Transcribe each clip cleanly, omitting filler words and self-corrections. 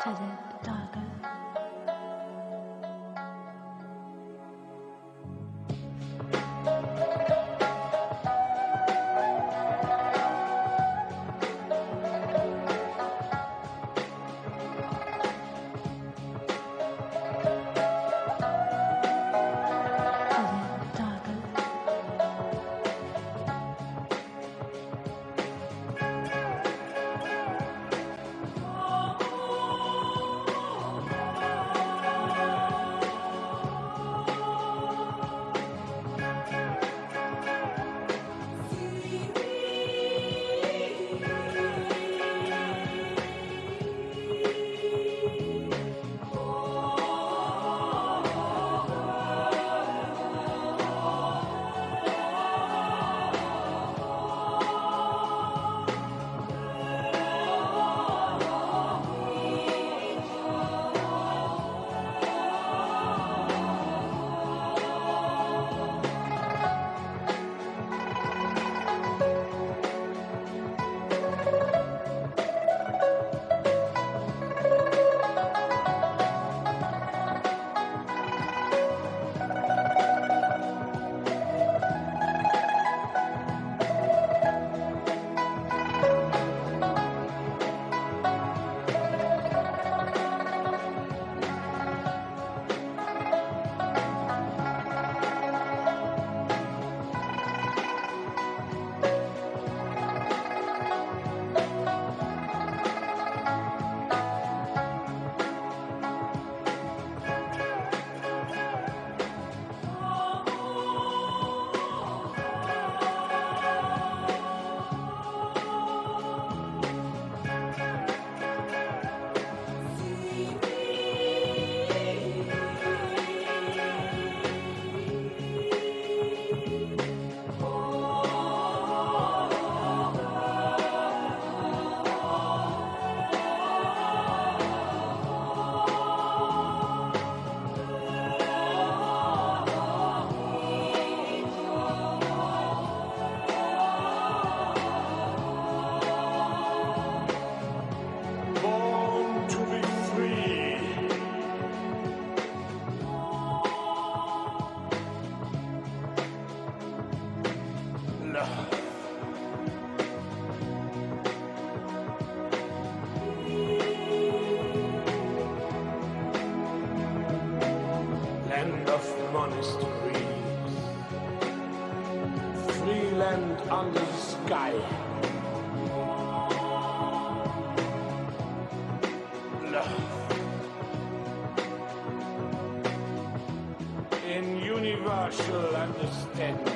Shreans Daga. Land of monasteries, free land under the sky. In universal understanding.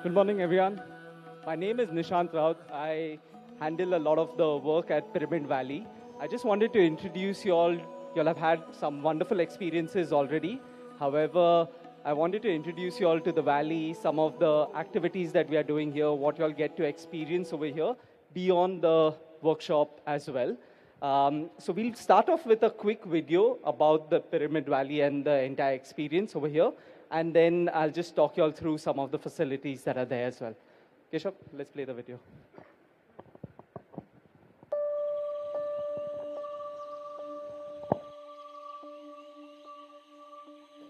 Good morning, everyone. My name is Nishant Raut. I handle a lot of the work at Pyramid Valley. I just wanted to introduce you all. You'll have had some wonderful experiences already. However, I wanted to introduce you all to the Valley, some of the activities that we are doing here, what you'll get to experience over here, beyond the workshop as well. So we'll start off with a quick video about the Pyramid Valley and the entire experience over here. And then I'll just talk you all through some of the facilities that are there as well. Keshav, let's play the video.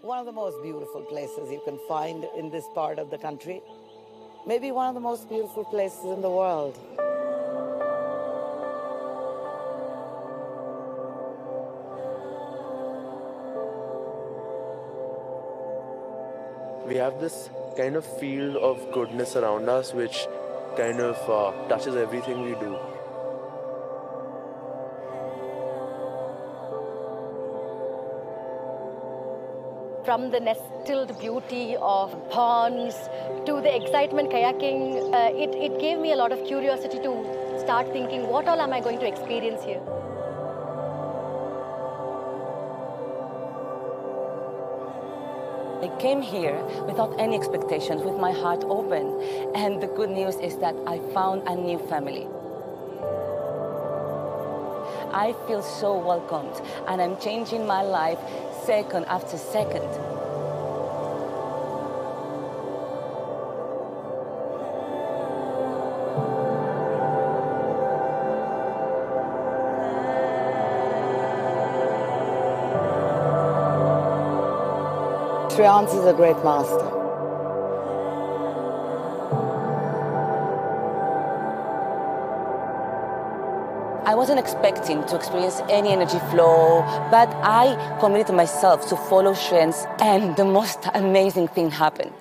One of the most beautiful places you can find in this part of the country. Maybe one of the most beautiful places in the world. We have this kind of field of goodness around us which kind of touches everything we do. From the nestled beauty of ponds to the excitement kayaking, it gave me a lot of curiosity to start thinking, what all am I going to experience here? I came here without any expectations, with my heart open. And the good news is that I found a new family. I feel so welcomed, and I'm changing my life second after second. Shreans is a great master. I wasn't expecting to experience any energy flow, but I committed myself to follow Shreans, and the most amazing thing happened.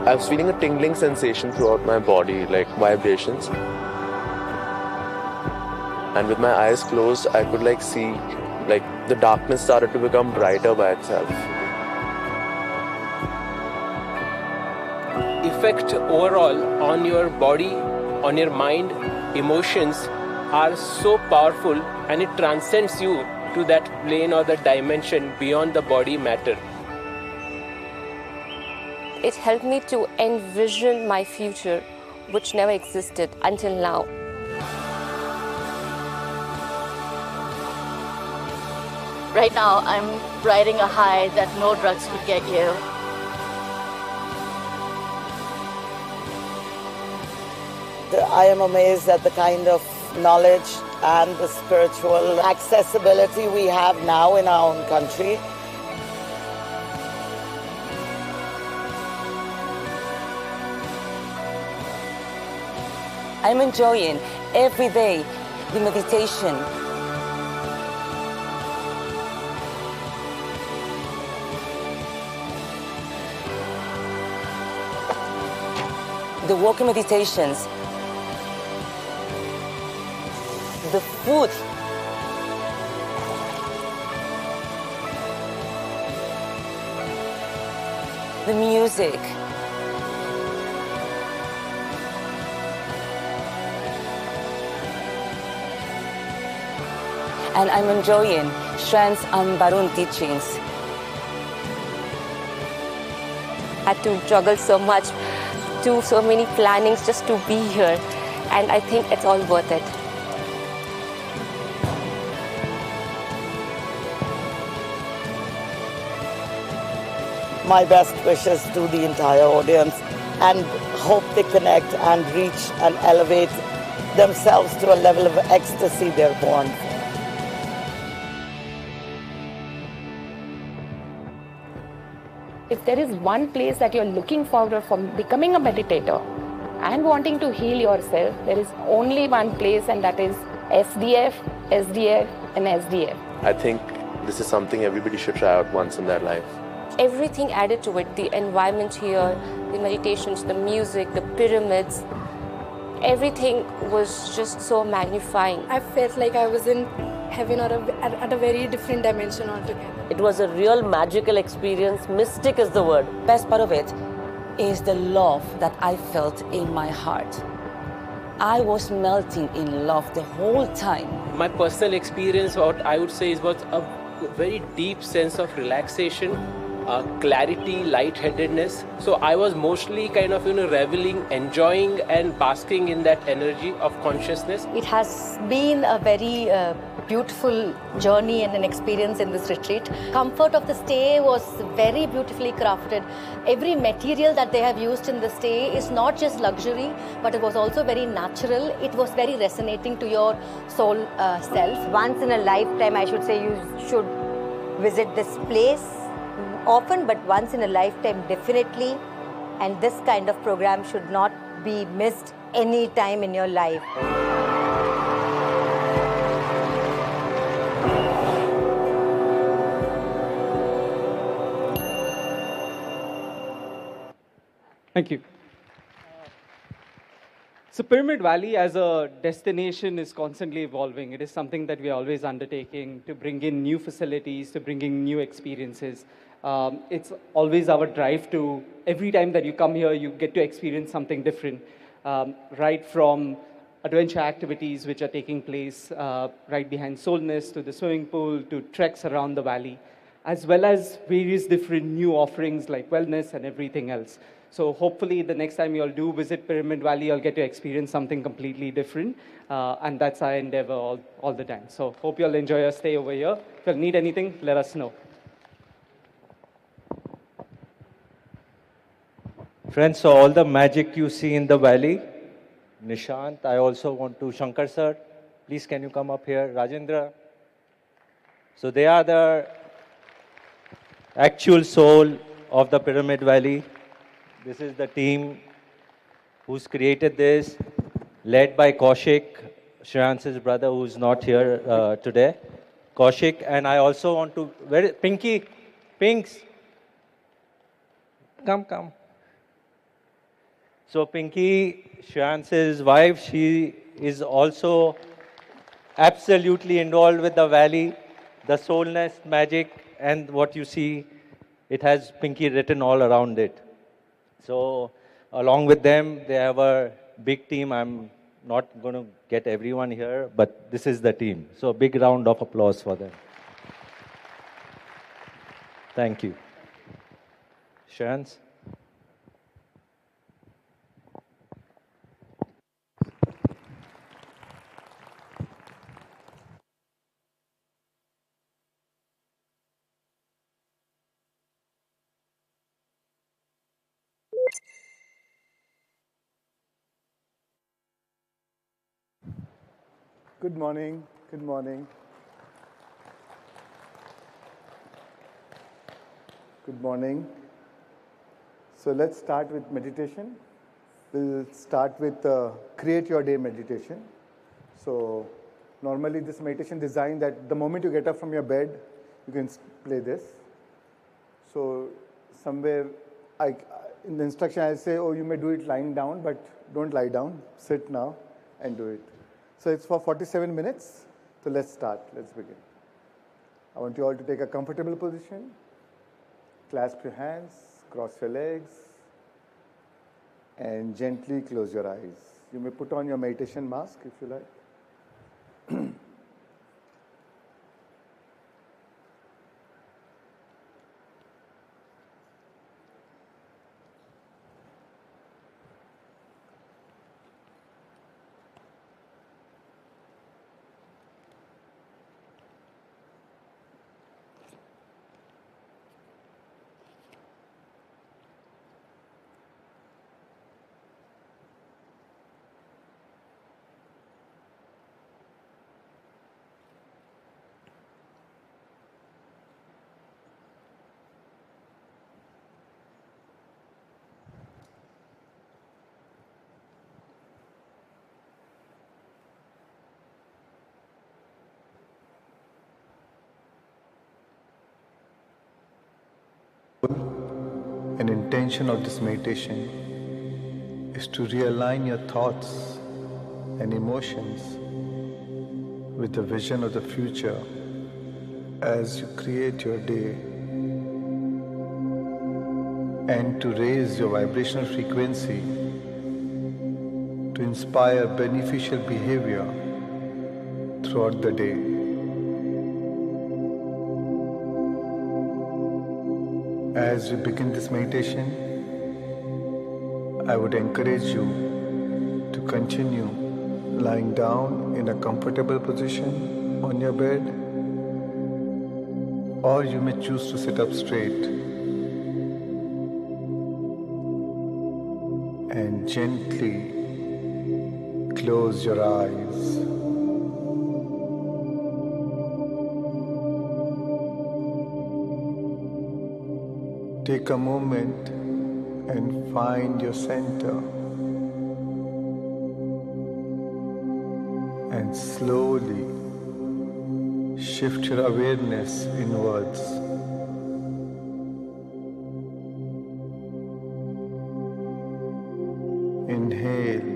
I was feeling a tingling sensation throughout my body, like vibrations. And with my eyes closed, I could see, the darkness started to become brighter by itself. Effect overall on your body, on your mind, emotions are so powerful, and it transcends you to that plane or the dimension beyond the body matter. It helped me to envision my future, which never existed until now. Right now, I'm riding a high that no drugs could get you. I am amazed at the kind of knowledge and the spiritual accessibility we have now in our own country. I'm enjoying every day the meditation. The walking meditations. The food. The music. And I'm enjoying Shreans and Barun teachings. I had to juggle so much, do so many plannings just to be here, and I think it's all worth it. My best wishes to the entire audience, and hope they connect and reach and elevate themselves to a level of ecstasy they're born for. If there is one place that you're looking forward for becoming a meditator and wanting to heal yourself, there is only one place, and that is SDF, SDF, and SDF. I think this is something everybody should try out once in their life. Everything added to it, the environment here, the meditations, the music, the pyramids, everything was just so magnifying. I felt like I was in heaven or at a very different dimension altogether. It was a real magical experience. Mystic is the word. Best part of it is the love that I felt in my heart. I was melting in love the whole time. My personal experience, what I would say, was a very deep sense of relaxation, clarity, lightheadedness. So I was mostly kind of reveling, enjoying and basking in that energy of consciousness. It has been a very beautiful journey and an experience in this retreat. Comfort of the stay was very beautifully crafted. Every material that they have used in the stay is not just luxury, but it was also very natural. It was very resonating to your soul self. Once in a lifetime, I should say, you should visit this place often, but once in a lifetime definitely. And this kind of program should not be missed any time in your life. Thank you. So Pyramid Valley as a destination is constantly evolving. It is something that we are always undertaking to bring in new facilities, to bring in new experiences. It's always our drive to, every time that you come here, you get to experience something different. Right from adventure activities which are taking place right behind Solness, to the swimming pool, to treks around the valley, as well as various different new offerings like wellness and everything else. So hopefully the next time you all do visit Pyramid Valley, you'll get to experience something completely different. And that's our endeavor all the time. So hope you'll enjoy your stay over here. If you'll need anything, let us know. Friends, so all the magic you see in the valley, Nishant, I also want to, Shankar sir, please can you come up here, Rajendra. So they are the actual soul of the Pyramid Valley. This is the team who's created this, led by Kaushik, Shreyans's brother, who's not here today. Kaushik, and I also want to, where is Pinky? Pinks, come. So Pinky, Shreyans's wife, she is also absolutely involved with the valley, the soul nest magic, and what you see, it has Pinky written all around it. So along with them, they have a big team. I'm not going to get everyone here, but this is the team. So a big round of applause for them. Thank you. Shreyans? Good morning. Good morning. Good morning. So let's start with meditation. We'll start with create your day meditation. So normally this meditation designed that the moment you get up from your bed, you can play this. So somewhere in the instruction I say, oh, you may do it lying down, but don't lie down. Sit now and do it. So it's for 47 minutes. So let's start. Let's begin. I want you all to take a comfortable position. Clasp your hands, cross your legs, and gently close your eyes. You may put on your meditation mask if you like. An intention of this meditation is to realign your thoughts and emotions with the vision of the future as you create your day, and to raise your vibrational frequency to inspire beneficial behavior throughout the day. As we begin this meditation, I would encourage you to continue lying down in a comfortable position on your bed, or you may choose to sit up straight and gently close your eyes. Take a moment and find your center, and slowly shift your awareness inwards. Inhale,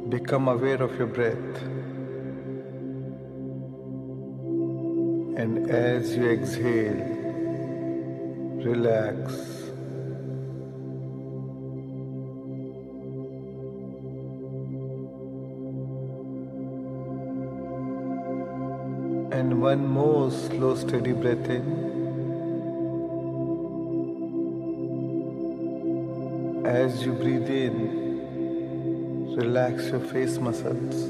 become aware of your breath, and as you exhale, relax. And one more slow, steady breath in. As you breathe in, relax your face muscles.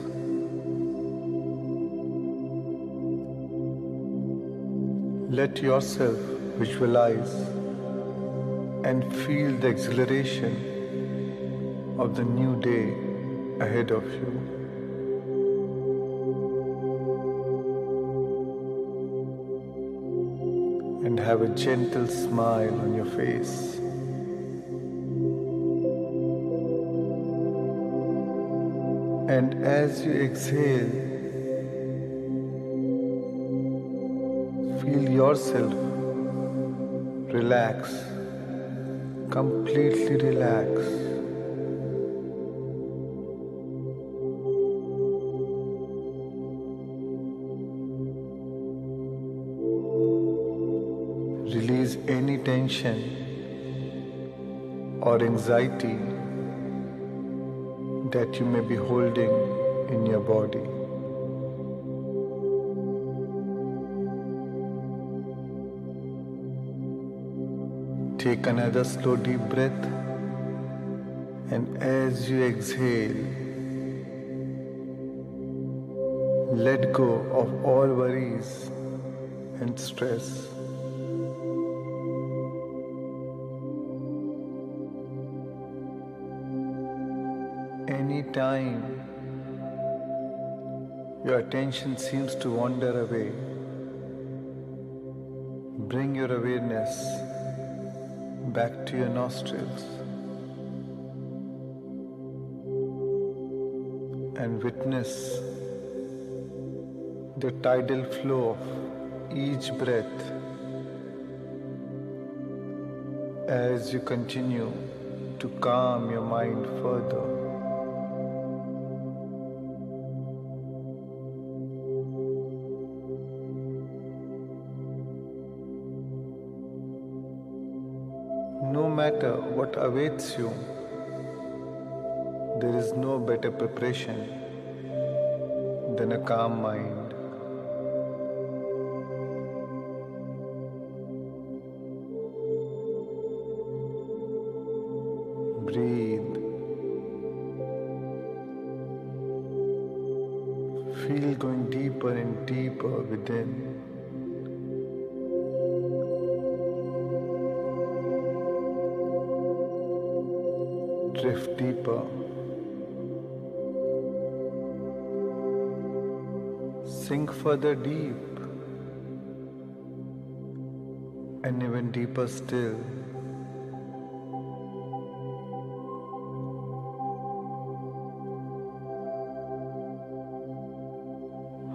Let yourself visualize and feel the exhilaration of the new day ahead of you. And have a gentle smile on your face. And as you exhale, feel yourself relax, completely relax. Release any tension or anxiety that you may be holding in your body. Take another slow deep breath, and as you exhale, let go of all worries and stress. Anytime your attention seems to wander away, bring your awareness back to your nostrils and witness the tidal flow of each breath as you continue to calm your mind further. No matter what awaits you, there is no better preparation than a calm mind. Breathe. Feel going deeper and deeper within. Drift deeper. Sink further deep. And even deeper still.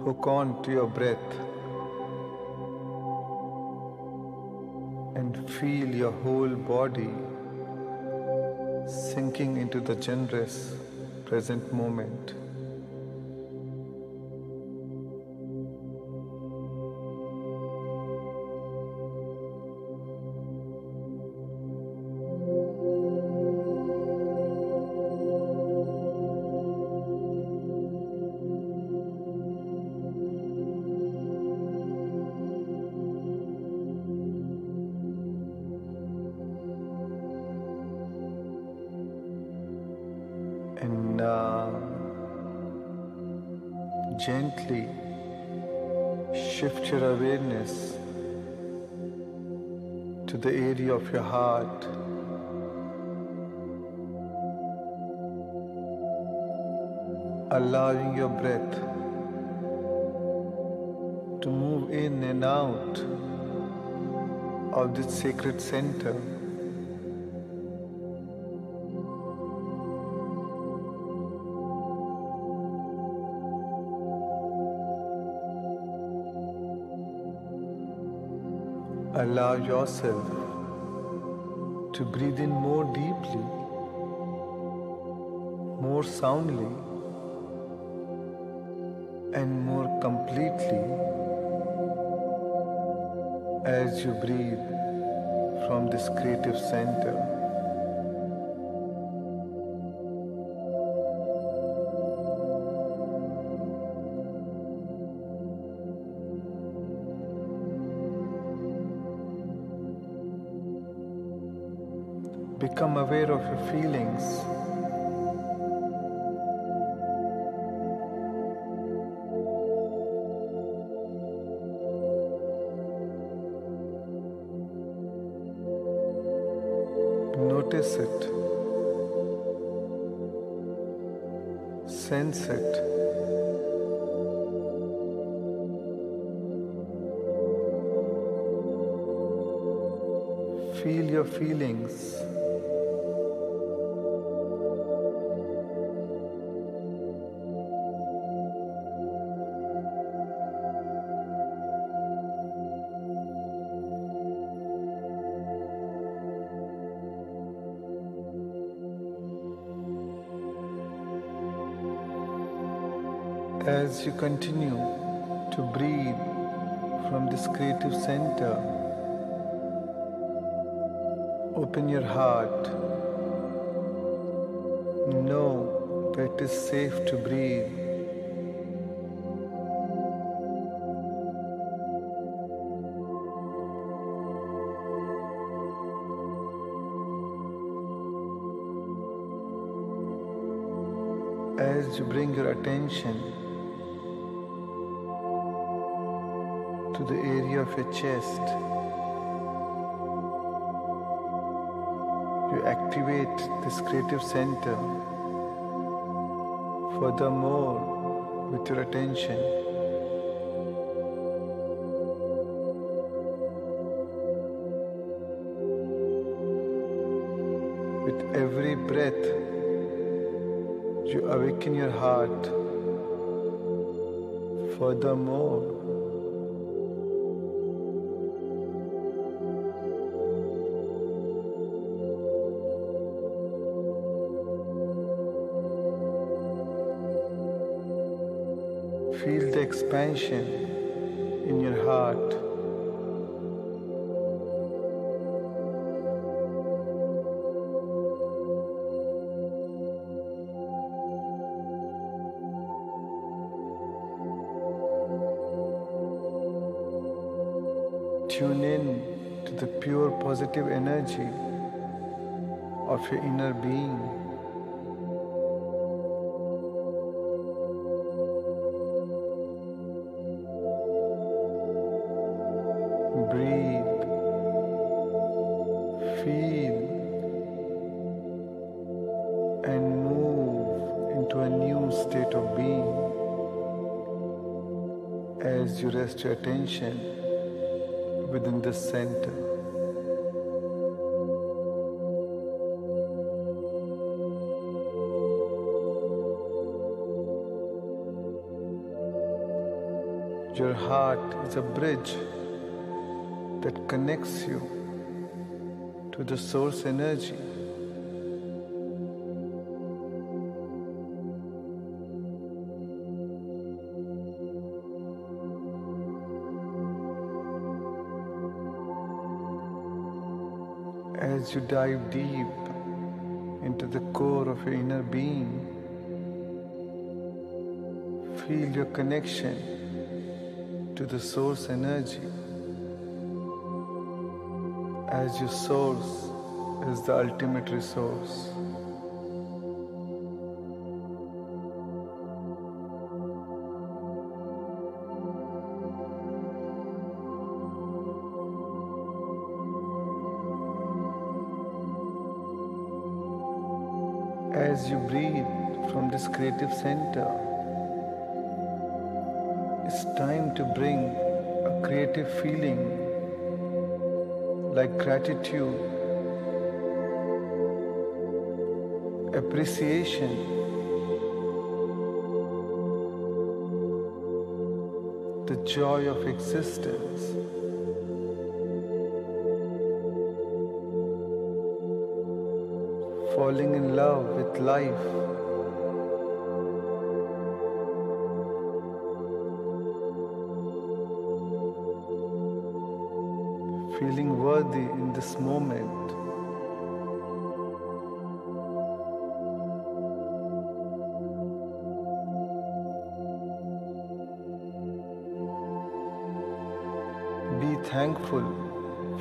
Hook on to your breath and feel your whole body sinking into the generous present moment. And now, gently shift your awareness to the area of your heart. Allowing your breath to move in and out of this sacred center. Allow yourself to breathe in more deeply, more soundly, and more completely as you breathe from this creative center. Become aware of your feelings. Notice it. Sense it. Feel your feelings. As you continue to breathe from this creative center, open your heart. Know that it is safe to breathe. As you bring your attention to the area of your chest, you activate this creative center. Furthermore, with your attention, with every breath, you awaken your heart. Furthermore, feel the expansion in your heart. Tune in to the pure positive energy of your inner being. Breathe, feel, and move into a new state of being as you rest your attention within this center. Your heart is a bridge that connects you to the source energy. As you dive deep into the core of your inner being, feel your connection to the source energy, as your source is the ultimate resource. As you breathe from this creative center, it's time to bring a creative feeling like gratitude, appreciation, the joy of existence. Falling in love with life. Feeling worthy in this moment. Be thankful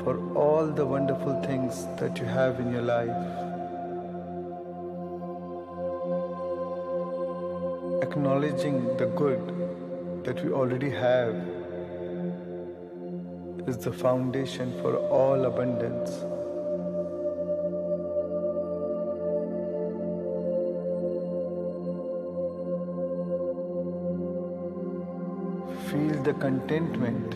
for all the wonderful things that you have in your life. Acknowledging the good that we already have is the foundation for all abundance. Feel the contentment,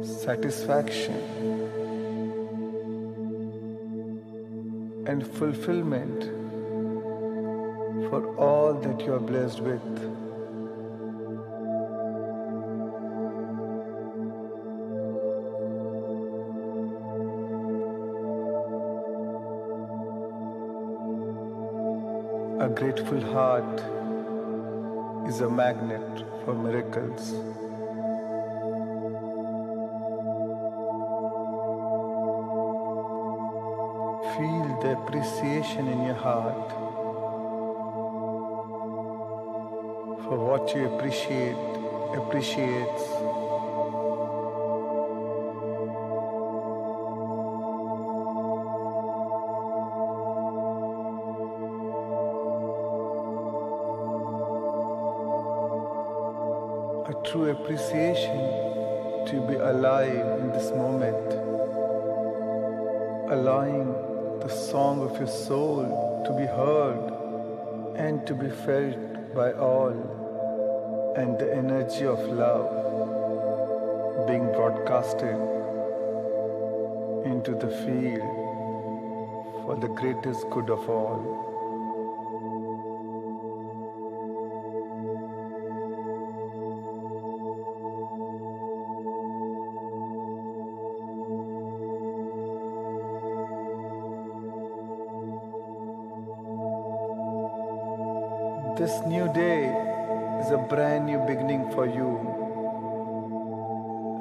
satisfaction, and fulfillment for all that you are blessed with. A grateful heart is a magnet for miracles. Feel the appreciation in your heart for what you appreciates. A true appreciation to be alive in this moment, allowing the song of your soul to be heard and to be felt by all, and the energy of love being broadcasted into the field for the greatest good of all. This new day is a brand new beginning for you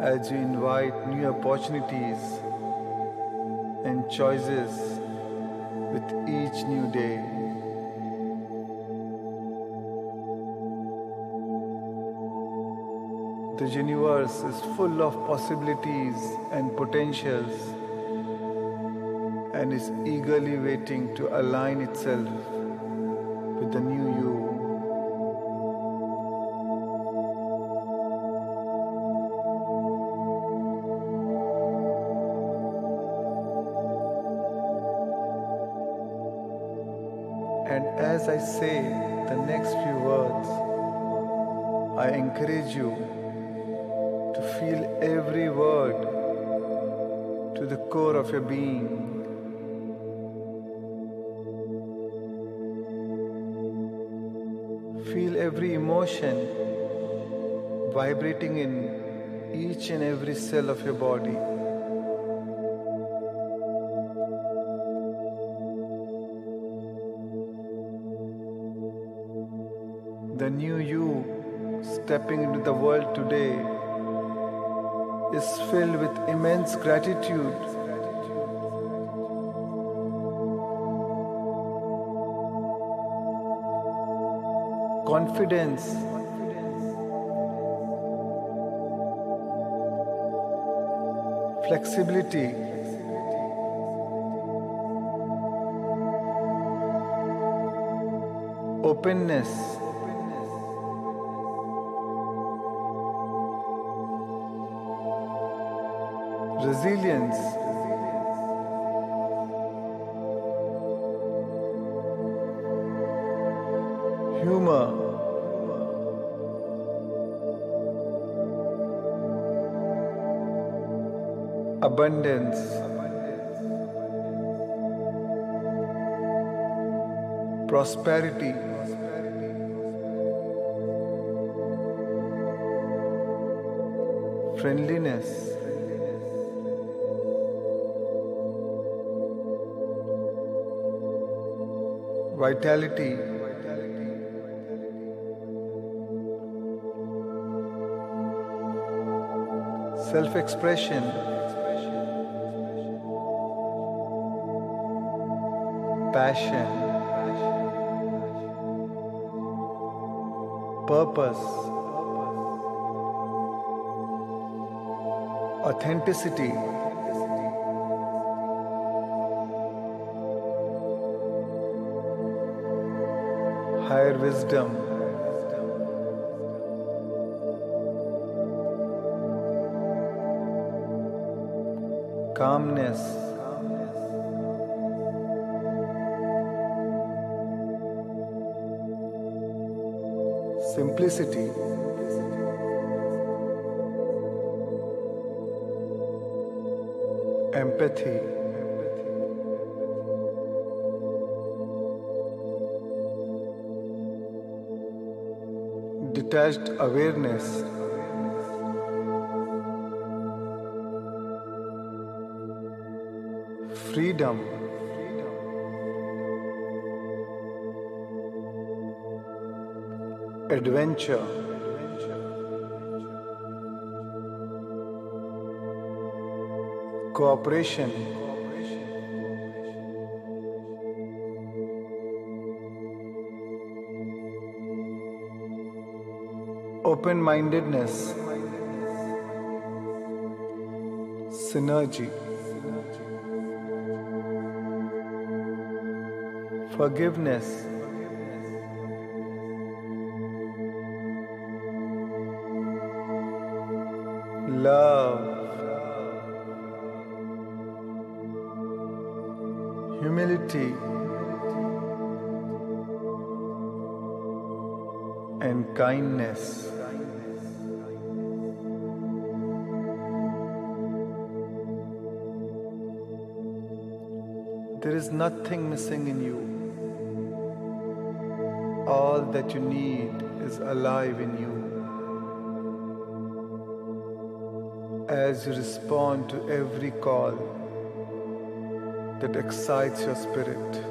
as you invite new opportunities and choices with each new day. The universe is full of possibilities and potentials and is eagerly waiting to align itself with the new you. And as I say the next few words, I encourage you to feel every word to the core of your being. Feel every emotion vibrating in each and every cell of your body. The new you stepping into the world today is filled with immense gratitude. Confidence, flexibility, openness, resilience, humor, abundance, prosperity, friendliness, vitality, self-expression, passion, purpose, authenticity, higher wisdom, calmness, simplicity, empathy, detached awareness, freedom, adventure, cooperation, open-mindedness, synergy, forgiveness, love, humility, and kindness. There is nothing missing in you. All that you need is alive in you. As you respond to every call that excites your spirit,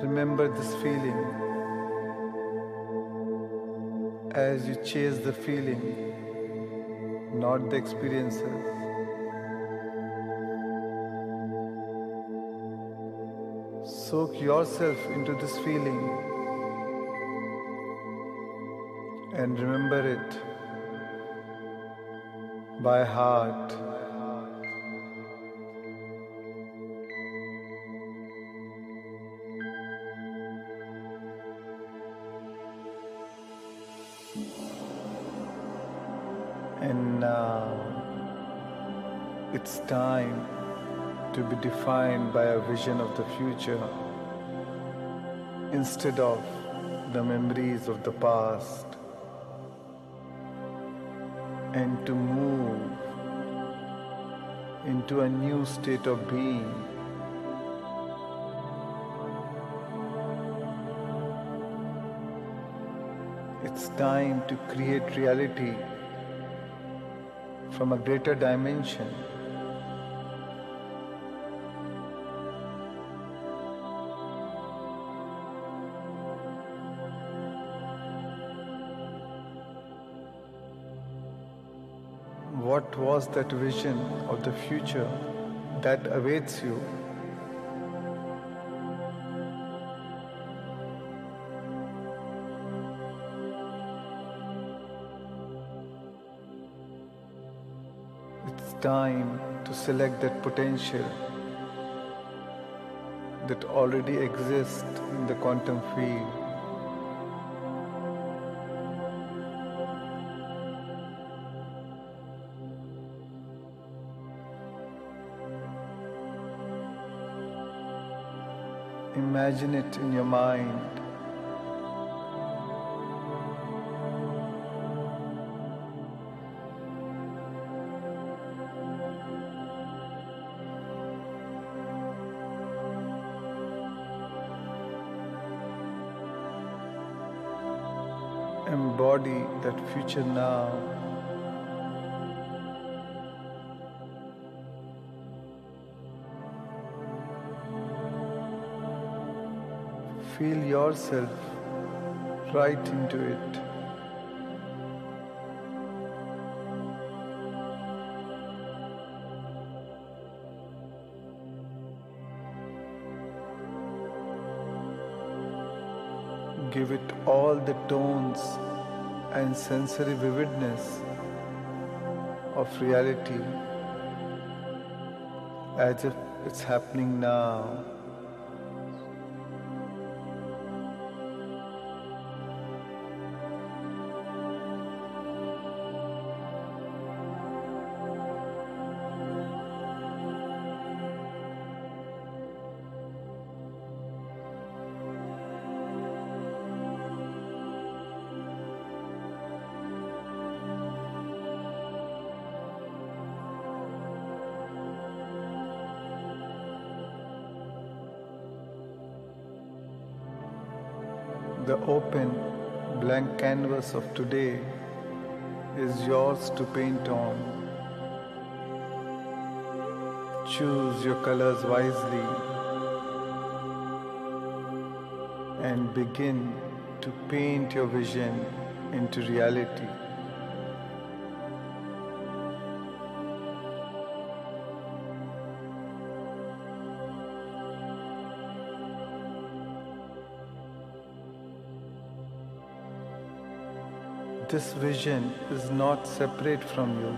remember this feeling. As you chase the feeling, not the experiences. Soak yourself into this feeling and remember it by heart. And now it's time to be defined by a vision of the future instead of the memories of the past, and to move into a new state of being. It's time to create reality from a greater dimension. What was that vision of the future that awaits you? It's time to select that potential that already exists in the quantum field. Imagine it in your mind. Embody that future now. Feel yourself right into it. Give it all the tones and sensory vividness of reality as if it's happening now. The open, blank canvas of today is yours to paint on. Choose your colors wisely and begin to paint your vision into reality. This vision is not separate from you.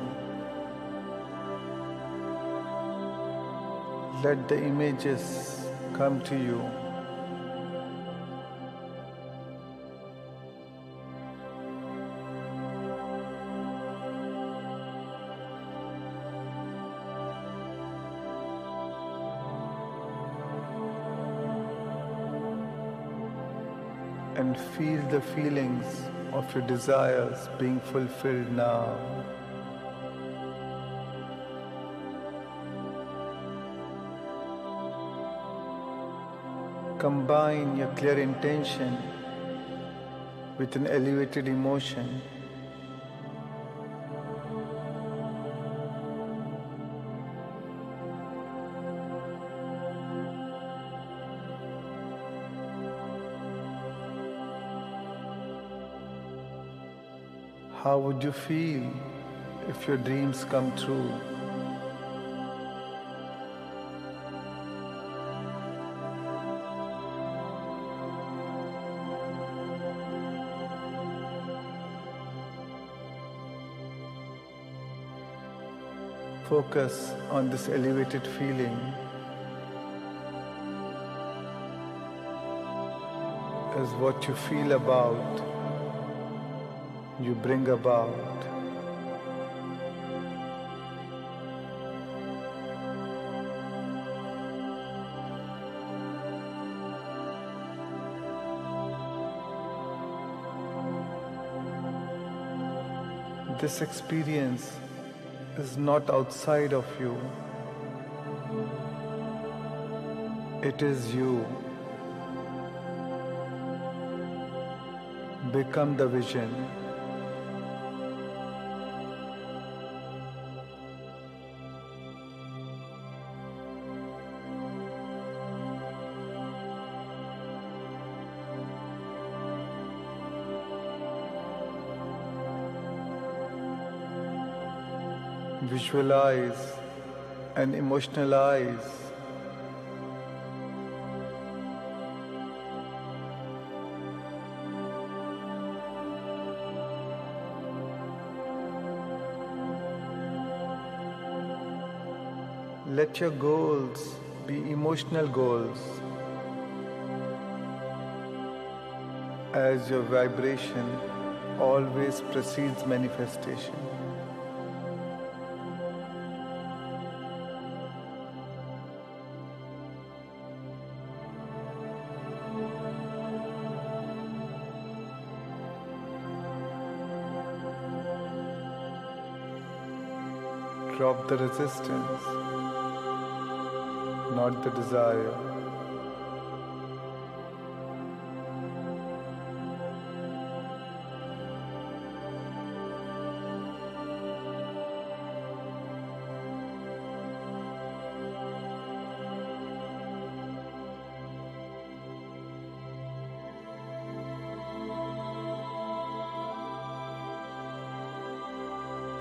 Let the images come to you. And feel the feelings of your desires being fulfilled now. Combine your clear intention with an elevated emotion. How would you feel if your dreams come true? Focus on this elevated feeling as what you feel about, you bring about. This experience is not outside of you. It is you. Become the vision. Visualize and emotionalize let your goals be emotional goals as your vibration always precedes manifestation. Drop the resistance, not the desire.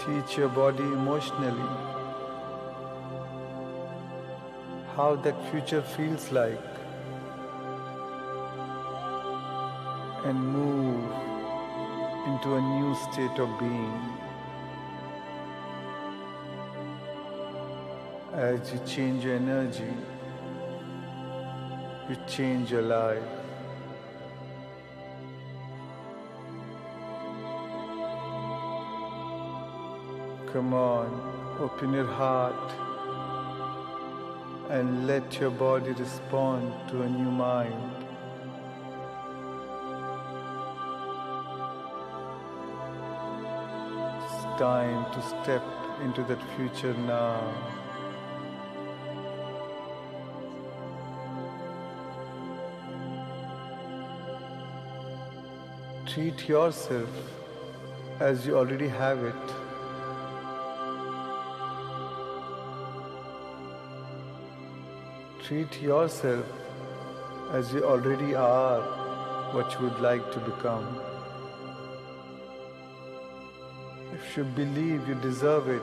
Teach your body emotionally how that future feels like and move into a new state of being. As you change your energy, you change your life. Come on, open your heart and let your body respond to a new mind. It's time to step into that future now. Treat yourself as you already have it. treat yourself as you already are, what you would like to become. If you believe you deserve it,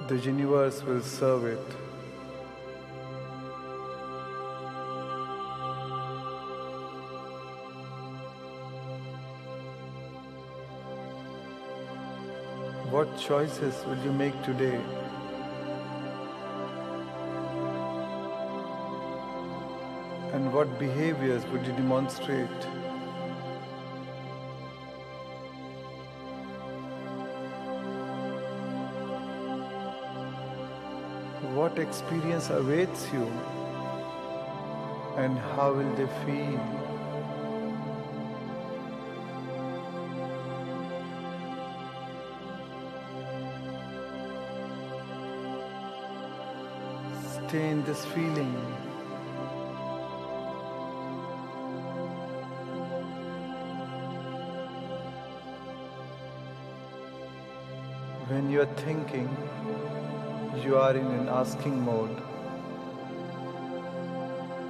the universe will serve it. What choices will you make today? And what behaviors would you demonstrate? What experience awaits you? And how will they feel? Stay in this feeling. When you are thinking, you are in an asking mode.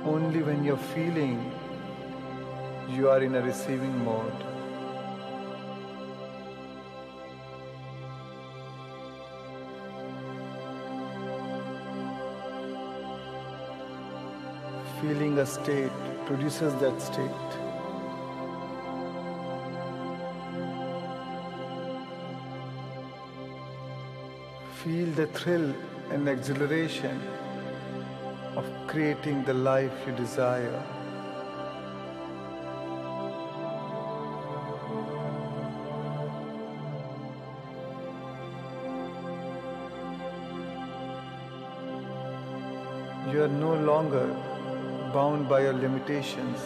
Only when you're feeling, you are in a receiving mode. Feeling a state produces that state. Feel the thrill and exhilaration of creating the life you desire. You are no longer bound by your limitations,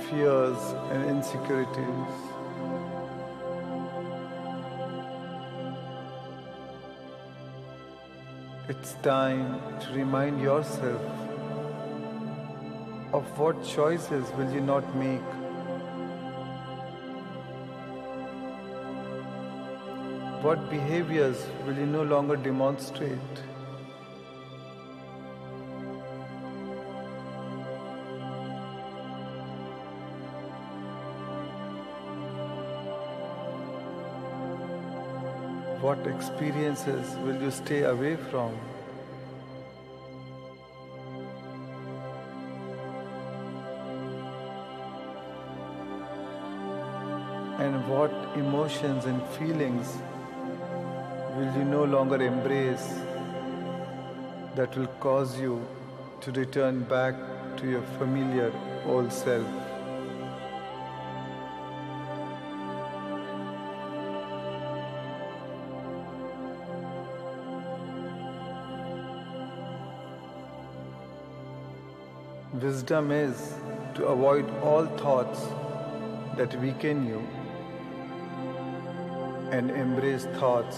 fears, and insecurities. It's time to remind yourself of what choices will you not make. What behaviors will you no longer demonstrate? What experiences will you stay away from? And what emotions and feelings will you no longer embrace that will cause you to return back to your familiar old self? Wisdom is to avoid all thoughts that weaken you and embrace thoughts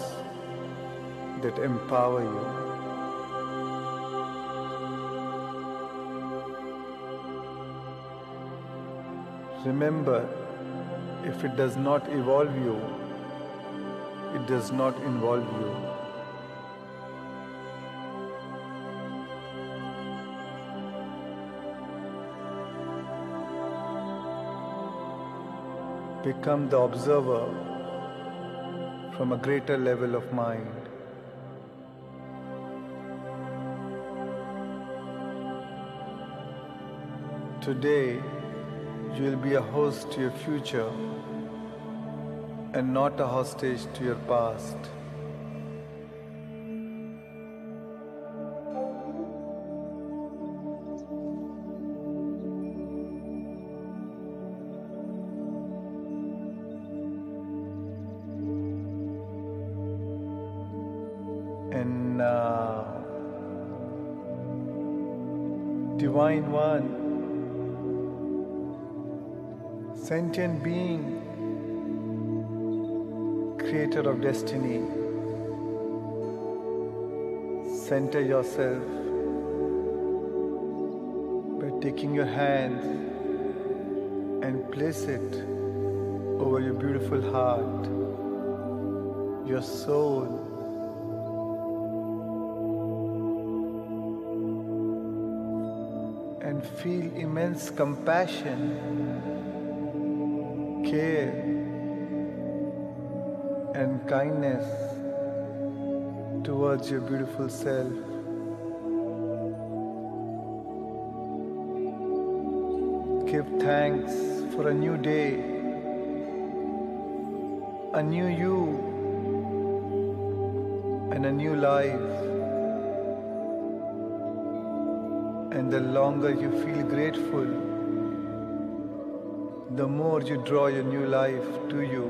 that empower you. Remember, if it does not evolve you, it does not involve you. Become the observer from a greater level of mind. Today, you will be a host to your future and not a hostage to your past. And now, Divine One, sentient being, creator of destiny, center yourself by taking your hands and place it over your beautiful heart, your soul, and feel immense compassion, care, and kindness towards your beautiful self. Give thanks for a new day, a new you, and a new life. And the longer you feel grateful, the more you draw your new life to you.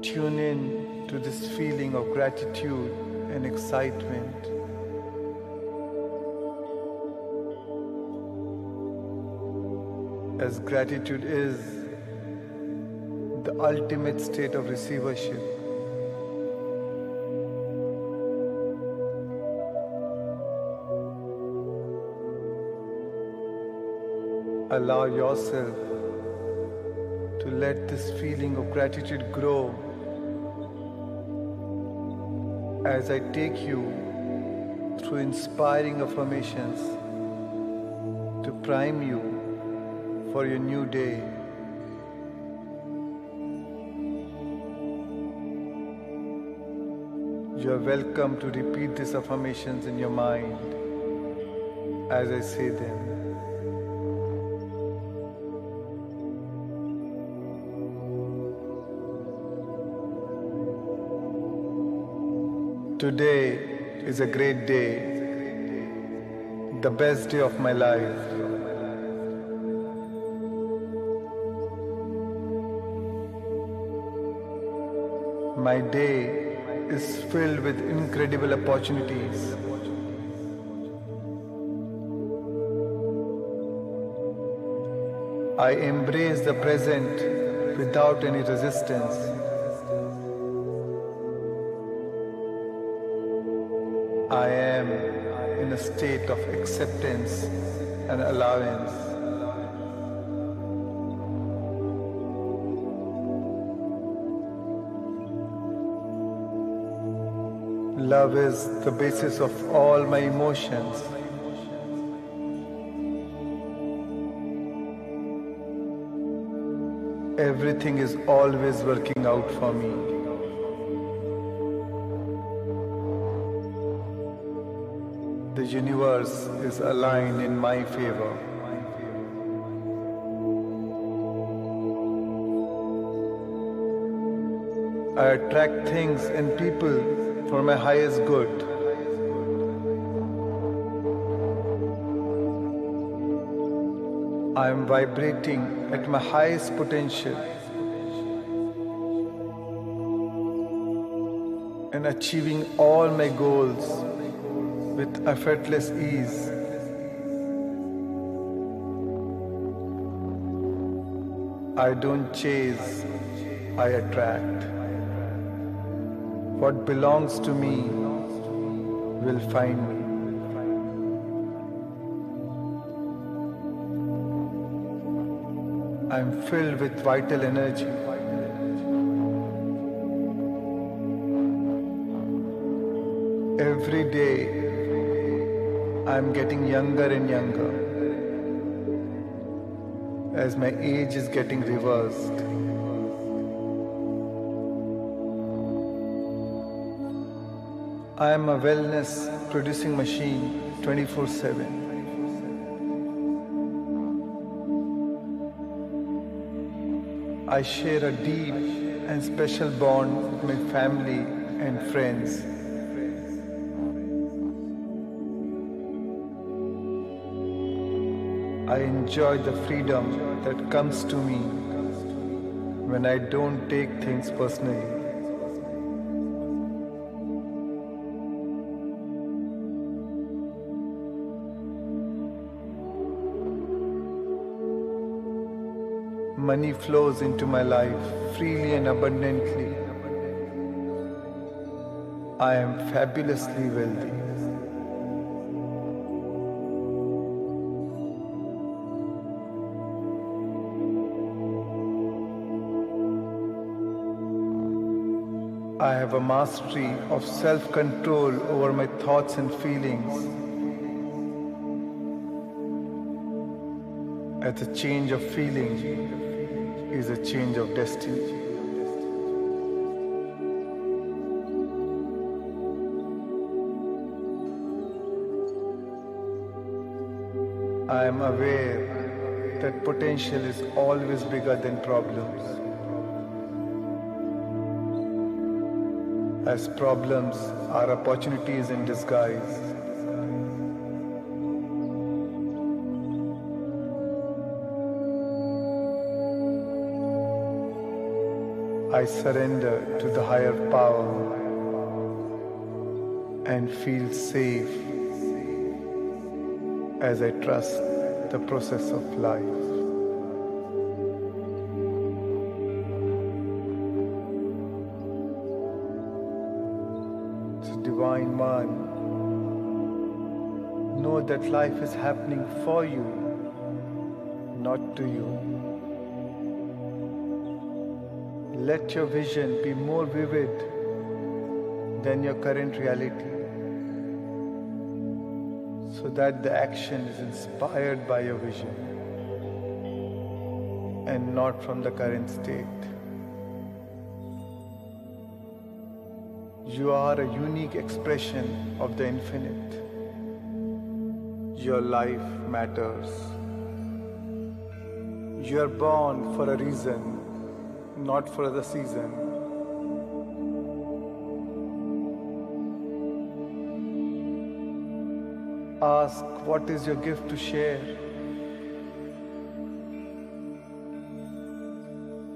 Tune in to this feeling of gratitude and excitement. As gratitude is the ultimate state of receivership. Allow yourself to let this feeling of gratitude grow as I take you through inspiring affirmations to prime you for your new day. You are welcome to repeat these affirmations in your mind as I say them. Today is a great day, the best day of my life. My day is filled with incredible opportunities. I embrace the present without any resistance. I am in a state of acceptance and allowance. Love is the basis of all my emotions. Everything is always working out for me. The universe is aligned in my favor. I attract things and people for my highest good. I am vibrating at my highest potential and achieving all my goals with effortless ease. I don't chase, I attract. What belongs to me will find me. I am filled with vital energy. Every day, I am getting younger and younger as my age is getting reversed. I am a wellness producing machine 24/7. I share a deep and special bond with my family and friends. I enjoy the freedom that comes to me when I don't take things personally. Money flows into my life freely and abundantly. I am fabulously wealthy. I have a mastery of self-control over my thoughts and feelings. As a change of feeling is a change of destiny. I am aware that potential is always bigger than problems. As problems are opportunities in disguise. I surrender to the higher power and feel safe as I trust the process of life. So Divine One, know that life is happening for you, not to you. Let your vision be more vivid than your current reality, so that the action is inspired by your vision and not from the current state. You are a unique expression of the infinite. Your life matters. You are born for a reason, not for the season. Ask, what is your gift to share?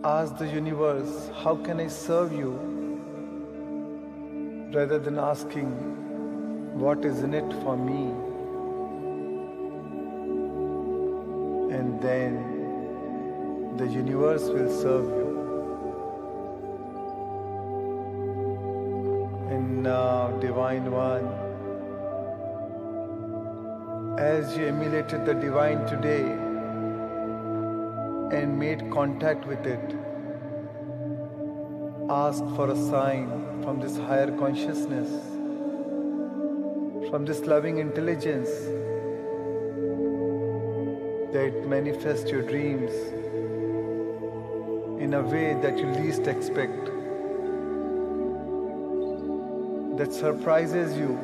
Ask the universe, how can I serve you? Rather than asking, what is in it for me? And then the universe will serve you. And now, Divine One, as you emulated the divine today and made contact with it, ask for a sign from this higher consciousness, from this loving intelligence, that it manifests your dreams in a way that you least expect, that surprises you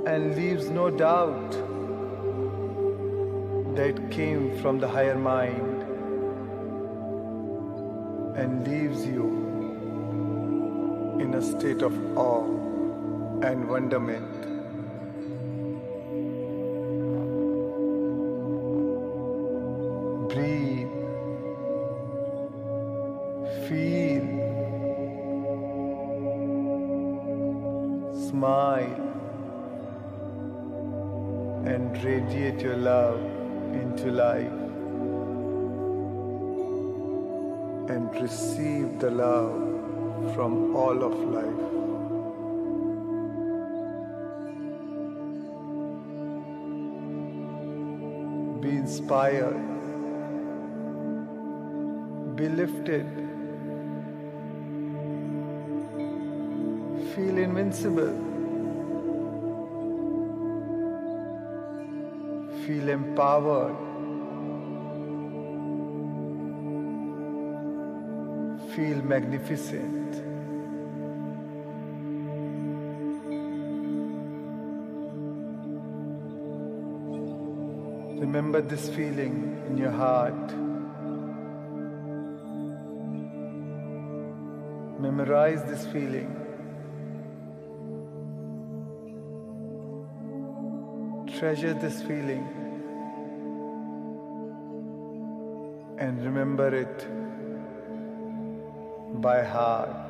and leaves no doubt that it came from the higher mind and leaves you in a state of awe and wonderment. Breathe, feel, smile, and radiate your love into life, and receive the love from all of life. Be inspired, be lifted, feel invincible. Feel empowered. Feel magnificent. Remember this feeling in your heart. Memorize this feeling. Treasure this feeling and remember it by heart.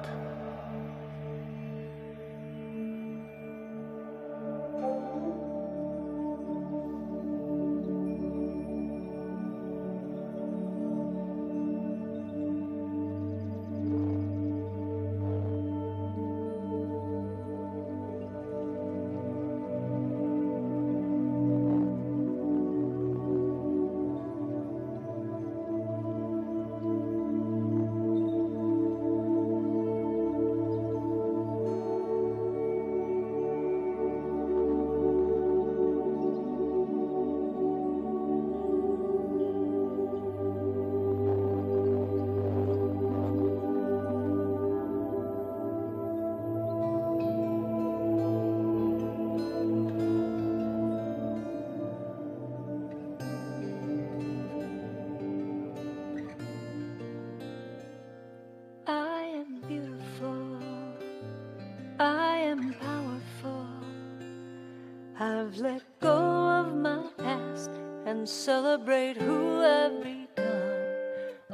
of my past and celebrate who I've become.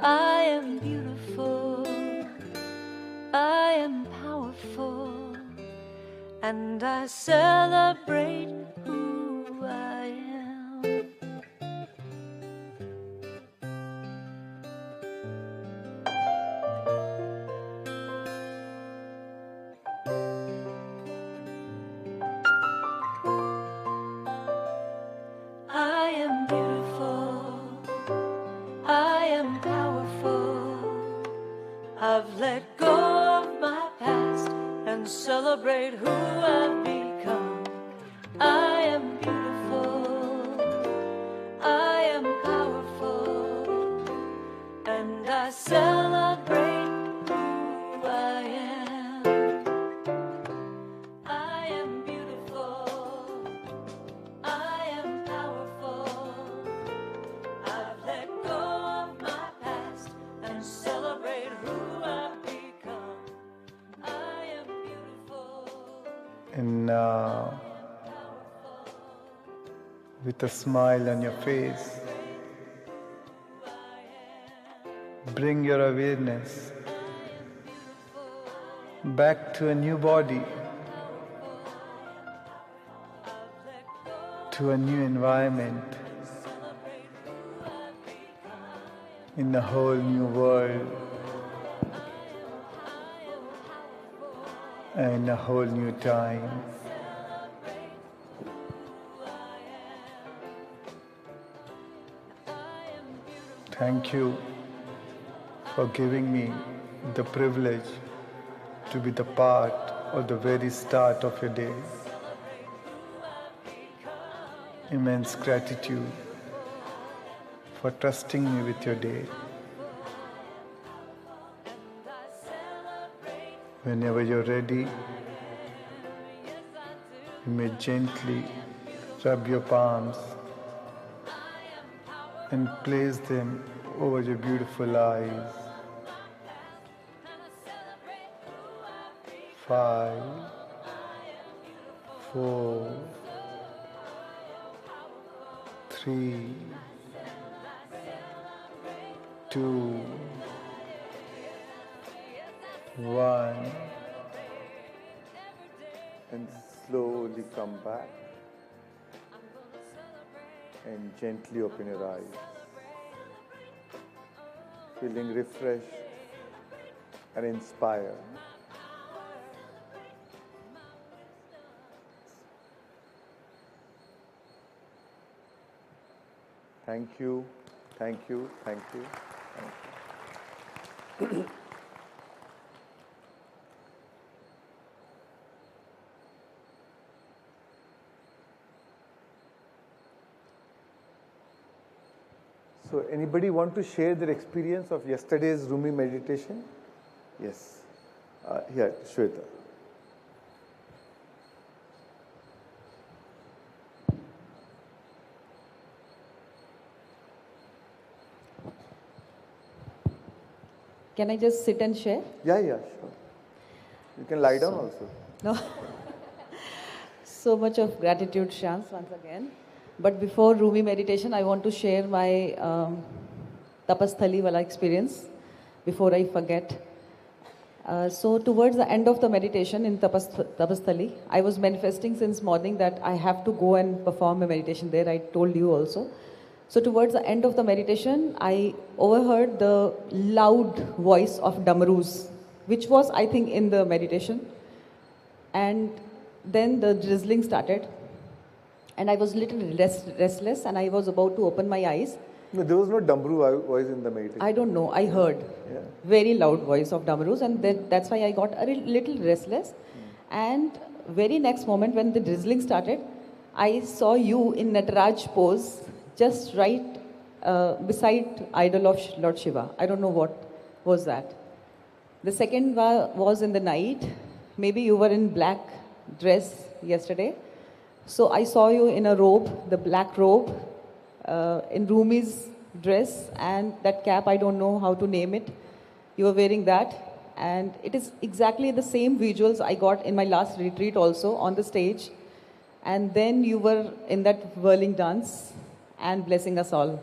I am beautiful, I am powerful, and I celebrate who I am. I am beautiful, I am powerful. I've let go of my past and celebrate who I've become. I am beautiful, I am powerful, and I celebrate who I am. I am beautiful, I am powerful. I've let go of my past and celebrate who I've become. I am beautiful. And now, with a smile on your face, bring your awareness back to a new body, to a new environment, in a whole new world, and a whole new time. Thank you for giving me the privilege to be the part of the very start of your day. Immense gratitude for trusting me with your day. Whenever you're ready, you may gently rub your palms and place them over your beautiful eyes. 5, 4, 3, 2, 1, and slowly come back and gently open your eyes, feeling refreshed and inspired. Thank you, thank you, thank you, thank you. So anybody want to share their experience of yesterday's Rumi meditation? Yes. Here, Shweta. Can I just sit and share? Yeah, sure. You can lie down also. No. So much of gratitude, Shreans, once again. But before Rumi meditation, I want to share my tapasthali wala experience before I forget. So towards the end of the meditation in tapasthali, I was manifesting since morning that I have to go and perform a meditation there. I told you also. So towards the end of the meditation, I overheard the loud voice of Damarus, which was, I think, in the meditation. And then the drizzling started. And I was a little restless and I was about to open my eyes. No, there was no Damru voice in the meditation. I don't know. I heard very loud voice of Damarus, and that's why I got a little restless. And very next moment when the drizzling started, I saw you in Nataraj pose, just right beside idol of Lord Shiva. I don't know what was that. The second was in the night. Maybe you were in black dress yesterday. So I saw you in a robe, the black robe, in Rumi's dress, and that cap, I don't know how to name it. You were wearing that. And it is exactly the same visuals I got in my last retreat also on the stage. And then you were in that whirling dance and blessing us all.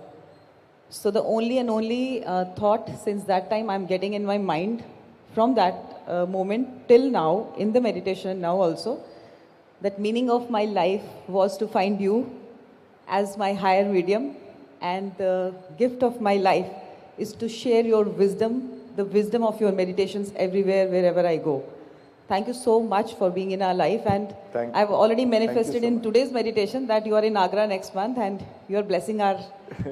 So the only and only thought since that time I'm getting in my mind from that moment till now, in the meditation now also, that meaning of my life was to find you as my higher medium, and the gift of my life is to share your wisdom, the wisdom of your meditations everywhere, wherever I go. Thank you so much for being in our life, and I've already manifested in today's meditation that you are in Agra next month and you are blessing our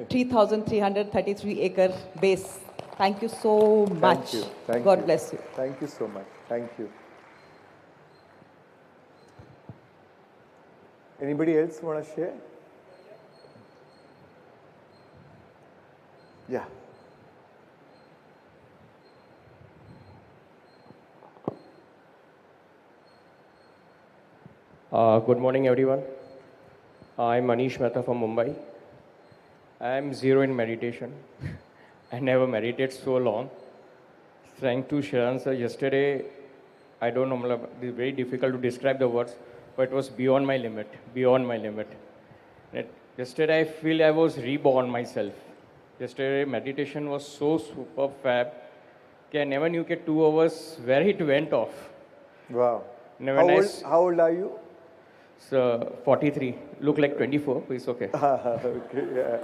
3,333 acre base. Thank you so much. God bless you. Thank you so much. Thank you. Anybody else want to share? Yeah. Good morning, everyone. I'm Manish Mehta from Mumbai. I'm zero in meditation. I never meditated so long. Thanks to Shreans yesterday, I don't know, it's very difficult to describe the words, but it was beyond my limit, beyond my limit. Yesterday, I feel I was reborn myself. Yesterday, meditation was so super fab. I never knew 2 hours where it went off. Wow. How old are you? So 43. Look like 24, but it's okay. Okay, yeah.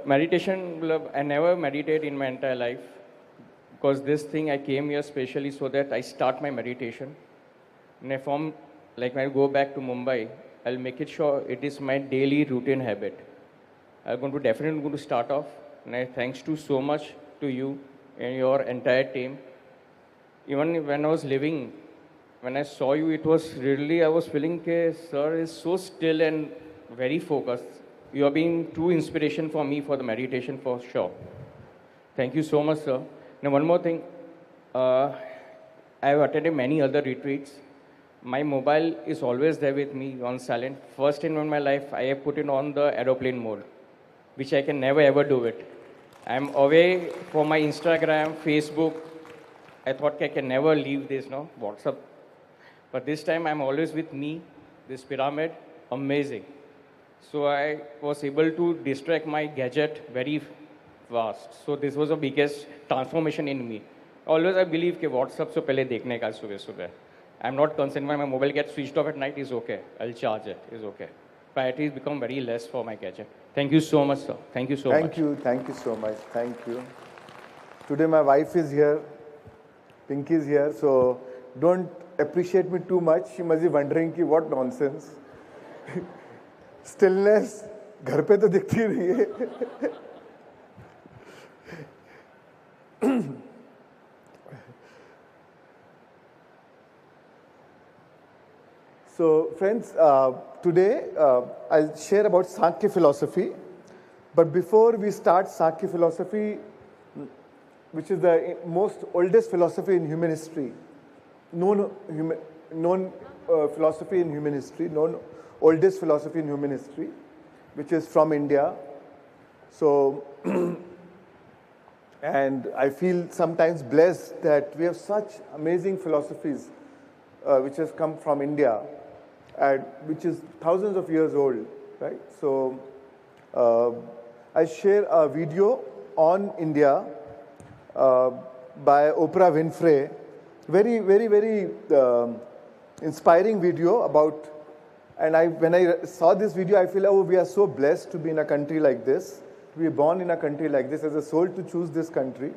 Meditation, I never meditate in my entire life, because this thing I came here specially so that I start my meditation. And when I go back to Mumbai, I'll make it sure it is my daily routine habit. I'm definitely going to start off. And thanks to so much to you and your entire team. Even when I was living, when I saw you, it was really, I was feeling, sir is so still and very focused. You are being true inspiration for me for the meditation for sure. Thank you so much, sir. Now, one more thing. I have attended many other retreats. My mobile is always there with me on silent. First time in my life, I have put it on the aeroplane mode, which I can never ever do it. I'm away from my Instagram, Facebook. I thought I can never leave this, no? WhatsApp. But this time I'm always with me, this pyramid, amazing. So I was able to distract my gadget very fast. So this was the biggest transformation in me. Always I believe that WhatsApp se pehle dekhne ka subah. I'm not concerned when my mobile gets switched off at night, is okay. I'll charge it, is okay. Priorities become very less for my gadget. Thank you so much, sir. Thank you so much. Thank you so much. Thank you. Today my wife is here. Pinky is here, so don't appreciate me too much. She must be wondering ki what nonsense. Stillness, घर पे तो दिखती रही है. So friends, today I'll share about Sankhya philosophy. But before we start Sankhya philosophy, which is the most oldest philosophy in human history, known philosophy in human history, known oldest philosophy in human history, which is from India. So, and I feel sometimes blessed that we have such amazing philosophies which has come from India, and which is thousands of years old, right? So, I share a video on India by Oprah Winfrey. Very, very, very inspiring video about, and when I saw this video, I feel, oh, we are so blessed to be in a country like this, to be born in a country like this, as a soul to choose this country.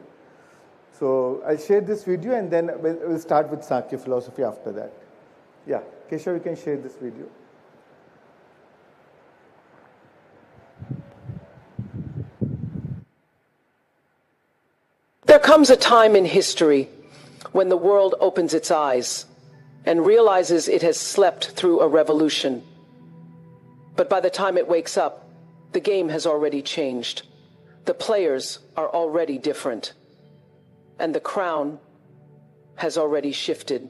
So I'll share this video and then we'll start with Sankhya philosophy after that. Yeah, Keshav, you can share this video. There comes a time in history when the world opens its eyes and realizes it has slept through a revolution. But by the time it wakes up, the game has already changed. The players are already different. And the crown has already shifted.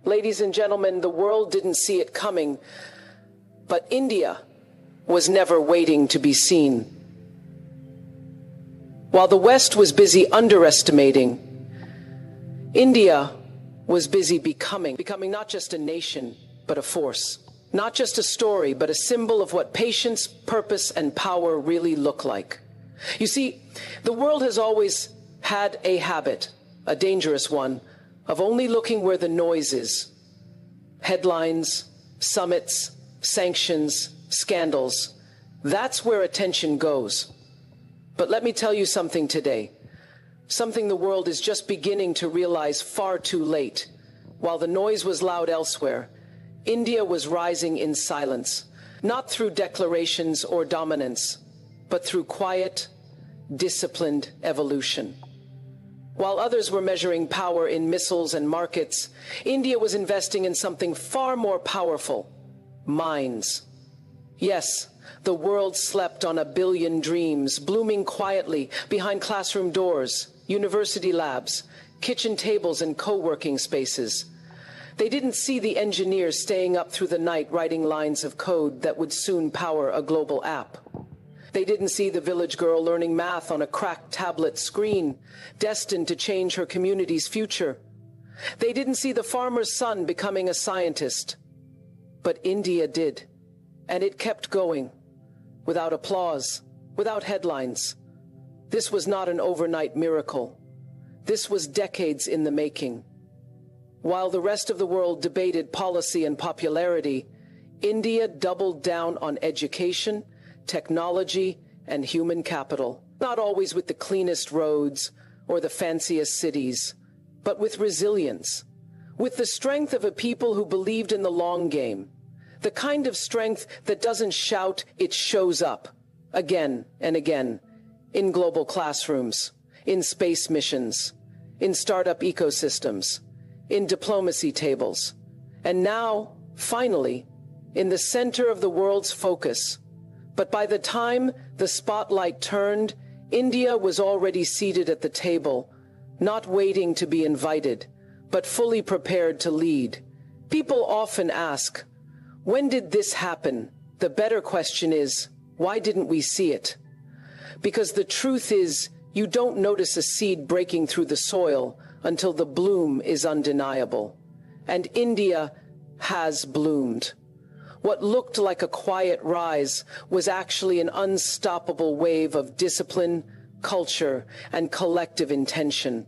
Ladies and gentlemen, the world didn't see it coming, but India was never waiting to be seen. While the West was busy underestimating, India was busy becoming not just a nation, but a force. Not just a story, but a symbol of what patience, purpose, and power really look like. You see, the world has always had a habit, a dangerous one, of only looking where the noise is. Headlines, summits, sanctions, scandals. That's where attention goes. But let me tell you something today. Something the world is just beginning to realize far too late. While the noise was loud elsewhere, India was rising in silence, not through declarations or dominance, but through quiet, disciplined evolution. While others were measuring power in missiles and markets, India was investing in something far more powerful: minds. Yes, the world slept on a billion dreams, blooming quietly behind classroom doors, university labs, kitchen tables, and co-working spaces. They didn't see the engineers staying up through the night writing lines of code that would soon power a global app. They didn't see the village girl learning math on a cracked tablet screen, destined to change her community's future. They didn't see the farmer's son becoming a scientist. But India did, and it kept going, without applause, without headlines. This was not an overnight miracle. This was decades in the making. While the rest of the world debated policy and popularity, India doubled down on education, technology, and human capital. Not always with the cleanest roads or the fanciest cities, but with resilience, with the strength of a people who believed in the long game, the kind of strength that doesn't shout, it shows up, again and again, in global classrooms, in space missions, in startup ecosystems, in diplomacy tables, and now, finally, in the center of the world's focus. But by the time the spotlight turned, India was already seated at the table, not waiting to be invited, but fully prepared to lead. People often ask, when did this happen? The better question is, why didn't we see it? Because the truth is, you don't notice a seed breaking through the soil until the bloom is undeniable. And India has bloomed. What looked like a quiet rise was actually an unstoppable wave of discipline, culture, and collective intention.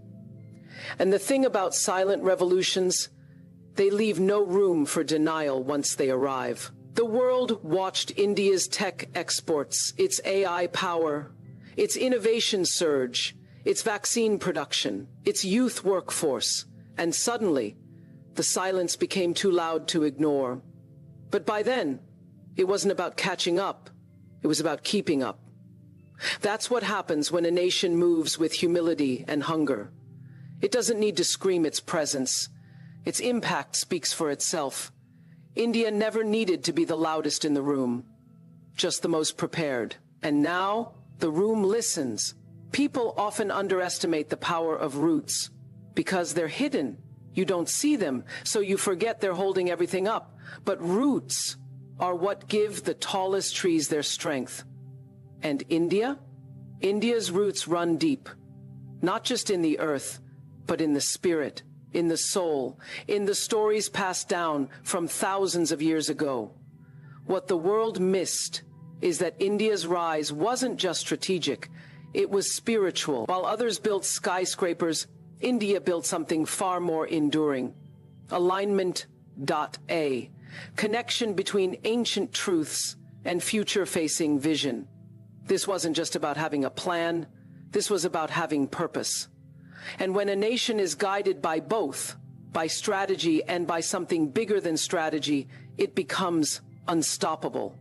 And the thing about silent revolutions, they leave no room for denial once they arrive. The world watched India's tech exports, its AI power, its innovation surge, its vaccine production, its youth workforce, and suddenly, the silence became too loud to ignore. But by then, it wasn't about catching up, it was about keeping up. That's what happens when a nation moves with humility and hunger. It doesn't need to scream its presence. Its impact speaks for itself. India never needed to be the loudest in the room, just the most prepared. And now, the room listens. People often underestimate the power of roots because they're hidden. You don't see them, so you forget they're holding everything up. But roots are what give the tallest trees their strength. And India? India's roots run deep, not just in the earth, but in the spirit, in the soul, in the stories passed down from thousands of years ago. What the world missed is that India's rise wasn't just strategic, it was spiritual. While others built skyscrapers, India built something far more enduring. Alignment.A. Connection between ancient truths and future-facing vision. This wasn't just about having a plan, this was about having purpose. And when a nation is guided by both, by strategy and by something bigger than strategy, it becomes unstoppable.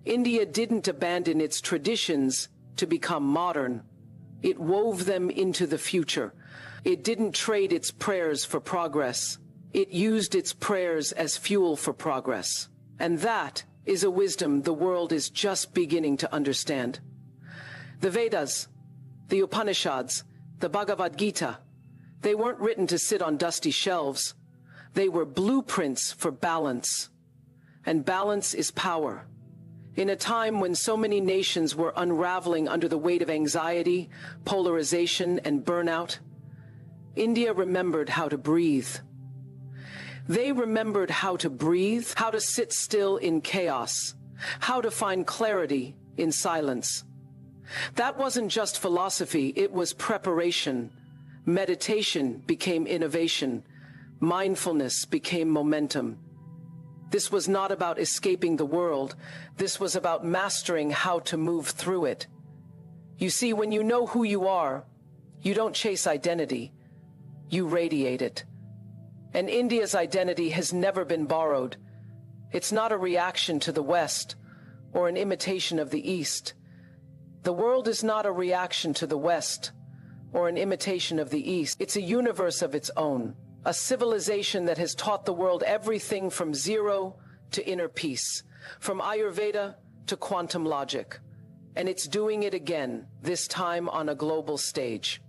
India didn't abandon its traditions to become modern. It wove them into the future. It didn't trade its prayers for progress. It used its prayers as fuel for progress. And that is a wisdom the world is just beginning to understand. The Vedas, the Upanishads, the Bhagavad Gita, they weren't written to sit on dusty shelves. They were blueprints for balance. And balance is power. In a time when so many nations were unraveling under the weight of anxiety, polarization, and burnout, India remembered how to breathe. They remembered how to breathe, how to sit still in chaos, how to find clarity in silence. That wasn't just philosophy, it was preparation. Meditation became innovation. Mindfulness became momentum. This was not about escaping the world. This was about mastering how to move through it. You see, when you know who you are, you don't chase identity. You radiate it. And India's identity has never been borrowed. It's not a reaction to the West or an imitation of the East. The world is not a reaction to the West or an imitation of the East. It's a universe of its own, a civilization that has taught the world everything from zero to inner peace, from Ayurveda to quantum logic. And it's doing it again, this time on a global stage.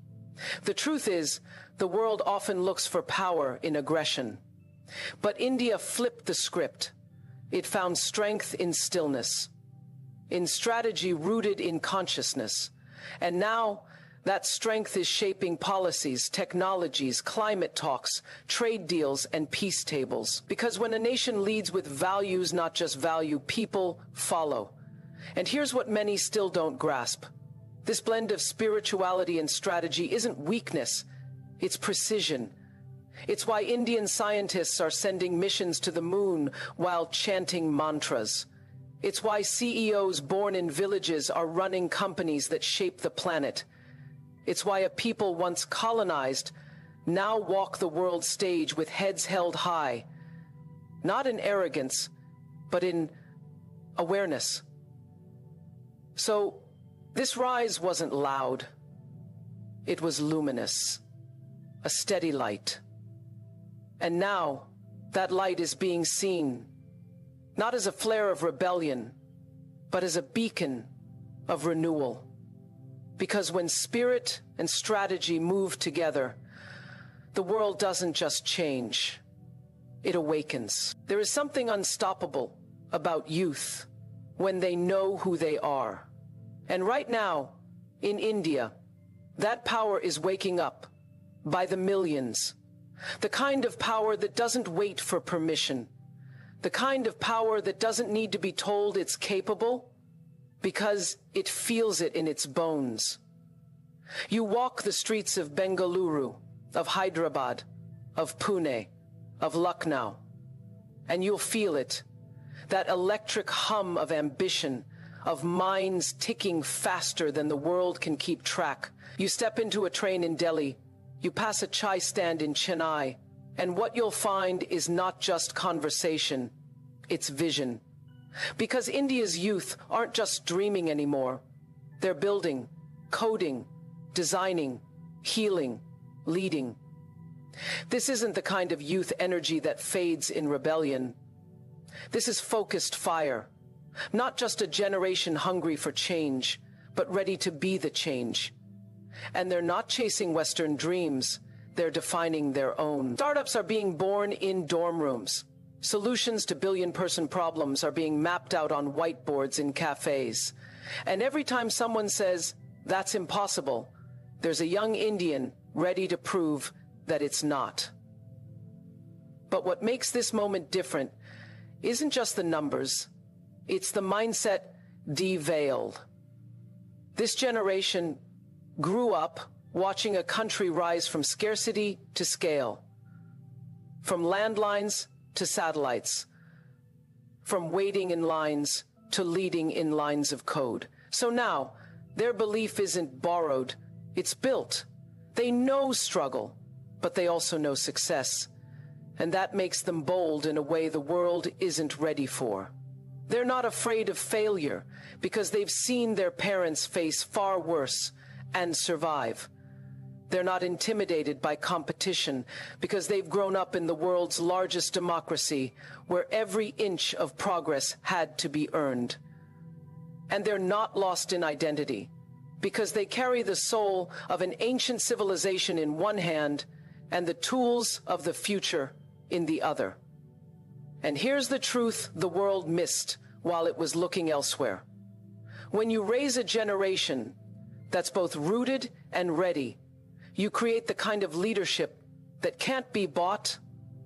The truth is, the world often looks for power in aggression. But India flipped the script. It found strength in stillness, in strategy rooted in consciousness. And now that strength is shaping policies, technologies, climate talks, trade deals, and peace tables. Because when a nation leads with values, not just value, people follow. And here's what many still don't grasp. This blend of spirituality and strategy isn't weakness, it's precision. It's why Indian scientists are sending missions to the moon while chanting mantras. It's why CEOs born in villages are running companies that shape the planet. It's why a people once colonized now walk the world stage with heads held high, not in arrogance, but in awareness. So, this rise wasn't loud. It was luminous, a steady light. And now, that light is being seen, not as a flare of rebellion, but as a beacon of renewal. Because when spirit and strategy move together, the world doesn't just change, it awakens. There is something unstoppable about youth when they know who they are. And right now, in India, that power is waking up by the millions. The kind of power that doesn't wait for permission. The kind of power that doesn't need to be told it's capable because it feels it in its bones. You walk the streets of Bengaluru, of Hyderabad, of Pune, of Lucknow, and you'll feel it. That electric hum of ambition, of minds ticking faster than the world can keep track. You step into a train in Delhi, you pass a chai stand in Chennai, and what you'll find is not just conversation, it's vision. Because India's youth aren't just dreaming anymore. They're building, coding, designing, healing, leading. This isn't the kind of youth energy that fades in rebellion. This is focused fire. Not just a generation hungry for change, but ready to be the change. And they're not chasing Western dreams, they're defining their own. Startups are being born in dorm rooms. Solutions to billion-person problems are being mapped out on whiteboards in cafes. And every time someone says, that's impossible, there's a young Indian ready to prove that it's not. But what makes this moment different isn't just the numbers, it's the mindset de-veiled. This generation grew up watching a country rise from scarcity to scale, from landlines to satellites, from waiting in lines to leading in lines of code. So now, their belief isn't borrowed, it's built. They know struggle, but they also know success. And that makes them bold in a way the world isn't ready for. They're not afraid of failure because they've seen their parents face far worse and survive. They're not intimidated by competition because they've grown up in the world's largest democracy where every inch of progress had to be earned. And they're not lost in identity because they carry the soul of an ancient civilization in one hand and the tools of the future in the other. And here's the truth the world missed while it was looking elsewhere. When you raise a generation that's both rooted and ready, you create the kind of leadership that can't be bought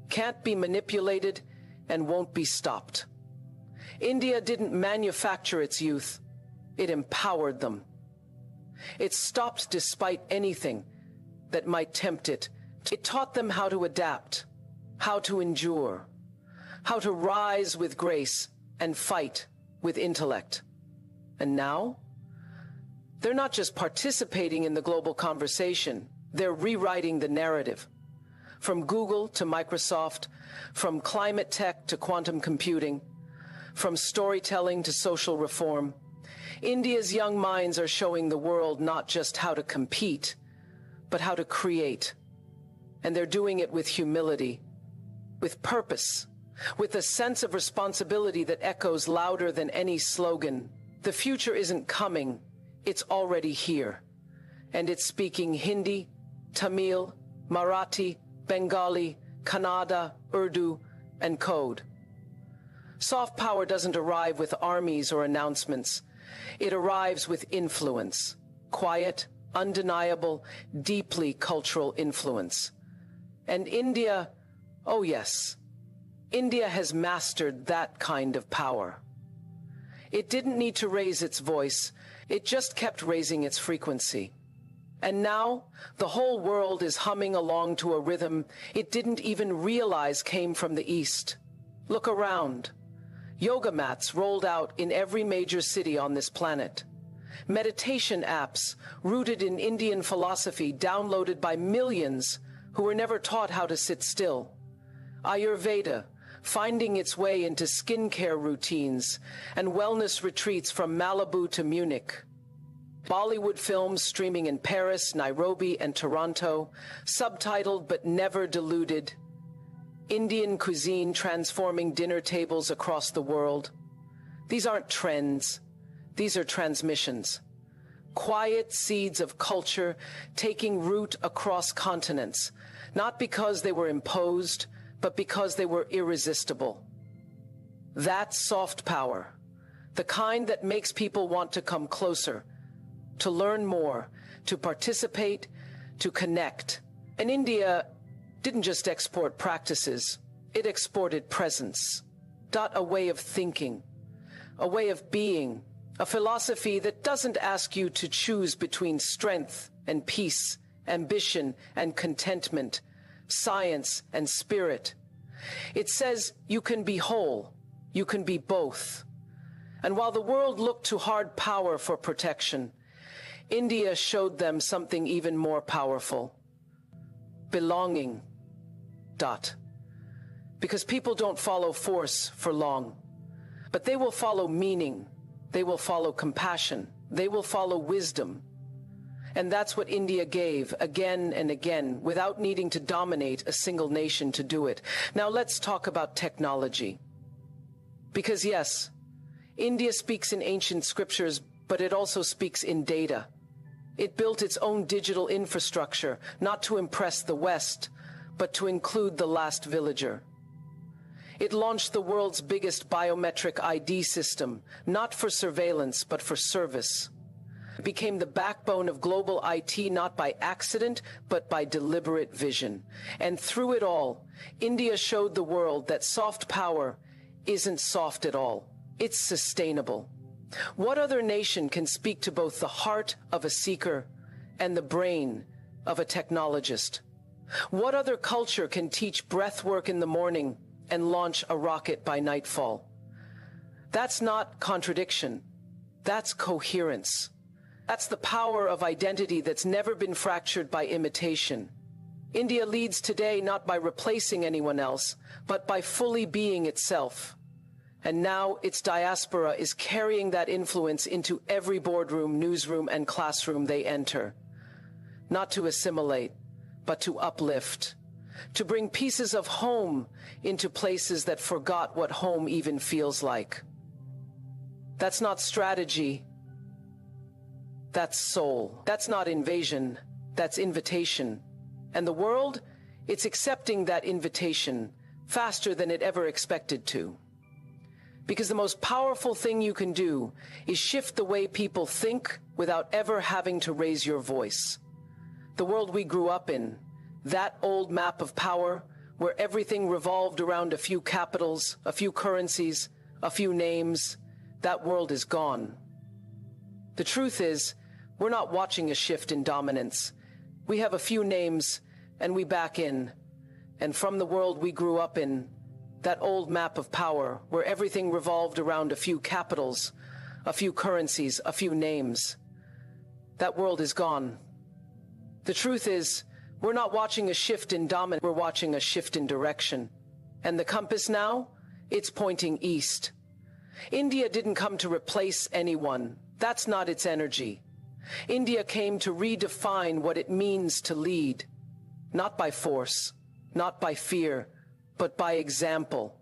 can't be manipulated, and won't be stopped. India didn't manufacture its youth, it empowered them. It stopped despite anything that might tempt it. It taught them how to adapt, how to endure, how to rise with grace and fight with intellect. And now, they're not just participating in the global conversation, they're rewriting the narrative. From Google to Microsoft, from climate tech to quantum computing, from storytelling to social reform, India's young minds are showing the world not just how to compete, but how to create. And they're doing it with humility, with purpose, with a sense of responsibility that echoes louder than any slogan. The future isn't coming, it's already here. And it's speaking Hindi, Tamil, Marathi, Bengali, Kannada, Urdu, and code. Soft power doesn't arrive with armies or announcements. It arrives with influence. Quiet, undeniable, deeply cultural influence. And India, oh yes, India has mastered that kind of power. It didn't need to raise its voice, it just kept raising its frequency. And now, the whole world is humming along to a rhythm it didn't even realize came from the East. Look around. Yoga mats rolled out in every major city on this planet. Meditation apps rooted in Indian philosophy downloaded by millions who were never taught how to sit still. Ayurveda finding its way into skincare routines and wellness retreats from Malibu to Munich. Bollywood films streaming in Paris, Nairobi, and Toronto, subtitled but never diluted. Indian cuisine transforming dinner tables across the world. These aren't trends, these are transmissions. Quiet seeds of culture taking root across continents, not because they were imposed, but because they were irresistible. That's soft power, the kind that makes people want to come closer, to learn more, to participate, to connect. And India didn't just export practices, it exported presence, a way of thinking, a way of being, a philosophy that doesn't ask you to choose between strength and peace, ambition and contentment, science and spirit. It says you can be whole, you can be both. And while the world looked to hard power for protection, India showed them something even more powerful. Belonging. Because people don't follow force for long, but they will follow meaning, they will follow compassion, they will follow wisdom. And that's what India gave again and again, without needing to dominate a single nation to do it. Now let's talk about technology. Because yes, India speaks in ancient scriptures, but it also speaks in data. It built its own digital infrastructure, not to impress the West, but to include the last villager. It launched the world's biggest biometric ID system, not for surveillance, but for service. It became the backbone of global IT, not by accident, but by deliberate vision. And through it all, India showed the world that soft power isn't soft at all. It's sustainable. What other nation can speak to both the heart of a seeker and the brain of a technologist? What other culture can teach breath work in the morning and launch a rocket by nightfall? That's not contradiction. That's coherence. That's the power of identity that's never been fractured by imitation. India leads today not by replacing anyone else, but by fully being itself. And now its diaspora is carrying that influence into every boardroom, newsroom, and classroom they enter. Not to assimilate, but to uplift. To bring pieces of home into places that forgot what home even feels like. That's not strategy. That's soul. That's not invasion. That's invitation. And the world, it's accepting that invitation faster than it ever expected to. Because the most powerful thing you can do is shift the way people think without ever having to raise your voice. The world we grew up in, that old map of power, where everything revolved around a few capitals, a few currencies, a few names, that world is gone. The truth is, we're not watching a shift in dominance. We have a few names, and we back in. And from the world we grew up in, that old map of power, where everything revolved around a few capitals, a few currencies, a few names, that world is gone. The truth is, we're not watching a shift in dominance, we're watching a shift in direction. And the compass now, it's pointing east. India didn't come to replace anyone. That's not its energy. India came to redefine what it means to lead, not by force, not by fear, but by example.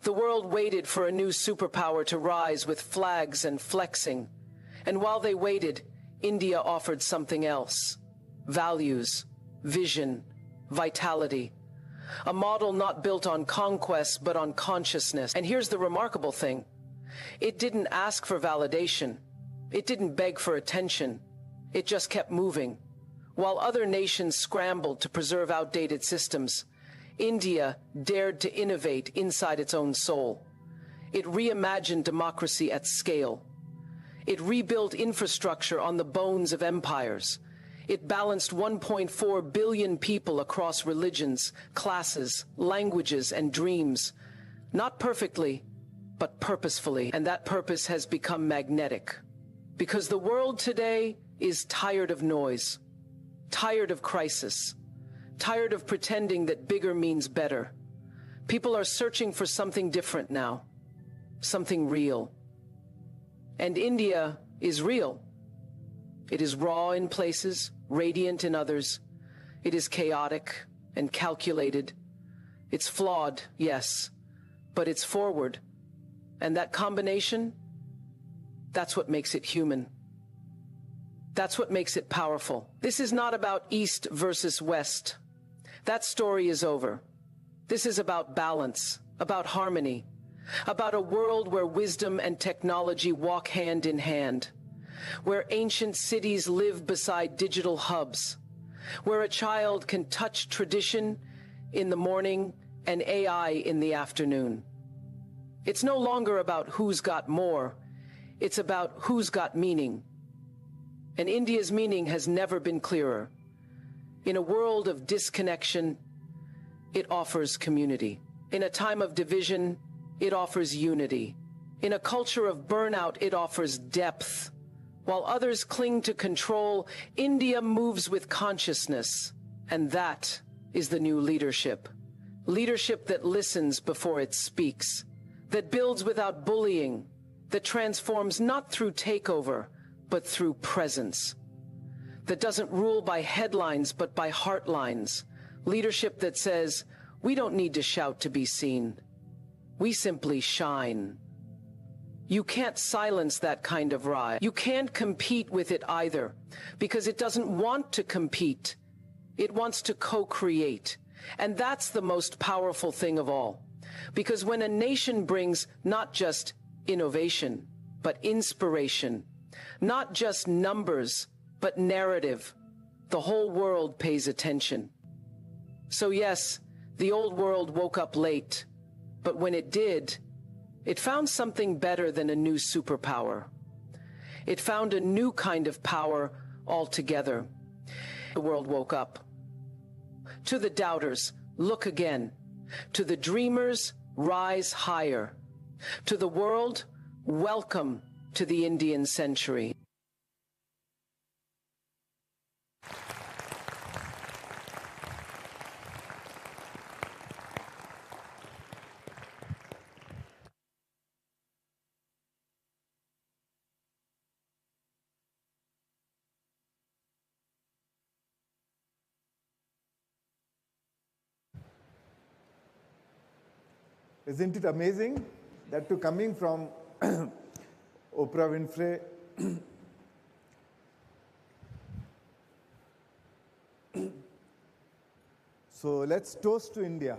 The world waited for a new superpower to rise with flags and flexing. And while they waited, India offered something else. Values, vision, vitality. A model not built on conquest, but on consciousness. And here's the remarkable thing. It didn't ask for validation. It didn't beg for attention. It just kept moving. While other nations scrambled to preserve outdated systems, India dared to innovate inside its own soul. It reimagined democracy at scale. It rebuilt infrastructure on the bones of empires. It balanced 1.4 billion people across religions, classes, languages, and dreams. Not perfectly, but purposefully. And that purpose has become magnetic. Because the world today is tired of noise, tired of crisis, tired of pretending that bigger means better. People are searching for something different now, something real. And India is real. It is raw in places, radiant in others. It is chaotic and calculated. It's flawed, yes, but it's forward. And that combination, that's what makes it human. That's what makes it powerful. This is not about East versus West. That story is over. This is about balance, about harmony, about a world where wisdom and technology walk hand in hand, where ancient cities live beside digital hubs, where a child can touch tradition in the morning and AI in the afternoon. It's no longer about who's got more. It's about who's got meaning. And India's meaning has never been clearer. In a world of disconnection, it offers community. In a time of division, it offers unity. In a culture of burnout, it offers depth. While others cling to control, India moves with consciousness. And that is the new leadership. Leadership that listens before it speaks, that builds without bullying, that transforms not through takeover, but through presence, that doesn't rule by headlines, but by heart lines. Leadership that says, we don't need to shout to be seen. We simply shine. You can't silence that kind of rise. You can't compete with it either, because it doesn't want to compete. It wants to co-create. And that's the most powerful thing of all. Because when a nation brings not just innovation, but inspiration, not just numbers, but narrative, the whole world pays attention. So yes, the old world woke up late, but when it did, it found something better than a new superpower. It found a new kind of power altogether. The world woke up. To the doubters, look again. To the dreamers, rise higher. To the world, welcome to the Indian century. Isn't it amazing that coming from Oprah Winfrey, so let's toast to India.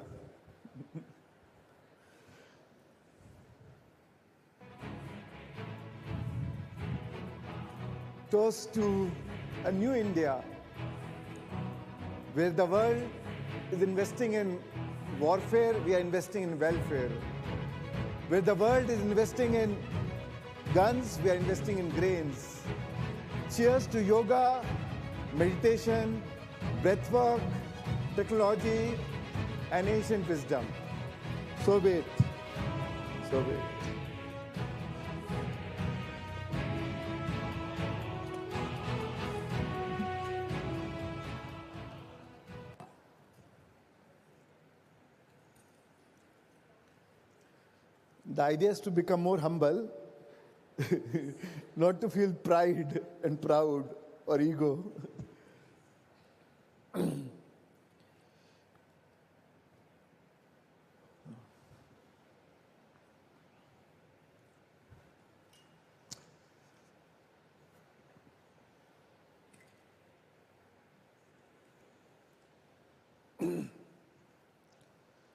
Toast to a new India, where the world is investing in warfare, we are investing in welfare. Where the world is investing in guns, we are investing in grains. Cheers to yoga, meditation, breathwork, technology, and ancient wisdom. So be it. So be it. The idea is to become more humble, not to feel pride and proud or ego.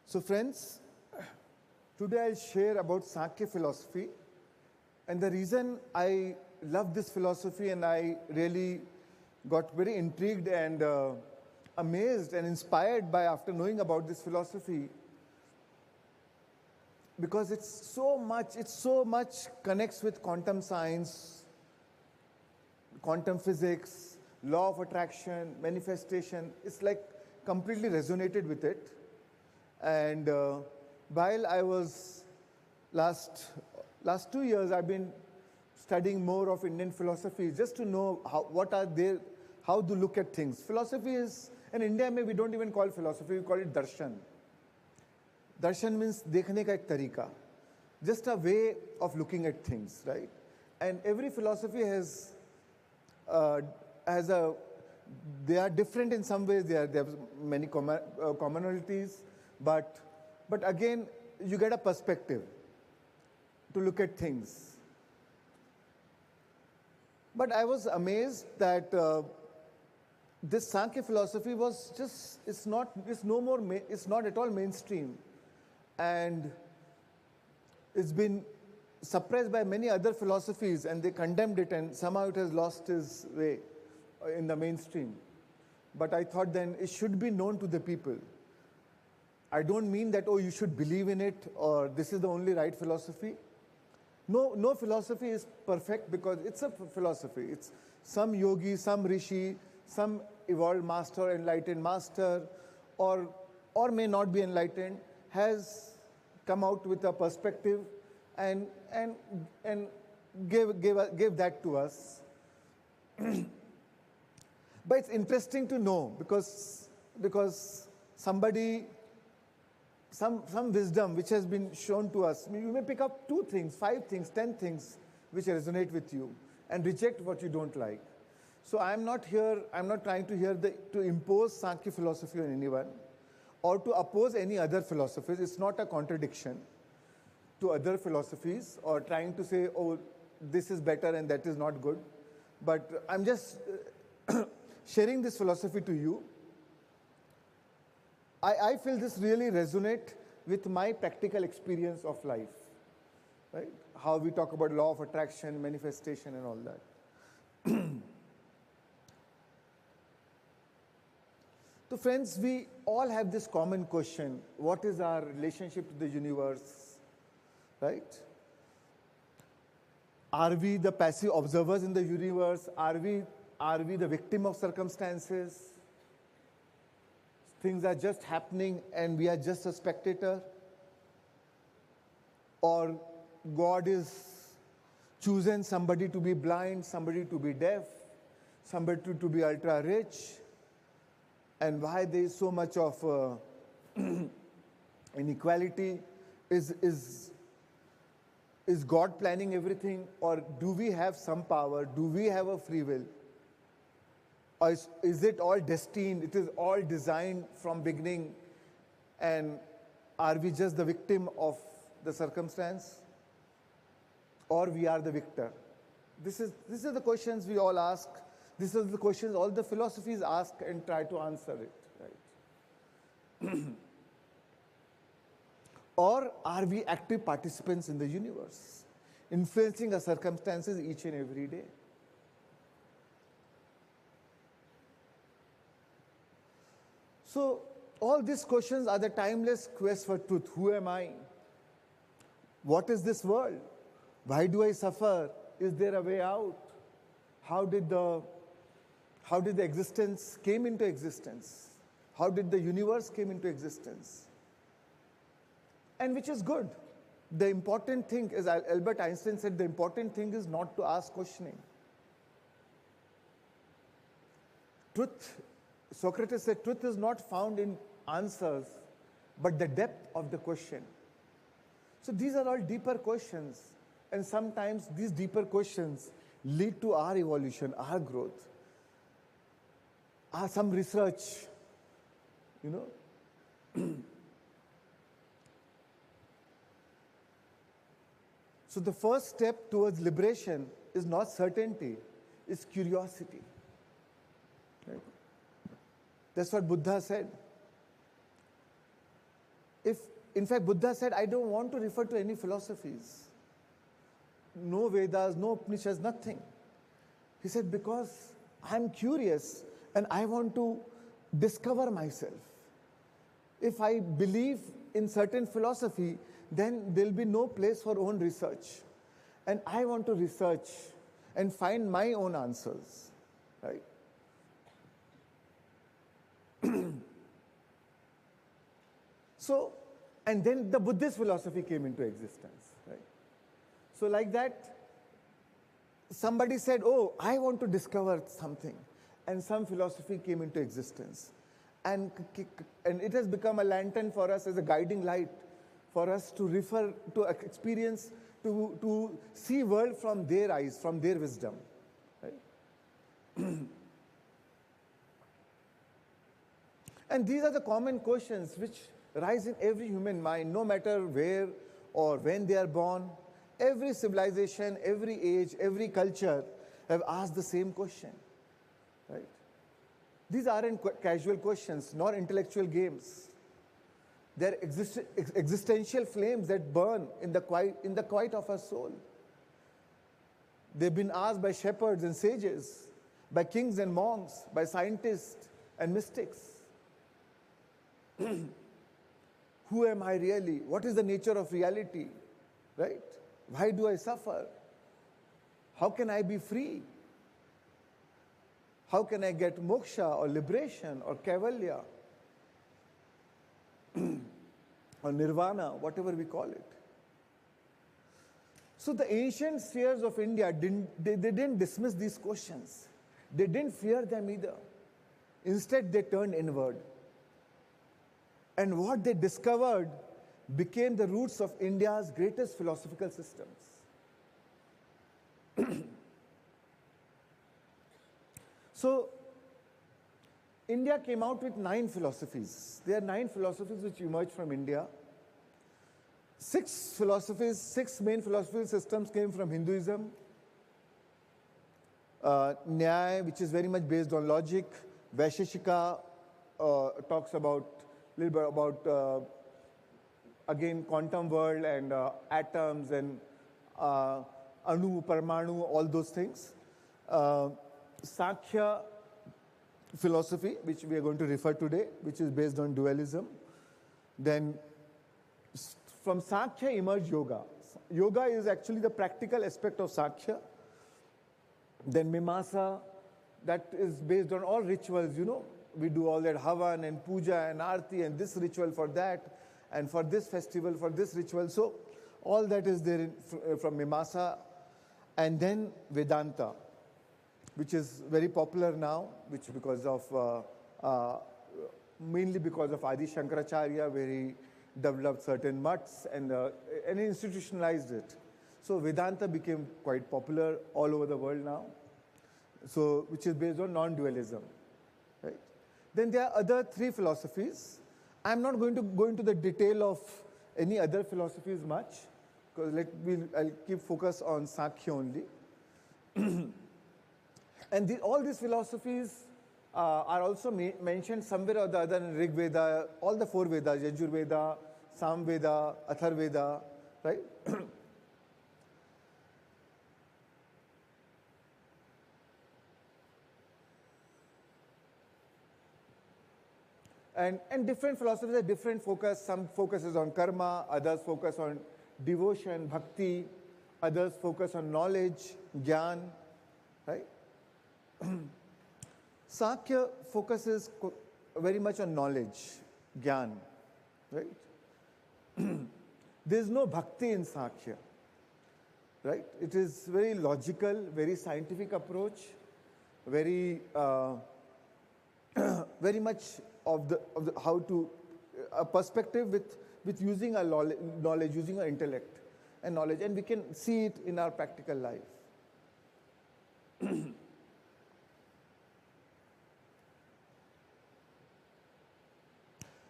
So friends, today I'll share about Sankhya philosophy. And the reason I love this philosophy and I really got very intrigued and amazed and inspired by after knowing about this philosophy, because it's so much connects with quantum science, quantum physics, law of attraction, manifestation. It's like completely resonated with it. And while I was last 2 years, I've been studying more of Indian philosophy just to know how to look at things. Philosophy is, in India, we don't even call philosophy, we call it darshan. Darshan means dekhne ka ek tarika, just a way of looking at things, right? And every philosophy has they are different in some ways. They have many commonalities, but again, you get a perspective to look at things. But I was amazed that this Sankhya philosophy was just, it's not at all mainstream. And it's been suppressed by many other philosophies and they condemned it and somehow it has lost its way in the mainstream. But I thought then it should be known to the people. I don't mean that, oh, you should believe in it or this is the only right philosophy. No philosophy is perfect because it's a philosophy. It's some yogi, some rishi, some evolved master, enlightened master, or may not be enlightened, has come out with a perspective and gave that to us. But it's interesting to know because somebody, some wisdom which has been shown to us, you may pick up 2 things, 5 things, 10 things which resonate with you and reject what you don't like. So I'm not trying to impose Sankhya philosophy on anyone or to oppose any other philosophies. It's not a contradiction to other philosophies or trying to say, oh, this is better and that is not good. But I'm just sharing this philosophy to you. I feel this really resonate with my practical experience of life, right? How we talk about law of attraction, manifestation, and all that. So friends, we all have this common question. What is our relationship to the universe, right? Are we the passive observers in the universe? Are we the victim of circumstances? Things are just happening and we are just a spectator? Or God is chosen somebody to be blind, somebody to be deaf, somebody to be ultra rich? And why there is so much of inequality? Is God planning everything? Or do we have some power? Do we have a free will? Or is it all destined? It is all designed from beginning. And are we just the victim of the circumstance? Or we are the victor? These are the questions we all ask. These are the questions all the philosophies ask and try to answer it. Right? Or are we active participants in the universe, influencing our circumstances each and every day? So all these questions are the timeless quest for truth. Who am I? What is this world? Why do I suffer? Is there a way out? How did the existence came into existence? How did the universe came into existence? And which is good. The important thing is, Albert Einstein said, the important thing is not to ask questioning. Truth, Socrates said, truth is not found in answers, but the depth of the question. So these are all deeper questions. And sometimes these deeper questions lead to our evolution, our growth. Some research, So the first step towards liberation is not certainty, it's curiosity. Right? That's what Buddha said. In fact, Buddha said, I don't want to refer to any philosophies. No Vedas, no Upanishads, nothing. He said, because I'm curious and I want to discover myself. If I believe in certain philosophy, then there'll be no place for own research. And I want to research and find my own answers. Right? So, and then the Buddhist philosophy came into existence. Right? So like that, somebody said, oh, I want to discover something. And some philosophy came into existence. And it has become a lantern for us as a guiding light for us to refer, to experience, to see world from their eyes, from their wisdom. Right? And these are the common questions which rise in every human mind, no matter where or when they are born. Every civilization, every age, every culture have asked the same question. Right? These aren't casual questions, nor intellectual games. They're existential flames that burn in the quiet of our soul. They've been asked by shepherds and sages, by kings and monks, by scientists and mystics. Who am I really? What is the nature of reality? Right? Why do I suffer? How can I be free? How can I get moksha or liberation or kaivalya or nirvana, whatever we call it? So the ancient seers of India didn't dismiss these questions. They didn't fear them either. Instead, they turned inward. And what they discovered became the roots of India's greatest philosophical systems. So, India came out with 9 philosophies. There are 9 philosophies which emerged from India. 6 main philosophical systems came from Hinduism. Nyaya, which is very much based on logic. Vaisheshika talks about a little bit about, again, quantum world and atoms and anu, parmanu, all those things. Sankhya philosophy, which we are going to refer today, which is based on dualism. Then from Sankhya emerged yoga. Yoga is actually the practical aspect of Sankhya. Then Mimamsa, that is based on all rituals, We do all that Havan and Puja and Arti and this ritual for that, and for this festival, for this ritual. So all that is there from Mimamsa. And then Vedanta, which is very popular now, which because of, mainly because of Adi Shankaracharya, where he developed certain mutts and institutionalized it. So Vedanta became quite popular all over the world now, so which is based on non-dualism. Right? Then there are other 3 philosophies. I'm not going to go into the detail of any other philosophies much, because I'll keep focus on Sankhya only. And all these philosophies are also mentioned somewhere or the other in Rig Veda, all the 4 Vedas, Yajur Veda, Sam Veda, Athar Veda, right? And different philosophies have different focus. Some focuses on karma, others focus on devotion, bhakti, others focus on knowledge, jnana, right? Sankhya focuses very much on knowledge, jnana, right? There's no bhakti in Sankhya, right? It is very logical, very scientific approach, very very much of the how to a perspective with using our knowledge, using our intellect and knowledge, and we can see it in our practical life.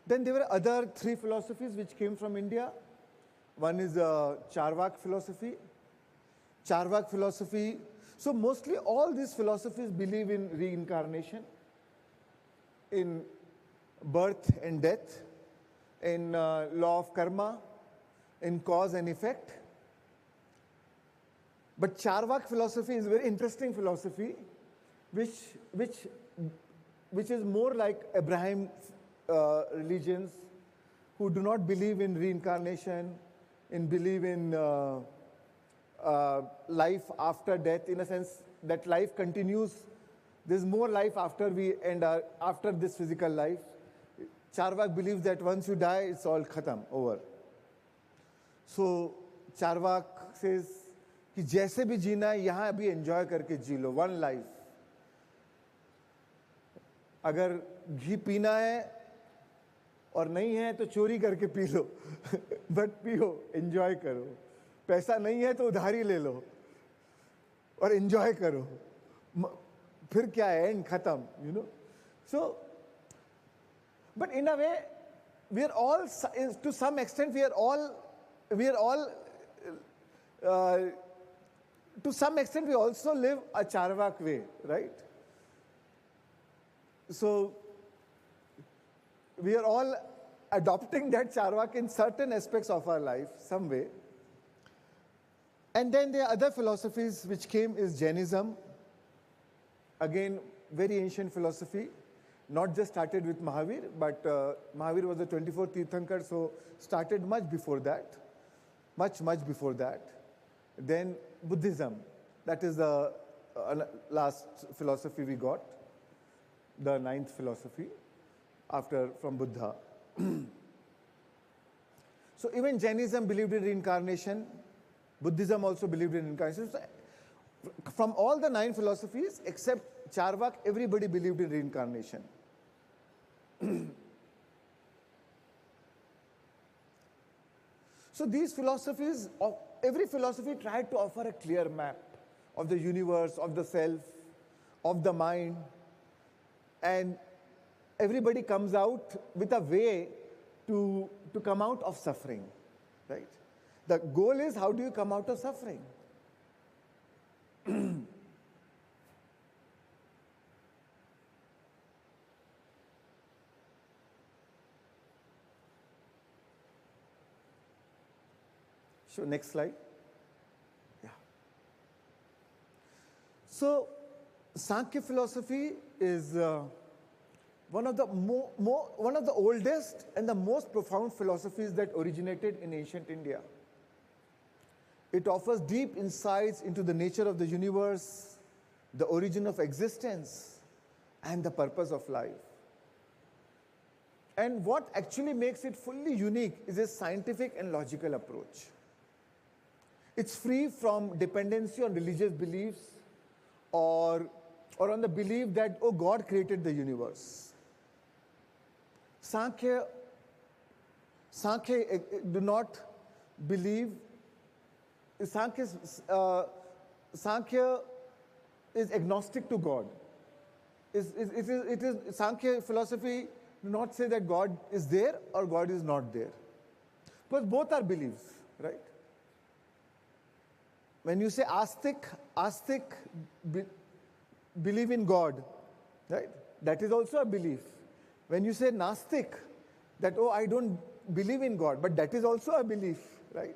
Then there were other three philosophies which came from India. One is Charvak philosophy. Charvak philosophy. So mostly all these philosophies believe in reincarnation, in birth and death, in law of karma, in cause and effect. But Charvak philosophy is a very interesting philosophy, which is more like Abraham religions, who do not believe in reincarnation, and believe in life after death, in a sense that life continues. There's more life after we end after this physical life. Charvak believes that once you die, it's all khatam, over. So Charvak says कि जैसे भी जीना है यहाँ अभी enjoy करके जी लो, one life. अगर घी पीना है और नहीं है तो चोरी करके पी लो, बट पियो, एंजॉय करो. पैसा नहीं है तो उधारी ले लो और एंजॉय करो. फिर क्या है, एंड खत्म, you know. So but in a way we are all, to some extent we are all to some extent we also live a Charvak way, right? So we are all adopting that Charvak in certain aspects of our life, some way. And then there are other philosophies which came, is Jainism. Again, very ancient philosophy, not just started with Mahavir, but Mahavir was the 24th Tirthankar, so started much before that, much before that. Then Buddhism, that is the last philosophy we got, the ninth philosophy from Buddha. So even Jainism believed in reincarnation, Buddhism also believed in reincarnation. So from all the 9 philosophies, except Charvak, everybody believed in reincarnation. So these philosophies, every philosophy tried to offer a clear map of the universe, of the self, of the mind, and everybody comes out with a way to come out of suffering, right? The goal is, how do you come out of suffering? So next slide. Yeah. So Sankhya philosophy is one of the oldest and the most profound philosophies that originated in ancient India. It offers deep insights into the nature of the universe, the origin of existence, and the purpose of life. And what actually makes it fully unique is its scientific and logical approach. It's free from dependency on religious beliefs or on the belief that, oh, God created the universe. Sankhya do not believe. Sankhya is agnostic to God. Sankhya philosophy do not say that God is there or God is not there, because both are beliefs, right? When you say astic believe in God, right? That is also a belief. When you say Nastic, that, oh, I don't believe in God, but that is also a belief, right?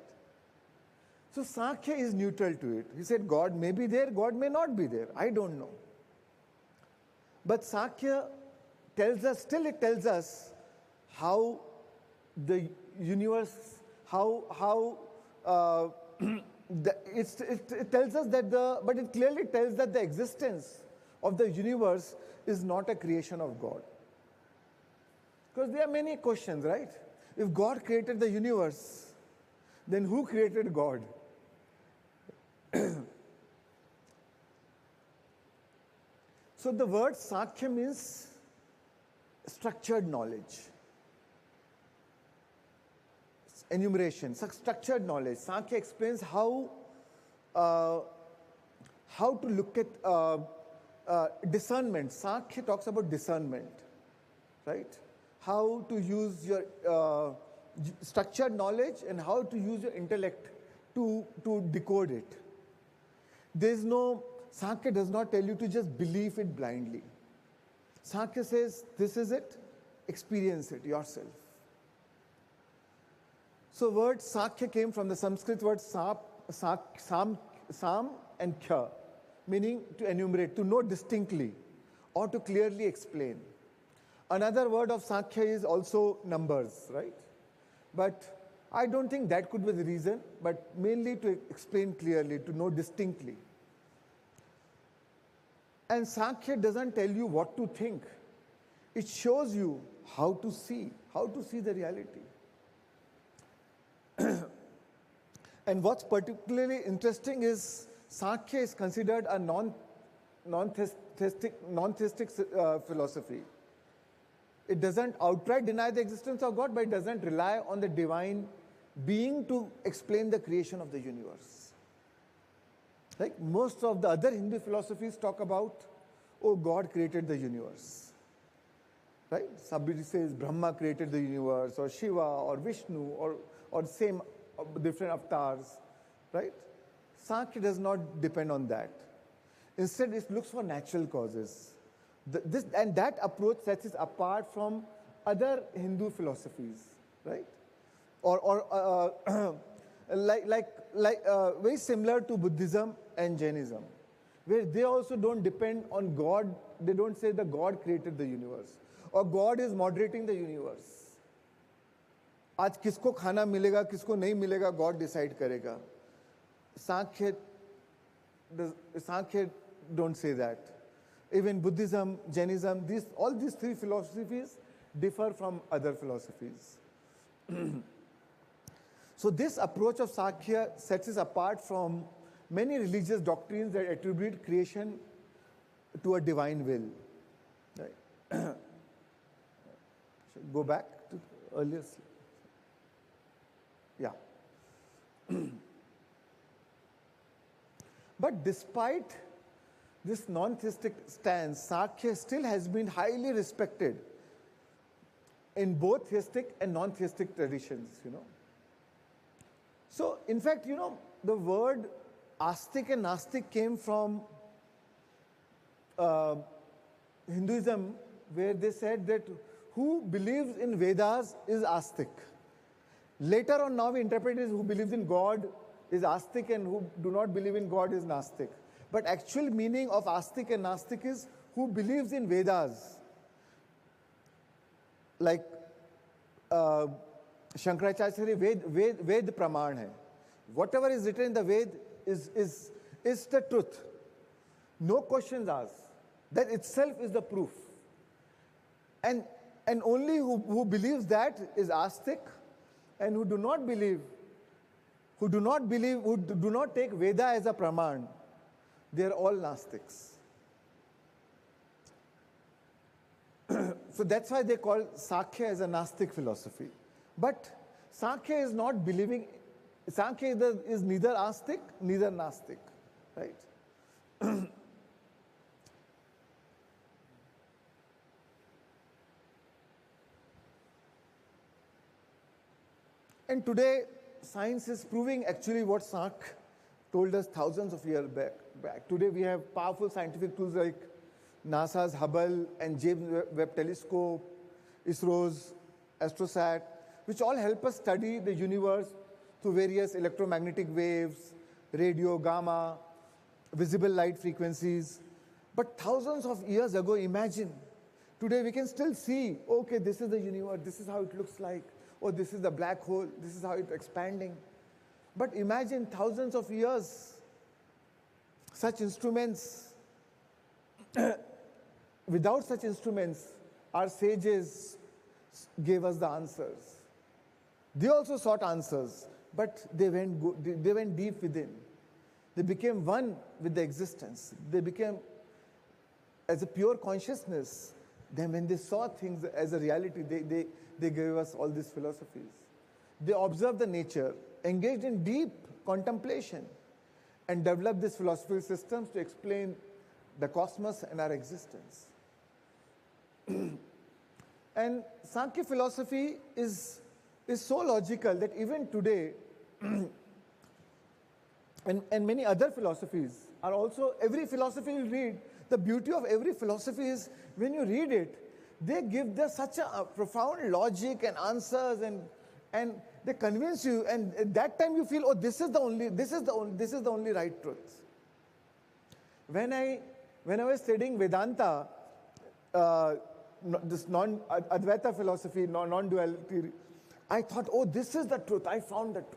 So Sankhya is neutral to it. He said God may be there, God may not be there. I don't know. But Sankhya tells us how the universe, it tells us that but it clearly tells that the existence of the universe is not a creation of God. Because there are many questions, right? If God created the universe, then who created God? So the word sankhya means structured knowledge. Enumeration, structured knowledge. Sankhya explains how to look at discernment. Sankhya talks about discernment, right? How to use your structured knowledge and how to use your intellect to decode it. Sankhya does not tell you to just believe it blindly. Sankhya says, this is it, experience it yourself. So word sankhya came from the Sanskrit word sam and kya, meaning to enumerate, to know distinctly, or to clearly explain. Another word of sankhya is also numbers, right? But I don't think that could be the reason, but mainly to explain clearly, to know distinctly. And sankhya doesn't tell you what to think. It shows you how to see the reality. And what's particularly interesting is sankhya is considered a non-theistic philosophy. It doesn't outright deny the existence of God, but it doesn't rely on the divine being to explain the creation of the universe. Like most of the other Hindu philosophies talk about, oh, God created the universe. Right? Somebody says Brahma created the universe, or Shiva, or Vishnu, or same different avatars. Right? Sankhya does not depend on that. Instead, it looks for natural causes. And that approach sets it apart from other Hindu philosophies, right? Or very similar to Buddhism and Jainism, where they also don't depend on God. They don't say that God created the universe or God is moderating the universe. आज किसको खाना मिलेगा, किसको नहीं मिलेगा, God decide करेगा. Sankhya don't say that. Even Buddhism, Jainism, all these three philosophies differ from other philosophies. So this approach of Sankhya sets us apart from many religious doctrines that attribute creation to a divine will. Right? Should go back to earlier slide. Yeah. But despite this non-theistic stance, Sankhya still has been highly respected in both theistic and non-theistic traditions, So, in fact, the word astic and nastic came from Hinduism, where they said that who believes in Vedas is astic. Later on, now we interpret it as who believes in God is astic and who do not believe in God is nastic. But actual meaning of astic and nastic is who believes in Vedas. Like Shankaracharya said, Ved Praman hai. Whatever is written in the Ved is the truth. No questions asked. That itself is the proof. And only who believes that is astic, and who do not take Veda as a Praman, they are all Gnostics. So that's why they call Sankhya as a Gnostic philosophy. But Sankhya is not believing, Sankhya is neither Astic, neither Gnostic. Right? And today, science is proving actually what Sankhya told us thousands of years back. Today we have powerful scientific tools like NASA's Hubble and James Webb Telescope, ISRO's AstroSat, which all help us study the universe through various electromagnetic waves, radio, gamma, visible light frequencies. But thousands of years ago, imagine Today we can still see, okay, this is the universe, this is how it looks like, or this is the black hole, this is how it's expanding. But imagine thousands of years, such instruments, without such instruments, our sages gave us the answers. They also sought answers, but they went deep within. They became one with the existence. They became as a pure consciousness. Then when they saw things as a reality, they gave us all these philosophies. They observed the nature, engaged in deep contemplation, and developed these philosophical systems to explain the cosmos and our existence. And Sankhya philosophy is so logical that even today, and many other philosophies are also, every philosophy you read, the beauty of every philosophy is when you read it, they give such a profound logic and answers, and they convince you, and at that time you feel, oh, this is the only right truth. When I was studying Vedanta, this non-Advaita philosophy, non-duality, I thought, oh, this is the truth. I found the truth.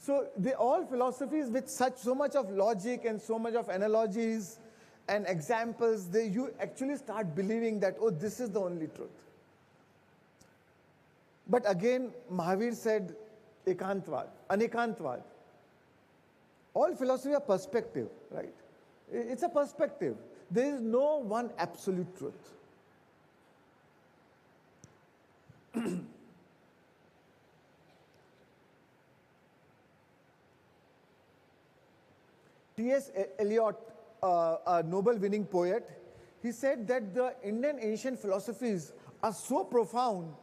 So all philosophies with so much of logic and so much of analogies and examples, you actually start believing that, oh, this is the only truth. But again, Mahavir said, ekantvad, anekantvad. All philosophy are perspective, right? It's a perspective. There is no one absolute truth. T.S. Eliot, a Nobel-winning poet, he said that the Indian ancient philosophies are so profound,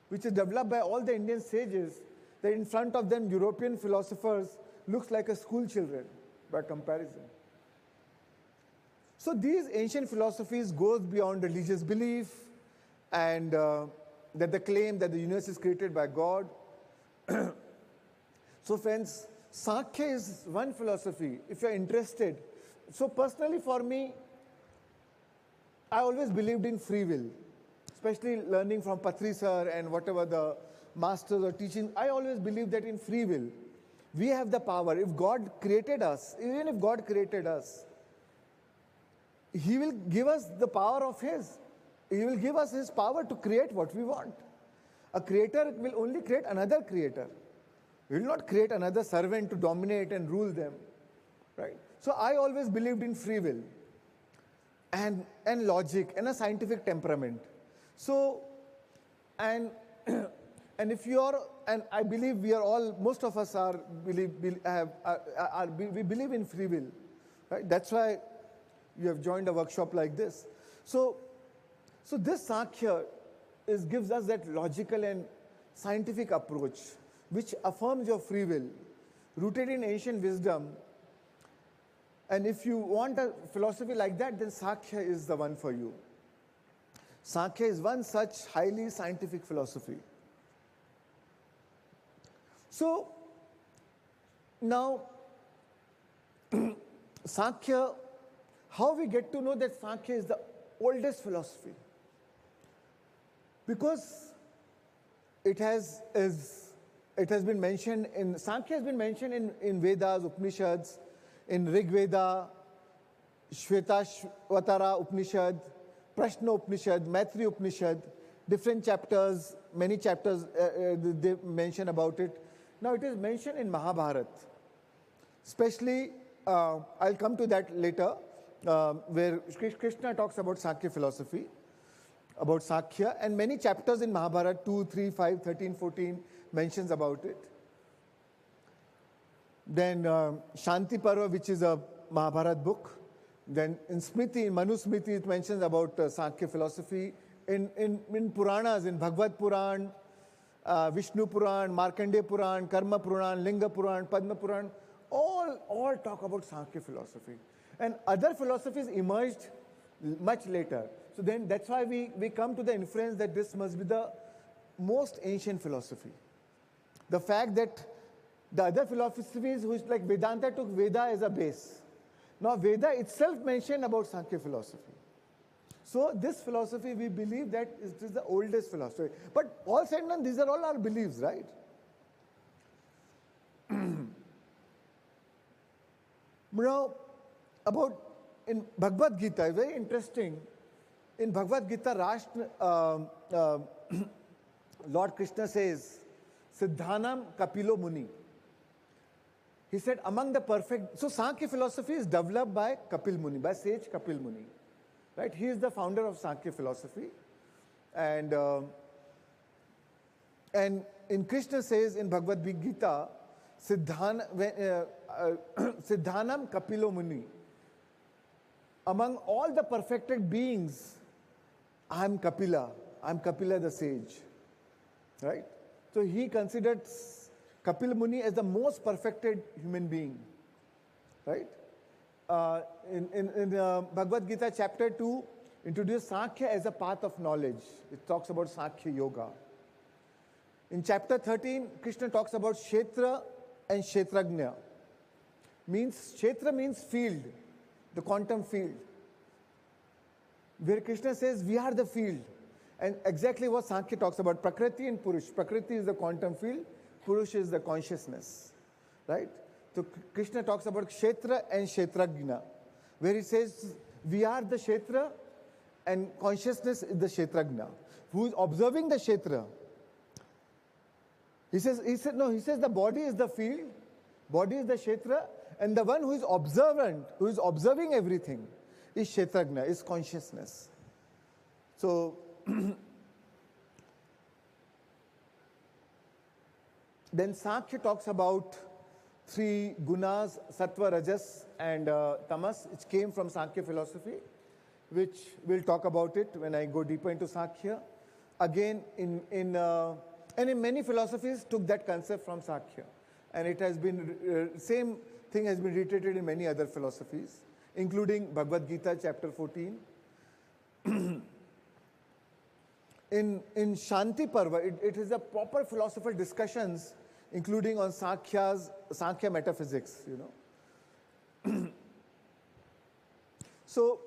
which is developed by all the Indian sages, that in front of them, European philosophers looks like a school children by comparison. So these ancient philosophies goes beyond religious belief and that the claim that the universe is created by God. So friends, Sankhya is one philosophy, if you're interested. So personally for me, I always believed in free will, especially learning from Patri sir and whatever the masters are teaching. I always believed that in free will, we have the power. If God created us, even if God created us, He will give us the power of His. He will give us His power to create what we want. A creator will only create another creator. He will not create another servant to dominate and rule them, right? So I always believed in free will and logic and a scientific temperament. So, and if you are, and I believe we are all, most of us are we believe in free will, right? That's why you have joined a workshop like this. So this Sankhya gives us that logical and scientific approach, which affirms your free will, rooted in ancient wisdom. And if you want a philosophy like that, then Sankhya is the one for you. Sankhya is one such highly scientific philosophy. So now, Sankhya, how we get to know that Sankhya is the oldest philosophy? Because it has been mentioned in, Sankhya has been mentioned in Vedas, Upanishads, in Rig Veda, Shvetashvatara Upanishad, Prashna Upanishad, Maitri Upanishad, different chapters, many chapters they mention about it. Now it is mentioned in Mahabharata. Especially, I'll come to that later, where Krishna talks about Sankhya philosophy, about Sankhya, and many chapters in Mahabharata, 2, 3, 5, 13, 14, mentions about it. Then Shanti Parva, which is a Mahabharata book. Then in Smriti, in Manu Smriti, it mentions about Sankhya philosophy. In Puranas, in Bhagavad Puran, Vishnu Puran, Markandeya Puran, Karma Puran, Linga Puran, Padma Puran, all talk about Sankhya philosophy. And other philosophies emerged much later. So then that's why we come to the inference that this must be the most ancient philosophy. The fact that the other philosophies, which like Vedanta took Veda as a base. Now Veda itself mentioned about Sankhya philosophy. So this philosophy, we believe that it is the oldest philosophy. But all said and done, these are all our beliefs, right? Now, about in Bhagavad Gita, very interesting. In Bhagavad Gita, Lord Krishna says, Siddhanam Kapilo Muni. He said, among the perfect... So Sankhya philosophy is developed by Kapil Muni, by sage Kapil Muni. Right? He is the founder of Sankhya philosophy. And in Krishna says in Bhagavad Gita, Siddhanam Kapilo Muni. Among all the perfected beings, I am Kapila the sage. Right? So he considered Kapil Muni as the most perfected human being. Right? In Bhagavad Gita chapter 2, introduced Sankhya as a path of knowledge. It talks about Sankhya Yoga. In chapter 13, Krishna talks about Kshetra and Kshetrajna. Kshetra means field, the quantum field. Where Krishna says, we are the field. And exactly what Sankhya talks about, Prakriti and Purush. Prakriti is the quantum field, Purush is the consciousness. Right? So Krishna talks about Kshetra and Kshetrajna, where he says, we are the Kshetra and consciousness is the Kshetrajna. Who is observing the Kshetra? He says the body is the field, body is the Kshetra, and the one who is observant, who is observing everything, is Kshetrajna, is consciousness. So, then Sankhya talks about three gunas, sattva, rajas, and tamas, which came from Sankhya philosophy, which we'll talk about it when I go deeper into Sankhya. Again, and in many philosophies took that concept from Sankhya. And it has been, same thing has been reiterated in many other philosophies, including Bhagavad Gita, chapter 14. In Shanti Parva, it is a proper philosophical discussions, including on Sankhya metaphysics, you know. So,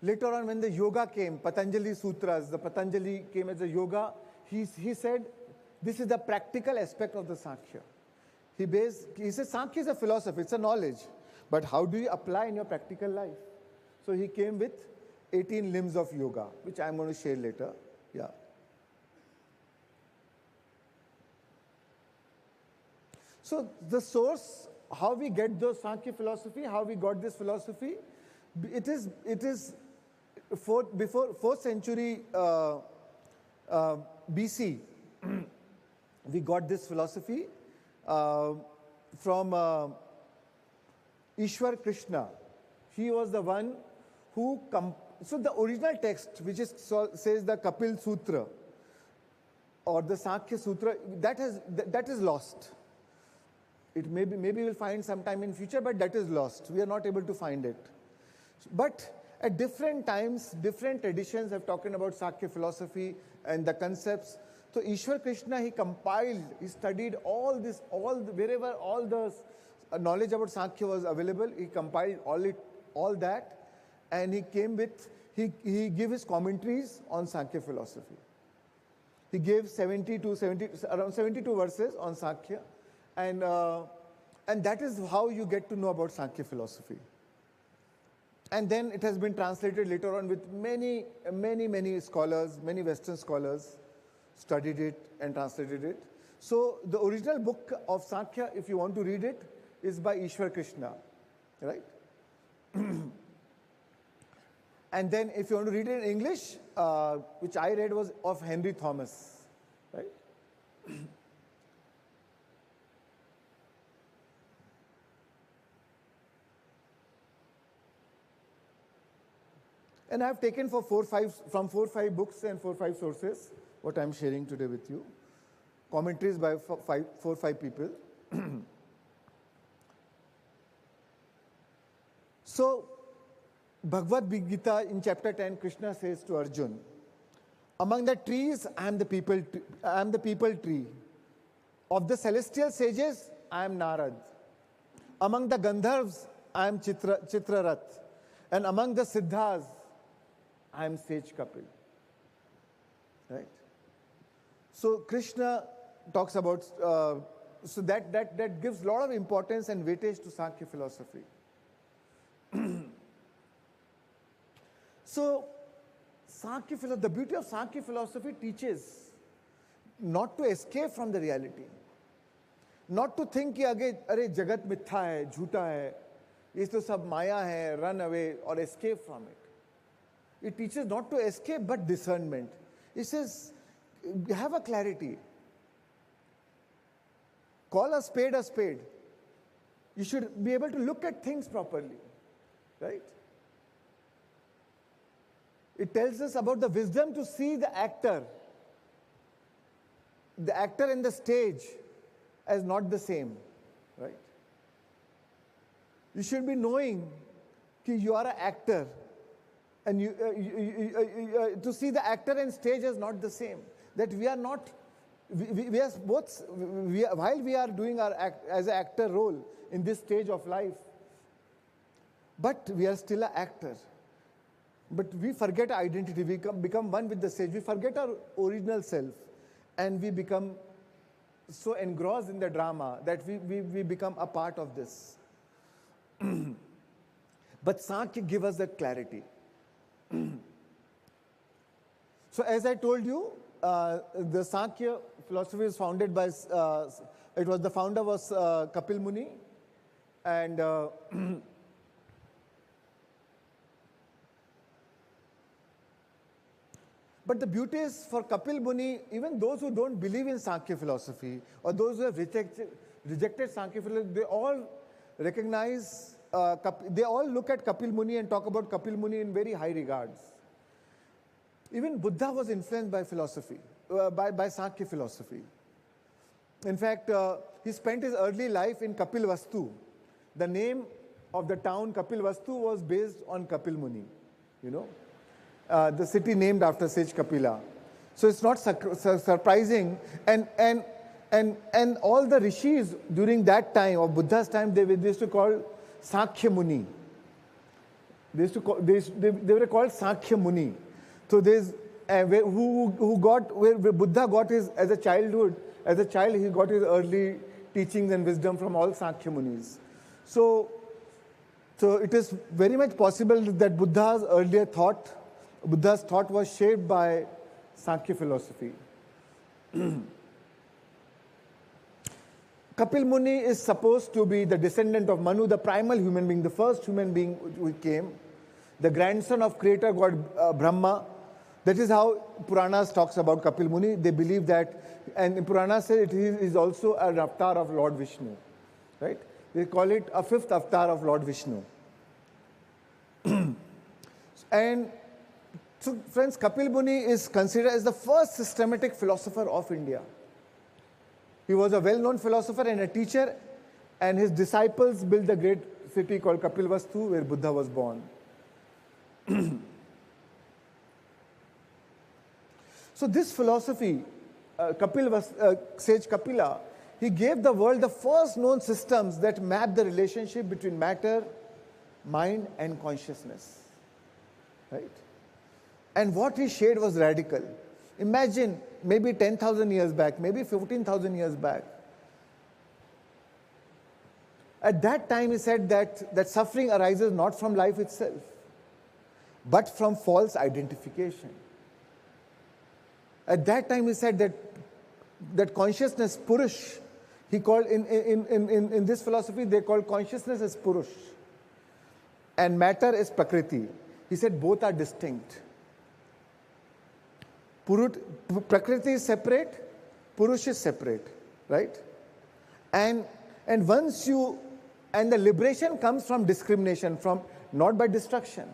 later on, when the yoga came, Patanjali Sutras, the Patanjali came as a yoga, he said, this is the practical aspect of the Sankhya. He says, Sankhya is a philosophy, it's a knowledge. But how do you apply in your practical life? So he came with 18 limbs of yoga, which I'm going to share later. Yeah. So the source, how we get the Sankhya philosophy, how we got this philosophy, it is before 4th century BC, we got this philosophy from Ishwar Krishna. He was the one who... So the original text, which says the Kapil Sutra, or the Sankhya Sutra, that is lost. It maybe we'll find sometime in future, but that is lost. We are not able to find it. But at different times, different traditions have talked about Sankhya philosophy and the concepts. So Ishwar Krishna, he compiled, he studied wherever all the knowledge about Sankhya was available, he compiled all that, and he came with, he gave his commentaries on Sankhya philosophy. He gave around 72 verses on Sankhya, and that is how you get to know about Sankhya philosophy. And then it has been translated later on with many scholars, many Western scholars studied it and translated it. So the original book of Sankhya, if you want to read it, is by Ishwar Krishna, right? And then if you want to read it in English, which I read was of Henry Thomas, right? And I have taken from 4 or 5 books and 4 or 5 sources, what I am sharing today with you. Commentaries by 4 or 5 people. So, Bhagavad Gita in chapter 10, Krishna says to Arjun, Among the trees, I am the people tree. Of the celestial sages, I am Narad. Among the Gandharvas, I am Chitrarat. And among the Siddhas, I am sage Kapil. Right? So Krishna talks about, so that gives a lot of importance and weightage to Sankhya philosophy. So the beauty of Sankhya philosophy teaches not to escape from the reality. Not to think कि अरे जगत मिथ्या है, झूठा है, ये तो सब माया है, run away or escape from it. It teaches not to escape but discernment. It says, have a clarity. Call a spade a spade. You should be able to look at things properly, right? It tells us about the wisdom to see the actor in the stage as not the same, right? You should be knowing that you are an actor, and to see the actor and stage as not the same. That we are not, we are both, while we are doing our as an actor role in this stage of life, but we are still an actor. But we forget our identity, we become one with the stage, we forget our original self, and we become so engrossed in the drama that we become a part of this. But Sankhya gives us that clarity. So as I told you, the Sankhya philosophy is founded by, the founder was Kapil Muni, and but the beauty is for Kapil Muni, even those who don't believe in Sankhya philosophy, or those who have rejected Sankhya philosophy, they all recognize, they all look at Kapil Muni and talk about Kapil Muni in very high regards. Even Buddha was influenced by philosophy, by Sankhya philosophy. In fact, he spent his early life in Kapil Vastu. The name of the town Kapil Vastu was based on Kapil Muni, you know. The city named after sage Kapila. So it's not surprising. And all the rishis during that time, or Buddha's time, they used to call Sankhya Muni. They were called Sankhya Muni. So there's where Buddha got his, as a child, he got his early teachings and wisdom from all Sankhya Munis. So it is very much possible that Buddha's thought was shaped by Sankhya philosophy. Kapil Muni is supposed to be the descendant of Manu, the primal human being, the first human being who came, the grandson of creator god Brahma. That is how Puranas talks about Kapil Muni. They believe that, and in Puranas say it is also an avatar of Lord Vishnu, right? They call it a fifth avatar of Lord Vishnu. And so, friends, Kapil Muni is considered as the first systematic philosopher of India. He was a well-known philosopher and a teacher, and his disciples built the great city called Kapilvastu, where Buddha was born. So this philosophy, sage Kapila, he gave the world the first known systems that map the relationship between matter, mind, and consciousness. Right? And what he shared was radical. Imagine maybe 10,000 years back, maybe 15,000 years back. At that time he said that suffering arises not from life itself, but from false identification. At that time he said that consciousness, Purush, he called, in this philosophy they call consciousness as Purush, and matter is Prakriti. He said both are distinct. Prakriti is separate, Purush is separate, right? And the liberation comes from discrimination, from not by destruction.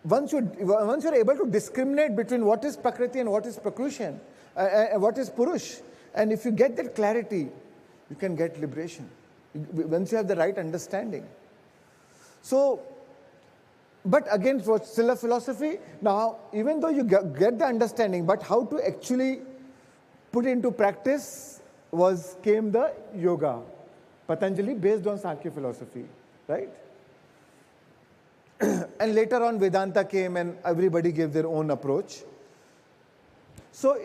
Once you're able to discriminate between what is Prakriti and what is Prakrushan, what is Purush, and if you get that clarity, you can get liberation. Once you have the right understanding. So But again, it was still a philosophy. Now, even though you get the understanding, but how to actually put into practice came the yoga, Patanjali, based on Sankhya philosophy, right? And later on, Vedanta came and everybody gave their own approach. So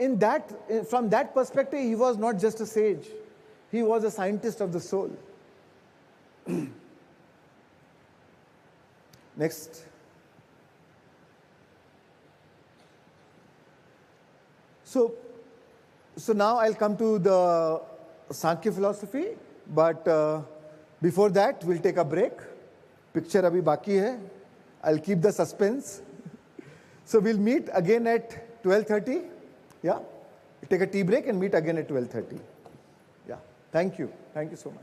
from that perspective, he was not just a sage. He was a scientist of the soul. Next. So now I'll come to the Sankhya philosophy, but before that, we'll take a break. Picture abhi baki hai. I'll keep the suspense. So we'll meet again at 12:30. Yeah? We'll take a tea break and meet again at 12:30. Yeah. Thank you. Thank you so much.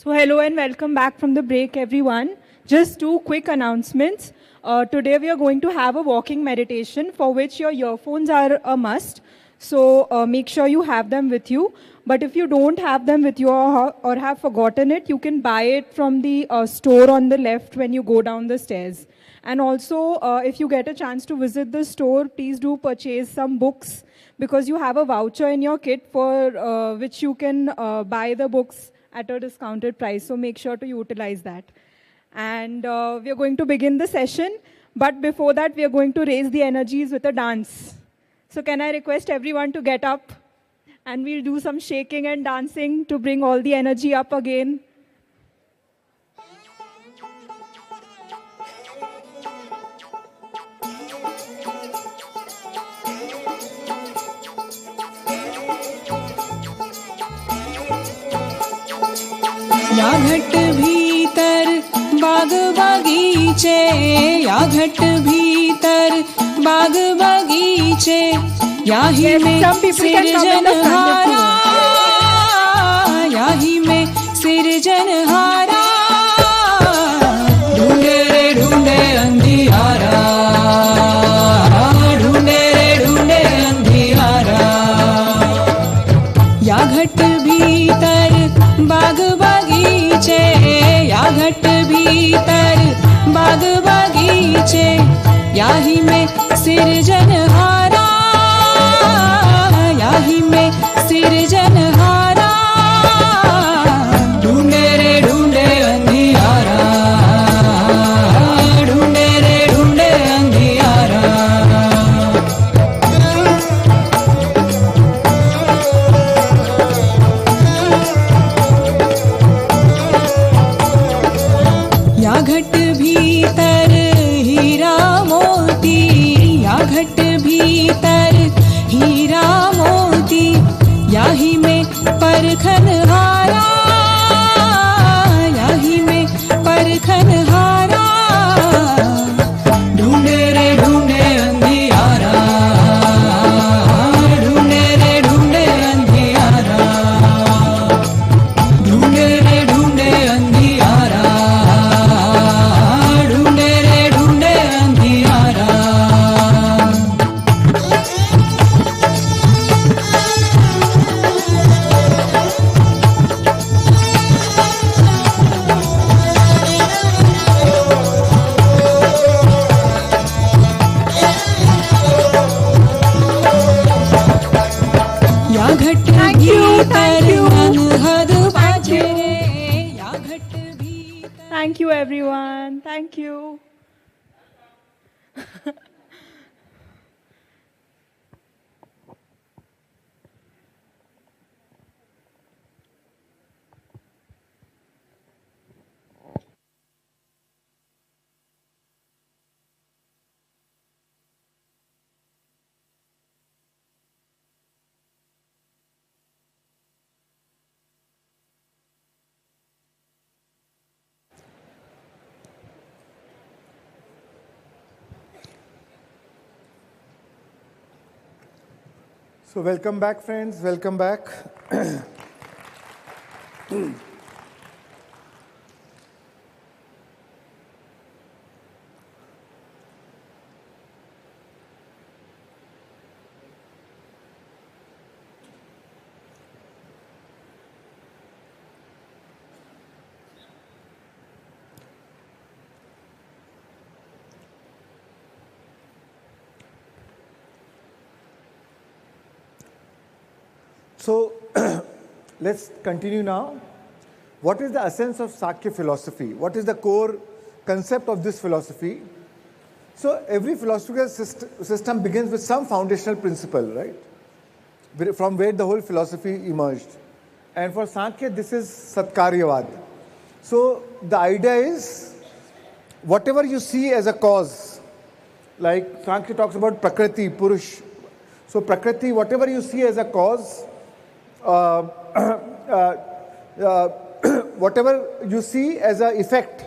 So hello and welcome back from the break, everyone. Just two quick announcements. Today we are going to have a walking meditation for which your earphones are a must. So make sure you have them with you. But if you don't have them with you or have forgotten it, you can buy it from the store on the left when you go down the stairs. And also, if you get a chance to visit the store, please do purchase some books because you have a voucher in your kit for which you can buy the books at a discounted price. So make sure to utilize that. And we are going to begin the session. But before that, we are going to raise the energies with a dance. So can I request everyone to get up? And we'll do some shaking and dancing to bring all the energy up again. या घट भीतर बाग बगीचे या घट भीतर बाग बगीचे याही में सिरजनहारा याही में सिरजनहारा ढूंढे रे ढूंढे अंधियारा ढूंढे रे ढूंढे अंधियारा या घट भीतर बाग बगीचे या घट भीतर बाग बगीचे याही में सिरजनहारा याही में सिरजनहारा ढूंढे रे ढूंढे अंधियारा ढूंढे रे ढूंढे अंधियारा या घट भीतर हीरा मोती या घट भीतर हीरा मोती याही में परखन हारा याही में परखन हारा ढूंढे रे ढूंढे अंधियारा ढूंढे रे ढूंढे अंधियारा ढूंढे रे ढूंढे अंधियारा ढूंढे रे ढूंढे अंधियारा या घट भीतर अनहद बाजे या घट Thank you, everyone. Thank you. So welcome back, friends. Welcome back. So let's continue now. What is the essence of Sankhya philosophy? What is the core concept of this philosophy? So every philosophical system begins with some foundational principle, right? From where the whole philosophy emerged. And for Sankhya, this is Satkaryavad. So the idea is, whatever you see as a cause, like Sankhya talks about Prakriti, Purush. So Prakriti, whatever you see as a cause, whatever you see as an effect.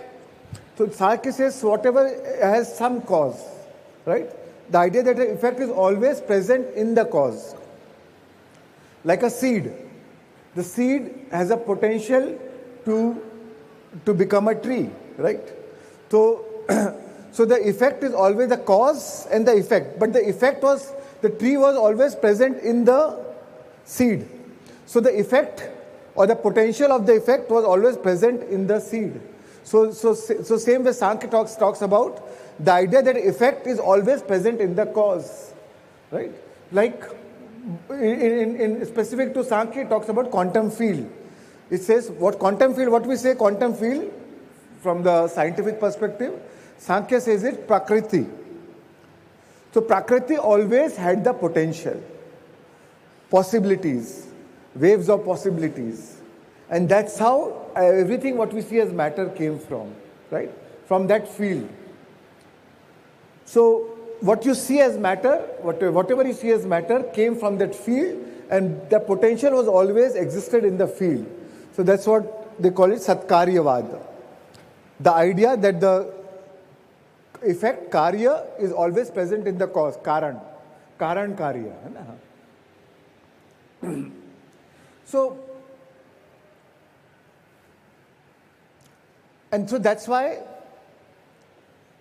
So Sankhya says whatever has some cause, right? The idea that the effect is always present in the cause. Like a seed. The seed has a potential to to become a tree, right? So, so the effect is always the cause and the effect. But the effect was, the tree was always present in the seed. So the effect or the potential of the effect was always present in the seed. So same way Sankhya talks about the idea that effect is always present in the cause, right? Like in specific to Sankhya, it talks about quantum field. It says what quantum field, what we say quantum field from the scientific perspective, Sankhya says it Prakriti. So Prakriti always had the potential, possibilities, waves of possibilities. And that's how everything what we see as matter came from, right? From that field. So what you see as matter, whatever you see as matter came from that field, and the potential was always existed in the field. So that's what they call it Satkaryavad. The idea that the effect, karya, is always present in the cause, karan. Karan karya. So, and so that's why,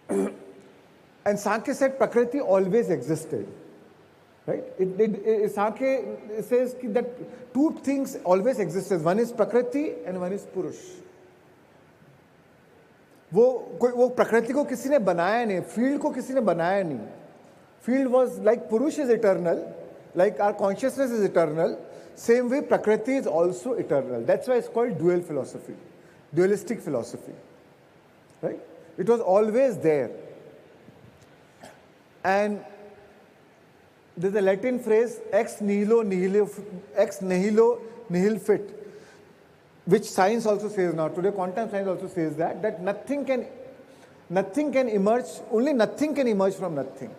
and Sankhya said Prakriti always existed. Right? Sankhya says that two things always existed. One is Prakriti and one is Purush. वो प्रकृति को किसी ने बनाया नहीं, field को किसी ने बनाया नहीं. Field was like Purush is eternal, like our consciousness is eternal. Same way, Prakriti is also eternal. That's why it's called dual philosophy, dualistic philosophy. Right? It was always there. And there's a Latin phrase, ex nihilo nihil fit, which science also says now. Today, quantum science also says that nothing can emerge, only nothing can emerge from nothing.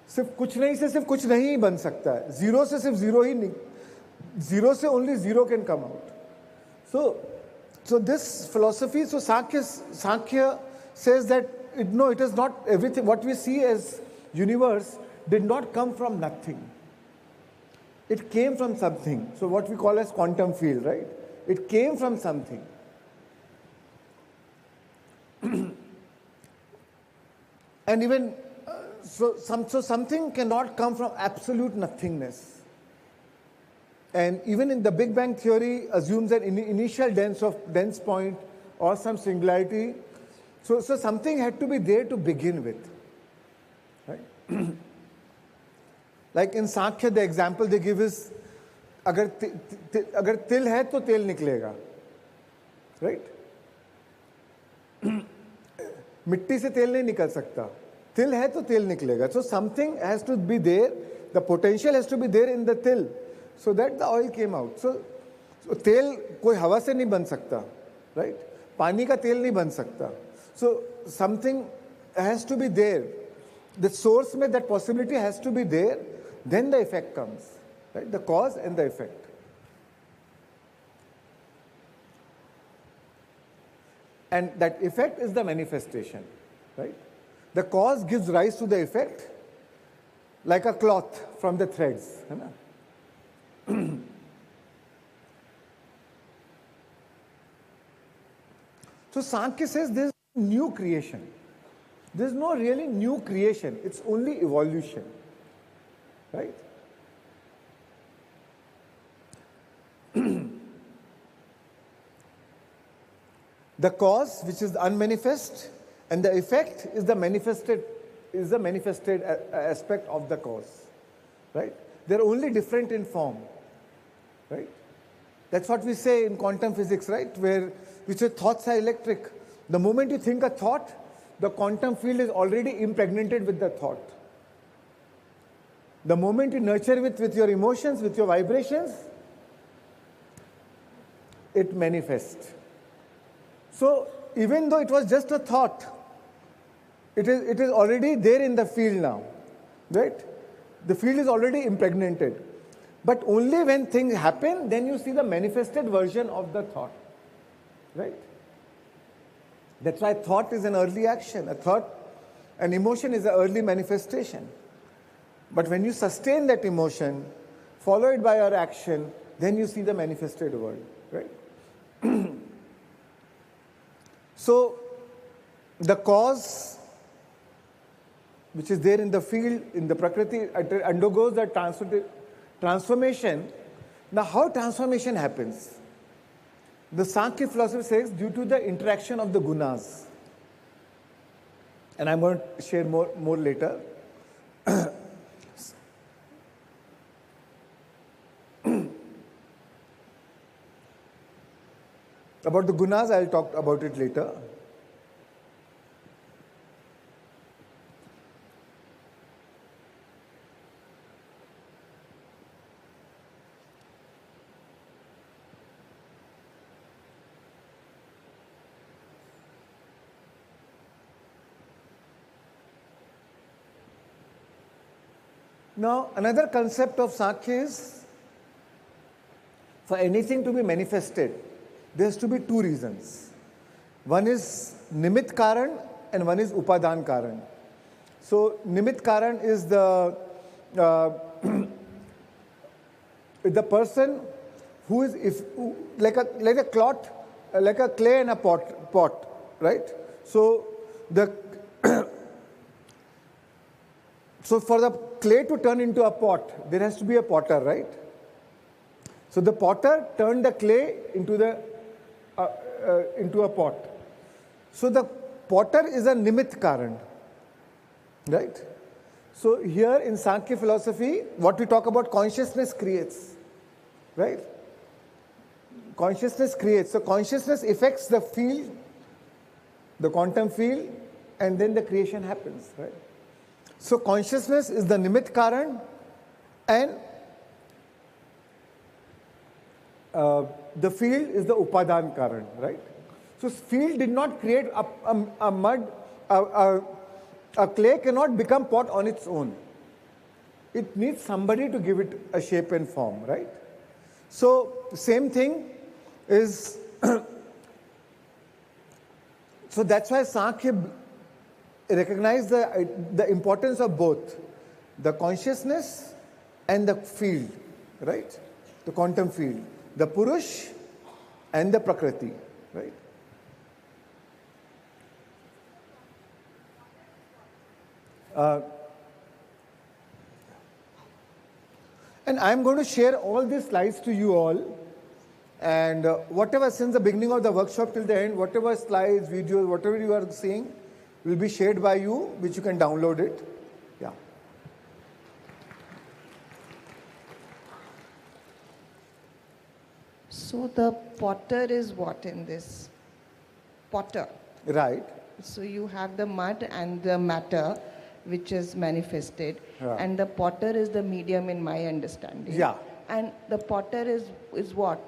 सिर्फ कुछ नहीं से सिर्फ कुछ नहीं बन सकता है. Zero से सिर्फ zero ही नहीं. Zero से only zero can come out. So this philosophy, so Sankhya says that it is not everything. What we see as universe did not come from nothing. It came from something. So what we call as quantum field, right? It came from something. And even so something cannot come from absolute nothingness. And even in the Big Bang theory assumes an initial dense point or some singularity. So something had to be there to begin with. Right? Like in Sankhya, the example they give is, अगर तिल है तो तेल निकलेगा, right? मिट्टी से तेल नहीं निकल सकता. तिल है तो तेल निकलेगा. So something has to be there. The potential has to be there in the til, so that the oil came out. So तेल कोई हवा से नहीं बन सकता, right? पानी का तेल नहीं बन सकता. So something has to be there. The source में that possibility has to be there. Then the effect comes, right? The cause and the effect. And that effect is the manifestation, right? The cause gives rise to the effect, like a cloth from the threads. So Sankhya says there is new creation. There is no really new creation. It's only evolution. Right? The cause, which is the unmanifest, and the effect is the manifested aspect of the cause. Right? They're only different in form. Right? That's what we say in quantum physics, right? We say thoughts are electric. The moment you think a thought, the quantum field is already impregnated with the thought. The moment you nurture with your emotions, with your vibrations, it manifests. So even though it was just a thought, it is already there in the field now, right? The field is already impregnated. But only when things happen, then you see the manifested version of the thought, right? That's why thought is an early action. An emotion is an early manifestation. But when you sustain that emotion, follow it by your action, then you see the manifested world, right? So the cause which is there in the field, in the Prakriti, it undergoes the transformation. Now, how transformation happens? The Sankhya philosophy says due to the interaction of the gunas. And I'm going to share more later. About the gunas, I'll talk about it later. Now, another concept of Sankhya is, for anything to be manifested, there has to be two reasons. One is Nimit Karan and one is Upadan Karan. So, Nimit Karan is the person who is like a clot, like a clay in a pot, right? So so for the clay to turn into a pot, there has to be a potter, right? So the potter turned the clay into a pot. So the potter is a Nimit Karan, right? So here in Sankhya philosophy, what we talk about, consciousness creates, right? Consciousness creates. So consciousness affects the field, the quantum field, and then the creation happens, right? So consciousness is the Nimit Karan, and the field is the Upadan Karan, right? So field did not create a mud, a clay cannot become pot on its own. It needs somebody to give it a shape and form, right? So same thing is, so that's why Sankhya recognize the importance of both, the consciousness and the field, right? The quantum field, the Purush and the Prakriti, right? And I'm going to share all these slides to you all, and whatever, since the beginning of the workshop till the end, whatever slides, videos, whatever you are seeing will be shared by you, which you can download it. Yeah. So the potter is what in this? Potter. Right. So you have the mud and the matter which is manifested, Yeah. and the potter is the medium in my understanding. Yeah. And the potter is what?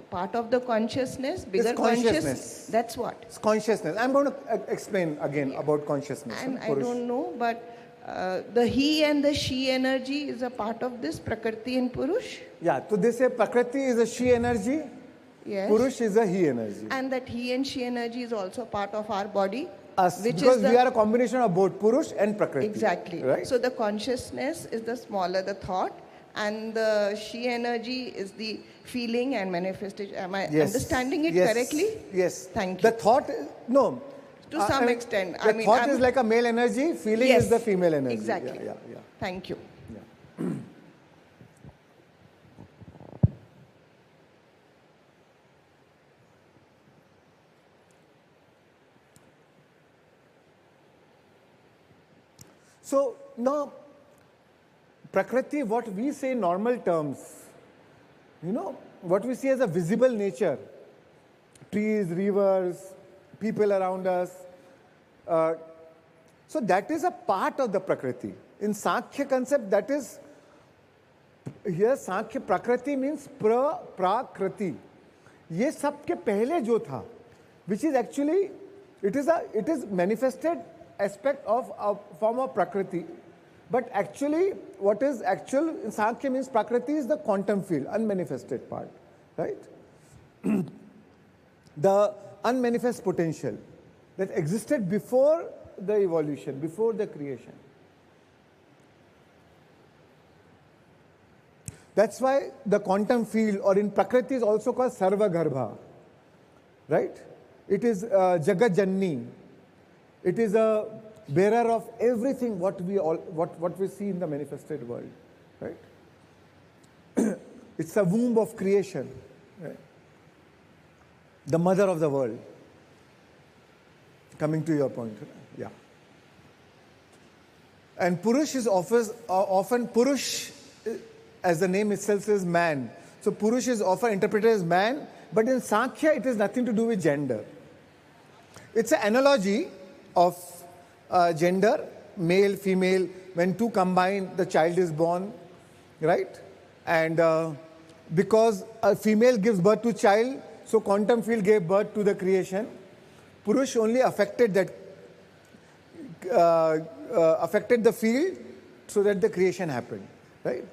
Part of the consciousness, bigger It's consciousness. That's what? It's consciousness. I'm going to explain again about consciousness. And I don't know, but the he and the she energy is a part of this Prakriti and Purush. Yeah, so they say Prakriti is a she energy, Yes. Purush is a he energy. And that he and she energy is also part of our body. Us, which because is the, we are a combination of both Purush and Prakriti. Exactly. Right? So the consciousness is the smaller the thought, and the she energy is the feeling and manifestation. Am I understanding it correctly? Yes. Thank you. The thought, no. To some extent. The thought is like a male energy, feeling is the female energy. Exactly. Yeah. Thank you. So now, Prakriti, what we say in normal terms, what we see as a visible nature, trees, rivers, people around us, so that is a part of the Prakriti. In Sankhya concept, that is, here Sankhya Prakriti means Prakriti. ये सब के पहले जो था, which is actually, it is manifested aspect of a form of Prakriti. But actually, what is actual in Sankhya means Prakriti is the quantum field, unmanifested part, right? The unmanifest potential that existed before the evolution, before the creation. That's why the quantum field, or in Prakriti, is also called Sarva Garbha, right? It is Jagat Janni. It is a bearer of everything what we see in the manifested world, right? It's a womb of creation, right? The mother of the world. Coming to your point, yeah. And Purush is often Purush, as the name itself says, man. So Purush is often interpreted as man, but in Sankhya it has nothing to do with gender. It's an analogy of gender, male, female. When two combine, the child is born, right? And because a female gives birth to child, so quantum field gave birth to the creation. Purush only affected that, affected the field so that the creation happened, right?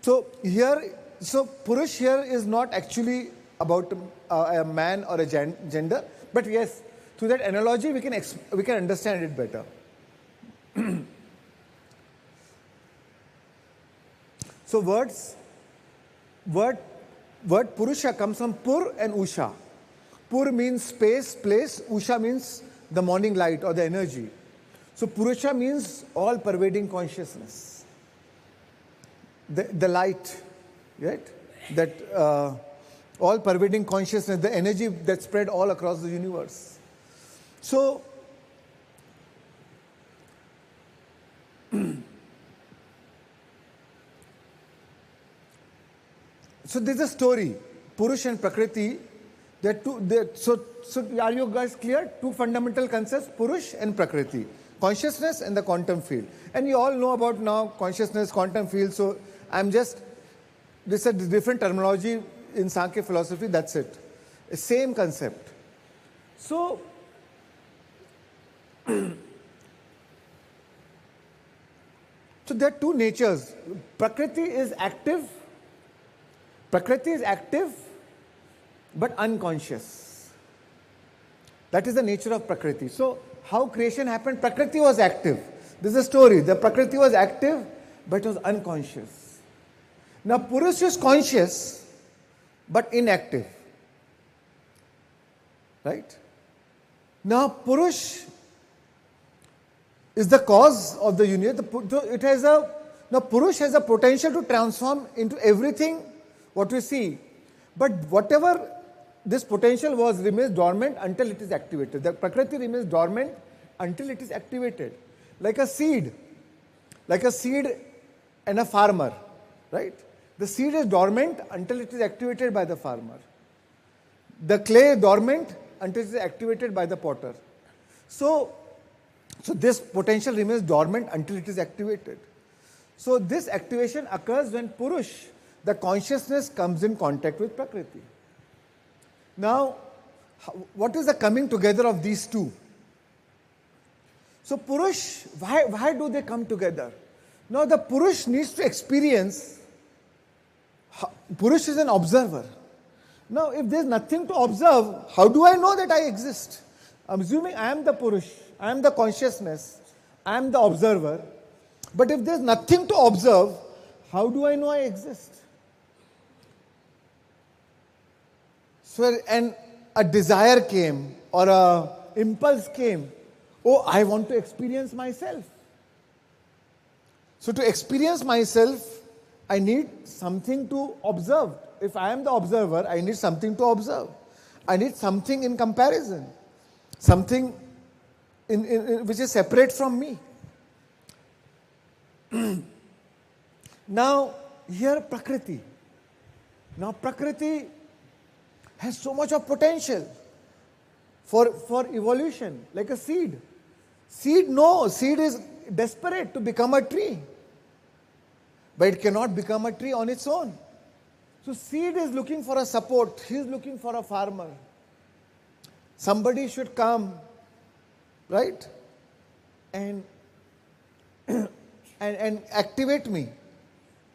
So Purush here is not actually about a man or a gender, but yes, through that analogy we can understand it better. So word Purusha comes from Pur and Usha. Pur means space, place. Usha means the morning light or the energy. So Purusha means all pervading consciousness. The light, right? That all pervading consciousness, the energy that spread all across the universe. So there's a story, Purush and Prakriti. So are you guys clear? Two fundamental concepts, Purush and Prakriti. Consciousness and the quantum field. And you all know about now consciousness, quantum field. So this is a different terminology in Sankhya philosophy, that's it. Same concept. So there are two natures. Prakriti is active but unconscious. That is the nature of Prakriti. So how creation happened? Prakriti was active. This is a story. The Prakriti was active but was unconscious. Now Purush is conscious but inactive. Right? Now Purush is the cause of the universe. Purush has a potential to transform into everything what we see. But whatever this potential remains dormant until it is activated. The Prakriti remains dormant until it is activated. Like a seed and a farmer, right? The seed is dormant until it is activated by the farmer. The clay is dormant until it is activated by the potter. So this potential remains dormant until it is activated. So this activation occurs when Purush, the consciousness, comes in contact with Prakriti. Now, what is the coming together of these two? So Purush, why do they come together? Now the Purush needs to experience. Purush is an observer. Now if there is nothing to observe, how do I know that I exist? I'm assuming I am the Purush, I am the consciousness, I am the observer. But if there is nothing to observe, how do I know I exist? So, and a desire came or a impulse came. Oh, I want to experience myself. So to experience myself, I need something to observe. If I am the observer, I need something to observe. I need something in comparison. Something which is separate from me. Now, here Prakriti. Now Prakriti has so much of potential for evolution, like a seed. Seed is desperate to become a tree. But it cannot become a tree on its own. So seed is looking for a support. He is looking for a farmer. Somebody should come, right? And activate me,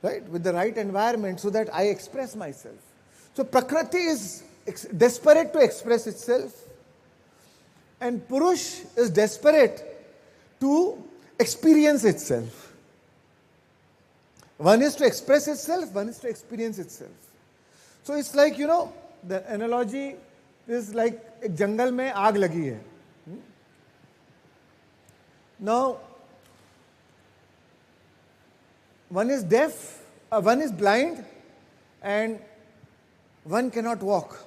right? With the right environment so that I express myself. So Prakriti is desperate to express itself. And Purush is desperate to experience itself. One is to express itself, one is to experience itself. So it's like, the analogy is like एक जंगल में आग लगी है. Now, one is deaf, one is blind, and one cannot walk.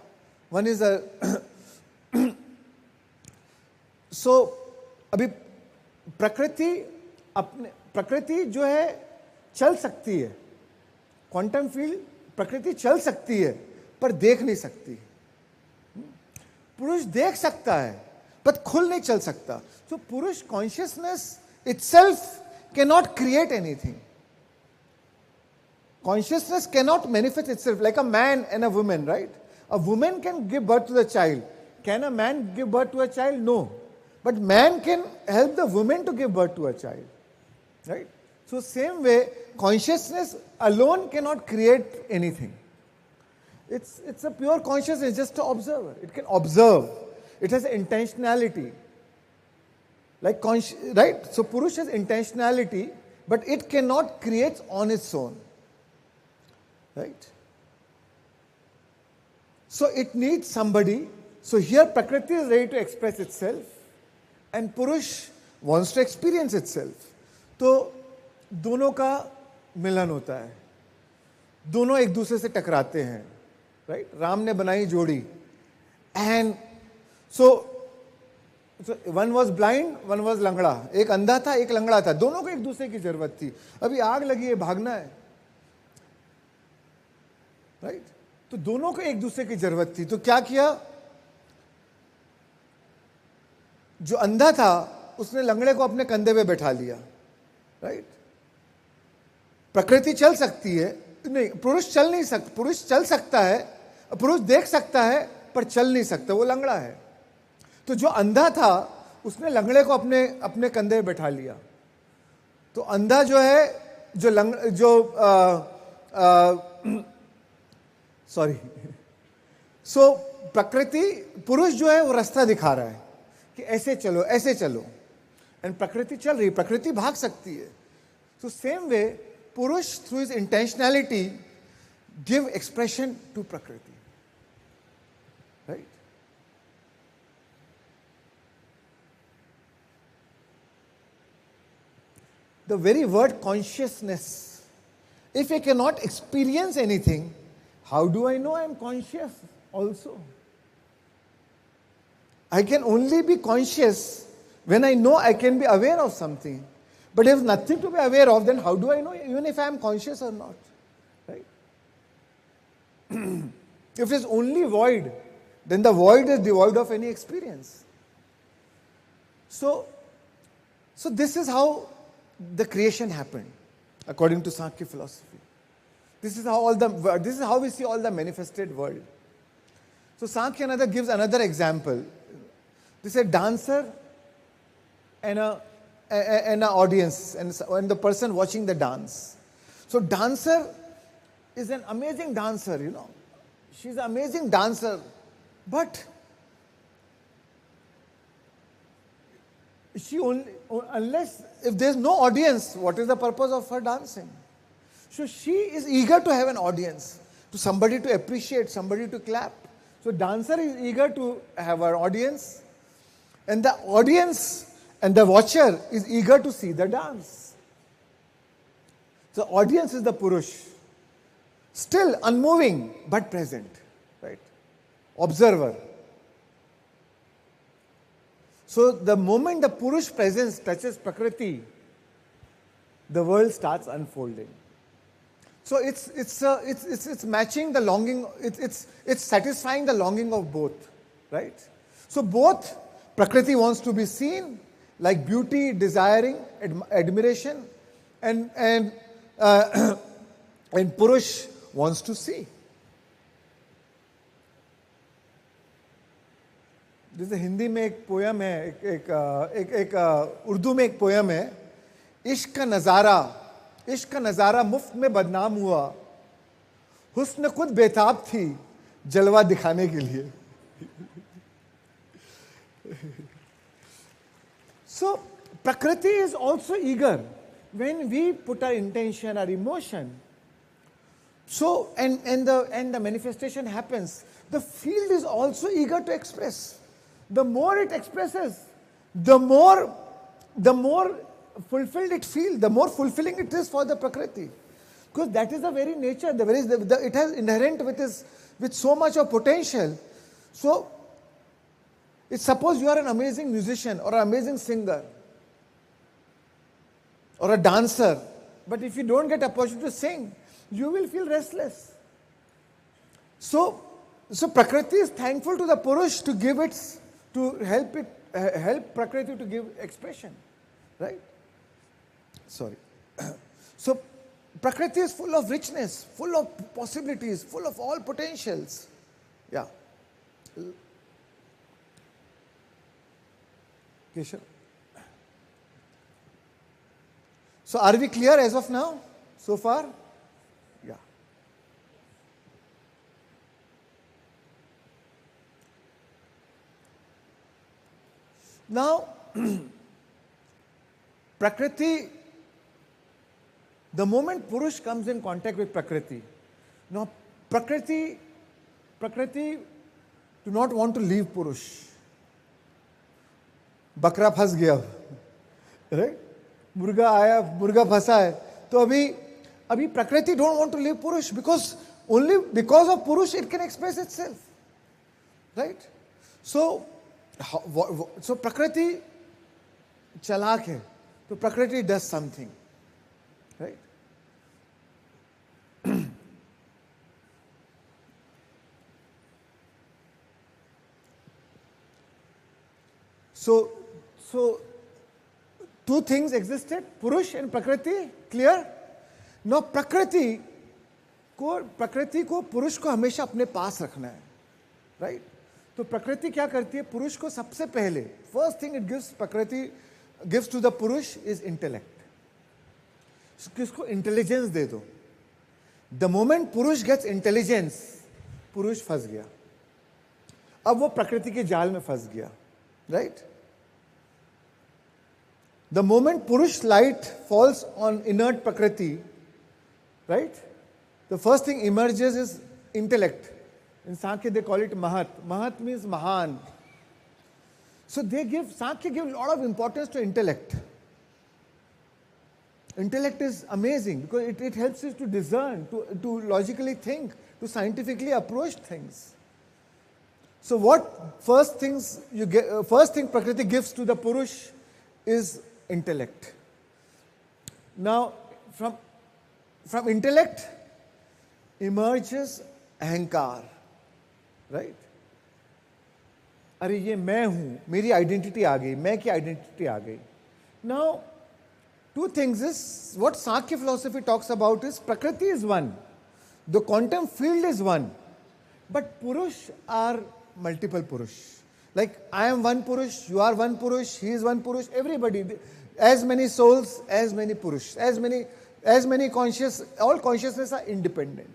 One is a so अभी प्रकृति जो है चल सकती है. क्वांटम फील्ड प्रकृति चल सकती है पर देख नहीं सकती. पुरुष देख सकता है पर खुल नहीं चल सकता. So पुरुष consciousness itself cannot create anything. Consciousness cannot manifest itself like a man and a woman, right? A woman can give birth to the child. Can a man give birth to a child? No. But man can help the woman to give birth to a child, right? So same way, consciousness alone cannot create anything. It's a pure consciousness, just an observer. It can observe. It has intentionality. Like right? So Purush has intentionality, but it cannot create on its own. Right? So it needs somebody. So here Prakriti is ready to express itself and Purush wants to experience itself. तो दोनों का मिलन होता है. दोनों एक दूसरे से टकराते हैं. Right? राम ने बनाई जोड़ी. And so one was blind, one was लंगड़ा. एक अंधा था, एक लंगड़ा था. दोनों को एक दूसरे की जरूरत थी. अभी आग लगी है, भागना है. राइट? तो दोनों को एक दूसरे की जरूरत थी. तो क्या किया? जो अंधा था उसने लंगड़े को अपने कंधे पे बैठा लिया. राइट? प्रकृति चल सकती है, नहीं, पुरुष चल नहीं सकता. पुरुष चल सकता है, पुरुष देख सकता है पर चल नहीं सकता, वो लंगड़ा है. तो जो अंधा था उसने लंगड़े को अपने कंधे पे बैठा लिया. तो अंधा जो है, सो प्रकृति, पुरुष जो है वो रास्ता दिखा रहा है कि ऐसे चलो, ऐसे चलो. एंड प्रकृति चल रही, प्रकृति भाग सकती है. So same way, Purush through his intentionality give expression to Prakriti. Right? The very word consciousness, if I cannot experience anything, how do I know I am conscious also? I can only be conscious when I know I can be aware of something. But if nothing to be aware of, then how do I know even if I am conscious or not? Right? If it is only void, then the void is devoid of any experience. So this is how the creation happened, according to Sankhya philosophy. This is how we see all the manifested world. So Sankhya gives another example. This is a dancer and an audience and the person watching the dance. So dancer is an amazing dancer, you know. She's an amazing dancer, but she only, unless, if there's no audience, what is the purpose of her dancing? So she is eager to have an audience, to somebody to appreciate, somebody to clap. So dancer is eager to have an audience, and the audience and the watcher is eager to see the dance. The audience is the Purush, still unmoving but present, right? Observer. So the moment the Purush presence touches Prakriti, the world starts unfolding. So it's matching the longing. It's satisfying the longing of both, right? So both Prakriti wants to be seen, like beauty, desiring, admiration, and Purush wants to see. जैसे हिंदी में एक poem है, एक उर्दू में एक poem है, इश्क का नज़ारा मुफ्त में बदनाम हुआ, हुस्न खुद बेताब थी जलवा दिखाने के लिए. So Prakriti is also eager when we put our intention, our emotion. So and the manifestation happens. the field is also eager to express. The more it expresses, the more fulfilled it feels, the more fulfilling it is for the Prakriti. Because that is the very nature, it has inherent with so much of potential. So, suppose you are an amazing musician or an amazing singer or a dancer, but if you don't get opportunity to sing, you will feel restless. So Prakriti is thankful to the Purush to help Prakriti to give expression, right? Sorry. So Prakriti is full of richness, full of possibilities, full of all potentials. Yeah. Keshav. So are we clear as of now, so far? Yeah. Now, Prakriti, the moment Purush comes in contact with Prakriti, now Prakriti do not want to leave Purush. बकरा फंस गया, right? मुर्गा आया, मुर्गा फंसा है, तो अभी प्रकृति don't want to leave Purush because only because of Purush it can express itself, right? So प्रकृति चालाक है, तो प्रकृति does something, right? So two things existed, Purush and Prakriti, clear? Now Prakriti को पुरुष को हमेशा अपने पास रखना है, right? तो प्रकृति क्या करती है, पुरुष को सबसे पहले first thing it gives, प्रकृति gives to the Purush is intellect. किसको intelligence दे दो. The moment Purush gets intelligence, पुरुष फंस गया. अब वो प्रकृति के जाल में फंस गया, right? The moment Purush light falls on inert Prakriti, right? The first thing emerges is intellect. In Sankhya they call it Mahat. Mahat means Mahan. So Sankhya give a lot of importance to intellect. Intellect is amazing because it helps us to discern, to logically think, to scientifically approach things. So what first thing Prakriti gives to the Purush is intellect. Now, from intellect emerges ahankar, right? अरे ये मैं हूँ, मेरी identity आ गई, मैं की identity आ गई. Now, two things is, what Sankhya philosophy talks about is, Prakriti is one, the quantum field is one, but Purush are multiple Purush. Like, I am one Purush, you are one Purush, he is one Purush, everybody, as many souls, as many Purush, as many conscious, all consciousness are independent.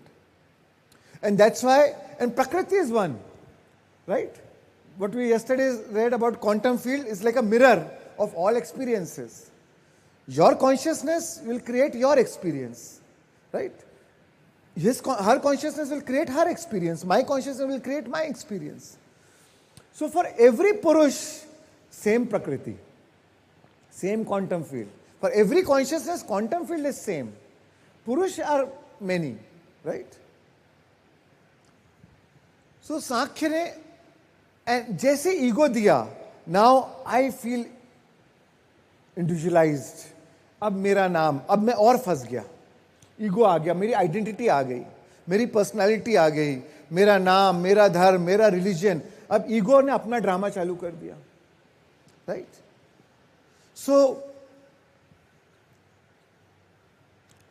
And that's why, and Prakriti is one, right? What we yesterday read about quantum field is like a mirror of all experiences. Your consciousness will create your experience, right? Her consciousness will create her experience, my consciousness will create my experience. So for every Purush, same Prakriti, same quantum field. For every consciousness, quantum field is same. Purush are many, right? So Sankhya ne, and जैसे ego दिया, now I feel individualized. अब मेरा नाम, अब मैं और फंस गया. ईगो आ गया, मेरी आइडेंटिटी आ गई, मेरी पर्सनालिटी आ गई, मेरा नाम, मेरा धर्म, मेरा रिलीजन. अब ईगो ने अपना ड्रामा चालू कर दिया, राइट? सो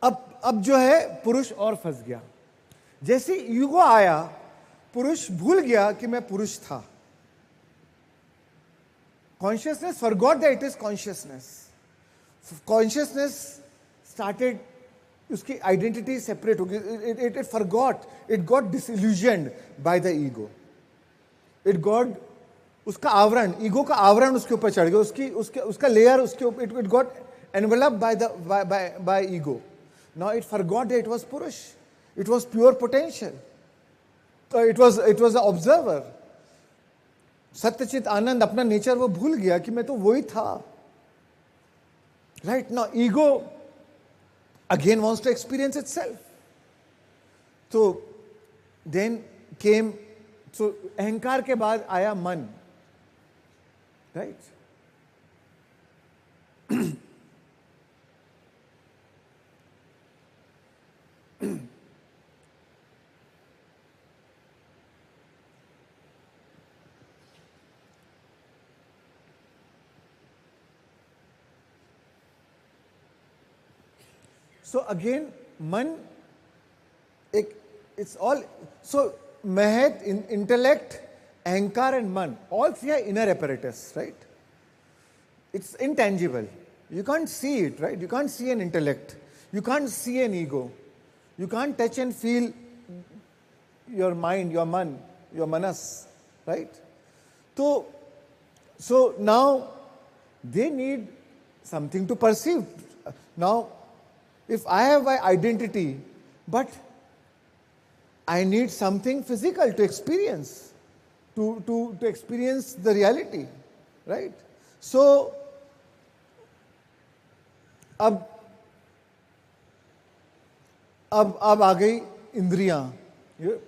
अब जो है पुरुष और फंस गया. जैसे ईगो आया, पुरुष भूल गया कि मैं पुरुष था. Consciousness forgot that it is consciousness. Consciousness started, उसकी identity separate हो गई. It forgot. It got disillusioned by the ego. It got, उसका आवरण, ego का आवरण उसके ऊपर चढ़ गया. उसका layer उसके ऊपर, it got enveloped by ego. Now it forgot that it was Purush. It was pure potential. it was an observer. Satyachit Anand अपना nature वो भूल गया कि मैं तो वही था. Right now, ego again wants to experience itself. So then came, so अहंकार के बाद आया मन. Right? So again, man, it's all, so Mahat, intellect, ahankar and man, all three are inner apparatus, right? It's intangible. You can't see it, right? You can't see an intellect. You can't see an ego. You can't touch and feel your mind, your man, your manas, right? So now they need something to perceive. Now, if I have my identity, but I need something physical to experience, to experience the reality, right? So, अब आ गई इंद्रियां,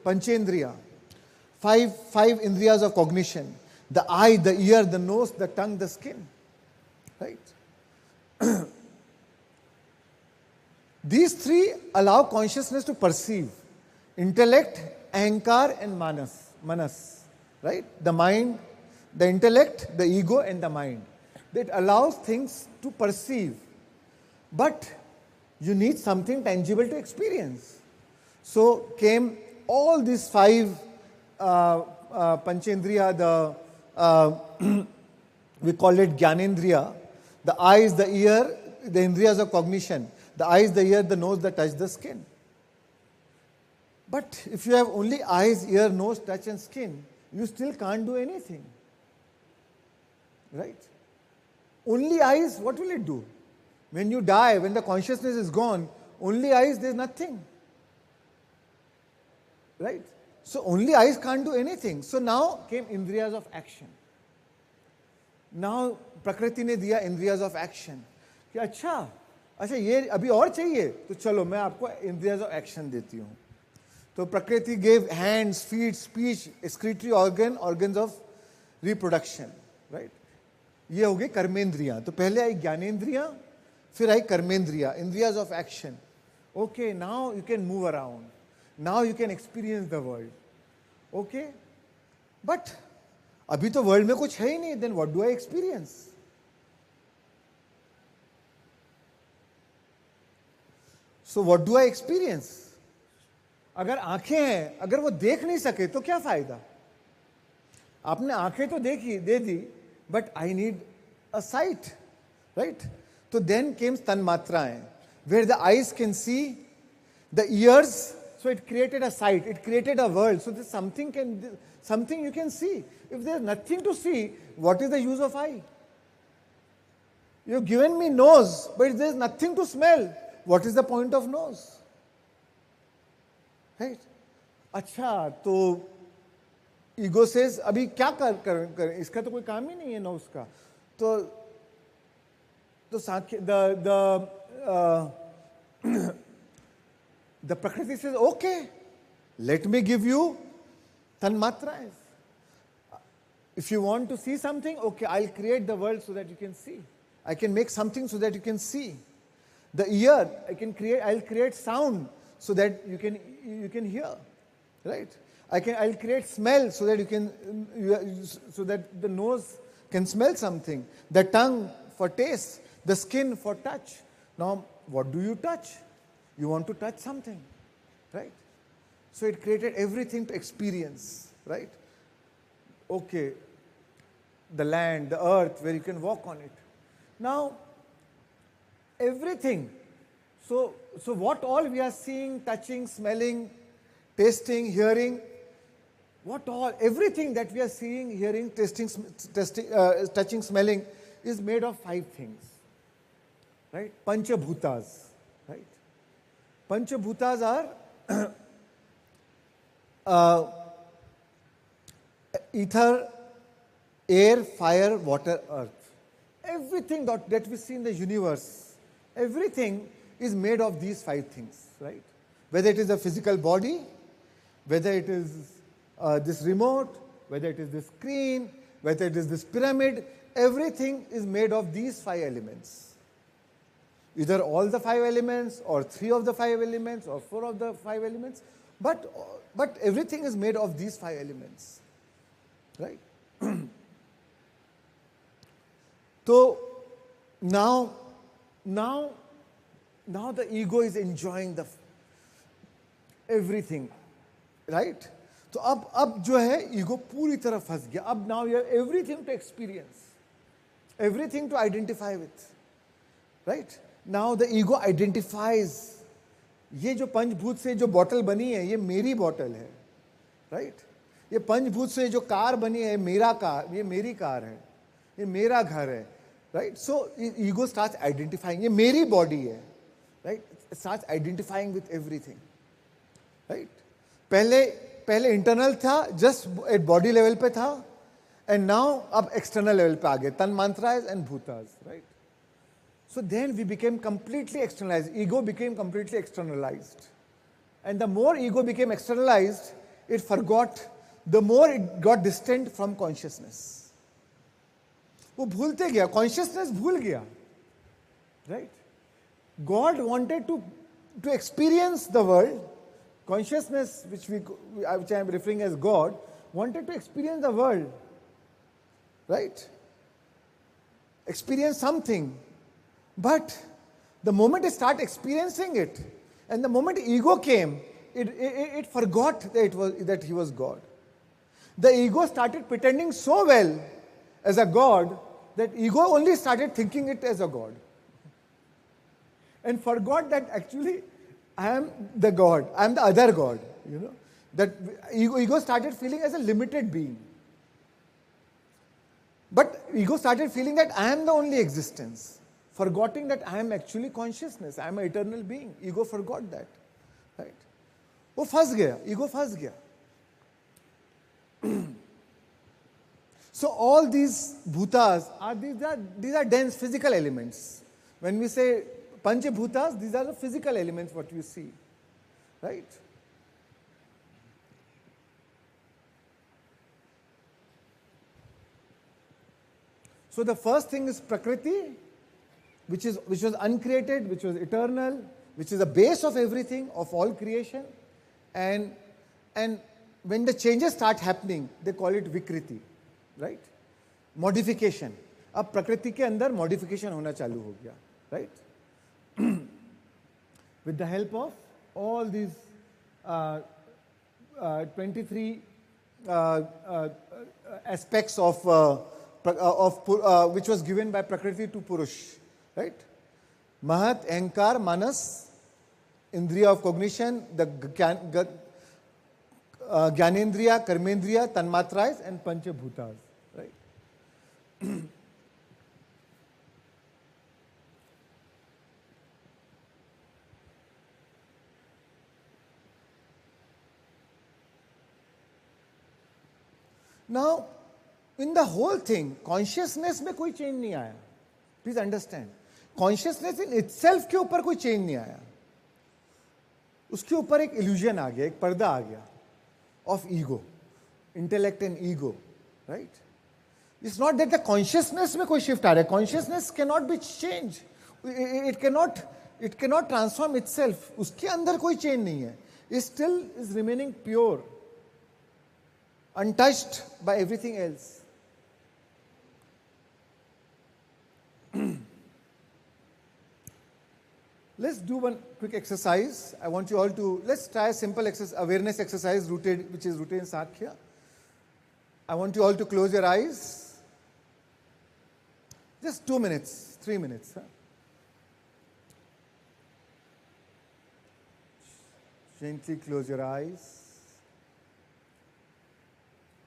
पंचेंद्रियां, five indriyas of cognition: the eye, the ear, the nose, the tongue, the skin, right? These three allow consciousness to perceive: intellect, ahankar, and manas, right? The mind, the intellect, the ego, and the mind. That allows things to perceive. But you need something tangible to experience. So came all these five panchendriya, we call it Gyanendriya, the eyes, the ear, the indriyas of cognition, the eyes, the ear, the nose, the touch, the skin. But if you have only eyes, ear, nose, touch and skin, you still can't do anything. Right? Only eyes, what will it do? When you die, when the consciousness is gone, only eyes, there's nothing. Right? So only eyes can't do anything. So now came indriyas of action. Now Prakriti ne diya indriyas of action. कि अच्छा ये अभी और चाहिए तो चलो मैं आपको indriyas of action देती हूँ. So Prakriti gave hands, feet, speech, excretory organs of reproduction. Right? ये हो गई कर्मेंद्रियां. तो पहले आई ज्ञानेंद्रियां, फिर आई कर्मेंद्रिया, indriyas of action. Okay, now you can move around. Now you can experience the world. Okay? But अभी तो world में कुछ है ही नहीं. Then what do I experience? So what do I experience? अगर आंखें हैं, अगर वो देख नहीं सके तो क्या फायदा? आपने आंखें तो दे दी, but I need a sight, right? So then came tanmatraएं, where the eyes can see, the ears, so it created a sight, it created a world. So there's something you can see. If there's nothing to see, what is the use of eye? You've given me nose, but if there's nothing to smell, what is the point of nose? Right? अच्छा, तो ego says, अभी क्या कर इसका तो कोई काम ही नहीं है नोज का. तो sankhya, the Prakriti says, okay, let me give you tanmatraes. If you want to see something, okay, I'll create the world so that you can see. I can make something so that you can see. The ear, I'll create sound so that you can hear, right? I'll create smell so that so that the nose can smell something. The tongue for taste, the skin for touch. Now, what do you touch? You want to touch something, right? So it created everything to experience, right? Okay, the land, the earth, where you can walk on it. Now, everything. So what all we are seeing, touching, smelling, tasting, hearing, everything that we are seeing, hearing, tasting, touching, smelling is made of 5 things, right? Panchabhutas, right? Panchabhutas are ether, air, fire, water, earth. Everything that we see in the universe, everything is made of these 5 things, right? Whether it is a physical body, whether it is this remote, whether it is this screen, whether it is this pyramid, everything is made of these 5 elements. Either all the 5 elements, or 3 of the 5 elements, or 4 of the 5 elements, but everything is made of these 5 elements, right? So now the ego is enjoying everything, right? तो अब जो है ego पूरी तरह फंस गया. अब now you have everything to experience, everything to identify with, right? Now the ego identifies. ये जो पंचभूत से जो बॉटल बनी है ये मेरी बॉटल है, राइट? ये पंचभूत से जो कार बनी है ये मेरी कार है, ये मेरा घर है, right? So ego starts identifying, ये मेरी बॉडी है, right? Starts identifying with everything, right? पहले इंटरनल था, जस्ट एट बॉडी लेवल पे था, एंड नाउ अब एक्सटर्नल लेवल पे आ गए, तन मात्रास एंड भूतास, right? So then we became completely externalized. Ego became completely externalized. And the more ego became externalized, it forgot, the more it got distant from consciousness. वो भूलते गया, consciousness भूल गया, right? God wanted to experience the world. Consciousness, which I am referring as God, wanted to experience the world, right? Experience something. But the moment it started experiencing it, and the moment ego came, it forgot that he was God. The ego started pretending so well as a God that ego only started thinking it as a God, and forgot that actually I am the God, I am the other God. You know, that ego started feeling as a limited being. But ego started feeling that I am the only existence, forgetting that I am actually consciousness, I am an eternal being. Ego forgot that, right? वो फंस गया, ego फंस गया. So all these bhutas these are dense physical elements. When we say pancha bhutas, these are the physical elements what you see, right? So the first thing is Prakriti, which was uncreated, which was eternal, which is the base of everything, of all creation. And when the changes start happening, they call it Vikriti, right? Modification. अब प्रकृति के अंदर modification होना चालू हो गया, right? With the help of all these 23 aspects of which was given by Prakriti to Purush. Right? Mahat, Ahankar, Manas, Indriya of cognition, the Gyanendriya, Karmendriya, Tanmatras, and Panchabhutas. Right? Now, in the whole thing, consciousness में कोई change नहीं आया. Please understand. Consciousness in itself के ऊपर कोई change नहीं आया, उसके ऊपर एक इल्यूजन आ गया, एक पर्दा आ गया of ego, intellect and ego, right? It's not that the consciousness में कोई शिफ्ट आ रहा है. Consciousness can not be change, it can not transform itself. उसके अंदर कोई चेंज नहीं है. It still is remaining pure, untouched by everything else. Let's do one quick exercise. I want you all to, let's try a simple awareness exercise which is rooted in Sankhya. I want you all to close your eyes. Just 2 minutes, 3 minutes. Huh? Gently close your eyes.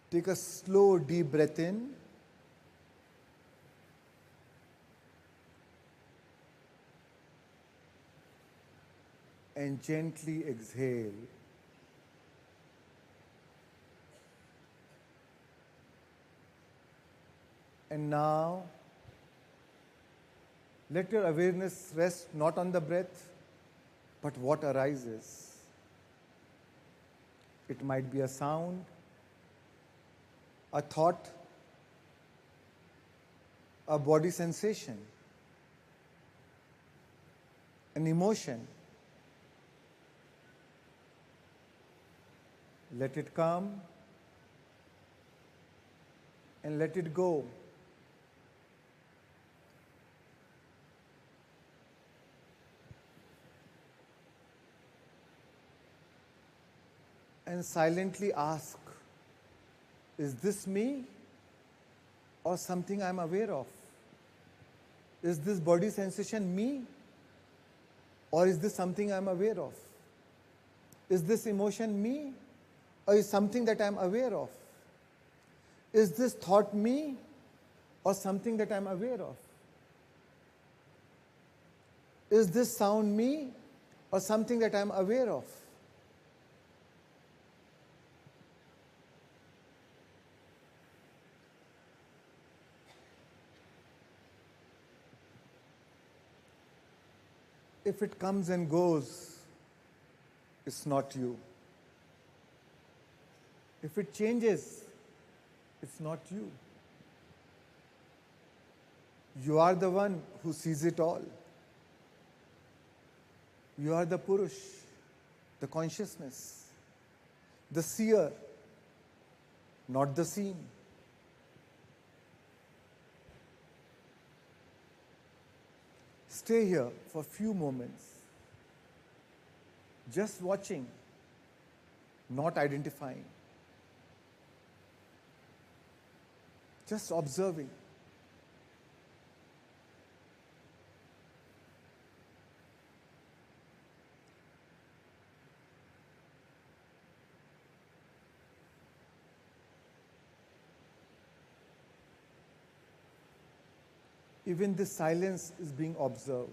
Take a slow, deep breath in. And gently exhale. And now, let your awareness rest not on the breath, but what arises. It might be a sound, a thought, a body sensation, an emotion. Let it come and let it go. And silently ask, is this me or something I'm aware of? Is this body sensation me or is this something I'm aware of? Is this emotion me or is something that I'm aware of? Is this thought me or something that I'm aware of? Is this sound me or something that I'm aware of? If it comes and goes, it's not you. If it changes, it's not you. You are the one who sees it all. You are the Purush, the consciousness, the seer, not the seen. Stay here for a few moments, just watching, not identifying, just observing. Even this silence is being observed.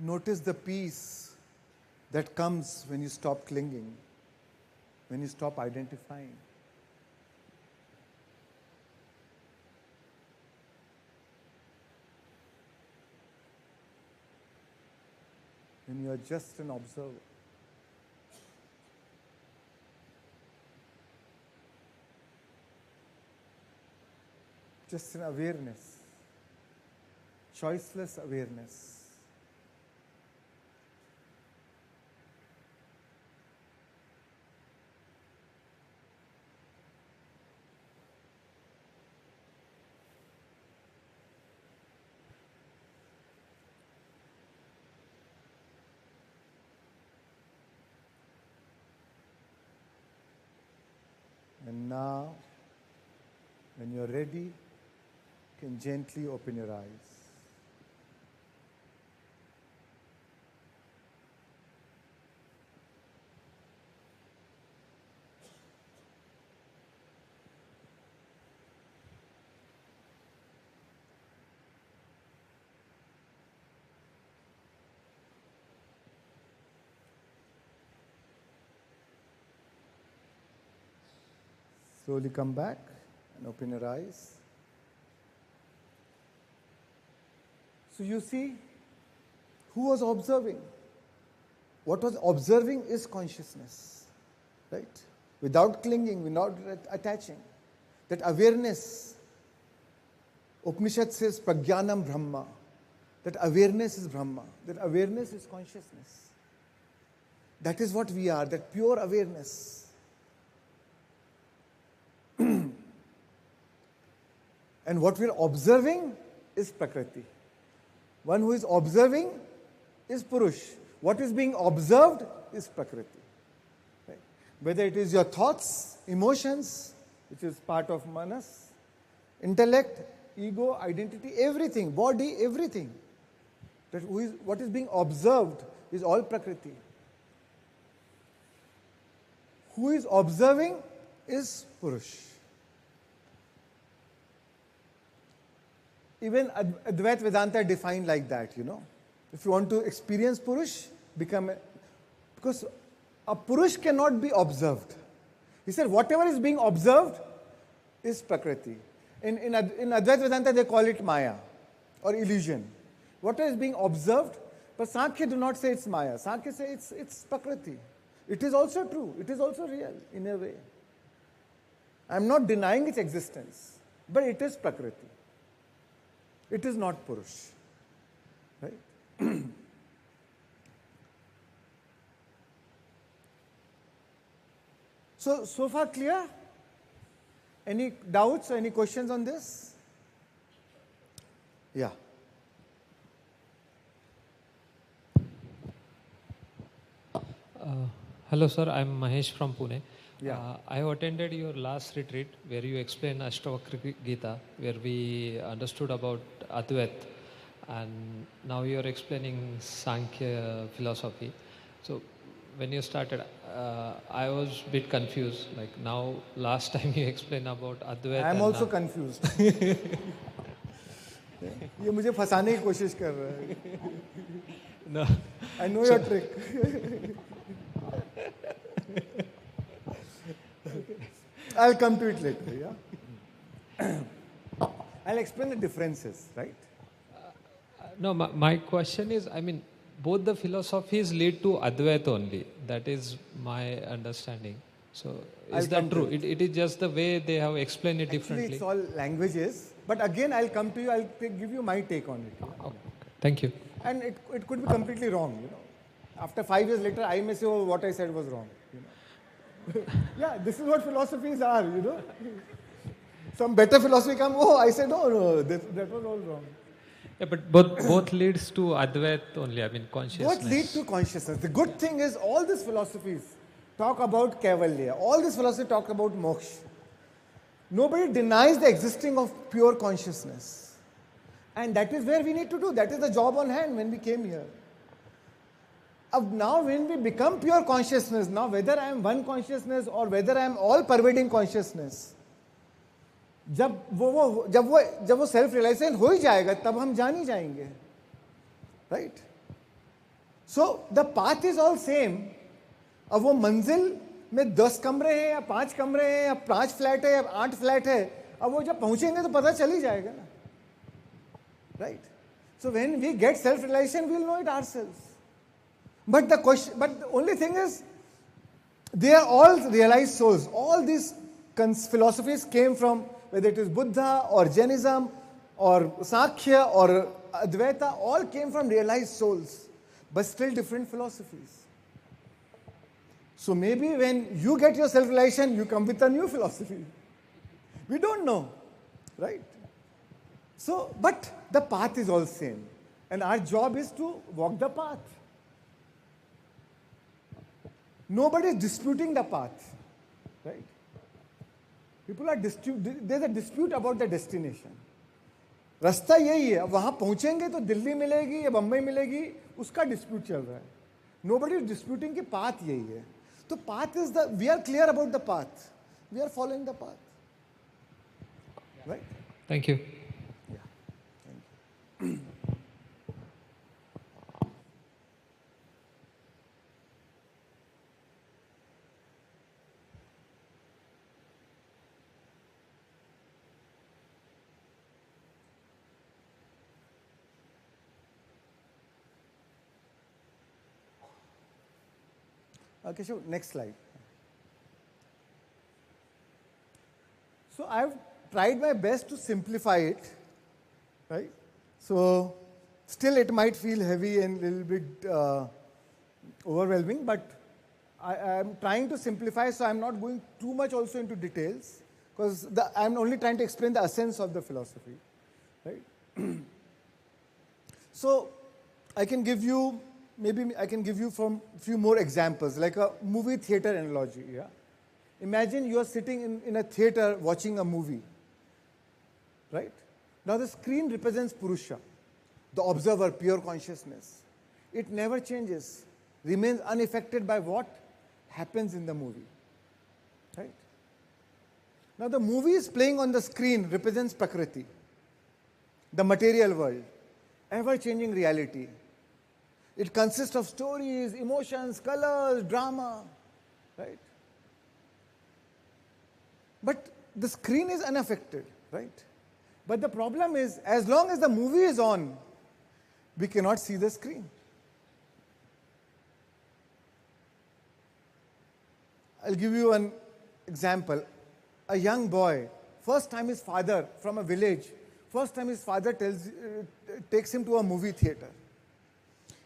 Notice the peace that comes when you stop clinging, when you stop identifying. When you are just an observer. Just an awareness, choiceless awareness. And now, when you're ready, you can gently open your eyes. Slowly come back and open your eyes. So you see, who was observing? What was observing is consciousness, right? Without clinging, without attaching. That awareness, Upanishad says, Prajnanam Brahma. That awareness is Brahma. That awareness is consciousness. That is what we are, that pure awareness. And what we are observing is Prakriti. One who is observing is Purush. What is being observed is Prakriti. Right? Whether it is your thoughts, emotions, which is part of manas, intellect, ego, identity, everything, body, everything. That what is being observed is all Prakriti. Who is observing is Purush. Even Advaita Vedanta defined like that, you know. If you want to experience Purush, because a Purush cannot be observed. He said whatever is being observed is Prakriti. In Advaita Vedanta they call it Maya or illusion. Whatever is being observed, but Sankhya do not say it's Maya. Sankhya say it's Prakriti. It is also true. It is also real in a way. I'm not denying its existence, but it is Prakriti. It is not Purush. Right? So far clear? Any doubts or any questions on this? Yeah. Hello sir, I'm Mahesh from Pune. Yeah. I have attended your last retreat where you explained Ashtavakra Gita, where we understood about Advait, and now you are explaining Sankhya philosophy. So when you started, I was a bit confused. Like now, last time you explained about Advait. I am also confused. ये मुझे फंसाने की कोशिश कर रहा है. No. I know your trick. I'll come to it later, yeah? I'll explain the differences, right? No, my question is, I mean, both the philosophies lead to Advaita only. That is my understanding. So, is that true? It is just the way they have explained it differently. Actually, it's all languages. But again, I'll come to you, I'll give you my take on it. Yeah? Okay. Thank you. And it could be completely wrong, you know. After 5 years later, I may say, oh, what I said was wrong, you know. Yeah, this is what philosophies are, you know. Some better philosophy come, oh, I said, no, that was all wrong. Yeah, but both leads to Advait only, I mean consciousness. Both lead to consciousness. The good thing is all these philosophies talk about Kaivalya. All these philosophies talk about moksha. Nobody denies the existing of pure consciousness. And that is where we need to do. That is the job on hand when we came here. Now when we become pure consciousness, now whether I am one consciousness or whether I am all pervading consciousness, जब वो self realisation हो ही जाएगा तब हम जान ही जाएंगे, right? So the path is all same. अब वो मंजिल में 10 कमरे हैं या 5 कमरे हैं या 5 फ्लैट है या 8 फ्लैट है, अब वो जब पहुंचेंगे तो पता चल ही जाएगा ना, right? So when we get self realisation we will know it ourselves. But the only thing is, they are all realized souls. All these philosophies came from, whether it is Buddha or Jainism or Sankhya or Advaita, all came from realized souls, but still different philosophies. So maybe when you get your self-realization, you come with a new philosophy. We don't know, right? So, but the path is all same. And our job is to walk the path. Nobody is disputing the path, right? People are there's a dispute about the destination. रास्ता यही है, वहाँ पहुँचेंगे तो दिल्ली मिलेगी या बम्बई मिलेगी, उसका dispute चल रहा है. Nobody is disputing कि path यही है. तो path is we are clear about the path. We are following the path, right? Thank you. Yeah. Thank you. Okay, so next slide. So I've tried my best to simplify it, right? So still it might feel heavy and a little bit overwhelming, but I'm trying to simplify, so I'm not going too much also into details, because I'm only trying to explain the essence of the philosophy, right? So I can give you from a few more examples, like a movie theater analogy. Yeah? Imagine you are sitting in a theater watching a movie, right? Now the screen represents Purusha, the observer, pure consciousness. It never changes, remains unaffected by what happens in the movie. Right? Now the movie is playing on the screen represents Prakriti, the material world, ever-changing reality. It consists of stories, emotions, colors, drama, right? But the screen is unaffected, right? But the problem is, as long as the movie is on, we cannot see the screen. I'll give you an example. A young boy, first time his father from a village, first time his father takes him to a movie theater.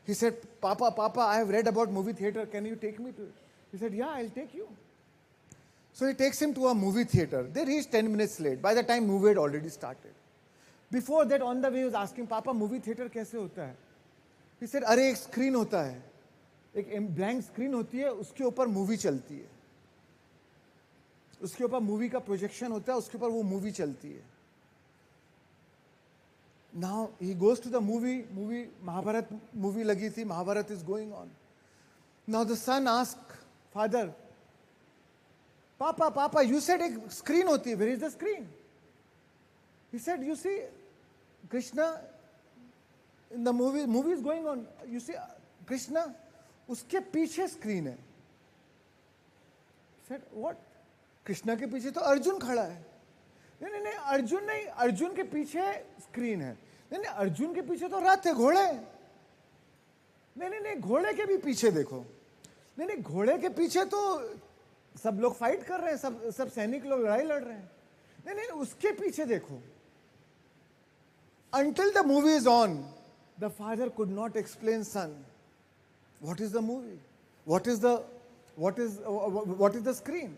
He said, Papa, I have read about movie theater. Can you take me to it? He said, yeah, I'll take you. So he takes him to a movie theater. They reached 10 minutes late. By the time movie had already started. Before that, on the way, he was asking, Papa, movie theater कैसे होता है? He said, अरे एक screen होता है. एक blank screen होती है, उसके ऊपर movie चलती है. उसके ऊपर movie का projection होता है, उसके ऊपर वो movie चलती है. Now he goes to the movie Mahabharat movie lagi thi, Mahabharat is going on. Now the son asks father, Papa, you said a screen hoti hai, where is the screen? He said, you see, Krishna, in the movie is going on, you see, Krishna, uske piche screen hai. He said, what? Krishna ke piche to Arjun khada hai. नहीं, अर्जुन के पीछे screen है. नहीं, अर्जुन के पीछे तो रथ है, घोड़े. नहीं, घोड़े के भी पीछे देखो. नहीं, घोड़े के पीछे तो सब लोग फाइट कर रहे हैं, सब सैनिक लोग लड़ाई लड़ रहे हैं. नहीं, उसके पीछे देखो. Until the movie is on, the father could not explain son. What is the movie? What is the screen?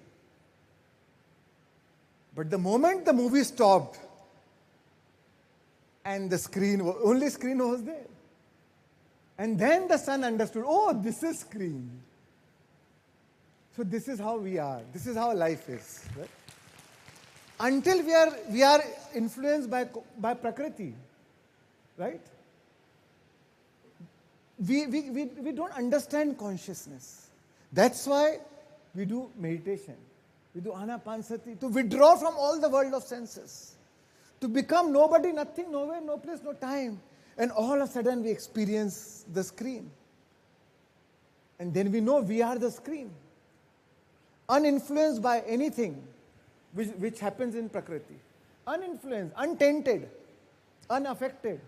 But the moment the movie stopped, and the only screen was there. And then the son understood, oh, this is screen. So this is how we are. This is how life is. Right? Until we are influenced by Prakriti, right? We don't understand consciousness. That's why we do meditation. We do anapansati to withdraw from all the world of senses, to become nobody, nothing, nowhere, no place, no time. And all of a sudden we experience the screen. And then we know we are the screen. Uninfluenced by anything which happens in Prakriti. Uninfluenced, untainted, unaffected.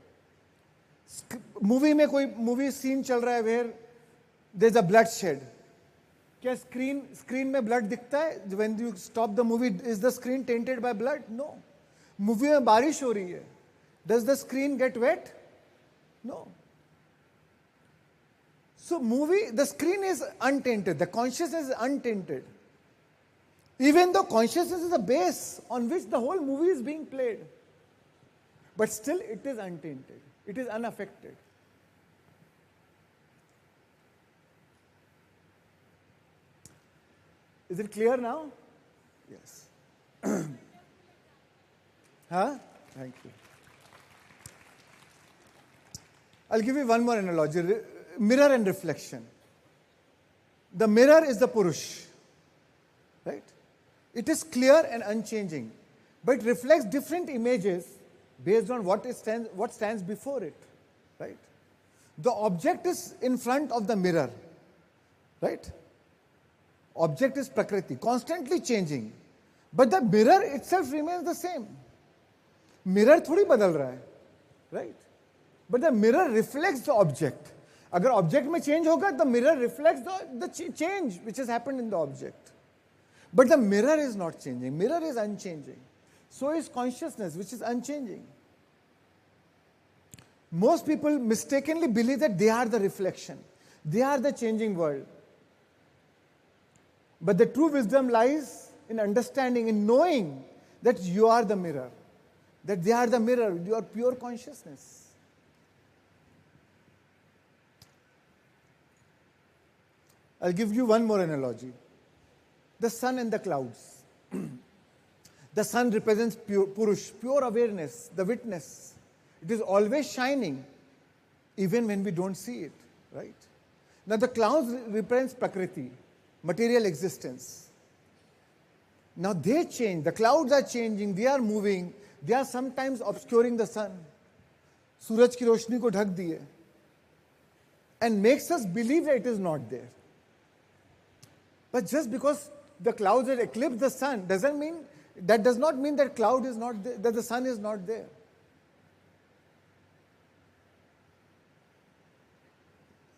Movie scene चल रहा है where there's a bloodshed. क्या screen में blood दिखता है? When you stop the movie, is the screen tainted by blood? No. Movie में बारिश हो रही है. Does the screen get wet? No. So the screen is untainted. The consciousness is untainted. Even though consciousness is the base on which the whole movie is being played. But still it is untainted. It is unaffected. Is it clear now? Yes. Huh? Thank you. I'll give you one more analogy. Mirror and reflection. The mirror is the Purush. Right? It is clear and unchanging, but it reflects different images based on what stands before it. Right? The object is in front of the mirror. Right? Object is Prakriti, constantly changing. But the mirror itself remains the same. Mirror थोड़ी बदल रहा है. Right? But the mirror reflects the object. अगर object में change होगा, the mirror reflects the change which has happened in the object. But the mirror is not changing. Mirror is unchanging. So is consciousness, which is unchanging. Most people mistakenly believe that they are the reflection. They are the changing world. But the true wisdom lies in understanding, in knowing that you are the mirror. That they are the mirror, you are pure consciousness. I'll give you one more analogy. The sun and the clouds. The sun represents pure, Purush, pure awareness, the witness. It is always shining, even when we don't see it, right? Now the clouds represents Prakriti, material existence. Now they change, the clouds are changing, they are moving, they are sometimes obscuring the sun. Suraj ki roshni ko dhak diye. And makes us believe that it is not there. But just because the clouds have eclipsed the sun that does not mean that cloud is not there, that the sun is not there.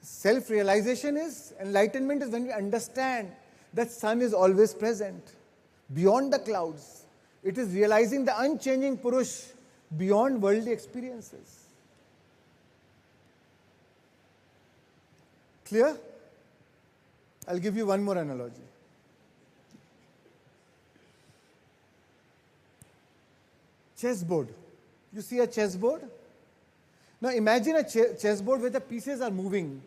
Self-realization is, enlightenment is when we understand that sun is always present, beyond the clouds. It is realizing the unchanging Purush beyond worldly experiences. Clear? I'll give you one more analogy. Chessboard. You see a chessboard? Now imagine a chessboard where the pieces are moving,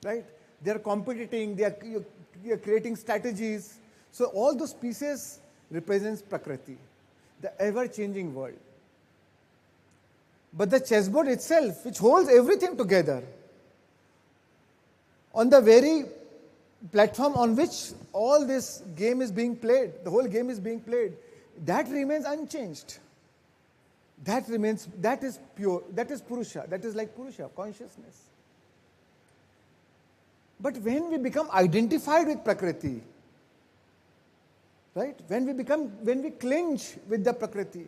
right? They are competing, you are creating strategies. So all those pieces represents Prakriti, the ever-changing world. But the chessboard itself, which holds everything together, on the very platform on which all this game is being played, the whole game is being played, that remains unchanged. That is pure, that is Purusha, that is like Purusha, consciousness. But when we become identified with Prakriti, right? When we clinch with the Prakriti,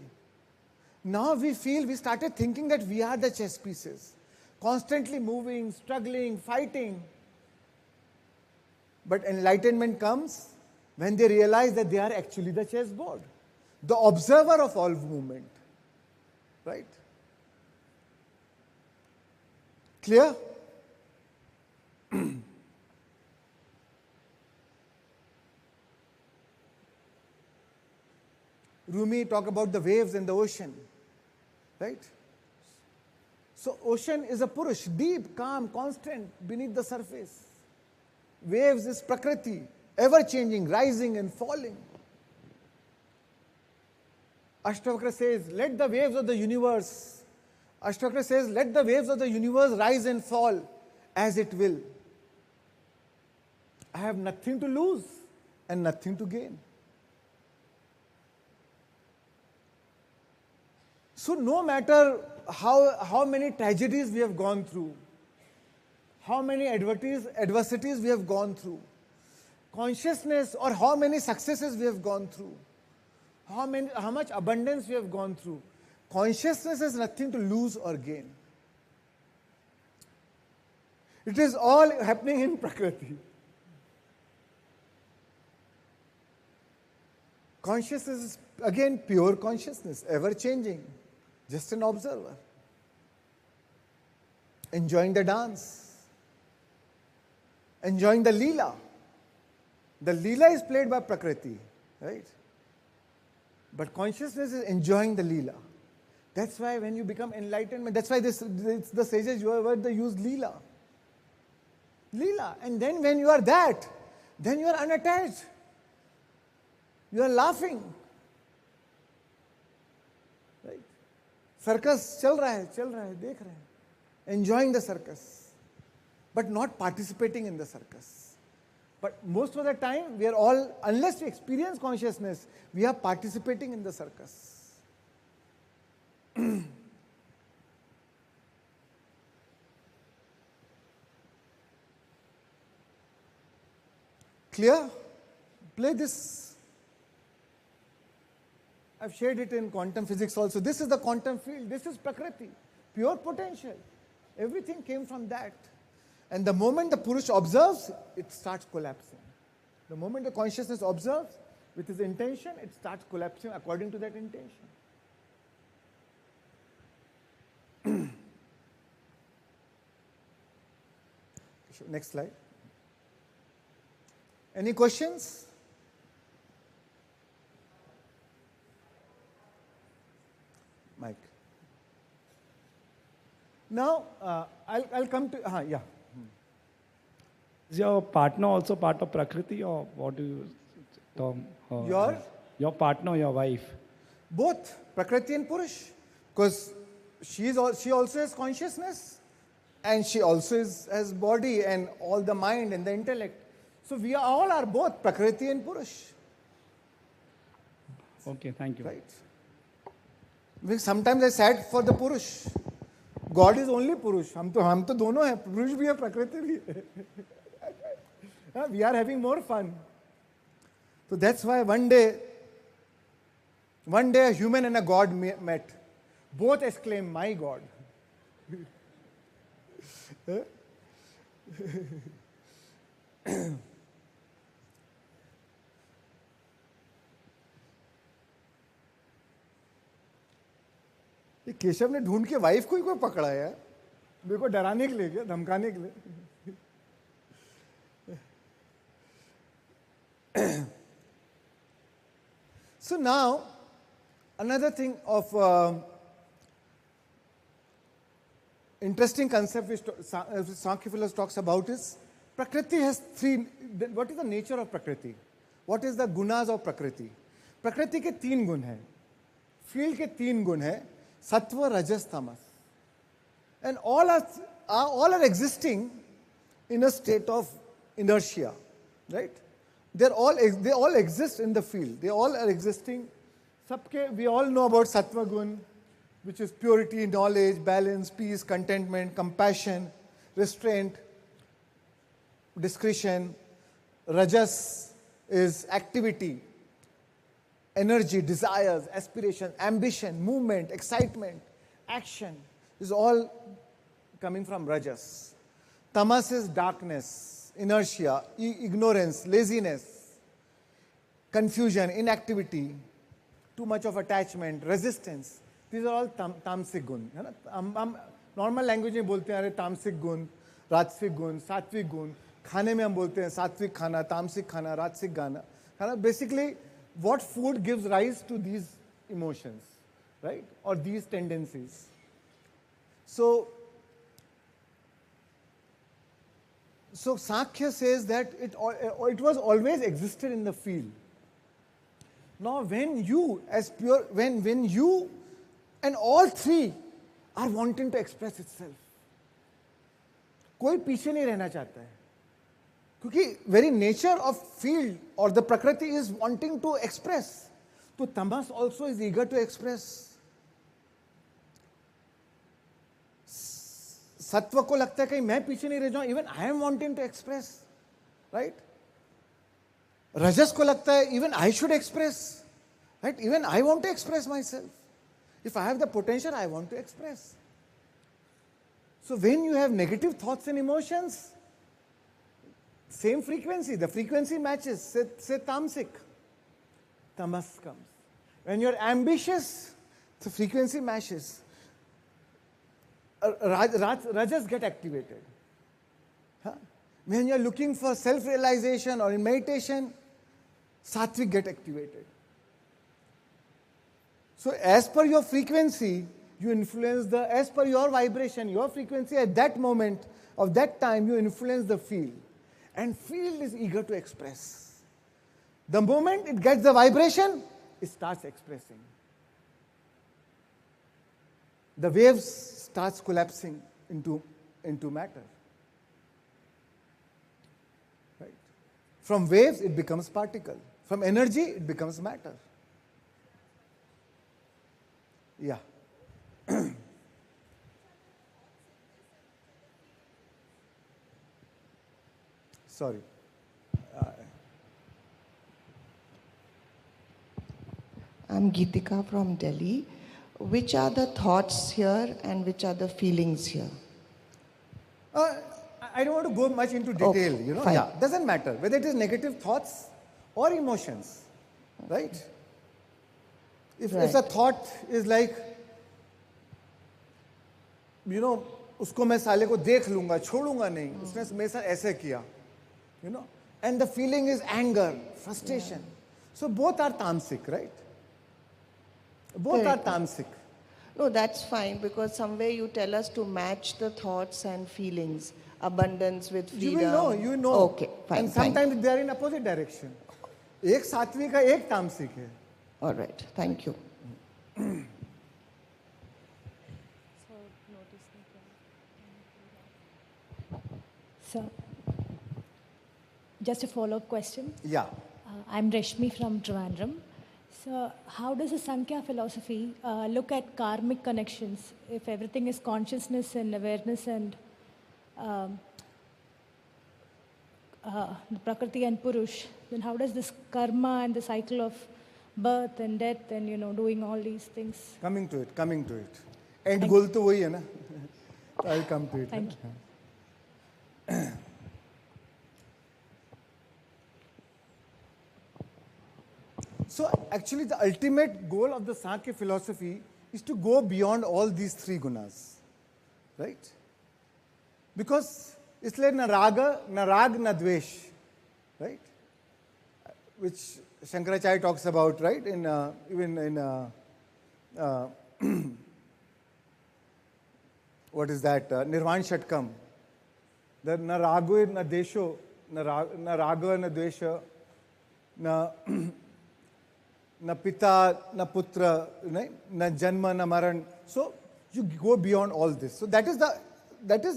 now we started thinking that we are the chess pieces, constantly moving, struggling, fighting. But enlightenment comes when they realize that they are actually the chessboard, the observer of all movement. Right? Clear? Rumi talk about the waves in the ocean. Right? So ocean is a Purush, deep, calm, constant, beneath the surface. Waves is Prakriti, ever-changing, rising and falling. Ashtanga says, let the waves of the universe, Ashtanga says, let the waves of the universe rise and fall as it will. I have nothing to lose and nothing to gain. So no matter how many tragedies we have gone through, how many adversities we have gone through, consciousness or how many successes we have gone through, how much abundance we have gone through, consciousness has nothing to lose or gain. It is all happening in Prakriti. Consciousness is again pure consciousness, ever changing, just an observer, enjoying the dance, enjoying the Leela. The Leela is played by Prakriti, right? But consciousness is enjoying the Leela. That's why when you become enlightenment, that's why the sages use Leela. Leela. And then when you are that, then you are unattached. You are laughing. Right? Circus chal raha hai, dekh rahe hai. Enjoying the circus. But not participating in the circus. But most of the time, we are all, unless we experience consciousness, we are participating in the circus. Clear? Play this. I've shared it in quantum physics also. This is the quantum field. This is Prakriti, pure potential. Everything came from that. And the moment the Purush observes, it starts collapsing. The moment the consciousness observes with his intention, it starts collapsing according to that intention. Next slide. Any questions? Mike. Now, I'll come to, yeah. Is your partner also part of Prakriti, or what do you term her? Your? Your partner, your wife. Both Prakriti and Purush. Because she also has consciousness, and she also has body and all the mind and the intellect. So we all are both Prakriti and Purush. Okay, thank you. Right. Sometimes I sad for the Purush. God is only Purush. हम तो दोनों हैं. Purush भी है, Prakriti भी है. We are having more fun. So that's why one day a human and a God met. Both exclaim, "My God." ये केशव ने ढूंढ के वाइफ को ही कोई पकड़ा है यार, मेरे को डराने के लिए क्या, धमकाने के लिए. So now another thing of interesting concept which Sankhya philosophy talks about is Prakriti has three. What is the nature of Prakriti? What is the gunas of Prakriti? Prakriti के तीन गुण हैं, फील्ड के तीन गुण हैं, सत्व, रजस, तमस, and all are existing in a state of inertia, right? They all exist in the field. They all are existing. We all know about sattva gun, which is purity, knowledge, balance, peace, contentment, compassion, restraint, discretion. Rajas is activity, energy, desires, aspiration, ambition, movement, excitement, action. Is all coming from rajas. Tamas is darkness, inertia, ignorance, laziness, confusion, inactivity, too much of attachment, resistance. These are all tamsic gun. Normal language में बोलते हैं अरे तामसिक गुण, राजसिक गुण, सात्विक गुण. खाने में हम बोलते हैं सात्विक खाना, तामसिक खाना, राजसिक खाना. Basically, what food gives rise to these emotions, right? Or these tendencies. So Sankhya says that it was always existed in the field. Now when you and all three are wanting to express itself, कोई पीछे नहीं रहना चाहता है, क्योंकि very nature of field or the Prakriti is wanting to express. So Tamas also is eager to express. सत्व को लगता है कि मैं पीछे नहीं रह जाऊं, even I am wanting to express, right? रजस को लगता है even I should express, right? Even I want to express myself. If I have the potential, I want to express. So when you have negative thoughts and emotions, same frequency, the frequency matches. Say tamsic, tamas comes. When you're ambitious, the frequency matches. Rajas get activated. When you're looking for self-realization or in meditation, sattvic get activated. So as per your frequency, you influence as per your vibration, your frequency at that moment of that time, you influence the field. And field is eager to express. The moment it gets the vibration, it starts expressing. The waves starts collapsing into matter. Right? From waves, it becomes particle. From energy, it becomes matter. Yeah. Sorry. I'm Geetika from Delhi. Which are the thoughts here and which are the feelings here? I don't want to go much into detail, Okay, you know. fine. Yeah, doesn't matter whether it is negative thoughts or emotions, right? If the thought is like, you know, उसको मैं साले को देख लूंगा, छोड़ूंगा नहीं, उसने मेरे साथ ऐसे किया, you know, and the feeling is anger, frustration. So both are tamsic, right? Both Correct. are tamsic. No, that's fine, because somewhere you tell us to match the thoughts and feelings, abundance with freedom. You know. Okay, fine. And sometimes they are in opposite direction. एक सात्विक है, एक तामसिक है. All right, thank you. So, just a follow-up question. Yeah. I'm Reshmi from Trivandrum. So, how does the Sankhya philosophy look at karmic connections? If everything is consciousness and awareness and the Prakriti and Purush, then how does this karma and the cycle of birth and death and, doing all these things? Coming to it. End goal to wahi hai na. I'll come to it. Thank you. So actually the ultimate goal of the Sankhya philosophy is to go beyond all these three gunas, right? Because it's like na raga, na rag, na dvesh, right? Which Shankaracharya talks about, right? In even in what is that? Nirvan Shatkam. The na rago, na desho, na raga, na dvesha, na pita, na putra, na janma, na maran. So you go beyond all this. So that is the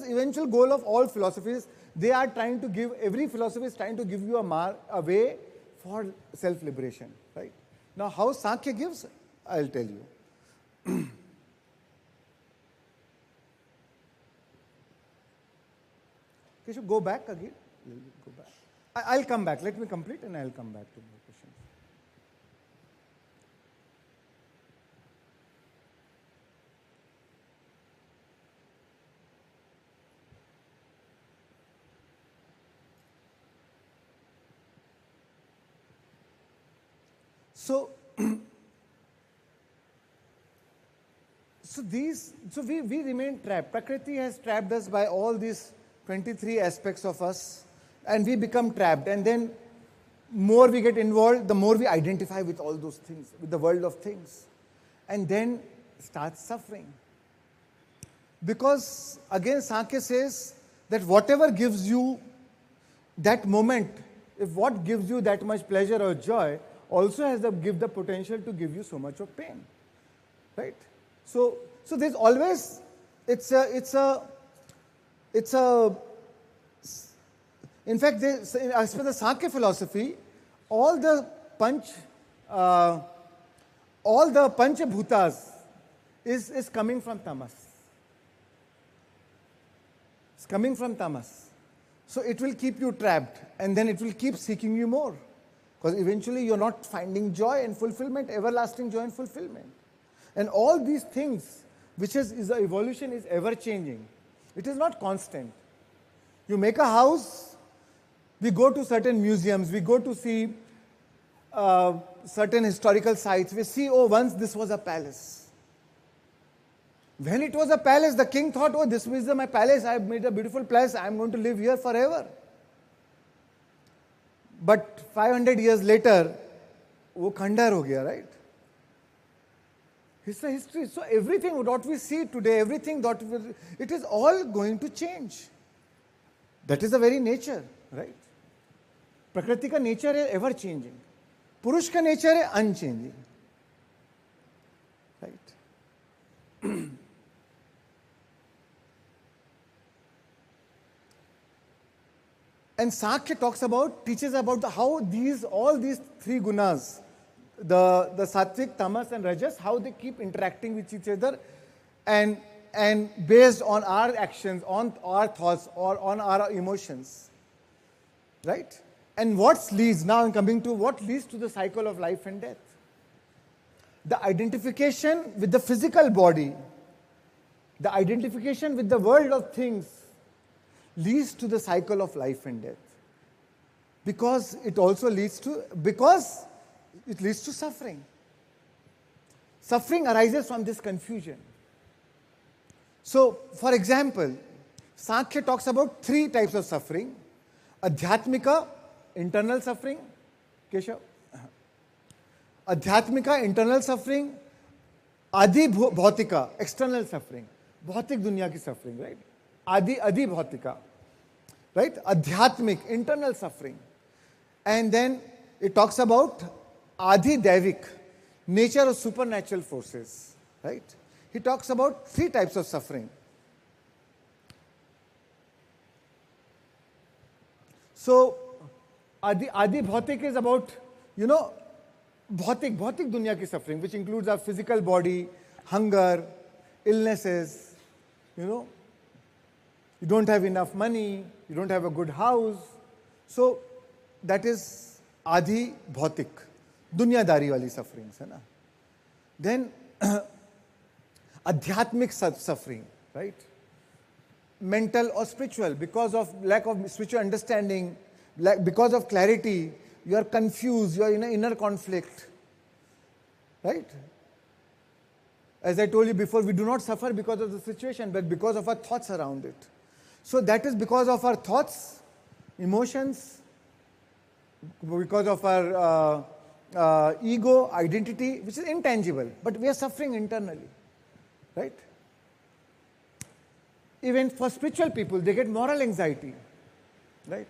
eventual goal of all philosophies. They are trying to give, every philosophy is trying to give you a way for self-liberation, right? Now how Sankhya gives, I'll tell you. You should go back again. Go back. I'll come back. Let me complete and I'll come back to more questions. So we remain trapped. Prakriti has trapped us by all these 23 aspects of us, and we become trapped. And then more we get involved, the more we identify with all those things, with the world of things. And then starts suffering. Because again Sankhya says that whatever gives you that moment, if what gives you that much pleasure or joy, also has the potential to give you so much of pain, right? So there's always, in fact, as per the Sankhya philosophy, all the Panchabhutas is coming from tamas. It's coming from tamas. So it will keep you trapped, and then it will keep seeking you more. Because eventually you're not finding joy and fulfillment, everlasting joy and fulfillment. And all these things, which is the evolution, is ever changing. It is not constant. You make a house, we go to certain museums, we go to see certain historical sites, we see, oh, once this was a palace. When it was a palace, the king thought, oh, this is my palace, I have made a beautiful place, I am going to live here forever. But 500 years later, वो खंडहर हो गया, right? It's a history. So everything what we see today, everything that it is all going to change. That is the very nature, right? Prakriti ka nature is ever changing. Purush ka nature is unchanging, right? And Sankhya teaches about how all these three gunas, the sattvic, tamas and rajas, how they keep interacting with each other, and based on our actions, on our thoughts, or on our emotions, right? And what leads to the cycle of life and death? The identification with the physical body, the identification with the world of things, leads to the cycle of life and death. Because it leads to suffering. Suffering arises from this confusion. So, for example, Sankhya talks about three types of suffering. Adhyatmika, internal suffering. Keshav? Adhyatmika, internal suffering. Adi bhautika, external suffering. Bhautik dunya ki suffering, right? Adi bhautika, right? Adhyatmik, internal suffering. And then it talks about Adi Daivik, nature of supernatural forces, right? He talks about 3 types of suffering. So, Adi Bhautik is about, Bhautik dunya ki suffering, which includes our physical body, hunger, illnesses, you don't have enough money, you don't have a good house. So, that is Adi Bhautik, dunyadari wali sufferings, hai na? Then, Adhyatmik suffering, right? Mental or spiritual, because of lack of spiritual understanding, because of clarity, you are confused, you are in an inner conflict, right? As I told you before, we do not suffer because of the situation, but because of our thoughts around it. So that is because of our thoughts, emotions, because of our ego, identity, which is intangible, but we are suffering internally, right? Even for spiritual people, they get moral anxiety, right?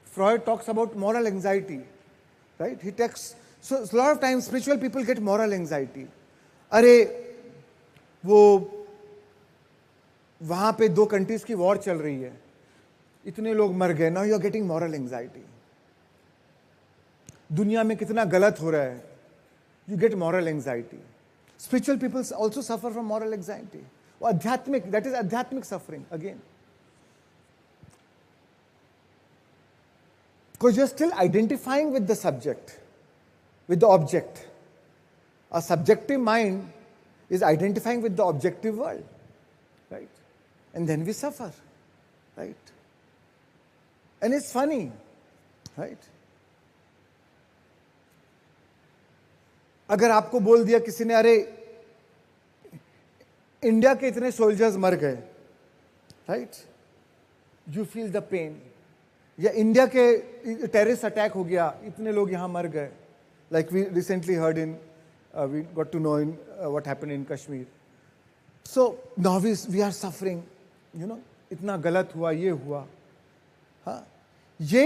Freud talks about moral anxiety, right? He takes, so a lot of times spiritual people get moral anxiety. अरे वो वहाँ पे 2 countries की war चल रही है, इतने लोग मर गए, now you are getting moral anxiety. दुनिया में कितना गलत हो रहा है, you get moral anxiety. Spiritual people also suffer from moral anxiety. Adhyatmic, that is adhyatmic suffering again. Because you're still identifying with the subject, with the object. A subjective mind is identifying with the objective world, right? And then we suffer, right? And it's funny, right? अगर आपको बोल दिया किसी ने, अरे India के इतने soldiers मर गए, right? You feel the pain. या इंडिया के टेररिस्ट अटैक हो गया, इतने लोग यहाँ मर गए. Like we recently heard in, we got to know in what happened in Kashmir. So now we are suffering, इतना गलत हुआ, ये हुआ. हाँ, ये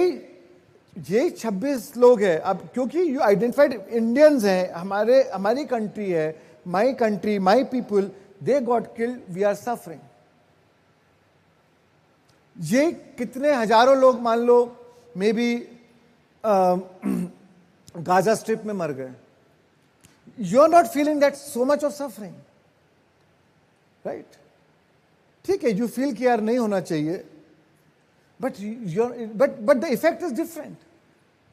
26 लोग हैं. अब क्योंकि यू आइडेंटिफाइड इंडियंस हैं, हमारी कंट्री है, my country, my people, they got killed, we are suffering. ये कितने हजारों लोग मान लो मे बी गाजा स्ट्रिप में मर गए. You are not feeling that so much of suffering, right? ठीक है, यू फील कि यार नहीं होना चाहिए, but the effect is different.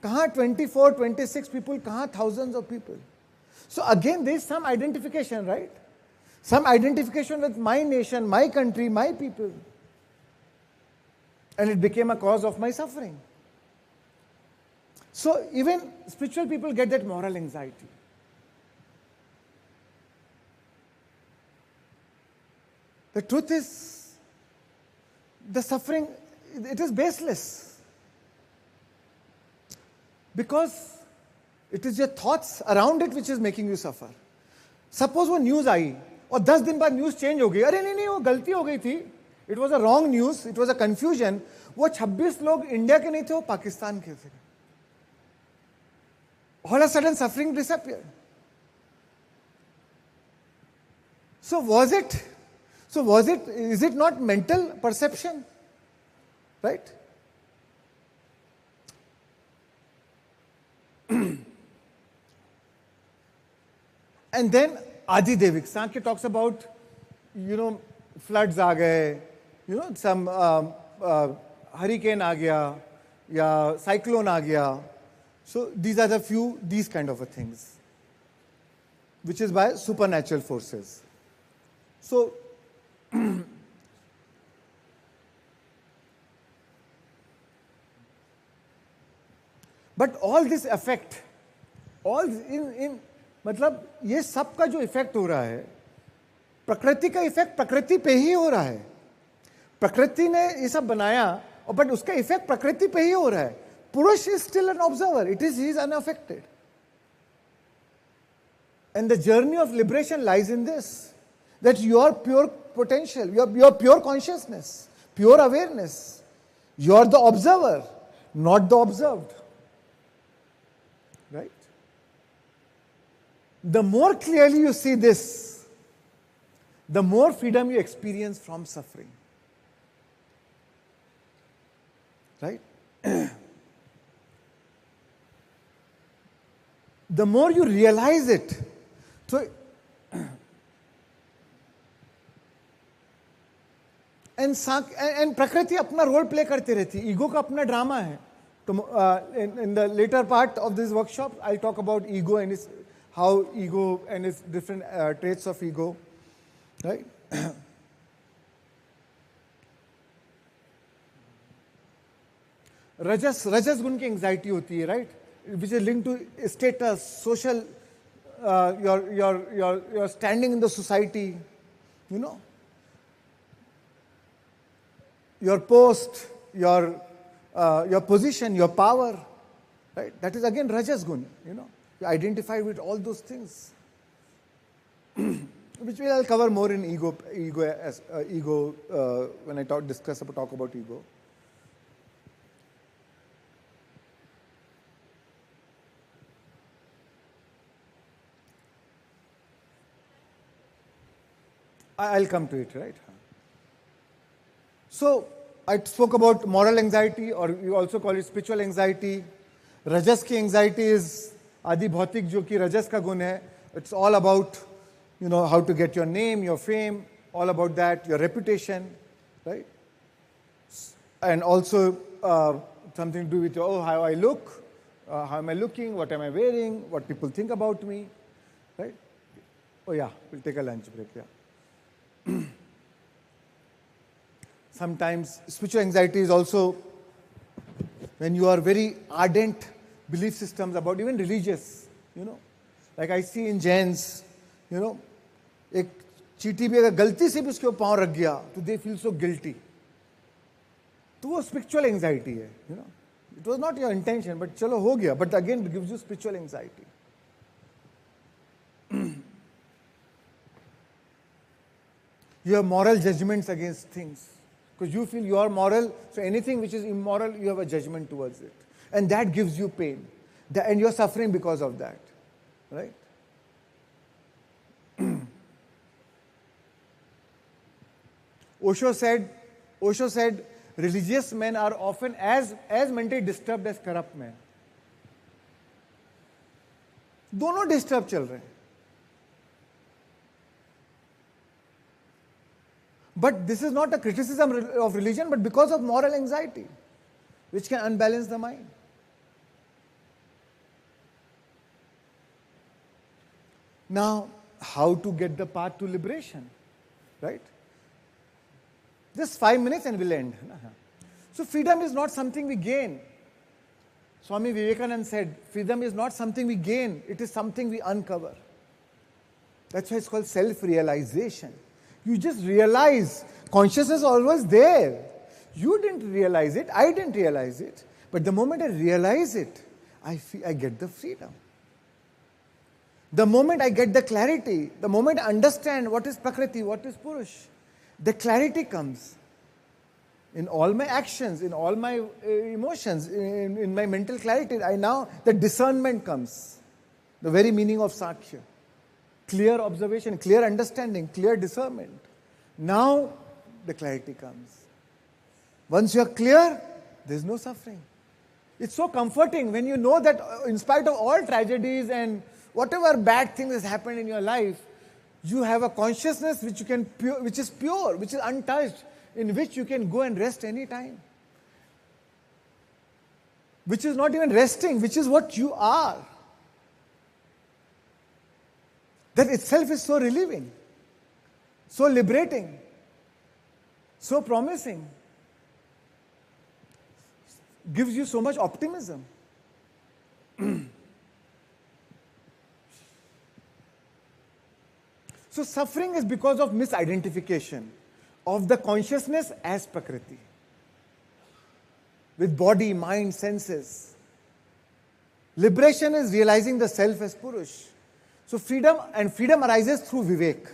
कहाँ 24, 26 पीपल, कहाँ thousands of people. So again there is some identification, right? Some identification with my nation, my country, my people. And it became a cause of my suffering. So even spiritual people get that moral anxiety. The truth is, the suffering, it is baseless. Because it is your thoughts around it which is making you suffer. Suppose वो news आई और 10 दिन बाद news change हो गई, अरे नहीं वो गलती हो गई थी, it was a wrong news, it was a confusion. वो 26 लोग इंडिया के नहीं थे, वो पाकिस्तान के थे. All of a sudden suffering disappeared. So is it not mental perception? Right? And then Adi Devik, Sankhya talks about, floods आ गए, some hurricane आ गया, या cyclone आ गया. So these are the few, these kind of things, which is by supernatural forces. So, but all this effect, मतलब ये सब का जो effect हो रहा है, प्रकृति का इफेक्ट प्रकृति पे ही हो रहा है. प्रकृति ने ये सब बनाया, और बट उसका इफेक्ट प्रकृति पे ही हो रहा है. Purush is still an observer. He is unaffected. And the journey of liberation lies in this, that your pure potential, your pure consciousness, pure awareness, you are the observer, not the observed. Right? The more clearly you see this, the more freedom you experience from suffering. Right? The more you realize it. So, and Prakriti अपना role play करते रहती है, ego का अपना drama है. तो in the later part of this workshop, I'll talk about ego and how ego and its different traits of ego, right? Rajas gun की anxiety होती है, right? Which is linked to status, social, your standing in the society, you know. Your post, your position, your power, right? That is again Rajas gun, you know. You identify with all those things, which I'll cover more in ego when I talk about ego. I'll come to it, right? So, I spoke about moral anxiety, or you also call it spiritual anxiety. Rajas ki anxiety is Adi Bhautik, jo ki Rajas ka gun hai. It's all about, you know, how to get your name, your fame, all about that, your reputation, right? And also something to do with how I look, how am I looking, what am I wearing, what people think about me, right? Oh yeah, we'll take a lunch break, yeah. Sometimes spiritual anxiety is also when you are very ardent belief systems about even religious, you know. Like I see in Jains, you know, एक चीटी भी अगर गलती से भी उसके पाँव रख गया तो they feel so guilty. तो वो spiritual anxiety है, you know. It was not your intention, but चलो हो गया. But again, it gives you spiritual anxiety. You have moral judgments against things. Because you feel you are moral, so anything which is immoral, you have a judgment towards it. And that gives you pain. And you're suffering because of that. Right? Osho said, religious men are often as mentally disturbed as corrupt men. दोनों disturb चल रहे हैं. But this is not a criticism of religion, but because of moral anxiety, which can unbalance the mind. Now, how to get the path to liberation, right? Just 5 minutes and we'll end. So freedom is not something we gain. Swami Vivekananda said, freedom is not something we gain, it is something we uncover. That's why it's called self-realization. You just realize consciousness is always there. You didn't realize it, I didn't realize it. But the moment I realize it, I get the freedom. The moment I get the clarity, the moment I understand what is Prakriti, what is Purush, the clarity comes. In all my actions, in all my emotions, in my mental clarity, the discernment comes. The very meaning of sankhya. Clear observation, clear understanding, clear discernment. Now the clarity comes. Once you are clear, there is no suffering. It's so comforting when you know that in spite of all tragedies and whatever bad thing has happened in your life, you have a consciousness which is pure, which is untouched, in which you can go and rest any time. Which is not even resting, which is what you are. That itself is so relieving, so liberating, so promising. Gives you so much optimism. So suffering is because of misidentification of the consciousness as Prakriti. With body, mind, senses. Liberation is realizing the self as Purush. So freedom arises through Vivek,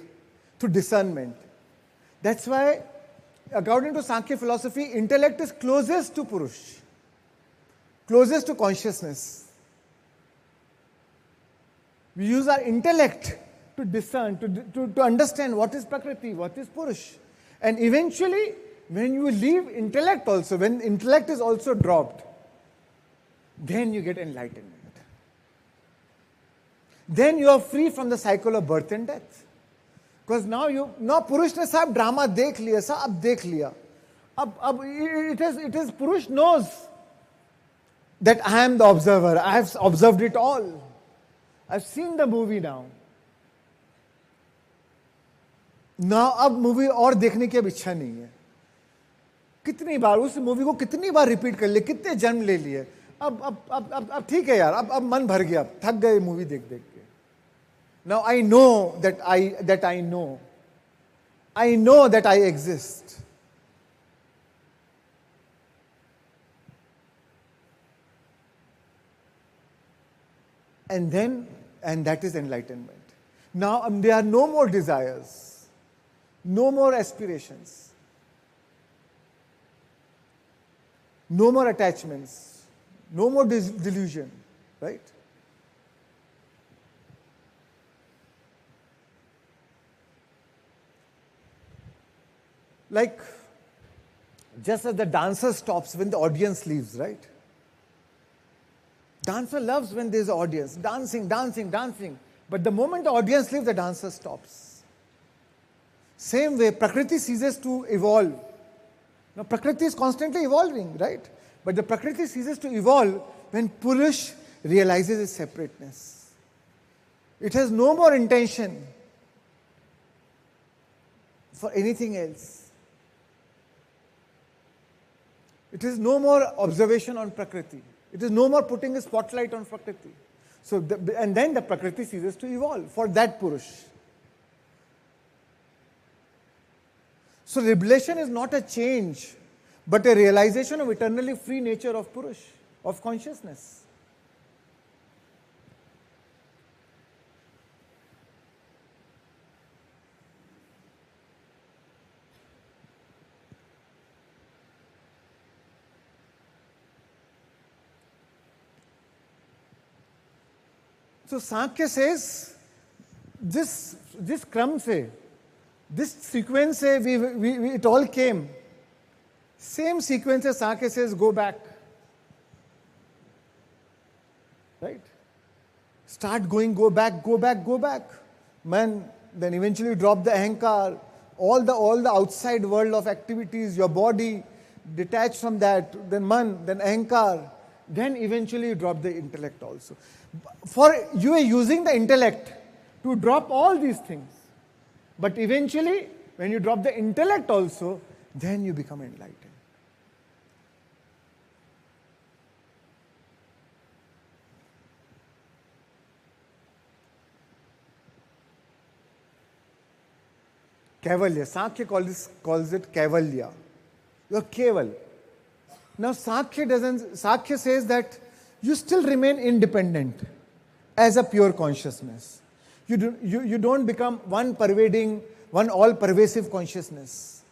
through discernment. That's why, according to Sankhya philosophy, intellect is closest to Purush, closest to consciousness. We use our intellect to discern, to understand what is Prakriti, what is Purush. And eventually, when you leave intellect also, when intellect is also dropped, then you get enlightenment. Then you are free from the cycle of birth and death. Because now Purush ne sab drama dekh liya, sab dekh liya. It is Purush knows that I am the observer. I have observed it all. I've seen the movie now. Now अब movie और देखने की अब इच्छा नहीं है. कितनी बार उस मूवी को कितनी बार रिपीट कर लिए, कितने जन्म ले लिए. अब ठीक है यार, अब मन भर गया, थक गए मूवी देख देख के. Now I know that I know. I know that I exist. And that is enlightenment. Now there are no more desires, no more aspirations, no more attachments, no more delusion, right? Like, just as the dancer stops when the audience leaves, right? Dancer loves when there's an audience, dancing, dancing, dancing. But the moment the audience leaves, the dancer stops. Same way, Prakriti ceases to evolve. Now, Prakriti is constantly evolving, right? But the Prakriti ceases to evolve when Purush realizes its separateness. It has no more intention for anything else. It is no more observation on Prakriti. It is no more putting a spotlight on Prakriti. So, and then the Prakriti ceases to evolve for that Purush. So, revelation is not a change, but a realization of eternally free nature of Purush, of consciousness. So Sankhya says, this crumb se, this sequence se, it all came. Same sequence as Sankhya says, go back. Right? Start going, go back, go back, go back. Man, then eventually drop the ahankar, all the outside world of activities, your body, detach from that, then man, then ahankar, then eventually you drop the intellect also. For you are using the intellect to drop all these things. But eventually, when you drop the intellect also, then you become enlightened. Kaivalya. Sankhya calls it Kaivalya. You are Keval. Now Sankhya says that you still remain independent as a pure consciousness. You don't become one pervading, one all-pervasive consciousness.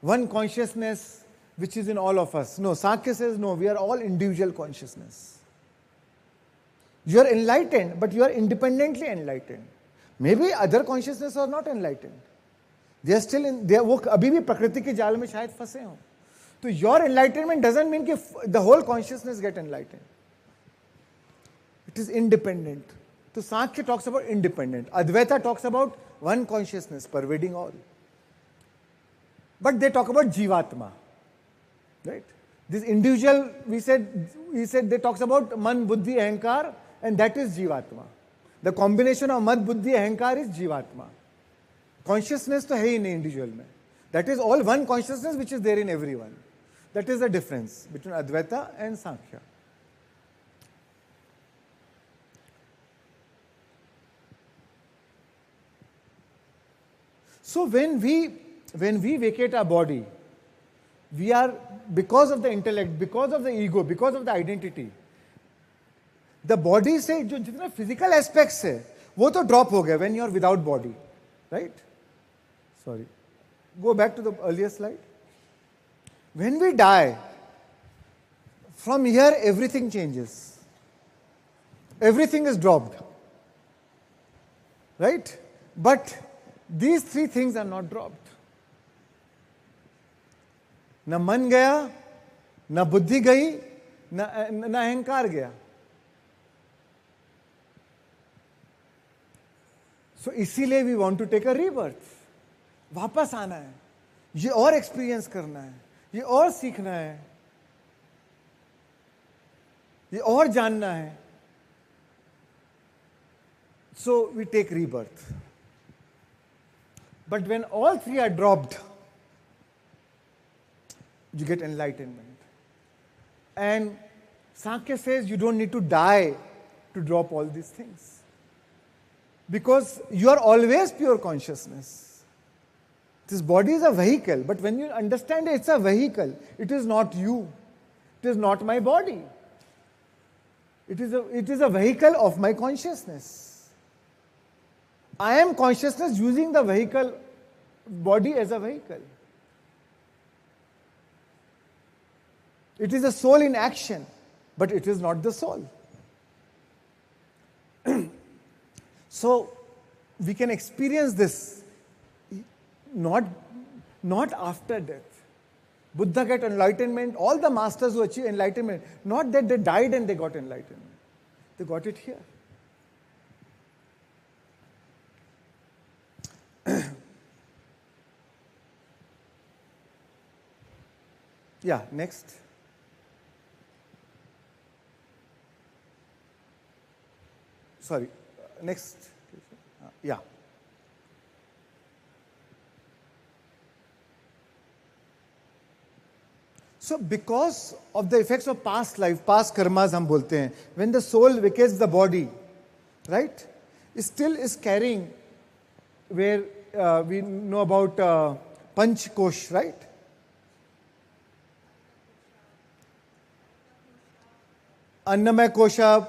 One consciousness which is in all of us. No, Sankhya says no, we are all individual consciousness. You are enlightened, but you are independently enlightened. Maybe other consciousness are not enlightened. They are still in, वो अभी भी प्रकृति के जाल में शायद फंसे हों. So your enlightenment doesn't mean that the whole consciousness get enlightened. It is independent. So Sankhya talks about independent. Advaita talks about one consciousness pervading all. But they talk about Jivatma. Right? This individual, we said they talks about Man, Buddhi, Ahankar, and that is Jivatma. The combination of Mad, Buddhi, Ahankar is Jivatma. Consciousness to hai hi nahi individual mein. That is all one consciousness which is there in everyone. That is the difference between Advaita and Sankhya. So when we vacate our body, we are, because of the intellect, because of the ego, because of the identity, the body से जो जितने physical aspects है, वो तो drop हो गया when you are without body, right? Sorry. Go back to the earlier slide. When we die, from here everything changes. Everything is dropped. right? But these three things are not dropped. Na man gaya, na buddhi gayi, na ahankar gaya. So इसीलिए we want to take a rebirth. वापस आना है, ये और experience करना है, ये और सीखना है, ये और जानना है. So we take rebirth. But when all three are dropped, you get enlightenment. And Sankhya says you don't need to die to drop all these things. Because you are always pure consciousness. This body is a vehicle, but when you understand it's a vehicle, it is not you. It is not my body. It is a vehicle of my consciousness. I am consciousness using the vehicle, body as a vehicle. It is a soul in action, but it is not the soul. So we can experience this not after death. Buddha got enlightenment, all the masters who achieved enlightenment, not that they died and they got enlightenment. They got it here. Yeah, next. Sorry, next. Yeah. So because of the effects of past life, past karmas हम बोलते हैं, when the soul vacates the body, right, it still is carrying where we know about Panch Kosh, right? Annamaya Kosha,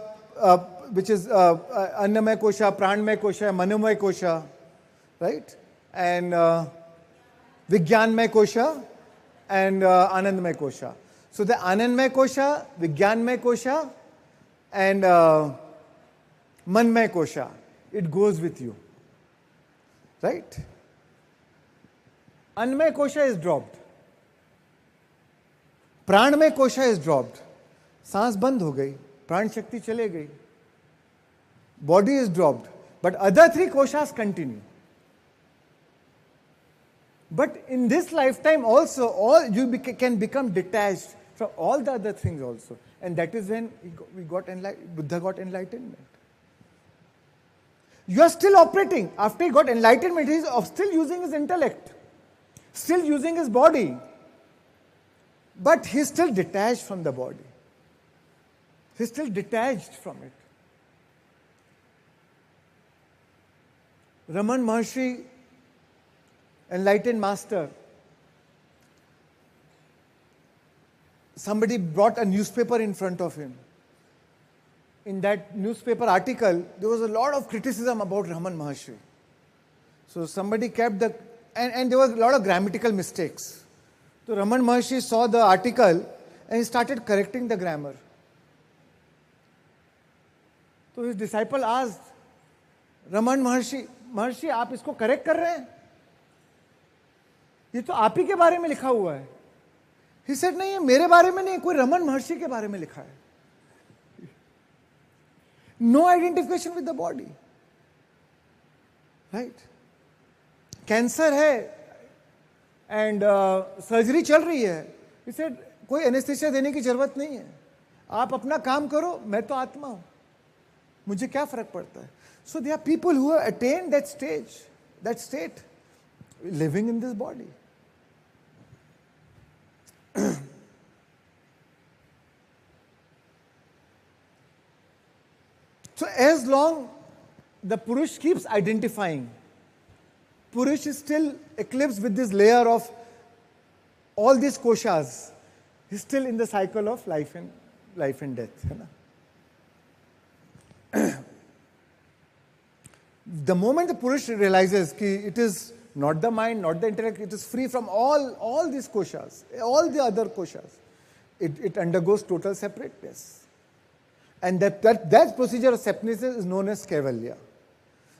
which is Annamaya Kosha, Pranmaya Kosha, Manomaya Kosha, right? And Vijnanmaya Kosha and Anandmaya Kosha. So the Anandmaya Kosha, Vijnanmaya Kosha and Manmaya Kosha, it goes with you, right? Annamaya Kosha is dropped. Pranmaya Kosha is dropped. सांस बंद हो गई, प्राण शक्ति चले गई, body is dropped, but other three koshas continue. But in this lifetime also, you can become detached from all the other things also, and that is when Buddha got enlightenment. You are still operating. After he got enlightenment, he is still using his intellect, still using his body, but he is still detached from the body. He is still detached from it. Raman Maharshi, enlightened master, somebody brought a newspaper in front of him. In that newspaper article, there was a lot of criticism about Raman Maharshi. So somebody kept and there was a lot of grammatical mistakes. So Raman Maharshi saw the article and he started correcting the grammar. So his disciple asked, Raman Maharshi, आप इसको correct कर रहे हैं? ये तो आप ही के बारे में लिखा हुआ है. He said, नहीं, ये मेरे बारे में नहीं, कोई रमन महर्षि के बारे में लिखा है. No identification with the body. Right? Cancer है and surgery चल रही है. He said, कोई anesthesia देने की जरूरत नहीं है. आप अपना काम करो, मैं तो आत्मा हूं. मुझे क्या फर्क पड़ता है? So there are people who have attained that stage, that state, living in this body. So as long the Purush keeps identifying, Purush is still eclipsed with this layer of all these koshas. He's still in the cycle of life and death. The moment the Purush realizes that it is not the mind, not the intellect, it is free from all these koshas, all the other koshas, it undergoes total separateness. And that procedure of separateness is known as Kaivalya.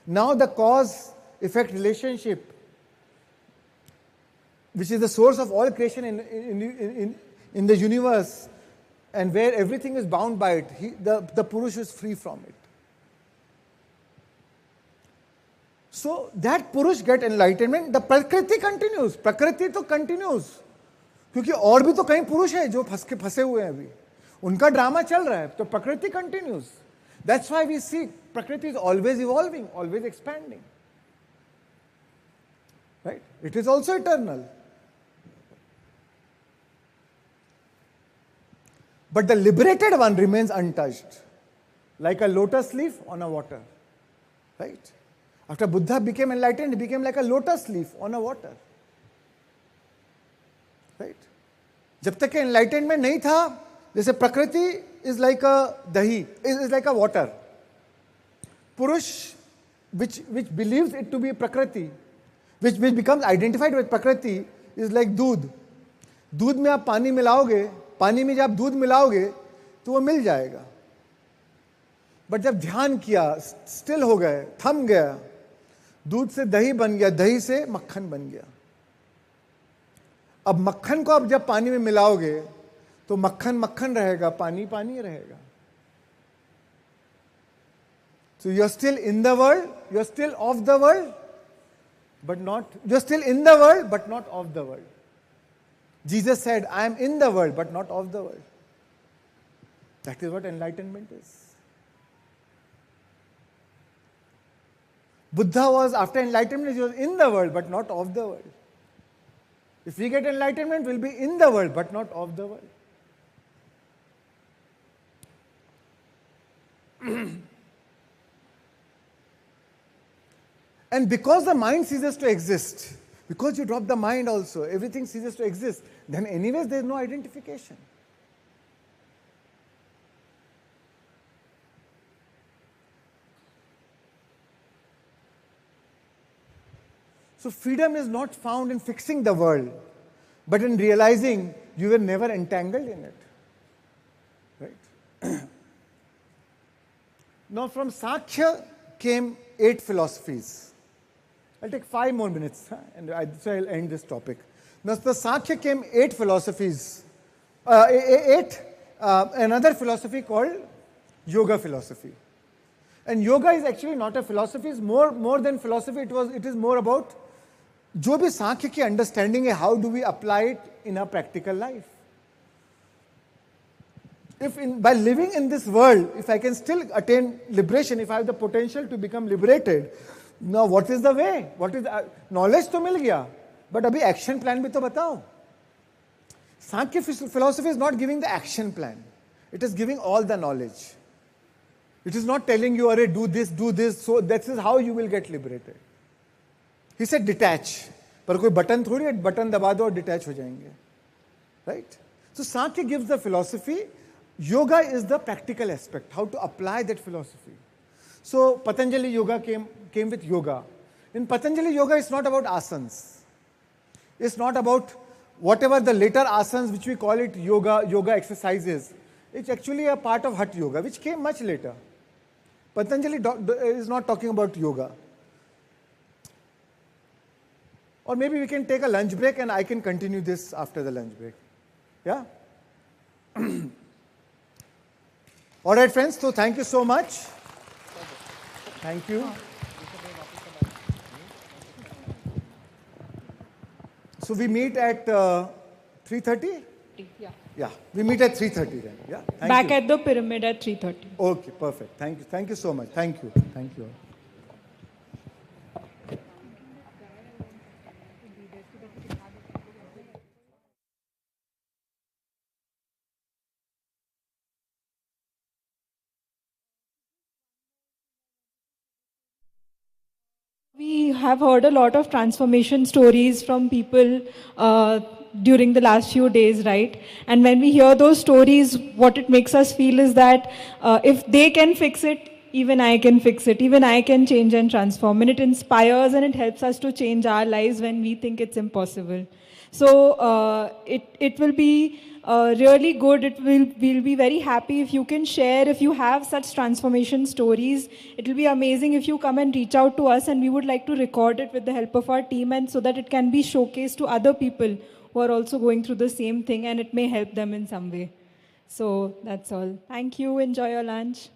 Now the cause-effect relationship, which is the source of all creation in the universe, and where everything is bound by it, the Purush is free from it. So that Purush get enlightenment, the Prakriti continues. Prakriti to continues. क्योंकि और भी तो कई पुरुष हैं जो फंसे हुए हैं अभी, उनका ड्रामा चल रहा है, तो प्रकृति continues. That's why we see Prakriti is always evolving, always expanding. Right? It is also eternal. But the liberated one remains untouched, like a lotus leaf on a water. Right? After Buddha became enlightened, he became like a lotus leaf on a water. Right? जब तक enlightenment नहीं था, जैसे प्रकृति is like a dahi, is like a water. Purush, which believes it to be Prakriti, which becomes identified with Prakriti, is like दूध. दूध में आप पानी मिलाओगे, पानी में जब आप दूध मिलाओगे, तो वो मिल जाएगा. बट जब ध्यान किया, स्टिल हो गए, थम गया, दूध से दही बन गया, दही से मक्खन बन गया. अब मक्खन को आप जब पानी में मिलाओगे, तो मक्खन मक्खन रहेगा, पानी पानी रहेगा. So you're still in the world, you're still of the world, but not, you're still in the world, but not of the world. Jesus said, I am in the world, but not of the world. That is what enlightenment is. Buddha was, after enlightenment, he was in the world, but not of the world. If we get enlightenment, we'll be in the world, but not of the world. And because the mind ceases to exist, because you drop the mind also, everything ceases to exist, then anyways there is no identification. So freedom is not found in fixing the world, but in realizing you were never entangled in it. Right? Now from Sankhya came 8 philosophies. I'll take 5 more minutes, and so I'll end this topic. Now the Sankhya came 8 philosophies. Another philosophy called Yoga philosophy. And yoga is actually not a philosophy, it's more than philosophy, it is more about जो भी सांख्य की understanding है, how do we apply it in our practical life? If by living in this world, if I can still attain liberation, if I have the potential to become liberated, now what is the way? What is the, knowledge तो मिल गया, but अभी action plan भी तो बताओ. Sankhya philosophy is not giving the action plan. It is giving all the knowledge. It is not telling you, array, do this, so that is how you will get liberated. He said detach. पर कोई button थोड़ी है, button दबा दो और detach हो जाएंगे. Right? So Sankhya gives the philosophy. Yoga is the practical aspect, how to apply that philosophy. So Patanjali Yoga came with yoga. In Patanjali Yoga, it's not about asanas. It's not about whatever the later asanas, which we call it yoga exercises. It's actually a part of Hatha Yoga, which came much later. Patanjali is not talking about yoga. Or maybe we can take a lunch break and I can continue this after the lunch break. Yeah? All right, friends. So thank you so much. Thank you. So we meet at 3:30? Yeah. Yeah, we meet at 3:30 then. Yeah. Back at the pyramid at 3:30. Okay, perfect. Thank you. Thank you so much. Thank you. Thank you. We have heard a lot of transformation stories from people during the last few days, right? And when we hear those stories, what it makes us feel is that if they can fix it, even I can fix it. Even I can change and transform. And it inspires and it helps us to change our lives when we think it's impossible. So it will be really good. We'll be very happy if you can share, if you have such transformation stories. It will be amazing if you come and reach out to us, and we would like to record it with the help of our team, and so that it can be showcased to other people who are also going through the same thing, and it may help them in some way. So that's all. Thank you. Enjoy your lunch.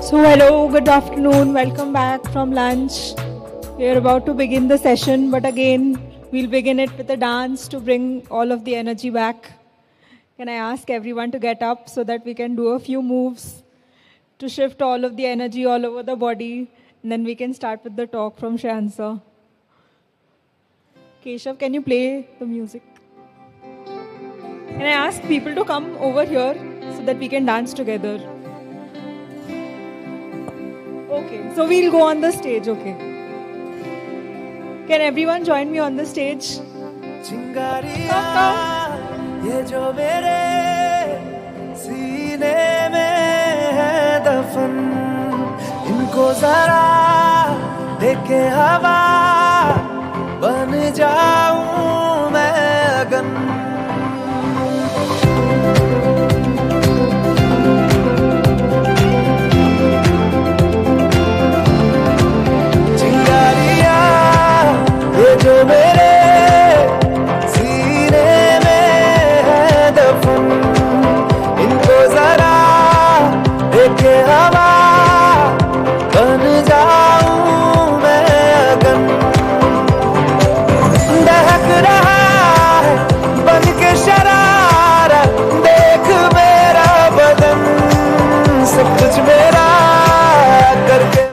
So hello, good afternoon, welcome back from lunch. We are about to begin the session, but again, we'll begin it with a dance to bring all of the energy back. Can I ask everyone to get up so that we can do a few moves to shift all of the energy all over the body, and then we can start with the talk from Shreans sir. Keshav, can you play the music? Can I ask people to come over here so that we can dance together? Okay, so we'll go on the stage, okay. Can everyone join me on the stage? चिंगारियाँ ये जो मेरे सीने में है दफन इनको जरा देखे हवा बन जाऊं मैं अगन जो मेरे सीने में है दफन इनको जरा देखे हवा बन जाऊं मैं अगन दहक रहा है बन के शरारत देख मेरा बदन सब कुछ मेरा करके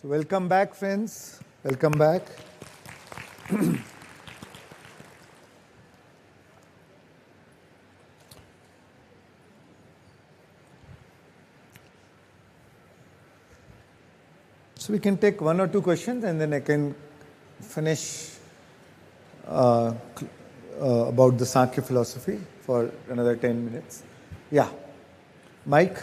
So welcome back, friends. Welcome back. So we can take one or two questions and then I can finish about the Sankhya philosophy for another 10 minutes. Yeah. Mike?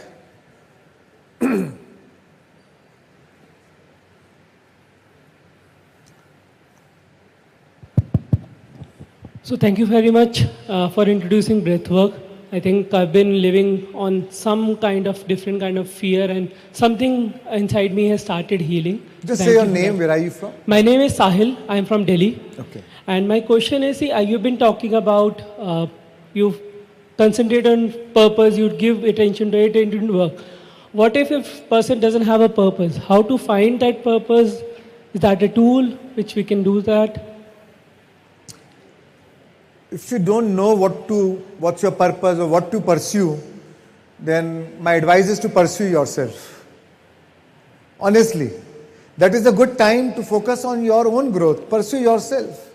So thank you very much for introducing breathwork. I think I've been living on some kind of different kind of fear and something inside me has started healing. Just say your name, where are you from? My name is Sahil, I'm from Delhi. Okay. And my question is, see, you've been talking about, you concentrate on purpose, you give attention to it, and it didn't work. What if a person doesn't have a purpose? How to find that purpose? Is that a tool which we can do that? If you don't know what's your purpose or what to pursue, then my advice is to pursue yourself. Honestly, that is a good time to focus on your own growth. Pursue yourself.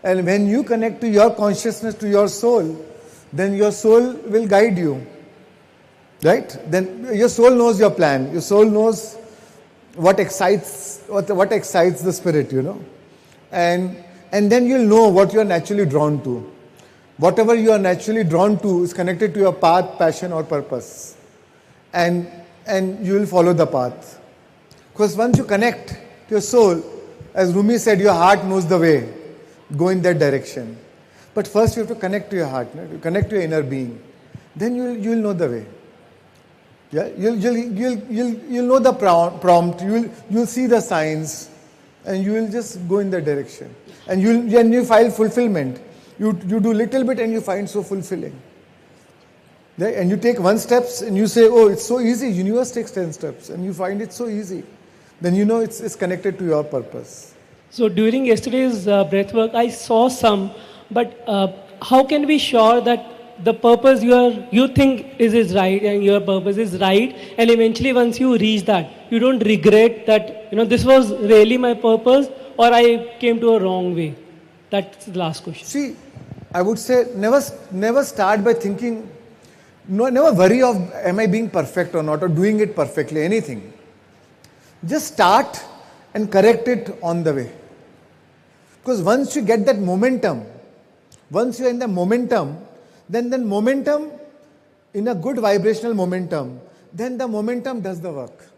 And when you connect to your consciousness, to your soul, then your soul will guide you. Right? Then your soul knows your plan. Your soul knows what excites the spirit, you know. And then you'll know what you are naturally drawn to. Whatever you are naturally drawn to is connected to your path, passion or purpose. And you will follow the path. Because once you connect to your soul, as Rumi said, your heart knows the way. Go in that direction. But first you have to connect to your heart, to connect to your inner being. Then you'll know the way. Yeah, you'll know the prompt. You'll see the signs, and you will just go in that direction. And you find fulfillment. You do little bit, and you find so fulfilling. Right? And you take 1 step, and you say, "Oh, it's so easy." Universe takes 10 steps, and you find it so easy. Then you know it's connected to your purpose. So during yesterday's breathwork, I saw some, but how can we be sure that the purpose you think is right and your purpose is right, and eventually once you reach that, you don't regret that, this was really my purpose or I came to a wrong way? That's the last question. See, I would say never start by thinking, never worry of am I being perfect or not or doing it perfectly, anything. Just start and correct it on the way. Because once you get that momentum, once you're in the momentum, then momentum, in a good vibrational momentum, then the momentum does the work.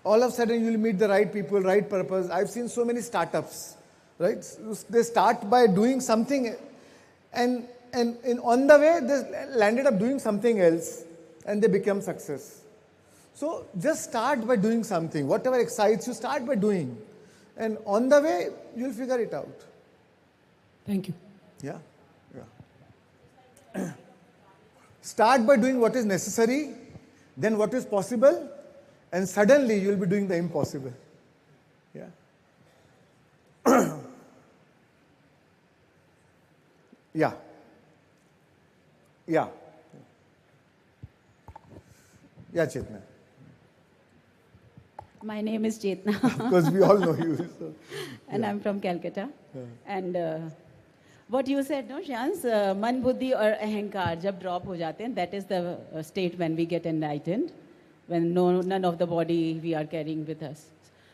All of a sudden you'll meet the right people, right purpose. I've seen so many startups, right? They start by doing something and on the way they landed up doing something else and they become success. So just start by doing something. Whatever excites you, start by doing. And on the way, you'll figure it out. Thank you. Yeah. Start by doing what is necessary, then what is possible, and suddenly you'll be doing the impossible. Yeah. Yeah. Yeah. Yeah, Chetna. My name is Chetna. Because we all know you. So, and yeah. I'm from Calcutta. Yeah. And what you said, no, Shreans, man, buddhi or ahankar, jab drop ho jate hain, that is the state when we get enlightened, when none of the body we are carrying with us.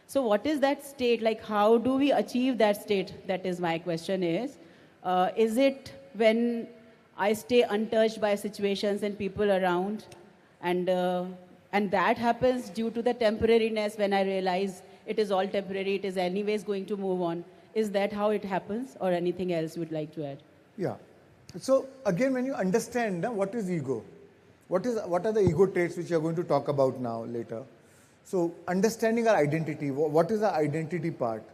So what is that state? Like, how do we achieve that state? That is my question is it when I stay untouched by situations and people around, and that happens due to the temporariness when I realize it is all temporary, it is anyways going to move on. Is that how it happens, or anything else you would like to add? Yeah. So again, when you understand what is ego, what are the ego traits which you are going to talk about now later. So understanding our identity, what is the identity part,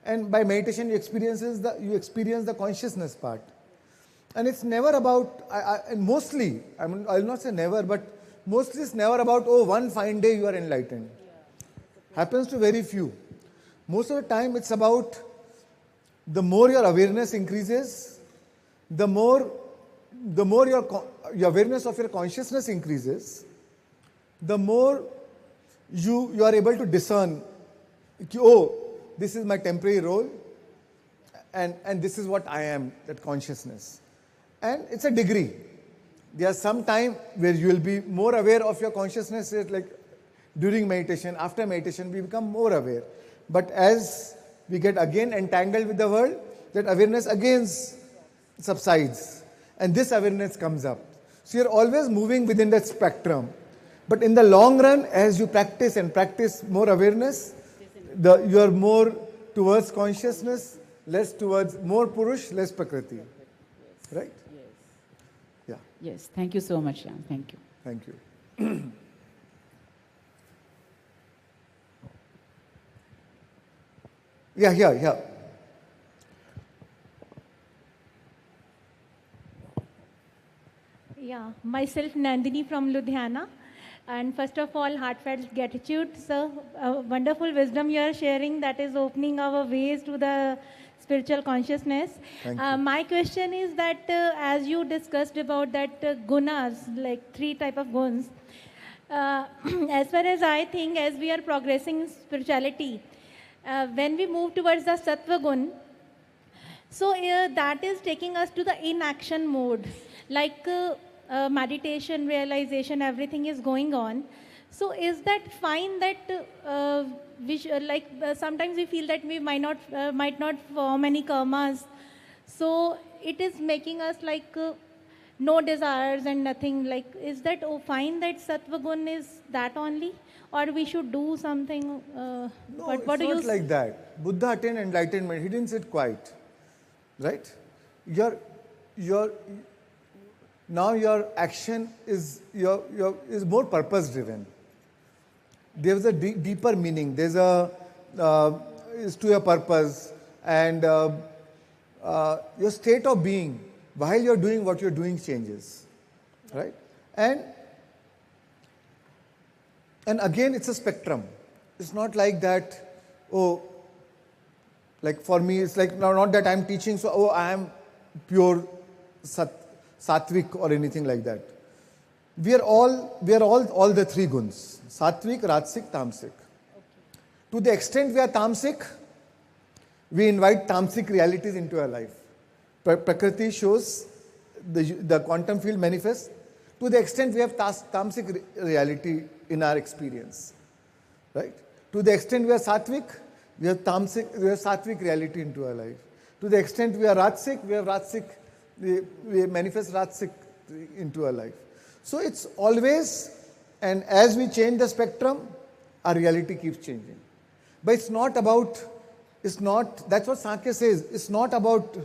and by meditation you experience the consciousness part, and it's never about mostly. I mean, I'll not say never, but mostly it's never about one fine day you are enlightened. Happens to very few. Most of the time it's about the more your awareness increases, the more your awareness of your consciousness increases, the more you are able to discern Oh, this is my temporary role, and this is what I am, that consciousness. And it's a degree. There's some time where you will be more aware of your consciousness, like during meditation, after meditation, we become more aware. But as we get again entangled with the world, that awareness again subsides, and this awareness comes up. So you're always moving within that spectrum. But in the long run, as you practice and practice more awareness, you are more towards consciousness, less towards more Purush, less Prakriti. Right? Yeah. Yes, thank you so much, Ram. Thank you. Thank you. Yeah. Yeah, myself Nandini from Ludhiana. And first of all, heartfelt gratitude. So, wonderful wisdom you are sharing that is opening our ways to the spiritual consciousness. Thank you. My question is that as you discussed about that gunas, like 3 type of guns, as far as I think, as we are progressing in spirituality, when we move towards the sattva gun, so that is taking us to the inaction mode, like meditation, realization, everything is going on. So is that fine that sometimes we feel that we might not form any karmas, so it is making us like no desires and nothing, like is that fine that sattva gun is that only, or we should do something? No, what do it's you not like that. Buddha attained enlightenment. He didn't sit quiet, right? Now your action is more purpose driven. There's a deeper meaning. There's is to your purpose, and your state of being while you're doing what you're doing changes, right? And again, it's a spectrum. It's not like that. Oh, like for me, it's like not that I'm teaching. So I am pure Sattvic or anything like that. We are all the 3 guns: Sattvic, Rajasic, Tamasic. To the extent we are Tamasic, we invite Tamasic realities into our life. Prakriti shows the quantum field manifests. To the extent we have Tamasic reality in our experience, right? To the extent we are Sattvic, we have Sattvic reality into our life. To the extent we are Rajasic, we have Rajasic. We manifest Rajasic into our life. So it's always, and as we change the spectrum, our reality keeps changing. But that's what Sankhya says, it's not about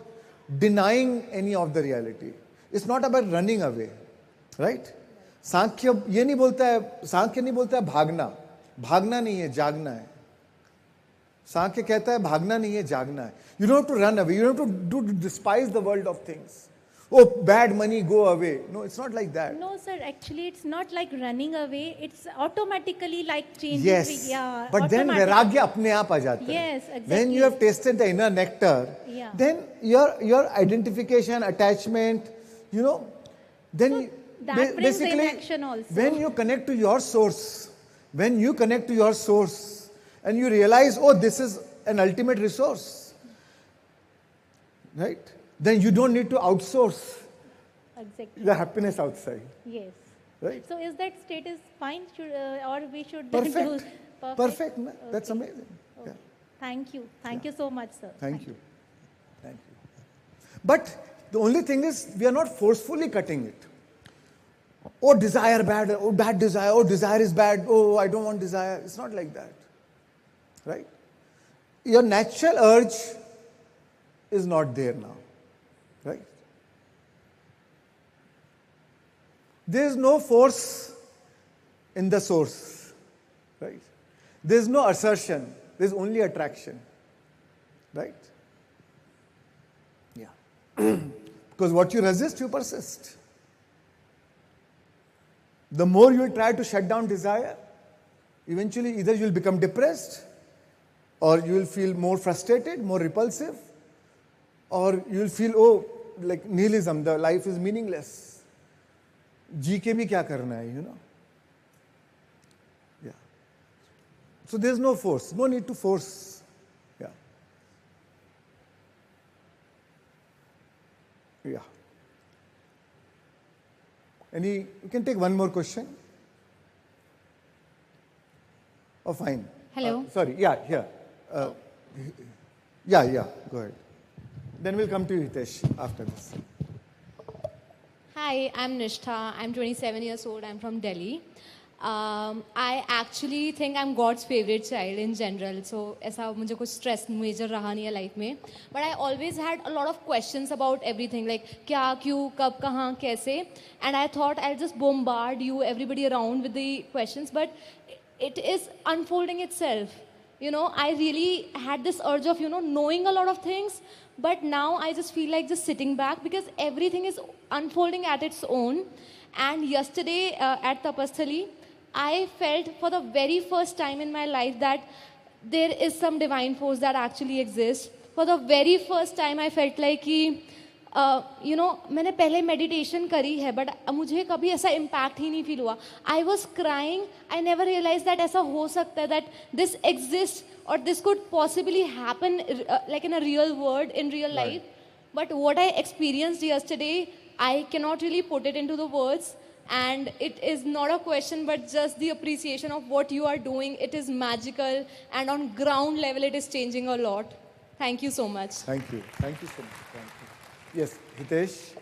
denying any of the reality. It's not about running away, right? Sankhya नहीं बोलता है भागना नहीं है, जागना है. सांख्य कहता है भागना नहीं है, जागना है. You don't have to run away. You don't have to despise the world of things. Oh, bad money, go away. No, it's not like that. No, sir. Actually, it's not like running away. It's automatically like changing. Yes. Yeah. But then vairagya अपने आप आ जाता है. Yes, exactly. When you have tasted the inner nectar, then your identification, attachment, then that brings inaction also. When you connect to your source, and you realize, oh, this is an ultimate resource, right? Then you don't need to outsource the happiness outside. Yes. Right? So is that status fine, or we should Perfect. do Perfect. That's amazing. Okay. Thank you. Thank you so much, sir. Thank you. But the only thing is, we are not forcefully cutting it. Oh, desire bad. Oh, bad desire. Oh, desire is bad. Oh, I don't want desire. It's not like that. Right? Your natural urge is not there now. Right? There is no force in the source. Right? There is no assertion. There is only attraction. Right? Yeah. Because what you resist, you persist. The more you will try to shut down desire, eventually either you will become depressed, or you will feel more frustrated, more repulsive, or you will feel, oh, like nihilism, the life is meaningless. जी के भी क्या करना है, Yeah. So there's no force, no need to force. Yeah. Yeah. You can take one more question. Oh, fine. Hello. Sorry, yeah, here. Yeah, go ahead. Then we'll come to you, Hitesh, after this. Hi, I'm Nishtha. I'm 27 years old. I'm from Delhi. I actually think I'm God's favorite child in general. So, ऐसा मुझे कुछ stress major रहा नहीं है life में. But I always had a lot of questions about everything, like क्या, क्यों, कब, कहाँ, कैसे. And I thought I'll just bombard you, everybody around with the questions. But it is unfolding itself. You know, I really had this urge of, knowing a lot of things. But now I just feel like just sitting back because everything is unfolding at its own. And yesterday at Tapasthali, I felt for the very first time in my life that there is some divine force that actually exists. For the very first time, I felt like कि, मैंने पहले meditation करी है, but मुझे कभी ऐसा impact ही नहीं feel हुआ. I was crying. I never realized that ऐसा हो सकता है, that this exists or this could possibly happen like in a real world, in real life. But what I experienced yesterday, I cannot really put it into the words. And it is not a question, but just the appreciation of what you are doing. It is magical, and on ground level, it is changing a lot. Thank you so much. Thank you. Thank you so much. Thank you. Yes, Hitesh.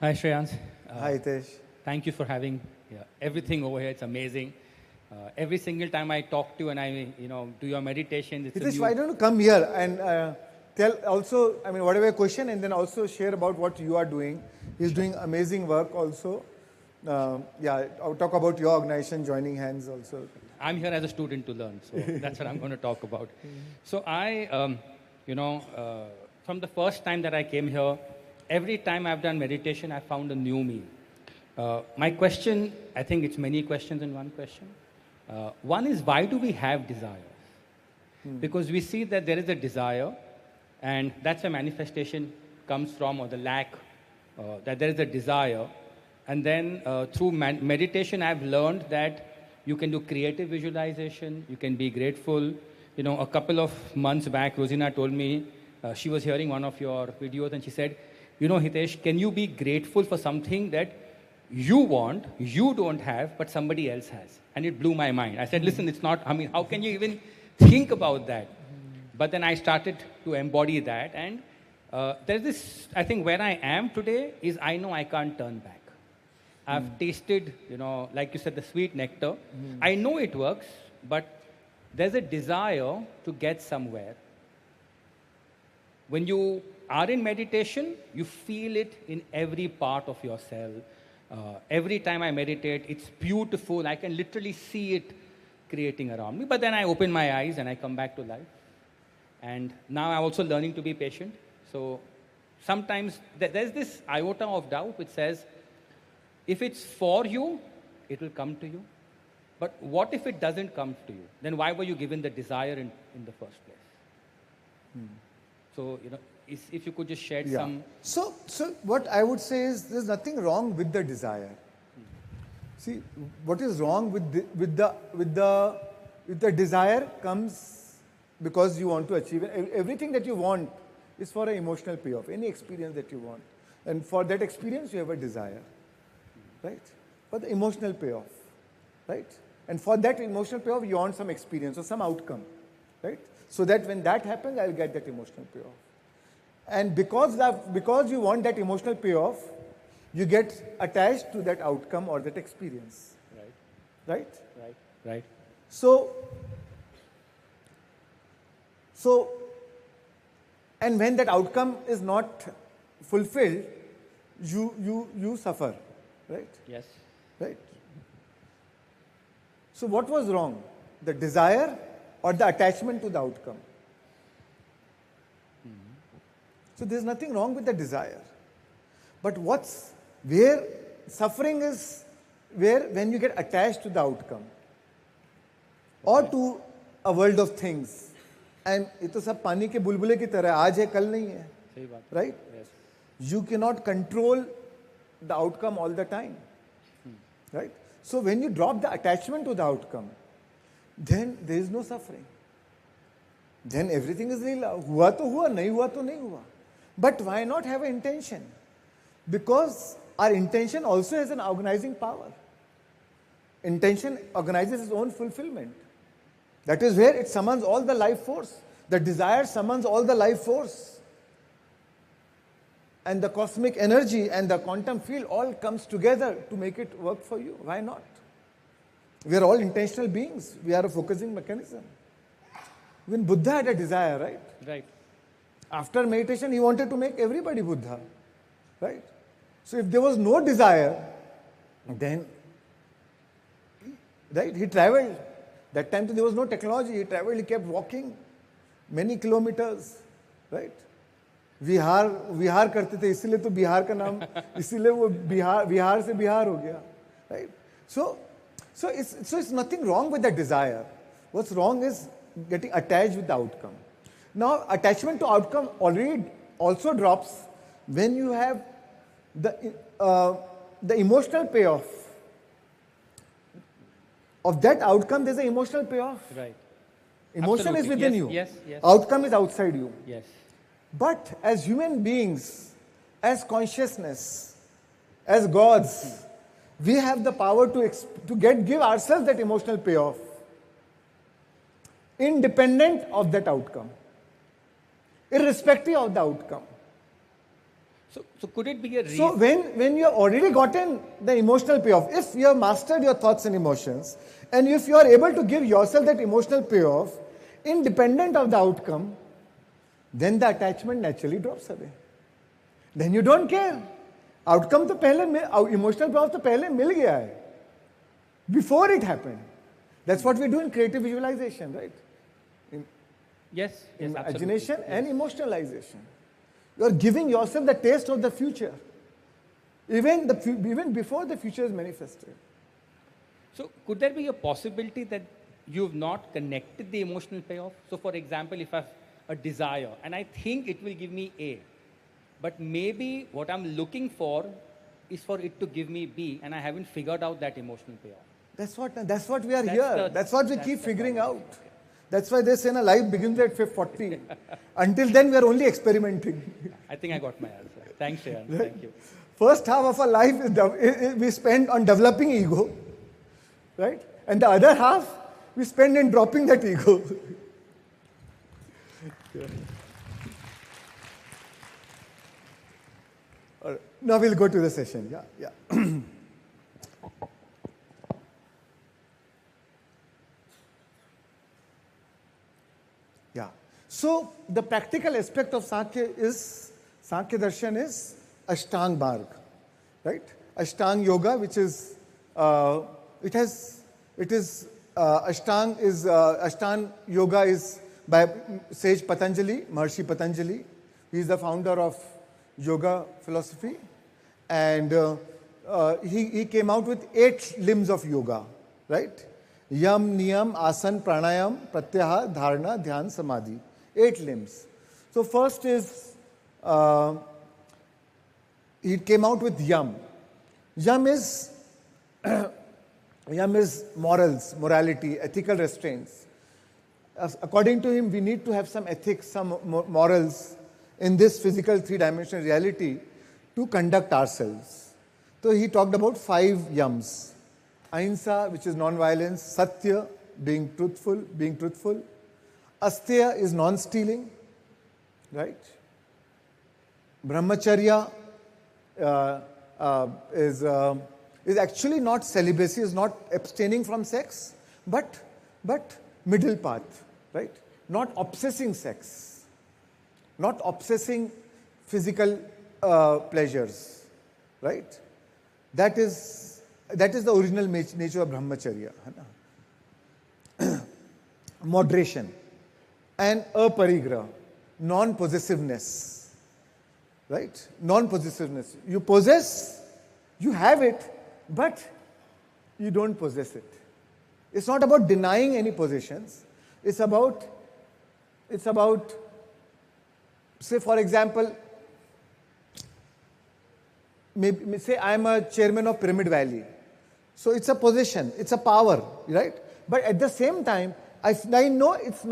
Hi, Shreans. Hi, Hitesh. Thank you for having everything over here. It's amazing. Every single time I talk to you and I, do your meditation, it's Hitesh, why don't you come here and tell also, whatever question, and then also share about what you are doing. He's doing amazing work also. I'll talk about your organization, Joining Hands also. I'm here as a student to learn, so that's what I'm going to talk about. So I, from the first time that I came here, every time I've done meditation, I found a new me. My question, I think it's many questions in one question. One is, why do we have desires? Because we see that there is a desire, and that's where manifestation comes from, or the lack, that there is a desire. And then through meditation, I've learned that you can do creative visualization, you can be grateful. A couple of months back, Rosina told me, she was hearing one of your videos, and she said, Hitesh, can you be grateful for something that you want, you don't have, but somebody else has? And it blew my mind. I said, listen, it's not, how can you even think about that? But then I started to embody that, and there's this, I think where I am today is I know I can't turn back. I've tasted, like you said, the sweet nectar. I know it works, but there's a desire to get somewhere. When you are in meditation, you feel it in every part of your cell. Every time I meditate, it's beautiful. I can literally see it creating around me. But then I open my eyes and I come back to life. And now I'm also learning to be patient. So sometimes there's this iota of doubt which says, if it's for you, it will come to you. But what if it doesn't come to you? Then why were you given the desire in the first place? So, if you could just shed some... So what I would say is, there's nothing wrong with the desire. See, what is wrong with the desire comes because you want to achieve it. Everything that you want is for an emotional payoff, any experience that you want. And for that experience, you have a desire, right? For the emotional payoff, right? And for that emotional payoff, you want some experience or some outcome, right? So that when that happens, I'll get that emotional payoff. And because you want that emotional payoff, you get attached to that outcome or that experience. Right? Right. So, and when that outcome is not fulfilled, you suffer, right? Yes. Right. So what was wrong? The desire or the attachment to the outcome? So there's nothing wrong with the desire. But where suffering is when you get attached to the outcome or to a world of things. And it is सब पानी के बुलबुले की तरह, आज है कल नहीं है. सही बात. Right? Yes. You cannot control the outcome all the time. Right? So when you drop the attachment to the outcome, then there is no suffering. Then everything is leela. Hua to hua, nahi hua to nahi hua. But why not have an intention? Because our intention also has an organizing power. Intention organizes its own fulfillment. That is where it summons all the life force. The desire summons all the life force. And the cosmic energy and the quantum field all comes together to make it work for you. Why not? We are all intentional beings. We are a focusing mechanism. When Buddha had a desire, right? Right. After meditation, he wanted to make everybody Buddha, right? So if there was no desire, then, right, he traveled. That time there was no technology. He traveled, he kept walking many kilometers, right? विहार करते थे, इसीलिए तो बिहार का नाम, इसीलिए वो बिहार से बिहार हो गया, right? So it's nothing wrong with the desire. What's wrong is getting attached with the outcome. Now, attachment to outcome already also drops when you have the emotional payoff. Of that outcome, there's an emotional payoff. Right. Emotion Absolutely. is within Yes, you. yes, yes. Outcome is outside you. Yes. But as human beings, as consciousness, as gods, we have the power to give ourselves that emotional payoff, independent of that outcome, irrespective of the outcome. So could it be a reason? So when you have already gotten the emotional payoff, if you have mastered your thoughts and emotions, and if you are able to give yourself that emotional payoff, independent of the outcome, then the attachment naturally drops away. Then you don't care. Outcome to pehle, emotional payoff to pehle mil gaya hai. Before it happened. That's what we do in creative visualization, right? Yes, Imagination absolutely. and emotionalization. You are giving yourself the taste of the future, even before the future is manifested. So could there be a possibility that you've not connected the emotional payoff? So for example, if I have a desire and I think it will give me A, but maybe what I'm looking for is for it to give me B, and I haven't figured out that emotional payoff. That's what we are here. That's what we keep figuring out. That's why they say life begins at 40. Until then, we are only experimenting. I think I got my answer. Thanks, Shreyan. Right? Thank you. First half of our life we spend on developing ego, right? And the other half we spend in dropping that ego. Yeah. All right. Now we'll go to the session. Yeah. Yeah. So the practical aspect of Sankhya Darshan is Ashtanga Marg, right? Ashtanga Yoga, which is Ashtanga Yoga is by sage Patanjali, Maharishi Patanjali. He is the founder of yoga philosophy, and he came out with 8 limbs of yoga, right? Yam, Niyam, Asan, Pranayam, Pratyahar, Dharana, Dhyan, Samadhi. 8 limbs. So first is, he came out with Yam. Yam is morals, morality, ethical restraints. According to him, we need to have some ethics, some morals in this physical 3-dimensional reality to conduct ourselves. So he talked about 5 yams. Ahimsa, which is non-violence. Satya, being truthful. Asteya is non-stealing, right? Brahmacharya is actually not celibacy, is not abstaining from sex, but middle path, right? Not obsessing sex, not obsessing physical pleasures, right? That is the original nature of brahmacharya. Moderation and aparigraha, non-possessiveness, right? Non-possessiveness. You possess, you have it, but you don't possess it. It's not about denying any possessions. It's about, say for example, maybe say I am a chairman of Pyramid Valley. So it's a position, it's a power, right? But at the same time, I know it's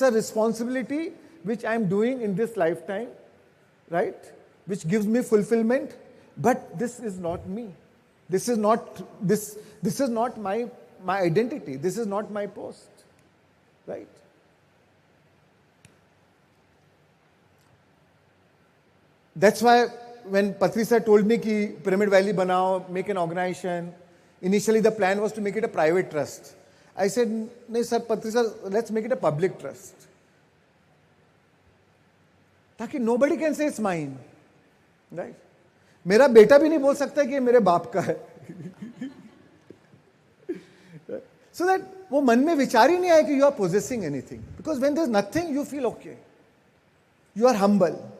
a responsibility which I'm doing in this lifetime, right? Which gives me fulfillment, but this is not me. This is not my identity. This is not my post, right? That's why when Patri sir told me ki Pyramid Valley banao, make an organization, initially the plan was to make it a private trust. I said, no sir, Patri sir, let's make it a public trust. ताकि nobody can say it's mine, right? मेरा बेटा भी नहीं बोल सकता कि ये मेरे बाप का है. So that वो मन में विचार ही नहीं आया कि you are possessing anything. Because when there's nothing, you feel okay. You are humble.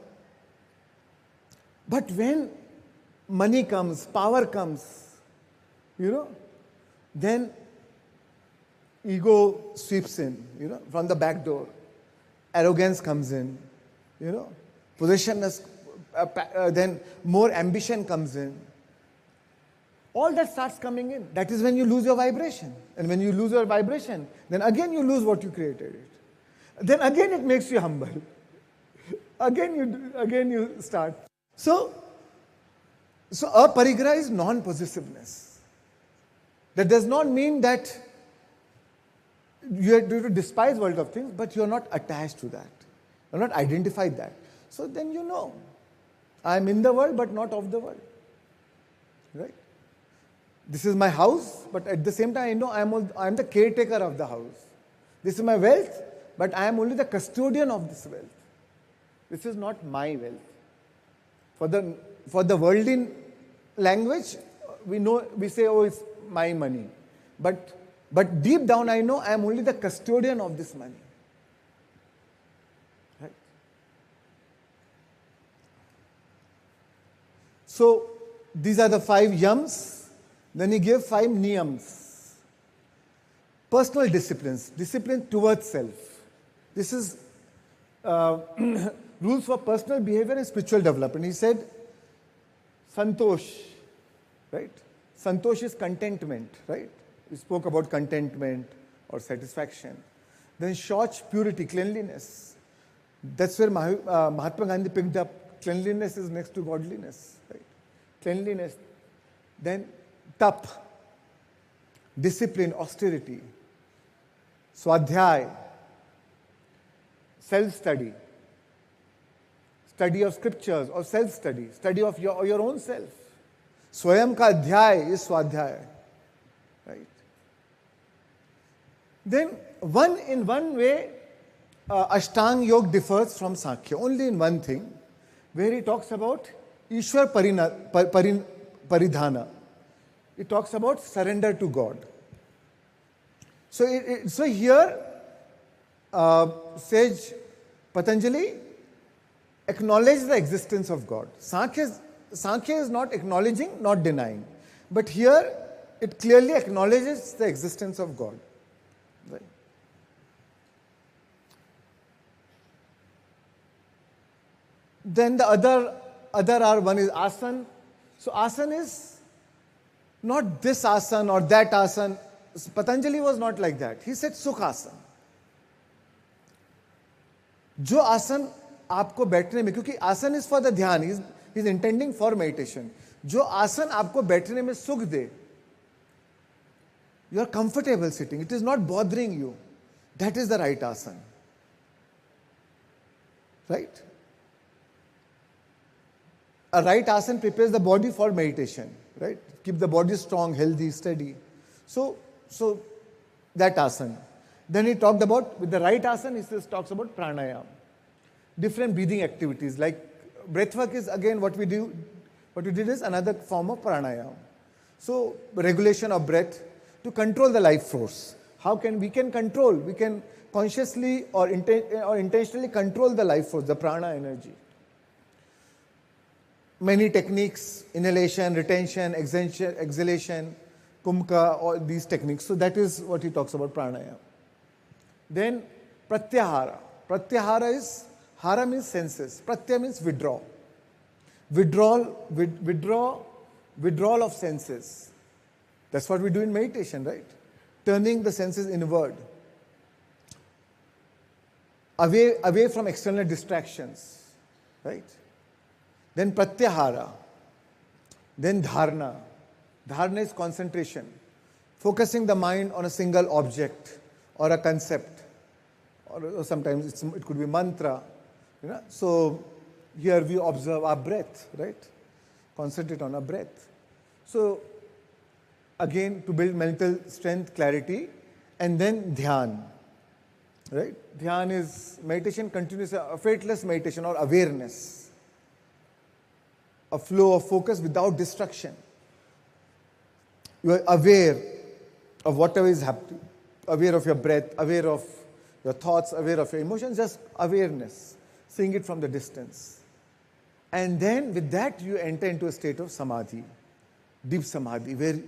But when money comes, power comes, then ego sweeps in, from the back door. Arrogance comes in, possessiveness, then more ambition comes in. All that starts coming in. That is when you lose your vibration. And when you lose your vibration, then again you lose what you created. Then again it makes you humble. Again you start. So aparigraha is non-possessiveness. That does not mean that you have to despise world of things, but you are not attached to that. You are not identified that. So then you know, I am in the world but not of the world. Right? This is my house, but at the same time I know I am the caretaker of the house. This is my wealth, but I am only the custodian of this wealth. This is not my wealth. For the worldly language, we say, oh, it's my money. But deep down I know I am only the custodian of this money. Right? So these are the 5 yams. Then he gave 5 niyams. Personal disciplines, discipline towards self. This is rules for personal behavior and spiritual development. He said, santosh, right? Santosh is contentment, right? We spoke about contentment or satisfaction. Then shauch, purity, cleanliness. That's where Mahatma Gandhi picked up. Cleanliness is next to godliness, right? Cleanliness. Then tap, discipline, austerity. Swadhyay, self-study. Study of scriptures or self-study. Study of your own self. Swayam ka adhyay is swadhyay. Right? Then in one way, Ashtanga Yoga differs from Sankhya. Only in one thing, where he talks about Ishwar Paridhana. It talks about surrender to God. So here, sage Patanjali acknowledges the existence of God. Sankhya is not acknowledging, not denying. But here, it clearly acknowledges the existence of God. Right? Then the other are, one is asana. So asana is not this asana or that asana. Patanjali was not like that. He said sukhasana. जो आसन आपको बैठने में, क्योंकि asana is for the dhyana, is intending for meditation, जो आसन आपको बैठने में सुख दे, you are comfortable sitting, it is not bothering you, that is the right asana. Right? A right asana prepares the body for meditation, right? Keep the body strong, healthy, steady. So that asana. Then he talked about, with the right asana, he talks about pranayama. Different breathing activities, like breathwork is again what we do. What we did is another form of pranayama. So regulation of breath to control the life force. How can we control? We can consciously or intentionally control the life force, the prana energy. Many techniques, inhalation, retention, exhalation, kumka, all these techniques. So that is what he talks about pranayama. Then pratyahara. Pratyahara is, hara means senses, pratyah means withdraw. Withdraw withdrawal of senses. That's what we do in meditation, right? Turning the senses inward, away from external distractions, right? Then pratyahara, then dharana. Dharana is concentration, focusing the mind on a single object or a concept, or sometimes it could be mantra. So here we observe our breath, right? Concentrate on our breath. So again, to build mental strength, clarity, and then dhyan, right? Dhyan is meditation, continuous, a faithless meditation or awareness, a flow of focus without distraction. You are aware of whatever is happening, aware of your breath, aware of your thoughts, aware of your emotions, just awareness, seeing it from the distance. And then with that you enter into a state of samadhi, deep samadhi, where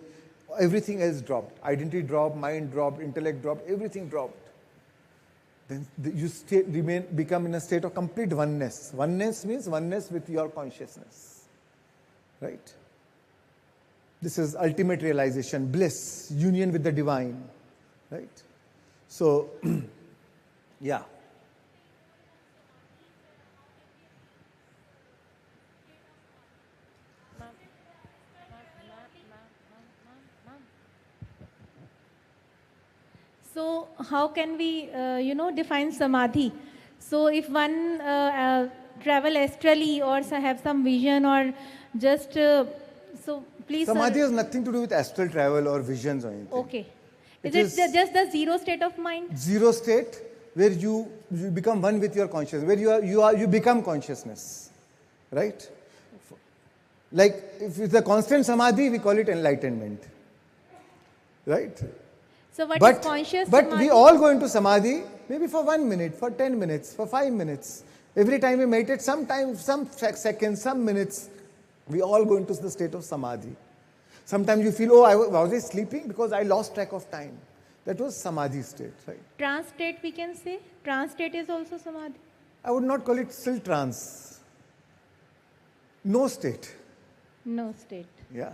everything else dropped. Identity dropped, mind dropped, intellect dropped, everything dropped. Then you become in a state of complete oneness. Oneness means oneness with your consciousness, right? This is ultimate realization, bliss, union with the divine, right? So, yeah. So how can we, define samadhi? So if one travel astrally or have some vision or just, so please. Samadhi has nothing to do with astral travel or visions or anything. Okay. Is it just the zero state of mind? Zero state where you become one with your consciousness, where you become consciousness, right? Like if it's a constant samadhi, we call it enlightenment, right? So what is conscious But samadhi? we all go into samadhi maybe for 1 minute, for 10 minutes, for 5 minutes. Every time we meditate, some seconds, some minutes, we all go into the state of samadhi. Sometimes you feel, was I sleeping? Because I lost track of time. That was samadhi state, right? Trance state we can say? Trance state is also samadhi? I would not call it still trance. No state. No state. Yeah.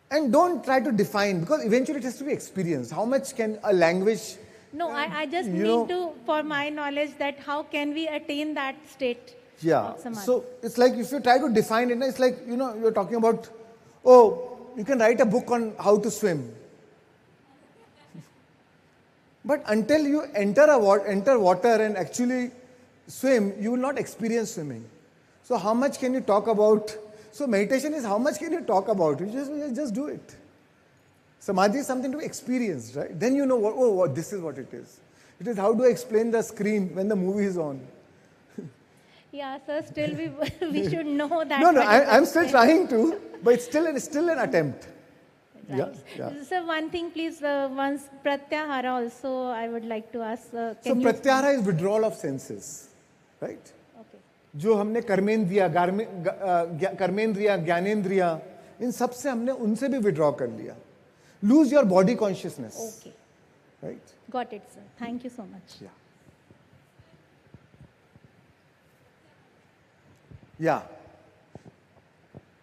And don't try to define, because eventually it has to be experienced. How much can a language... No, I just mean to, for my knowledge, that how can we attain that state of samadhi? So it's like if you try to define it, it's like, you're talking about, you can write a book on how to swim. But until you enter water and actually swim, you will not experience swimming. So how much can you talk about? So meditation is how much can you talk about? You just do it. Samadhi is something to be experienced, right? Then you know, this is what it is. It is how do I explain the screen when the movie is on? Yeah, sir, still we should know that. No, I'm still trying to, but it's still an attempt. Right. Yeah. So one thing, please, once pratyahara also, I would like to ask. So pratyahara is withdrawal of senses, right? जो हमने कर्मेंद्रिया ज्ञानेंद्रिया इन सब से हमने उनसे भी withdraw कर लिया. Lose your body consciousness. Okay. Right? Got it, sir. Thank you so much. Yeah.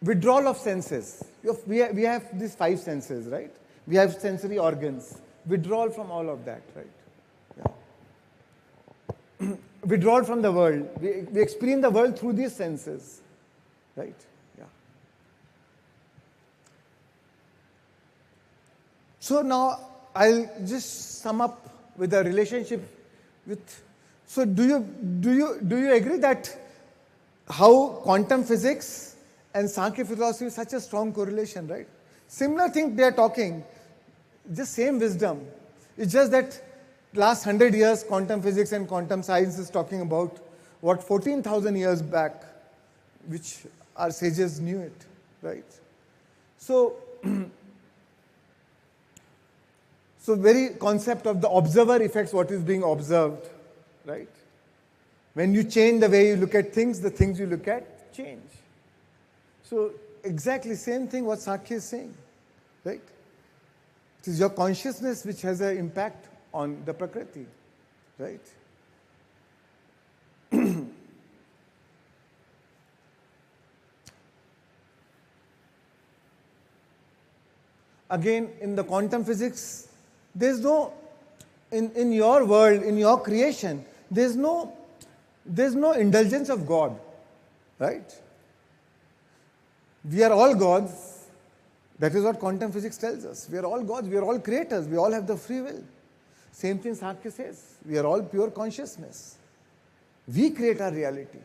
Withdrawal of senses. We have these 5 senses, right? We have sensory organs. Withdrawal from all of that, right? Yeah. Withdrawal from the world. We experience the world through these senses, right? Yeah. So now I'll just sum up with a relationship with. So do you agree that how quantum physics and Sankhya philosophy is such a strong correlation, right? Similar thing they are talking, just same wisdom. It's just that last 100 years, quantum physics and quantum science is talking about what 14,000 years back, which our sages knew it, right? So, so very concept of the observer affects what is being observed, right? When you change the way you look at things, the things you look at change. So exactly same thing what Sankhya is saying, right? It is your consciousness which has an impact on the Prakriti, right? again, in the quantum physics, there's no, in your world, in your creation, there's no indulgence of God, right? We are all gods. That is what quantum physics tells us. We are all gods. We are all creators. We all have the free will. Same thing Sankhya says. We are all pure consciousness. We create our reality.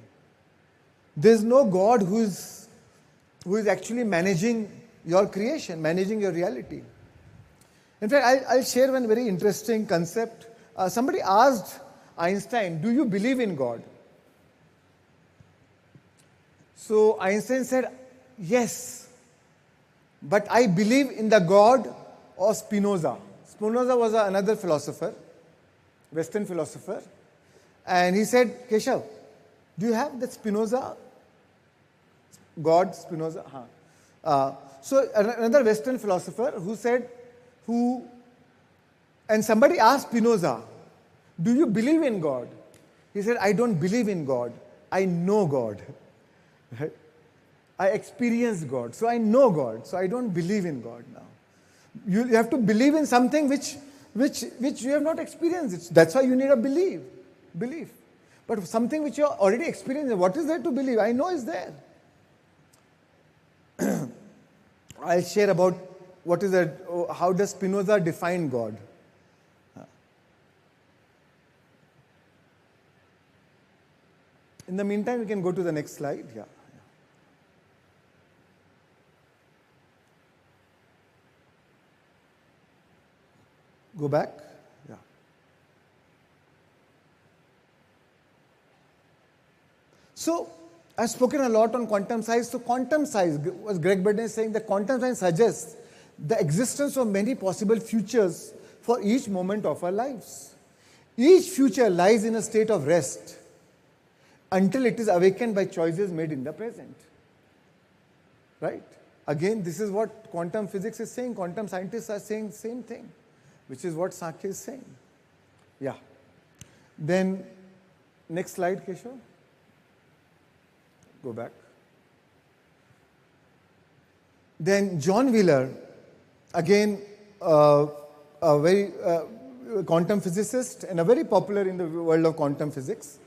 There's no God who is actually managing your creation, managing your reality. In fact, I'll share one very interesting concept. Somebody asked Einstein, do you believe in God? So Einstein said, yes, but I believe in the God of Spinoza. Spinoza was another philosopher, Western philosopher. And he said, Keshav, do you have that Spinoza? God, Spinoza? So another Western philosopher who said, and somebody asked Spinoza, do you believe in God? He said, I don't believe in God. I know God. Right? I experience God. So I know God. So I don't believe in God now. You have to believe in something which you have not experienced. That's why you need a belief. But something which you are already experiencing, what is there to believe? I know is there. I'll share about how does Spinoza define God. In the meantime, we can go to the next slide. Yeah. Go back. Yeah. So, I've spoken a lot on quantum science. So, quantum science, was Greg Braden saying that quantum science suggests the existence of many possible futures for each moment of our lives. Each future lies in a state of rest until it is awakened by choices made in the present. Right? Again, this is what quantum physics is saying. Quantum scientists are saying the same thing, which is what Sankhya is saying. Yeah. Then, next slide, Keshav. Go back. Then John Wheeler, again, a very quantum physicist and a very popular in the world of quantum physics.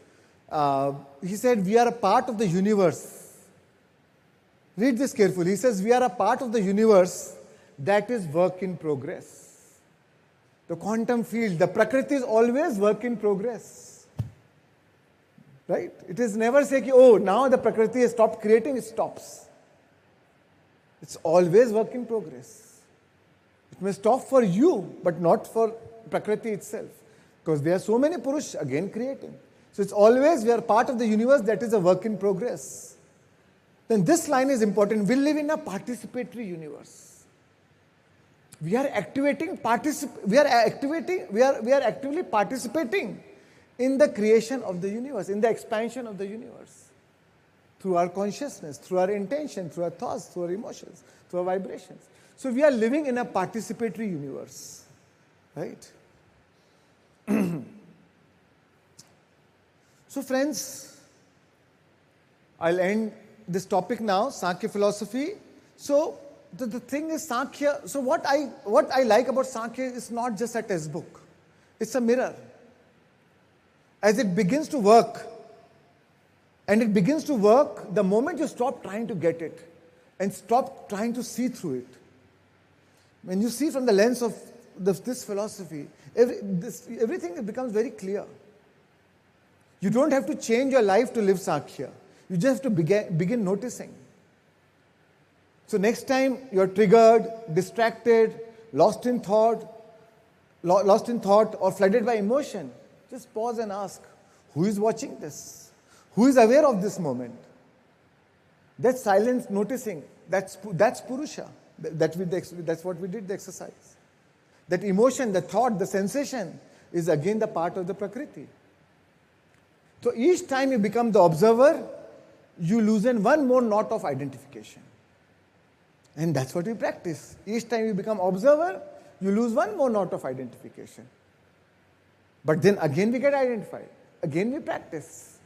He said, we are a part of the universe. Read this carefully. He says, we are a part of the universe that is work in progress. The quantum field, the Prakriti is always work in progress. Right? It is never say, oh, now the Prakriti has stopped creating, it stops. It's always work in progress. It may stop for you, but not for Prakriti itself. Because there are so many Purush, again, creating. So it's always, we are part of the universe that is a work in progress. Then this line is important. We live in a participatory universe. We are actively participating in the creation of the universe, in the expansion of the universe. Through our consciousness, through our intention, through our thoughts, through our emotions, through our vibrations. So we are living in a participatory universe. Right? So friends, I'll end this topic now, Sankhya philosophy. So the thing is Sankhya, so what I like about Sankhya is not just a textbook. It's a mirror. As it begins to work, and it begins to work the moment you stop trying to get it and stop trying to see through it. When you see from the lens of this philosophy, everything becomes very clear. You don't have to change your life to live Sankhya. You just have to begin noticing. So next time you're triggered, distracted, lost in thought, or flooded by emotion, just pause and ask, who is watching this? Who is aware of this moment? That silence noticing, that's Purusha. That's what we did, the exercise. That emotion, the thought, the sensation is again the part of the Prakriti. So each time you become the observer, you loosen one more knot of identification. And that's what we practice. Each time you become observer, you lose one more knot of identification. But then again we get identified. Again we practice.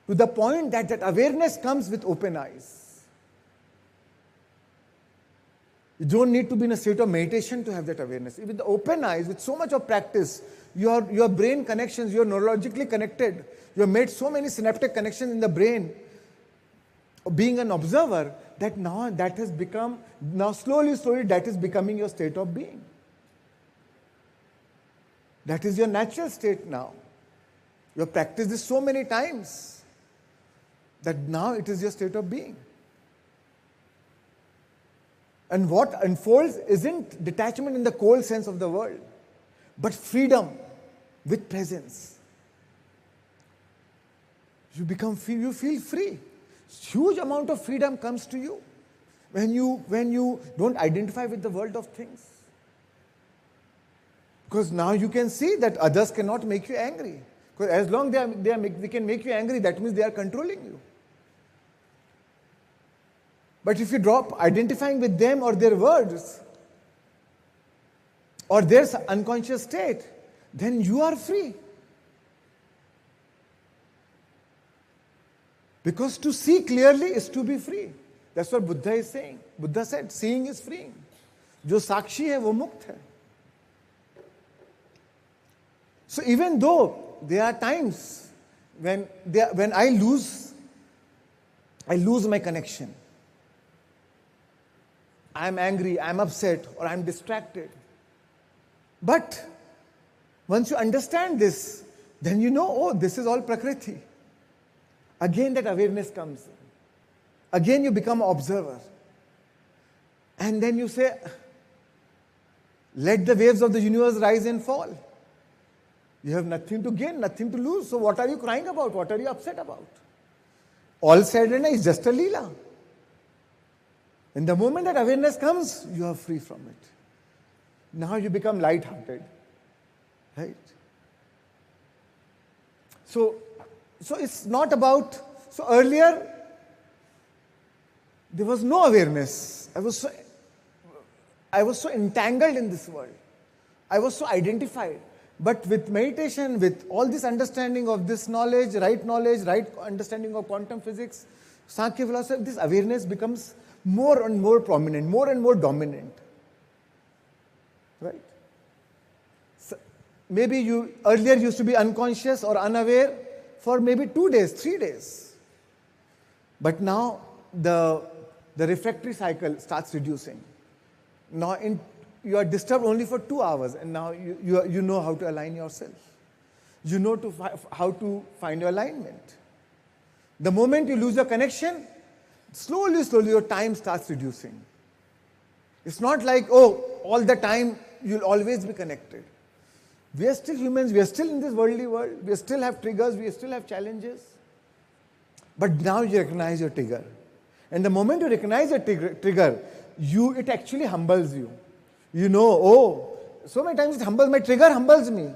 To the point that awareness comes with open eyes. You don't need to be in a state of meditation to have that awareness. With the open eyes, with so much of practice, your brain connections, you're neurologically connected. You have made so many synaptic connections in the brain, being an observer, that now that has become, now slowly, that is becoming your state of being. That is your natural state now. You have practiced this so many times that now it is your state of being. And what unfolds isn't detachment in the cold sense of the word, but freedom with presence. You become free, you feel free. Huge amount of freedom comes to you when you don't identify with the world of things. Because now you can see that others cannot make you angry. Because as long they can make you angry, that means they are controlling you. But if you drop identifying with them or their words or their unconscious state, then you are free. Because to see clearly is to be free. That's what Buddha is saying. Buddha said, seeing is freeing. Jo sakshi hai, wo mukt hai. So even though there are times when I lose my connection. I am angry, I am upset, or I am distracted. But once you understand this, then you know, oh, this is all Prakriti. Again that awareness comes. Again you become an observer. And then you say, let the waves of the universe rise and fall. You have nothing to gain, nothing to lose. So what are you crying about? What are you upset about? All sadhana is just a leela. And the moment that awareness comes, you are free from it. Now you become light-hearted. Right? So it's not about, so earlier, there was no awareness. I was so entangled in this world. I was so identified. But with meditation, with all this understanding of this knowledge, right understanding of quantum physics, Sankhya philosophy, this awareness becomes more and more prominent, more and more dominant. Right? So maybe you earlier used to be unconscious or unaware for maybe 2 days, 3 days. But now the refractory cycle starts reducing. Now you are disturbed only for 2 hours, and now you know how to align yourself. You know how to find your alignment. The moment you lose your connection, slowly your time starts reducing. It's not like, oh, all the time you'll always be connected. We are still humans, we are still in this worldly world, we still have triggers, we still have challenges. But now you recognize your trigger. And the moment you recognize your trigger, it actually humbles you. You know, oh, so many times my trigger humbles me.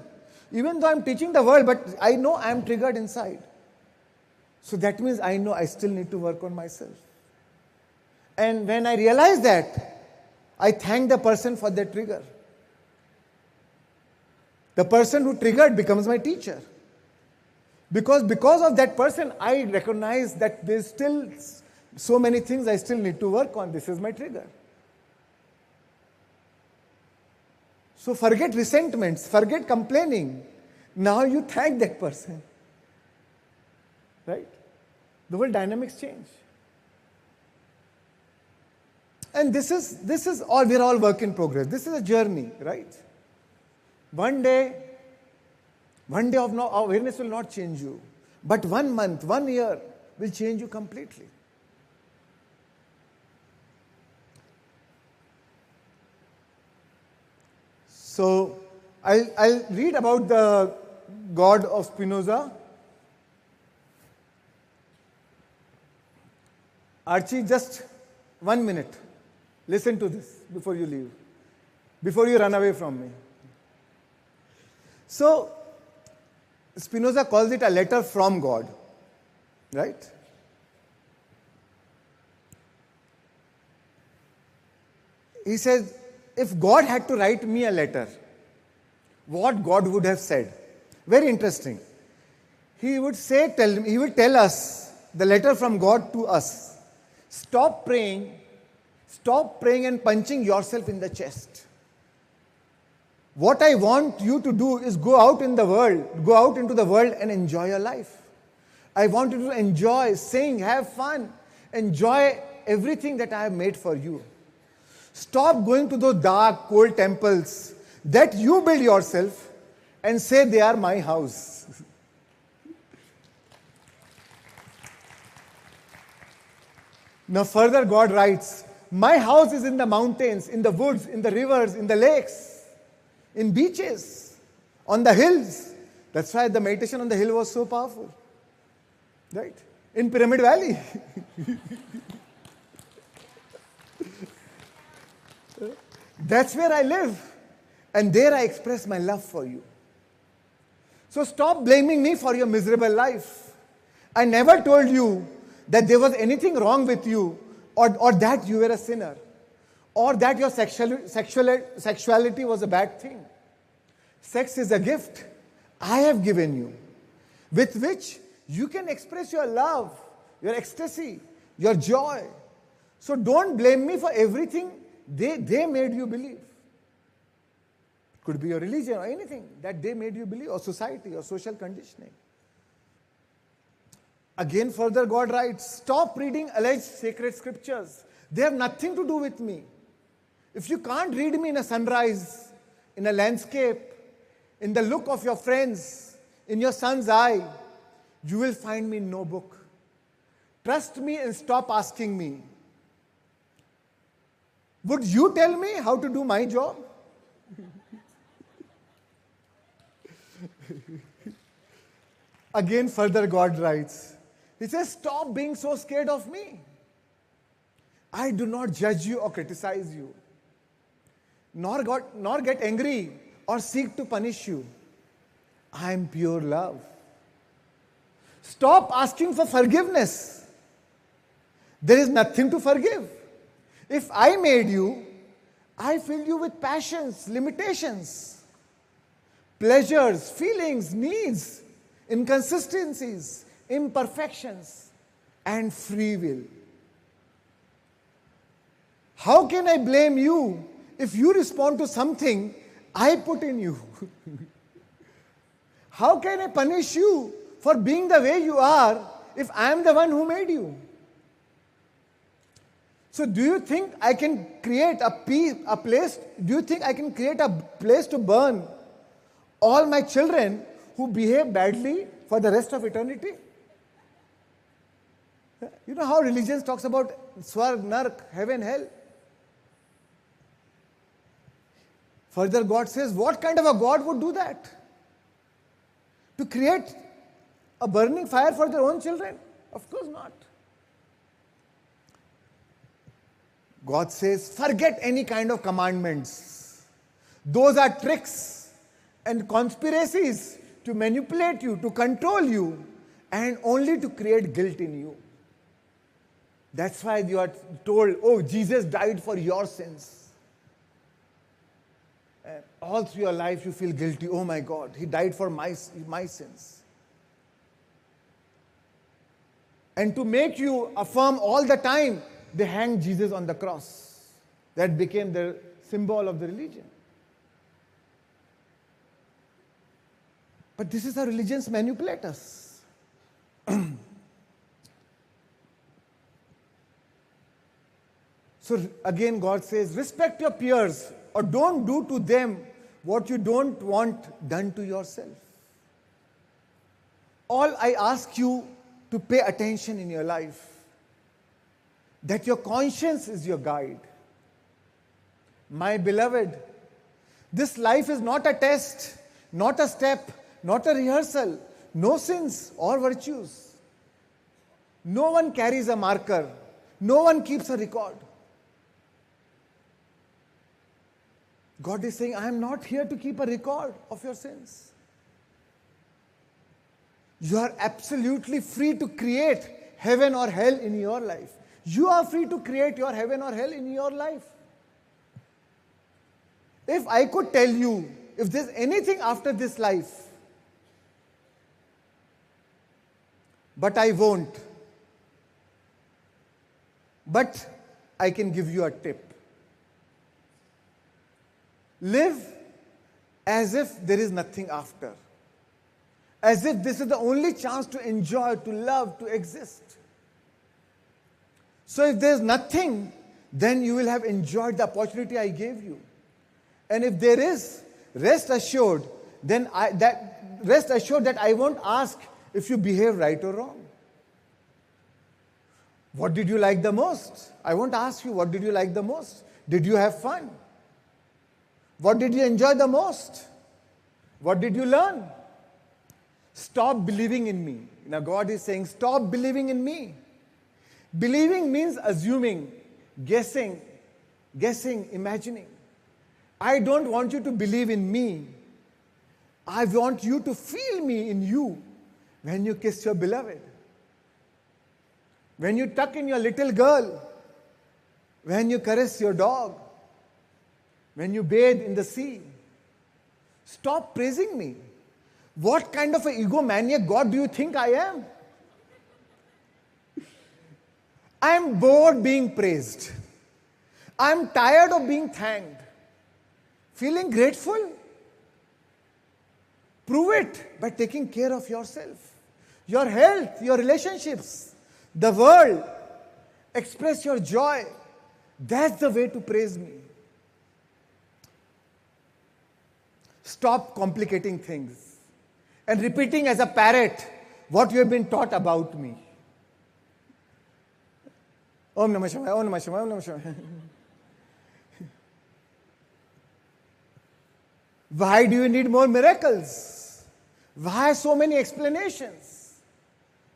Even though I'm teaching the world, but I know I'm triggered inside. So that means I know I still need to work on myself. And when I realize that, I thank the person for that trigger. The person who triggered becomes my teacher. Because of that person, I recognize that there's still so many things I still need to work on. This is my trigger. So forget resentments, forget complaining. Now you thank that person. Right? The whole dynamics change. And this is all, we're all work in progress. This is a journey, right? One day of awareness will not change you. But 1 month, 1 year will change you completely. So I'll read about the God of Spinoza. Archie, just 1 minute. Listen to this before you leave, before you run away from me. So, Spinoza calls it a letter from God, right? He says, if God had to write me a letter, what God would have said? Very interesting. He would tell us, the letter from God to us, stop praying Stop praying and punching yourself in the chest. What I want you to do is go out into the world and enjoy your life. I want you to enjoy, sing, have fun, enjoy everything that I have made for you. Stop going to those dark, cold temples that you build yourself and say they are my house. Now further God writes, my house is in the mountains, in the woods, in the rivers, in the lakes, in beaches, on the hills. That's why the meditation on the hill was so powerful. Right? In Pyramid Valley. That's where I live. And there I express my love for you. So stop blaming me for your miserable life. I never told you that there was anything wrong with you, or that you were a sinner, or that your sexuality was a bad thing. Sex is a gift I have given you, with which you can express your love, your ecstasy, your joy. So don't blame me for everything they made you believe. Could be your religion or anything that they made you believe, or society or social conditioning. Again, further God writes, stop reading alleged sacred scriptures. They have nothing to do with me. If you can't read me in a sunrise, in a landscape, in the look of your friends, in your son's eye, you will find me in no book. Trust me and stop asking me. Would you tell me how to do my job? Again, further God writes, he says, stop being so scared of me. I do not judge you or criticize you, nor get angry or seek to punish you. I am pure love. Stop asking for forgiveness. There is nothing to forgive. If I made you, I filled you with passions, limitations, pleasures, feelings, needs, inconsistencies, imperfections, and free will. How can I blame you if you respond to something I put in you? How can I punish you for being the way you are if I am the one who made you? So do you think I can create a place? Do you think I can create a place to burn all my children who behave badly for the rest of eternity? You know how religion talks about Swarg, Nark, heaven, hell? Further, God says, what kind of a God would do that? To create a burning fire for their own children? Of course not. God says, forget any kind of commandments. Those are tricks and conspiracies to manipulate you, to control you, and only to create guilt in you. That's why you are told, oh, Jesus died for your sins. And all through your life you feel guilty. Oh my God, he died for my sins. And to make you affirm all the time, they hanged Jesus on the cross. That became the symbol of the religion. But this is how religions manipulate us. So again, God says, respect your peers, or don't do to them what you don't want done to yourself. All I ask you to pay attention in your life, that your conscience is your guide. My beloved, this life is not a test, not a step, not a rehearsal, no sins or virtues. No one carries a marker, no one keeps a record. God is saying, I am not here to keep a record of your sins. You are absolutely free to create heaven or hell in your life. You are free to create your heaven or hell in your life. If I could tell you, if there's anything after this life, but I won't. But I can give you a tip. Live as if there is nothing after. As if this is the only chance to enjoy, to love, to exist. So if there's nothing, then you will have enjoyed the opportunity I gave you. And if there is, rest assured that I won't ask if you behave right or wrong. What did you like the most? I won't ask you what did you like the most. Did you have fun? What did you enjoy the most? What did you learn? Stop believing in me. Now God is saying, stop believing in me. Believing means assuming, guessing, imagining. I don't want you to believe in me. I want you to feel me in you when you kiss your beloved, when you tuck in your little girl, when you caress your dog, when you bathe in the sea. Stop praising me. What kind of an egomaniac God do you think I am? I am bored being praised. I am tired of being thanked. Feeling grateful? Prove it by taking care of yourself, your health, your relationships, the world. Express your joy. That's the way to praise me. Stop complicating things and repeating as a parrot what you have been taught about me. Om Namah Shivaya, Om Namah Shivaya, Om Namah Shivaya. Why do you need more miracles? Why so many explanations?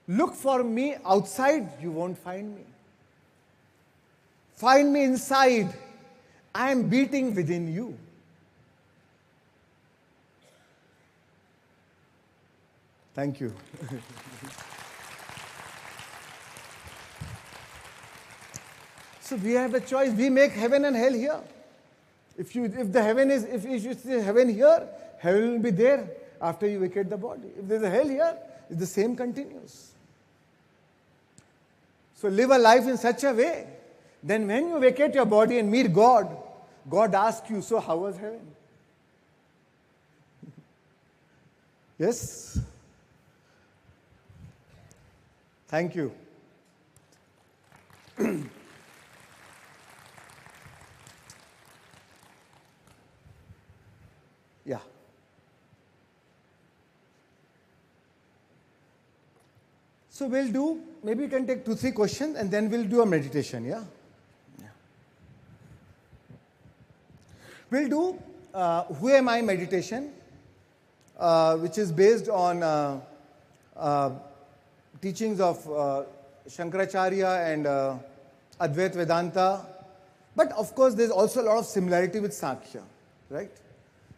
Look for me outside, you won't find me. Find me inside. I am beating within you. Thank you. So we have a choice. We make heaven and hell here. If you say heaven here, hell will be there after you vacate the body. If there's a hell here, it's the same continues. So live a life in such a way, then when you vacate your body and meet God, God asks you, so how was heaven? Yes? Thank you. Yeah. So we'll do, maybe you can take 2-3 questions and then we'll do a meditation, yeah? We'll do Who Am I meditation, which is based on teachings of Shankaracharya and Advaita Vedanta. But of course, there's also a lot of similarity with Sankhya, right?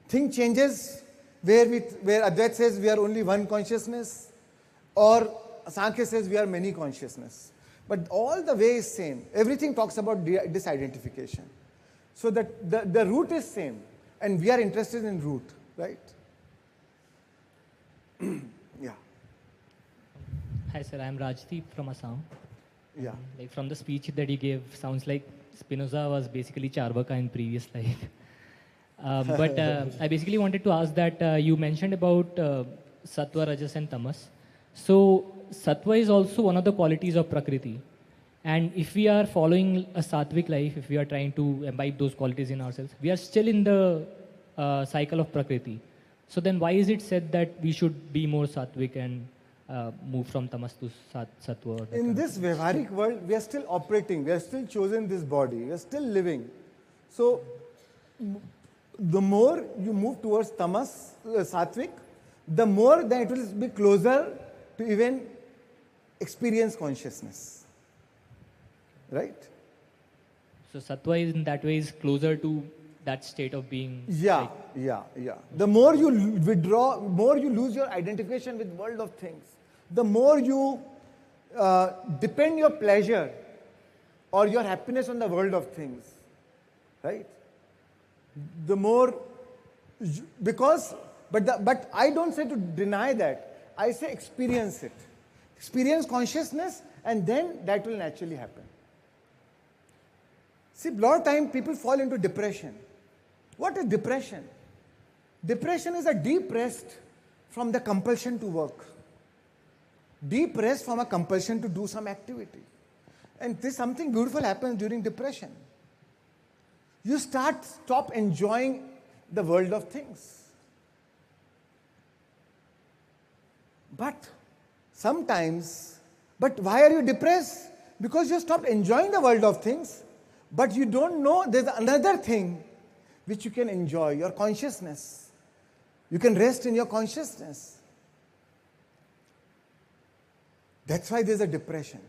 Thing changes where Advaita says we are only one consciousness, or Sankhya says we are many consciousness. But all the way is same. Everything talks about disidentification. So that the root is same, and we are interested in root, right? Yeah. Hi sir, I am Rajdeep from Assam. Yeah. Like from the speech that you gave, sounds like Spinoza was basically Charvaka in previous life. But I basically wanted to ask that you mentioned about Sattva, Rajas and Tamas. So Sattva is also one of the qualities of Prakriti. And if we are following a Sattvic life, if we are trying to imbibe those qualities in ourselves, we are still in the cycle of Prakriti. So then why is it said that we should be more Sattvic and move from Tamas to Sattva? In this Vyavaharik world, we are still operating, we are still chosen this body, we are still living. So the more you move towards Tamas, Sattvic, the more that it will be closer to even experience consciousness. Right? So Sattva is in that way is closer to that state of being. Yeah, yeah. The more you withdraw, more you lose your identification with world of things. The more you depend your pleasure or your happiness on the world of things. Right? The more, but I don't say to deny that. I say experience it. Experience consciousness, and then that will naturally happen. See, a lot of time people fall into depression. What is depression? Depression is a deep rest from the compulsion to work. Deep rest from a compulsion to do some activity. And this something beautiful happens during depression. You stop enjoying the world of things. But why are you depressed? Because you stopped enjoying the world of things, but you don't know there's another thing which you can enjoy, your consciousness. You can rest in your consciousness. That's why there's a depression.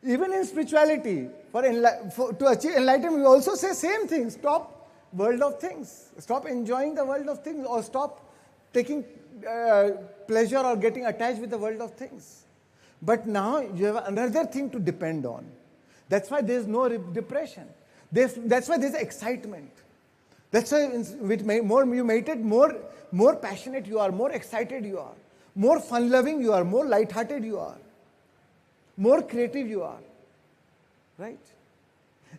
Even in spirituality, to achieve enlightenment, we also say same thing. Stop world of things. Stop enjoying the world of things, or stop taking pleasure or getting attached with the world of things. But now you have another thing to depend on. That's why there's no depression. That's why there's excitement. That's why more you meditate, more passionate you are, more excited you are, more fun-loving you are, more light-hearted you are, more creative you are. Right?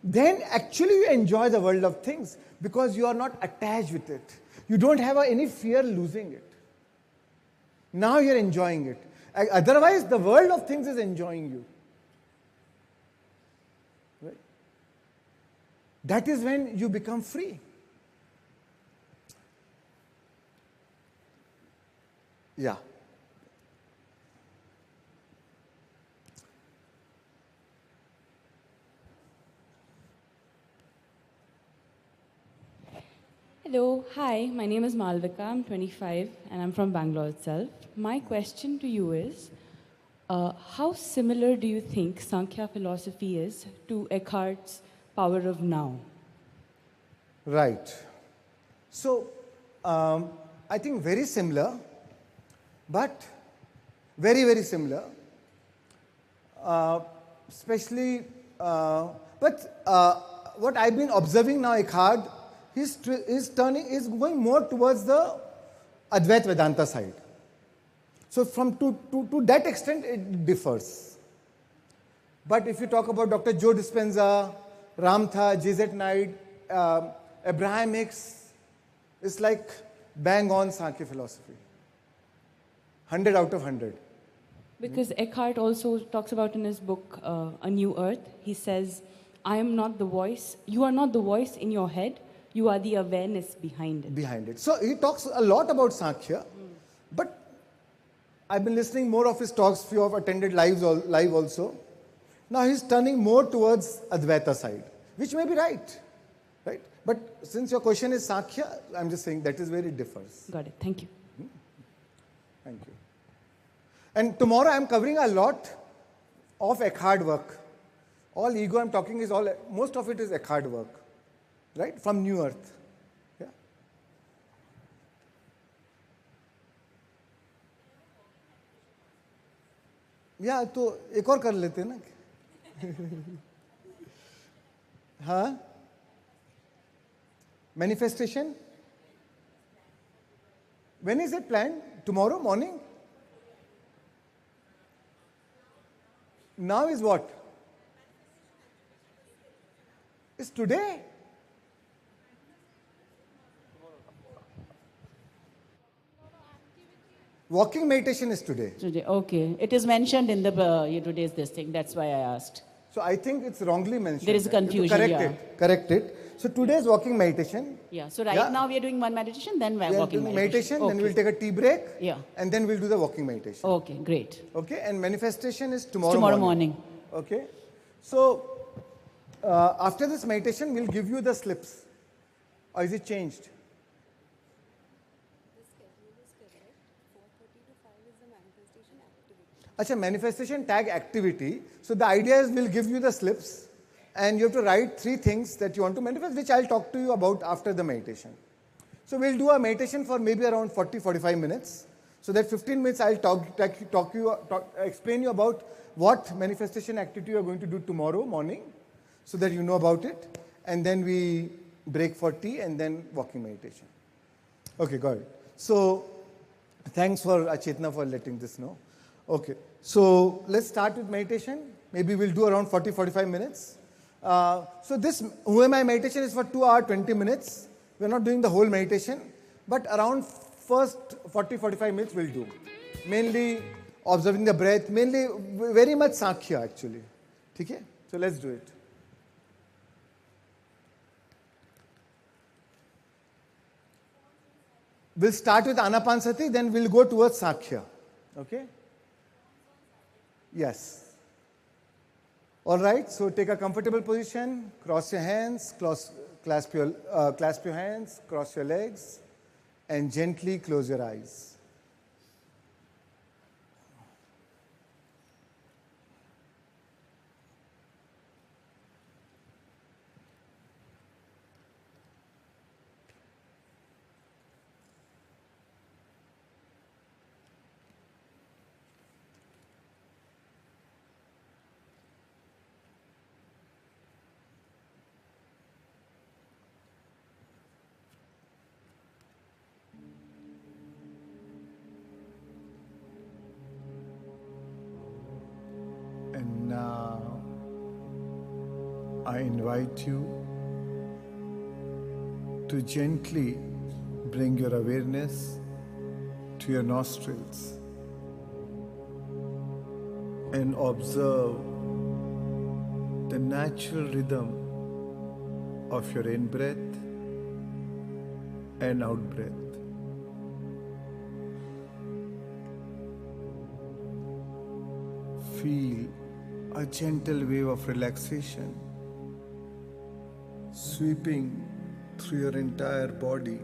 Then actually you enjoy the world of things because you are not attached with it. You don't have any fear losing it. Now you're enjoying it. Otherwise, the world of things is enjoying you. Right? That is when you become free. Yeah. Hello, hi, my name is Malvika, I'm 25 and I'm from Bangalore itself. My question to you is, how similar do you think Sankhya philosophy is to Eckhart's power of now? Right. So, I think very similar, but very, very similar. Especially, but what I've been observing now, Eckhart, is going more towards the Advaita Vedanta side. So to that extent it differs. But if you talk about Dr. Joe Dispenza, Ramtha, J.Z. Knight, Abraham Hicks, it's like bang on Sankhya philosophy. 100 out of 100. Because Eckhart also talks about in his book, A New Earth, he says, I am not the voice, you are not the voice in your head, you are the awareness behind it. So he talks a lot about Sankhya, but I've been listening more of his talks, few have attended live also. Now he's turning more towards Advaita side, which may be right? But since your question is Sankhya, I'm just saying that is where it differs. Got it, thank you. Thank you. And tomorrow I'm covering a lot of Eckhart work. All ego I'm talking is most of it is Eckhart work. Right? From New Earth. Yeah. Yeah, तो एक और कर लेते हैं ना? हाँ? Manifestation? When is it planned? Tomorrow morning? Now is what? It's today. Walking meditation is today. Today, okay. It is mentioned in the today's this thing. That's why I asked. So I think it's wrongly mentioned. There is a confusion. Correct it. So today is walking meditation. Yeah. So right now we are doing one meditation, then we're walking meditation. Then we'll take a tea break. Yeah. And then we'll do the walking meditation. Okay, great. Okay. And manifestation is tomorrow morning. Okay. So after this meditation, we'll give you the slips. Or is it changed? Achha, manifestation tag activity. So the idea is we'll give you the slips and you have to write 3 things that you want to manifest, which I'll talk to you about after the meditation. So we'll do a meditation for maybe around 40-45 minutes. So that 15 minutes I'll explain you about what manifestation activity you're going to do tomorrow morning so that you know about it. And then we break for tea and then walking meditation. Okay, got it. So thanks for Achetna for letting this know. Okay, so let's start with meditation. Maybe we'll do around 40-45 minutes. So this Who Am I meditation is for 2 hours, 20 minutes. We're not doing the whole meditation, but around first 40-45 minutes we'll do. Mainly observing the breath, mainly very much sankhya actually. Okay? So let's do it. We'll start with Anapanasati, then we'll go towards sankhya. Okay? Yes. All right, so take a comfortable position, cross your hands, clasp your hands, cross your legs, and gently close your eyes. And now I invite you to gently bring your awareness to your nostrils and observe the natural rhythm of your in-breath and out-breath. Feel a gentle wave of relaxation sweeping through your entire body.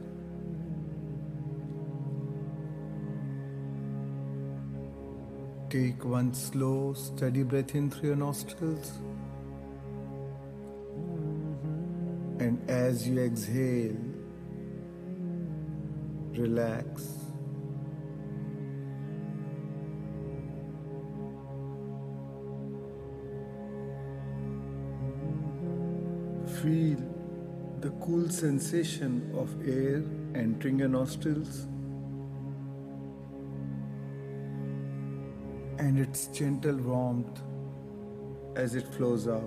Take one slow, steady breath in through your nostrils. And as you exhale, relax. Feel the cool sensation of air entering your nostrils and its gentle warmth as it flows out.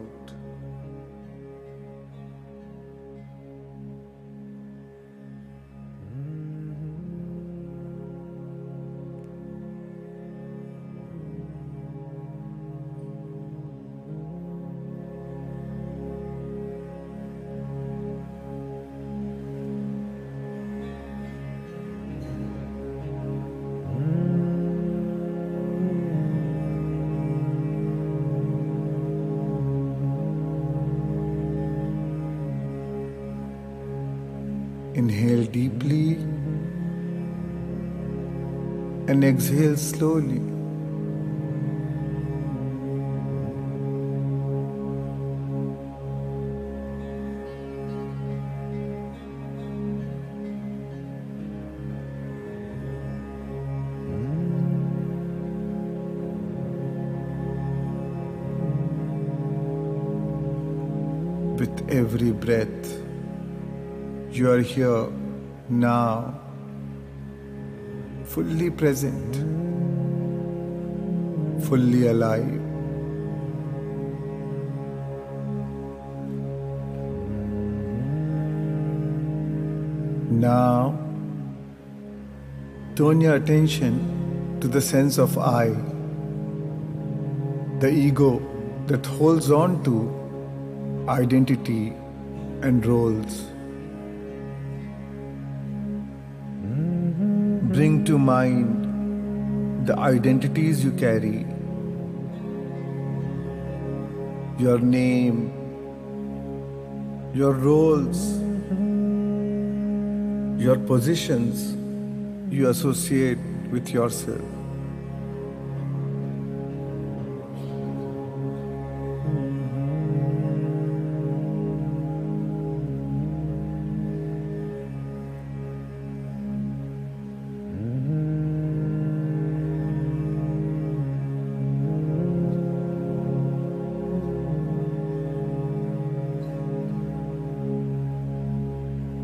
Inhale deeply and exhale slowly. With every breath, you are here now, fully present, fully alive. Now, turn your attention to the sense of I, the ego that holds on to identity and roles. Bring to mind the identities you carry, your name, your roles, your positions you associate with yourself.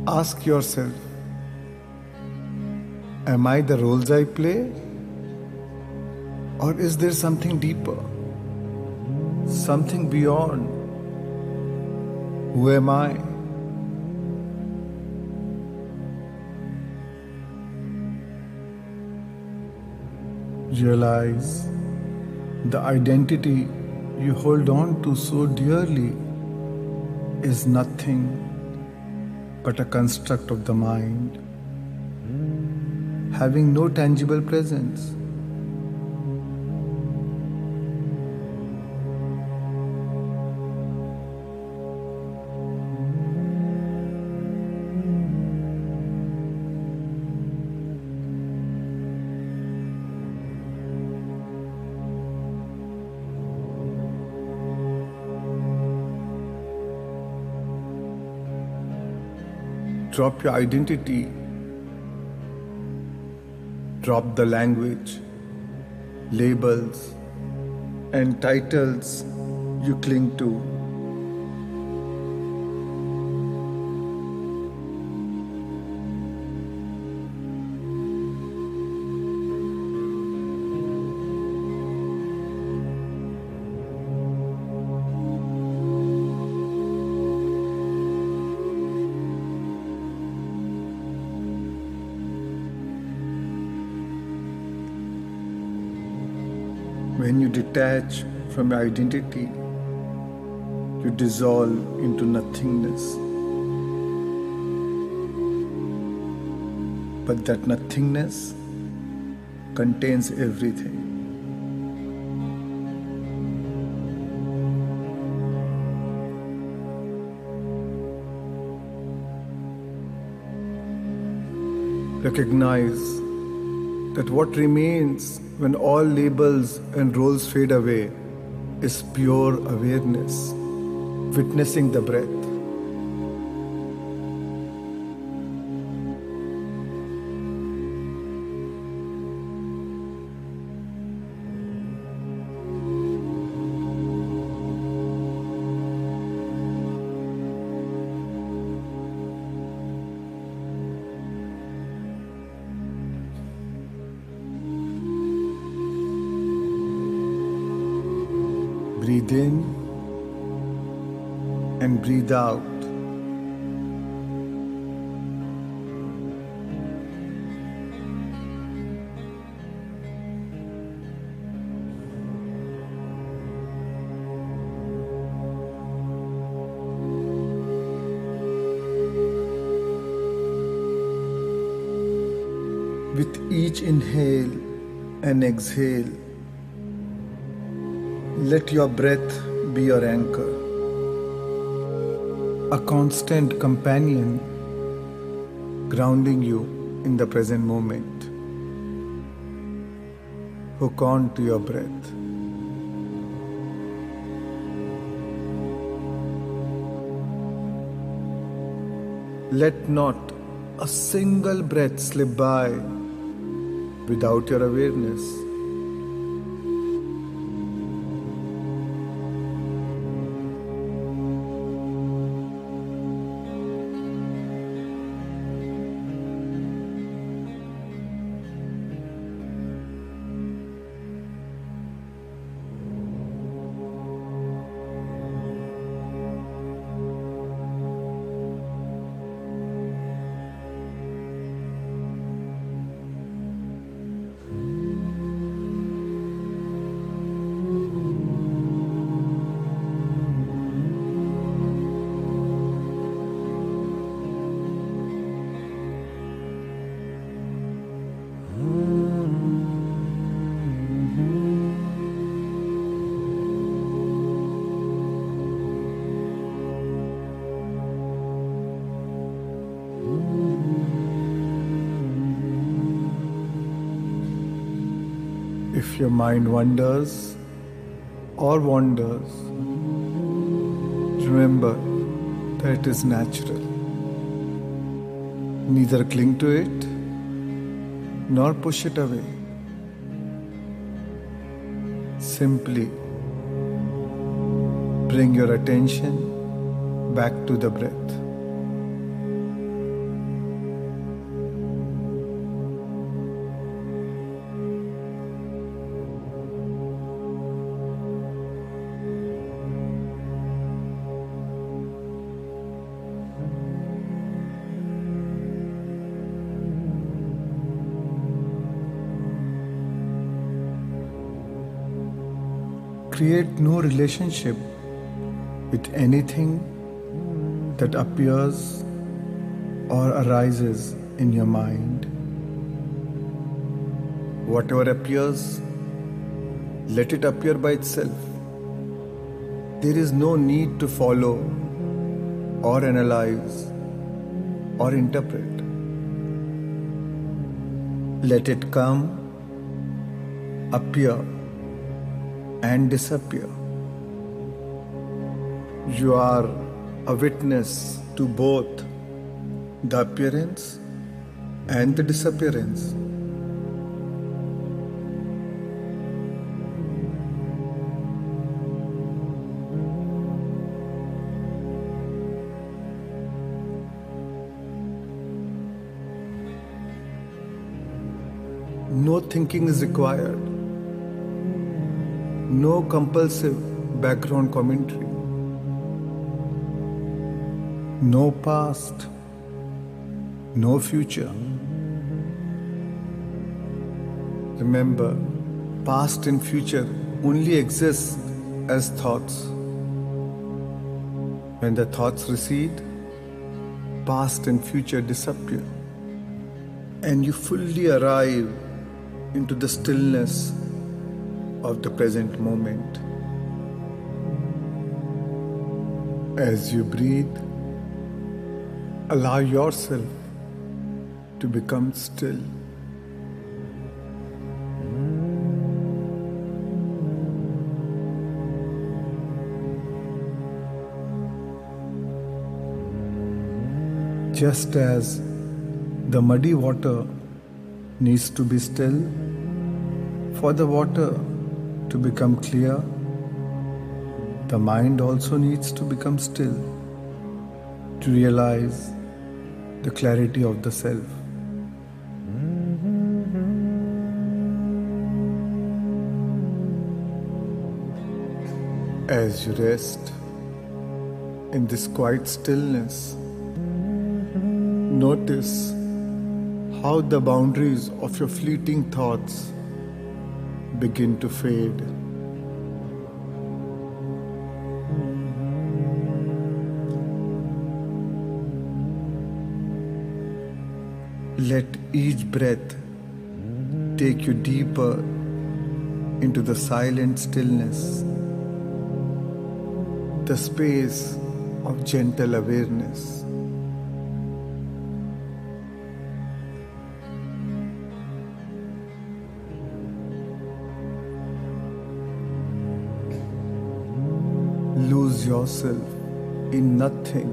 Ask yourself, am I the roles I play? Or is there something deeper, something beyond Who am I? Realize the identity you hold on to so dearly is nothing but a construct of the mind, having no tangible presence. Drop your identity. Drop the language, labels, and titles you cling to. When you detach from your identity, you dissolve into nothingness. But that nothingness contains everything. Recognize that what remains when all labels and roles fade away is pure awareness, witnessing the breath. Breathe in and breathe out. With each inhale and exhale, let your breath be your anchor, a constant companion grounding you in the present moment. Hook on to your breath. Let not a single breath slip by without your awareness. If your mind wanders or wanders, remember that it is natural. Neither cling to it nor push it away. Simply bring your attention back to the breath. create no relationship with anything that appears or arises in your mind. Whatever appears, let it appear by itself. There is no need to follow or analyze or interpret. Let it come, appear, and disappear. You are a witness to both the appearance and the disappearance. No thinking is required. No compulsive background commentary. No past. No future. Remember, past and future only exist as thoughts. When the thoughts recede, past and future disappear, and you fully arrive into the stillness of the present moment. As you breathe, allow yourself to become still. Just as the muddy water needs to be still for the water to become clear, the mind also needs to become still to realize the clarity of the self. As you rest in this quiet stillness, notice how the boundaries of your fleeting thoughts begin to fade. Let each breath take you deeper into the silent stillness, the space of gentle awareness. Lose yourself in nothing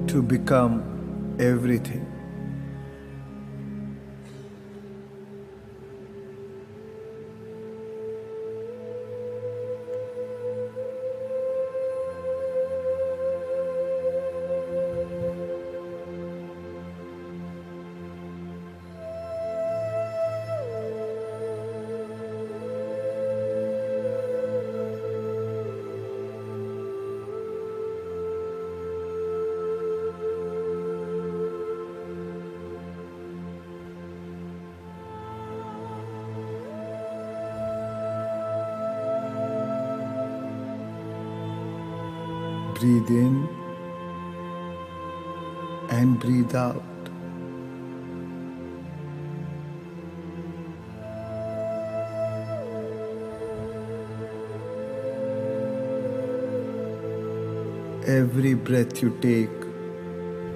to become everything. Breathe in and breathe out. Every breath you take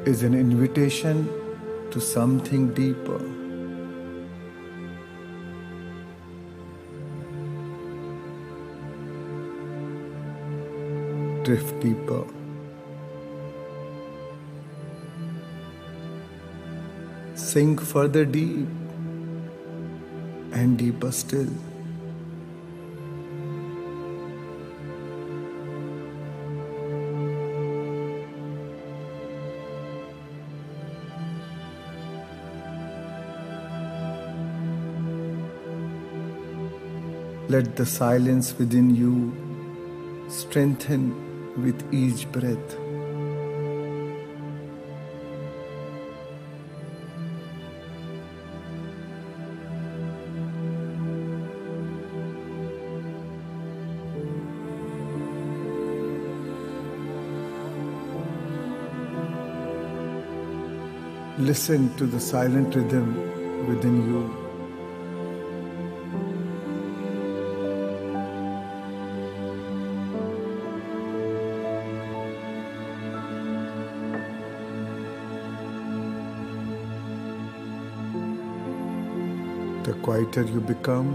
is an invitation to something deeper. Drift deeper. Sink further deep and deeper still. Let the silence within you strengthen with each breath. Listen to the silent rhythm within you. The quieter you become,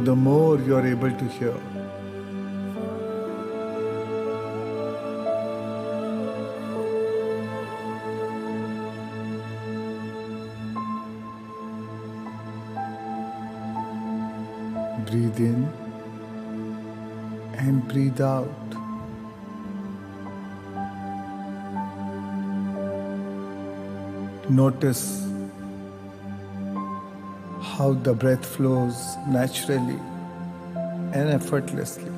the more you are able to hear. Breathe in and breathe out. Notice how the breath flows naturally and effortlessly.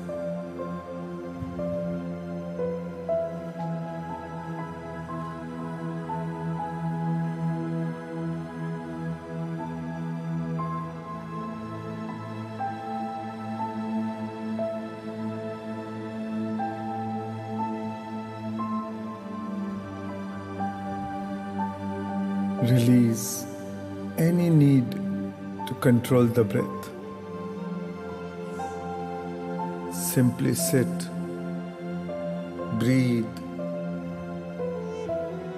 Release any need to control the breath. Simply sit, breathe,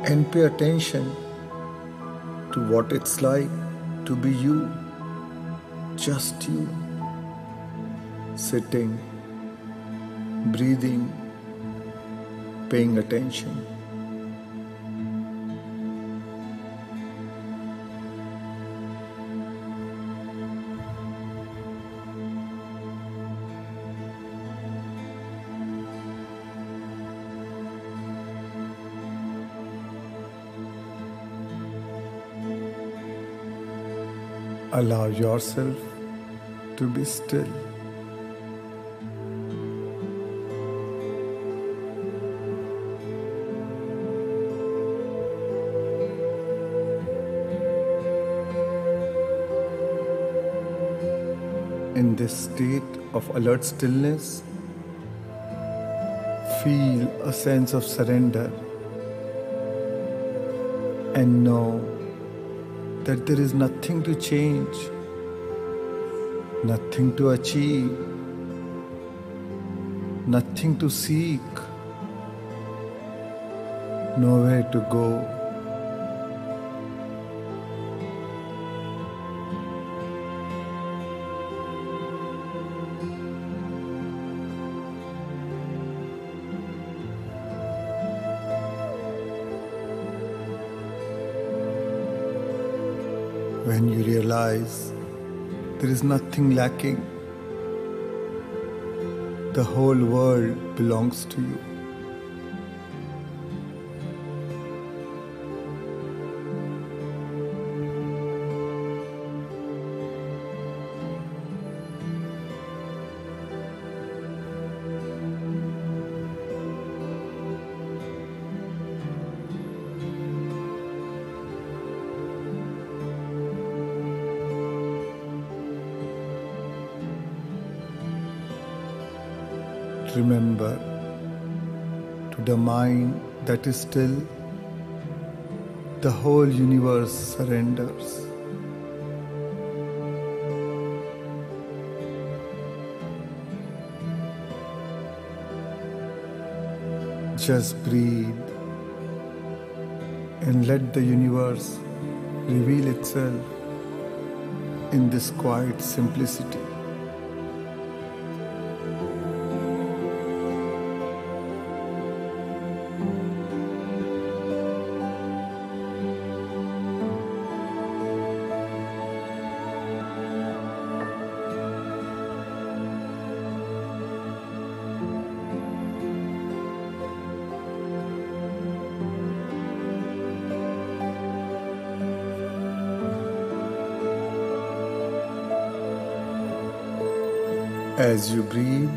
and pay attention to what it's like to be you, just you, sitting, breathing, paying attention. Allow yourself to be still. In this state of alert stillness, feel a sense of surrender and know that there is nothing to change, nothing to achieve, nothing to seek, nowhere to go. When you realize there is nothing lacking, the whole world belongs to you. Remember, to the mind that is still, the whole universe surrenders. Just breathe and let the universe reveal itself in this quiet simplicity. As you breathe,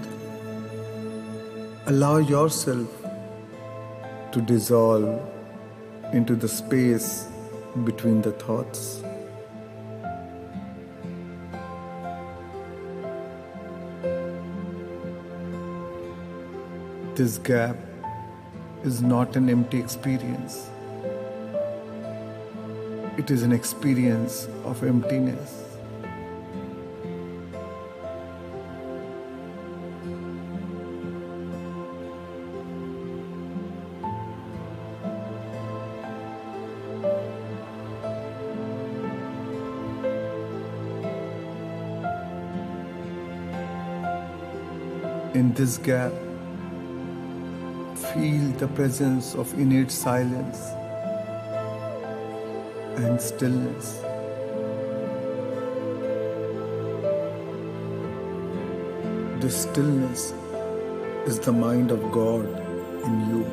allow yourself to dissolve into the space between the thoughts. This gap is not an empty experience. It is an experience of emptiness. In this gap, feel the presence of innate silence and stillness. This stillness is the mind of God in you.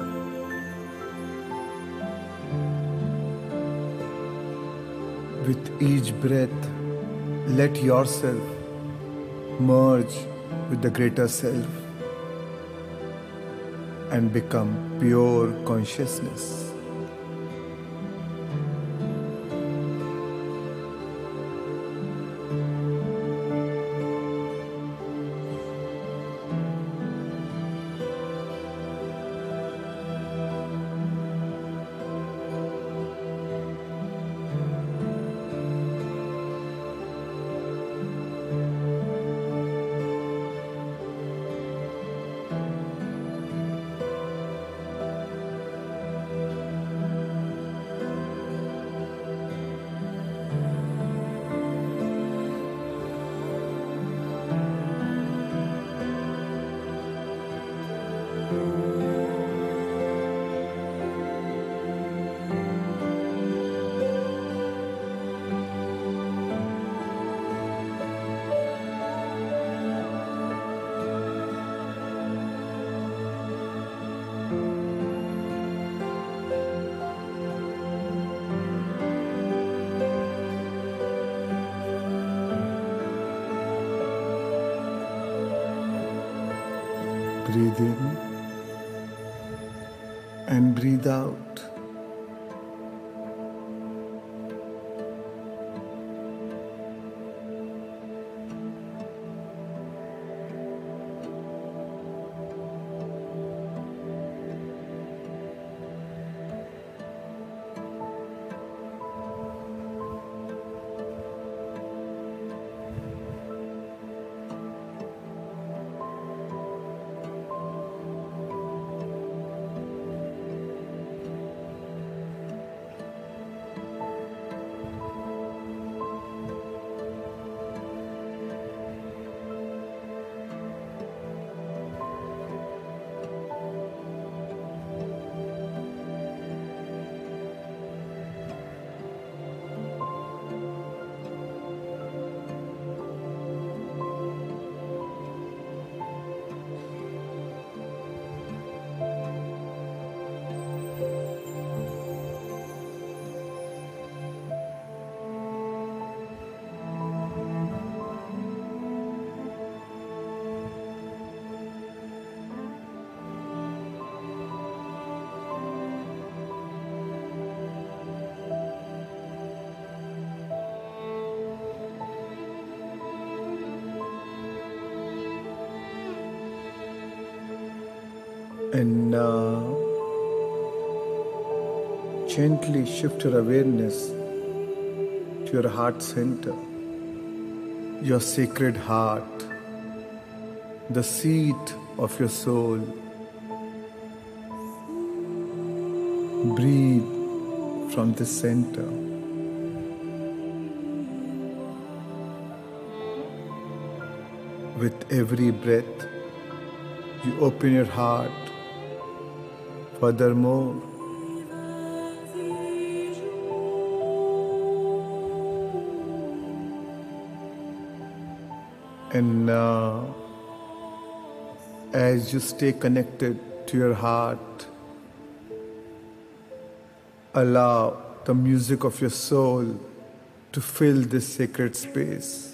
With each breath, let yourself merge with the greater self and become pure consciousness. Breathe in and breathe out. And now, gently shift your awareness to your heart center, your sacred heart, the seat of your soul. Breathe from the center. With every breath, you open your heart furthermore. And now, as you stay connected to your heart, allow the music of your soul to fill this sacred space.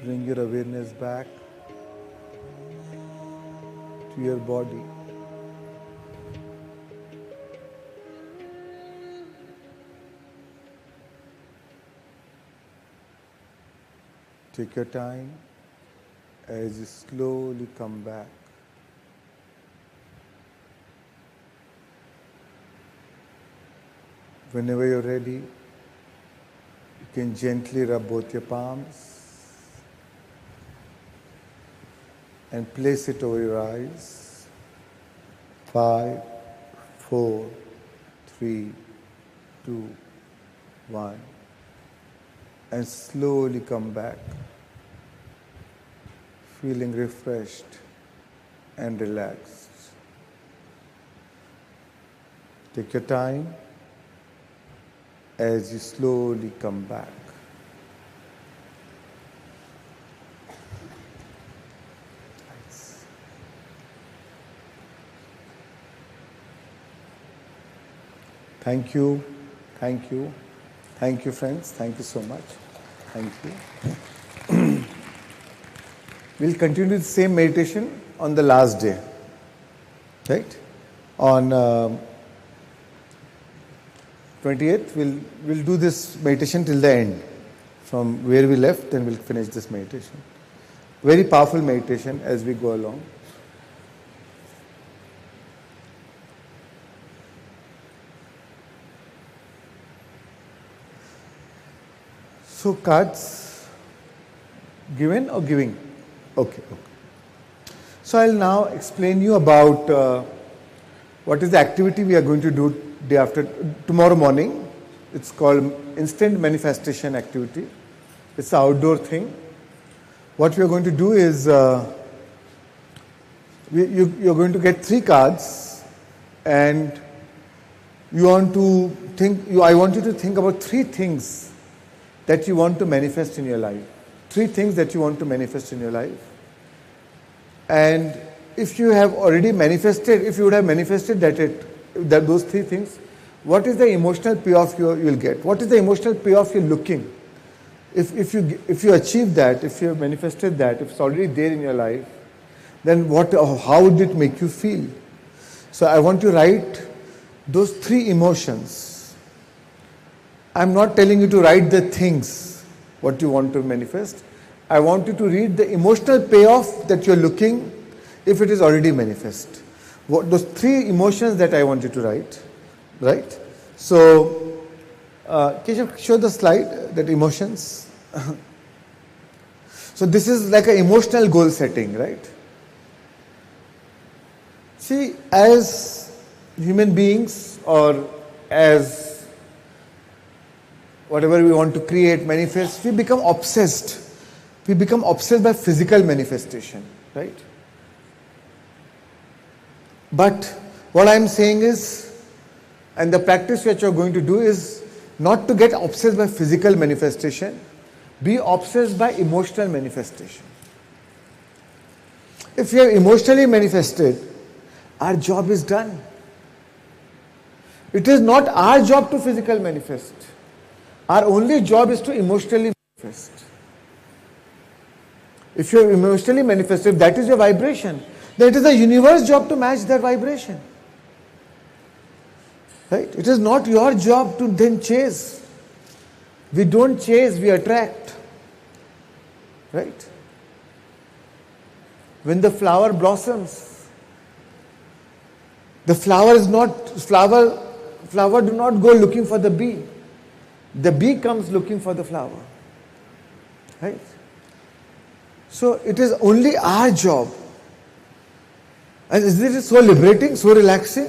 Bring your awareness back to your body. Take your time as you slowly come back. Whenever you're ready, you can gently rub both your palms and place it over your eyes. 5, 4, 3, 2, 1. And slowly come back, feeling refreshed and relaxed. Take your time as you slowly come back. Thank you, thank you, thank you friends, thank you so much, thank you. We'll continue the same meditation on the last day, right? On 28th, we'll do this meditation till the end. From where we left, then we'll finish this meditation. Very powerful meditation as we go along. So cards given or giving? Okay. So I'll now explain you about what is the activity we are going to do day after tomorrow morning. It's called instant manifestation activity. It's an outdoor thing. What we are going to do is you're going to get 3 cards, and I want you to think about 3 things that you want to manifest in your life. 3 things that you want to manifest in your life. And if you have already manifested, if you would have manifested that those 3 things, what is the emotional payoff you will get? What is the emotional payoff you're looking? If you achieve that, if you have manifested that, if it's already there in your life, then how would it make you feel? So I want to write those 3 emotions. I'm not telling you to write the things, what you want to manifest. I want you to read the emotional payoff that you're looking if it is already manifest. Those 3 emotions that I want you to write, right? So, can you show the slide, that emotions? So this is like an emotional goal setting, right? See, as human beings, or as whatever we want to create, manifest, we become obsessed. We become obsessed by physical manifestation, right? But what I'm saying is, and the practice which you're going to do is not to get obsessed by physical manifestation, be obsessed by emotional manifestation. If you have emotionally manifested, our job is done. It is not our job to physically manifest. Our only job is to emotionally manifest. If you have emotionally manifested, that is your vibration. Then it is the universe's job to match that vibration. Right? It is not your job to then chase. We don't chase, we attract. Right? When the flower blossoms, the flower do not go looking for the bee. The bee comes looking for the flower. Right? So it is only our job. And isn't it so liberating, so relaxing?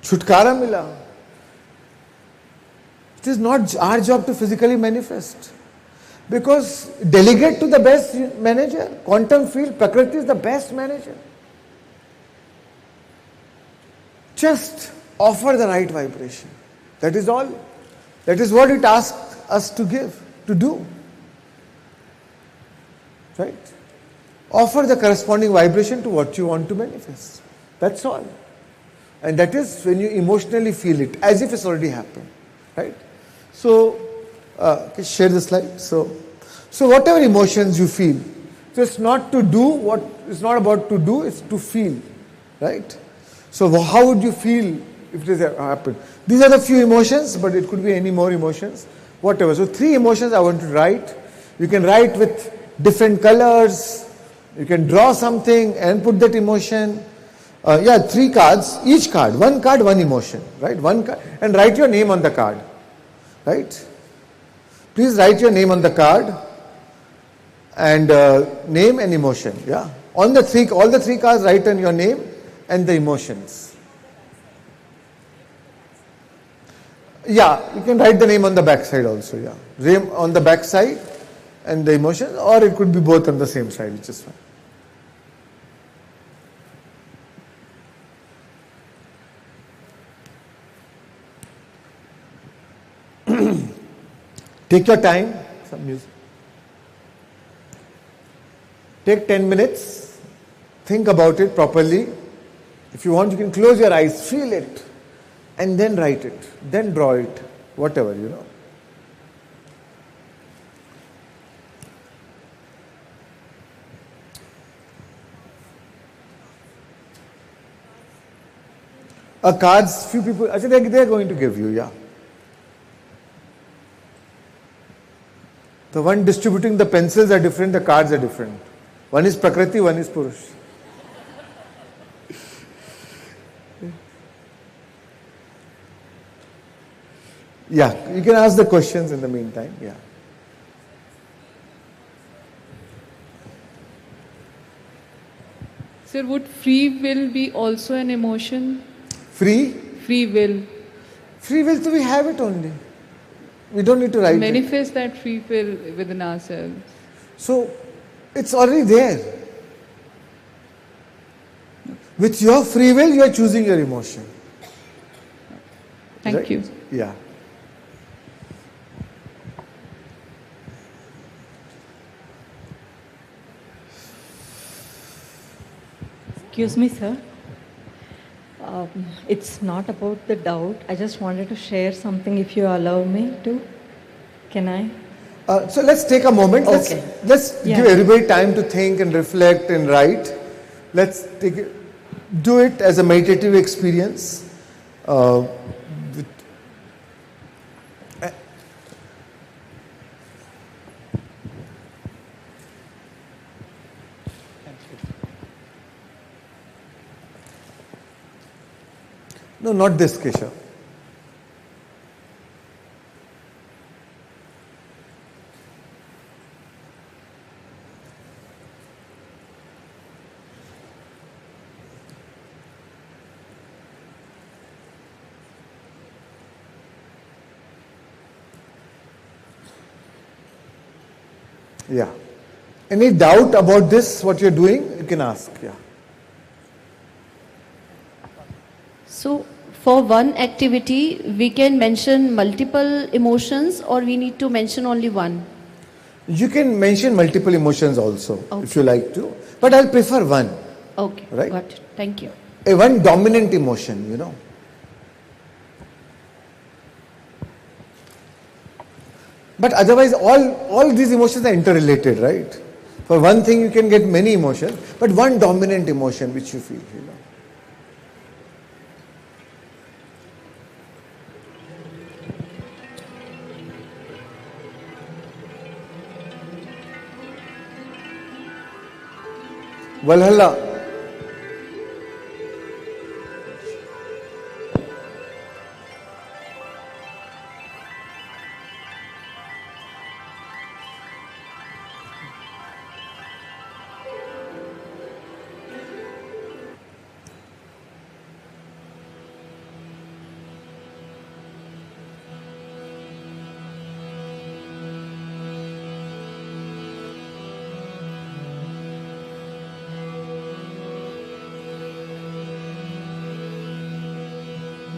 Chutkara mila. It is not our job to physically manifest. Because delegate to the best manager. Quantum field, Prakriti is the best manager. Just offer the right vibration. That is all. That is what it asks us to do. Right? Offer the corresponding vibration to what you want to manifest. That's all. And that is when you emotionally feel it, as if it's already happened. Right? So, share the slide. So So whatever emotions you feel, so it's not to do what, it's not about to do, it's to feel, right? So how would you feel if this happened? These are the few emotions, but it could be any more emotions, whatever. So 3 emotions I want to write. You can write with different colors. You can draw something and put that emotion. 3 cards, each card, 1 card, 1 emotion, right? 1 card, and write your name on the card, right? Please write your name on the card and name and emotion, yeah. On the all the 3 cards, write on your name and the emotions. Yeah, you can write the name on the back side also, yeah. Name on the back side and the emotion, or it could be both on the same side, which is fine. Take your time, some music. Take 10 minutes, think about it properly. If you want, you can close your eyes, feel it, and then write it, then draw it, whatever, you know. Cards, few people, actually they're going to give you, yeah. The one distributing the pencils are different, the cards are different. One is Prakriti, one is Purush. Yeah, you can ask the questions in the meantime, yeah. Sir, would free will be also an emotion? Free? Free will. Free will, so we have it only. We don't need to write it. Manifest that free will within ourselves. So, it's already there. With your free will, you are choosing your emotion. Thank you. Yeah. Excuse me, sir. It's not about the doubt. I just wanted to share something if you allow me to. Can I? So let's take a moment. Okay. Let's give everybody time to think and reflect and write. Let's do it as a meditative experience. No, not this, Keshav. Yeah. Any doubt about this, what you're doing, you can ask. Yeah. So, for one activity, we can mention multiple emotions, or we need to mention only one? You can mention multiple emotions also, if you like to. But I'll prefer one. Okay, right? got it. Thank you. A one dominant emotion, you know. But otherwise, all these emotions are interrelated, right? For one thing, you can get many emotions, but one dominant emotion which you feel, you know. Valhalla.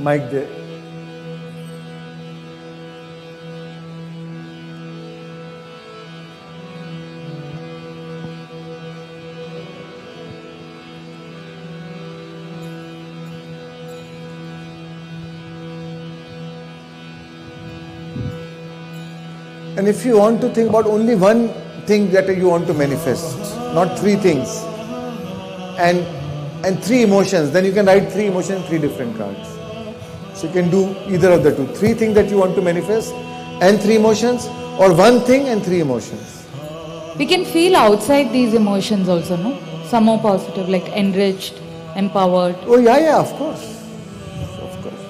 Mic there. And if you want to think about only one thing that you want to manifest, not 3 things. And 3 emotions. Then you can write 3 emotions, 3 different cards. So you can do either of the 2. 3 things that you want to manifest and 3 emotions, or 1 thing and 3 emotions. We can feel outside these emotions also, no? Some more positive, like enriched, empowered. Oh yeah, of course. Of course.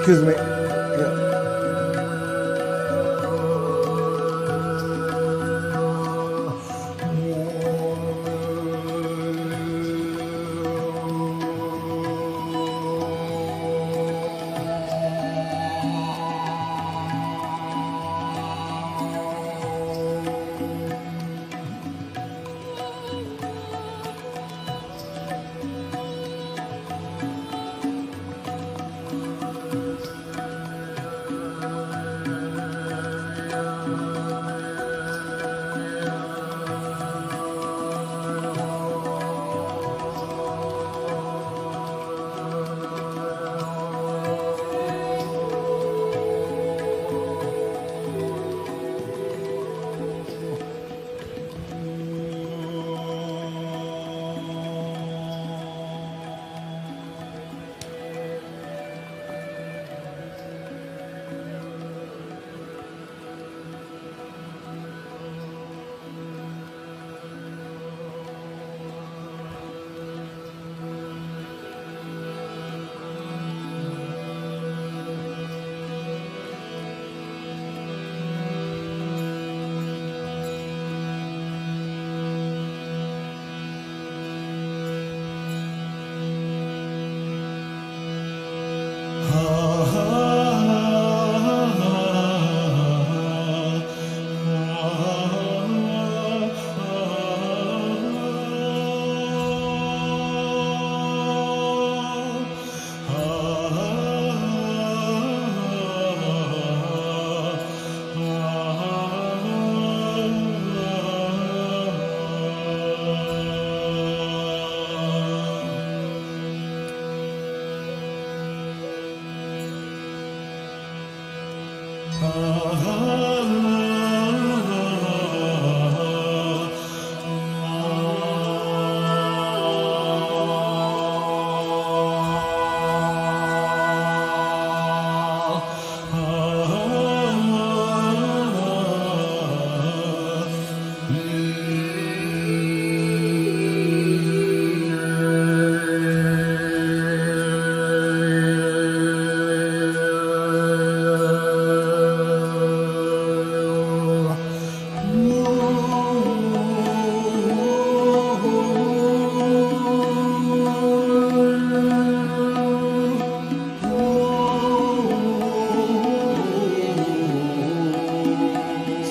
Excuse me. Yeah.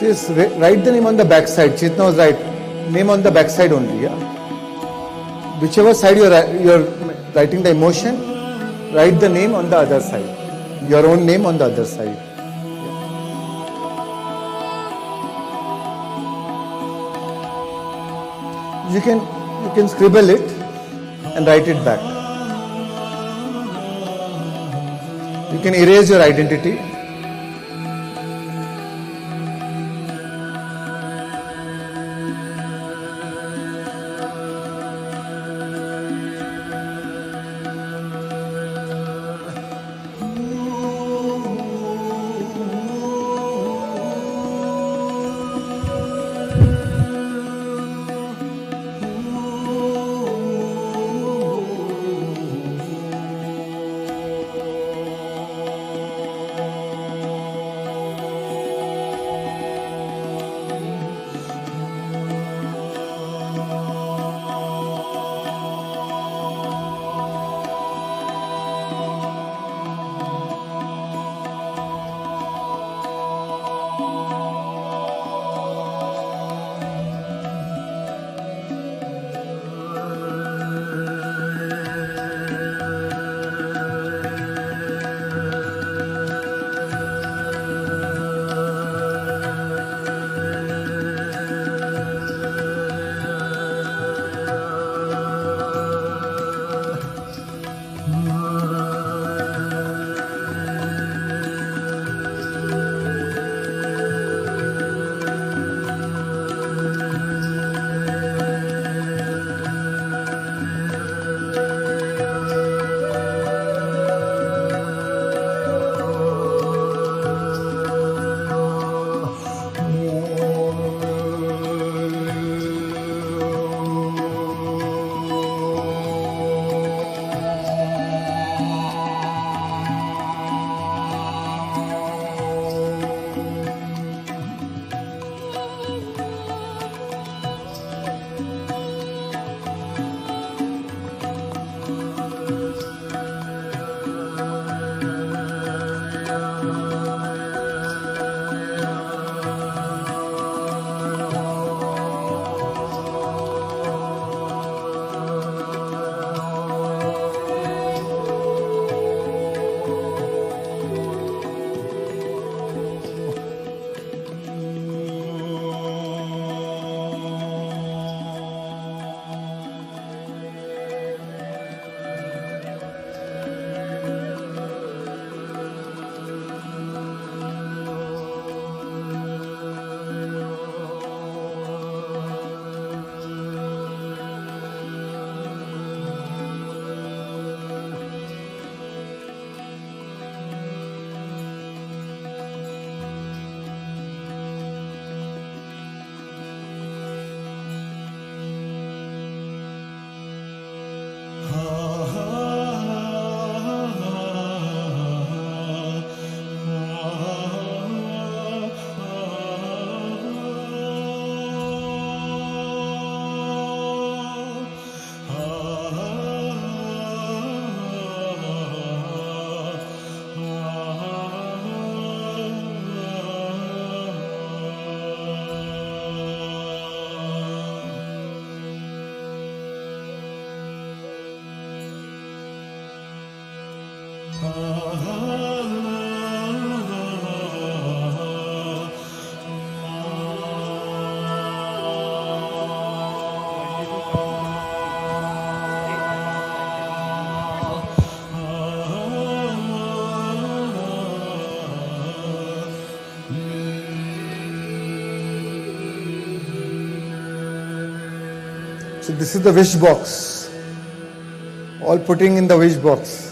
Just write the name on the back side. Chetna was right. Name on the back side only. Yeah. Whichever side you're writing the emotion, write the name on the other side. Your own name on the other side. You can scribble it and write it back. You can erase your identity. So this is the wish box. All putting in the wish box.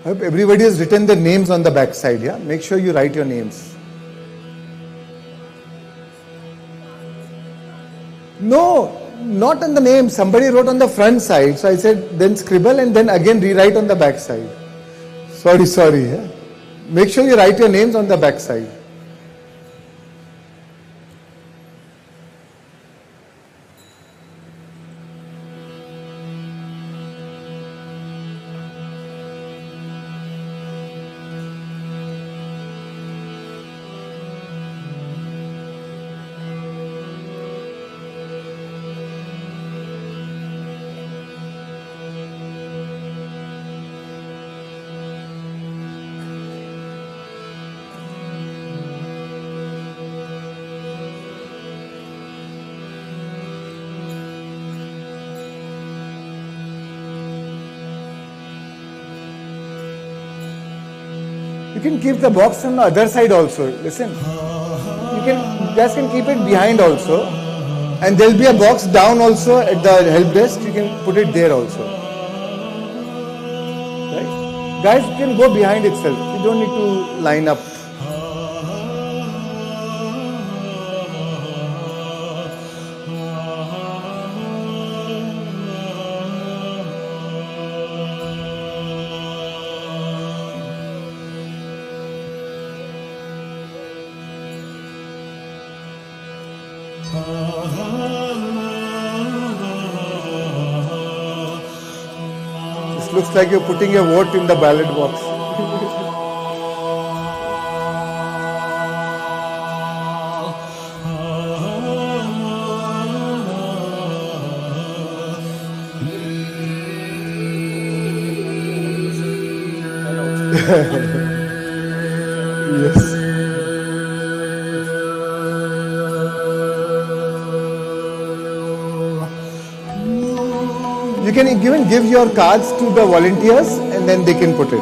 I hope everybody has written their names on the back side, yeah? Make sure you write your names. No, not on the name. Somebody wrote on the front side. So I said, then scribble and then again rewrite on the back side. Sorry. Yeah? Make sure you write your names on the back side. You can keep the box on the other side also. Listen, you guys can keep it behind also, and there'll be a box down also at the help desk. You can put it there also. Right? Guys, you can go behind itself. You don't need to line up. This looks like you're putting your vote in the ballot box. Yes. You can even give your cards to the volunteers and then they can put it.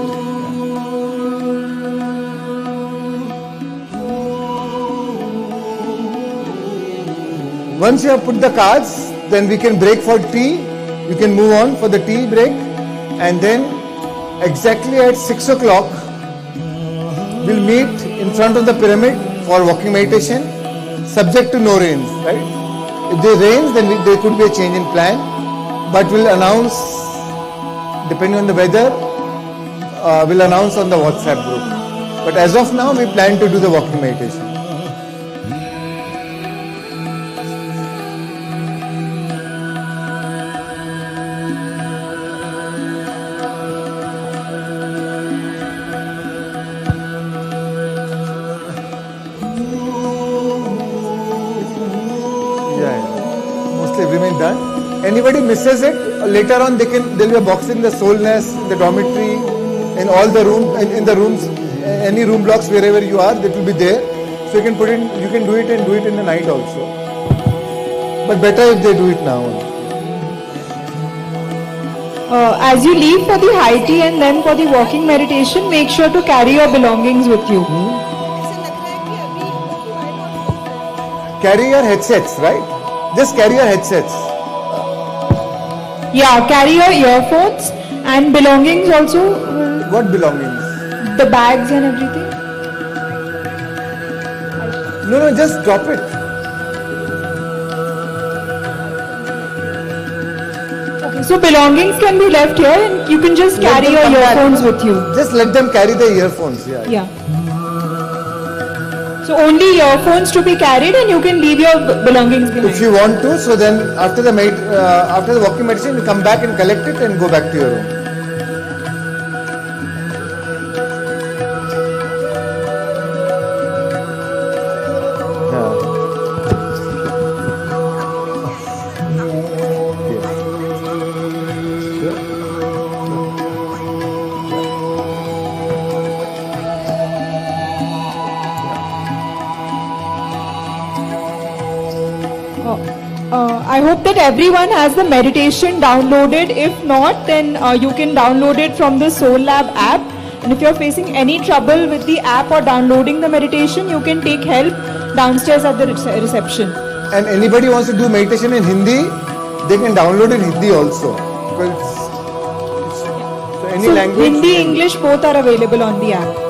Once you have put the cards, then we can break for tea. You can move on for the tea break, and then exactly at 6 o'clock we'll meet in front of the pyramid for walking meditation, subject to no rains, right? If there rains, then there could be a change in plan, but we'll announce, depending on the weather, we'll announce on the WhatsApp group. But as of now, we plan to do the walking meditation. Anybody misses it, later on there'll be a box in the soul nest, in the dormitory, in all the rooms, any room blocks wherever you are, that will be there. So you can put it, you can do it in the night also. But better if they do it now. As you leave for the high tea and then for the walking meditation, make sure to carry your belongings with you. Carry your headsets, right? Just carry your headsets. Yeah, carry your earphones and belongings also. What belongings? The bags and everything. No, just drop it. Okay, so belongings can be left here and you can just carry your earphones with you. Just let them carry the earphones, Yeah. So only earphones to be carried and you can leave your belongings behind. If you want to, so then after the walking meditation, you come back and collect it and go back to your room. everyone has the meditation downloaded. If not, then you can download it from the Soul Lab app. And if you're facing any trouble with the app or downloading the meditation, you can take help downstairs at the reception. And anybody wants to do meditation in Hindi, they can download in Hindi also. So any language. Hindi, English, both are available on the app.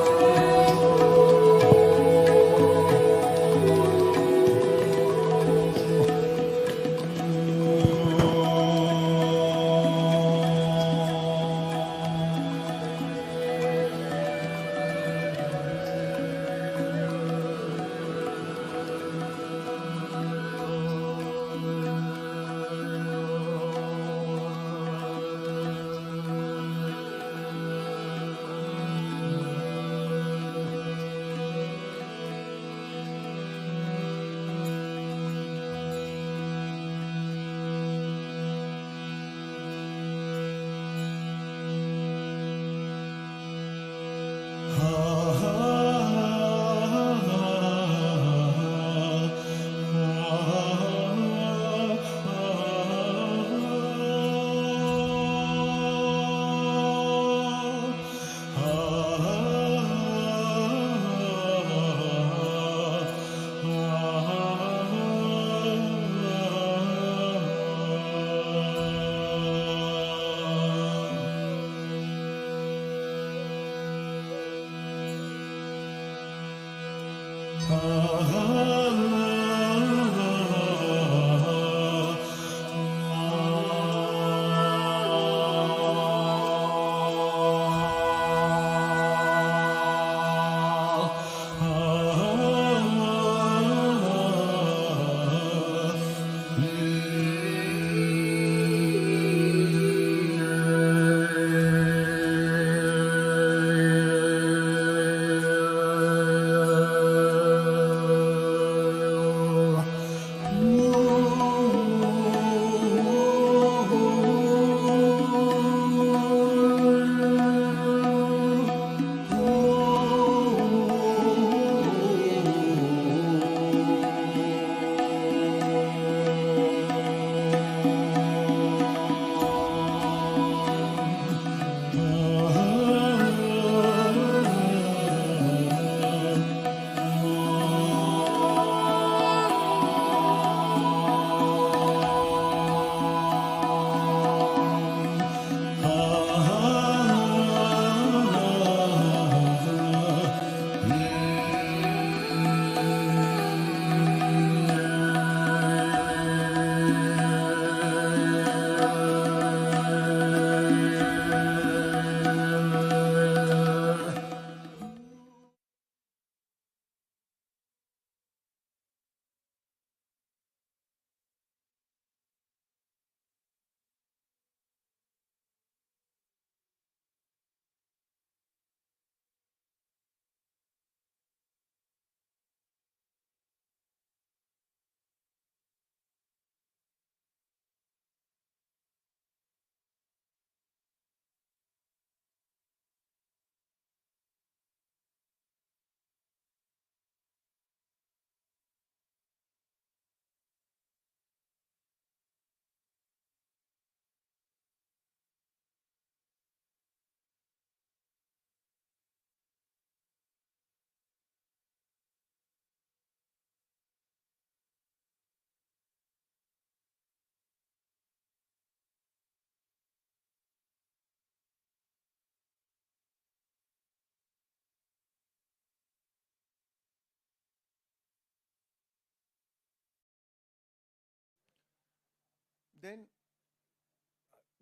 Then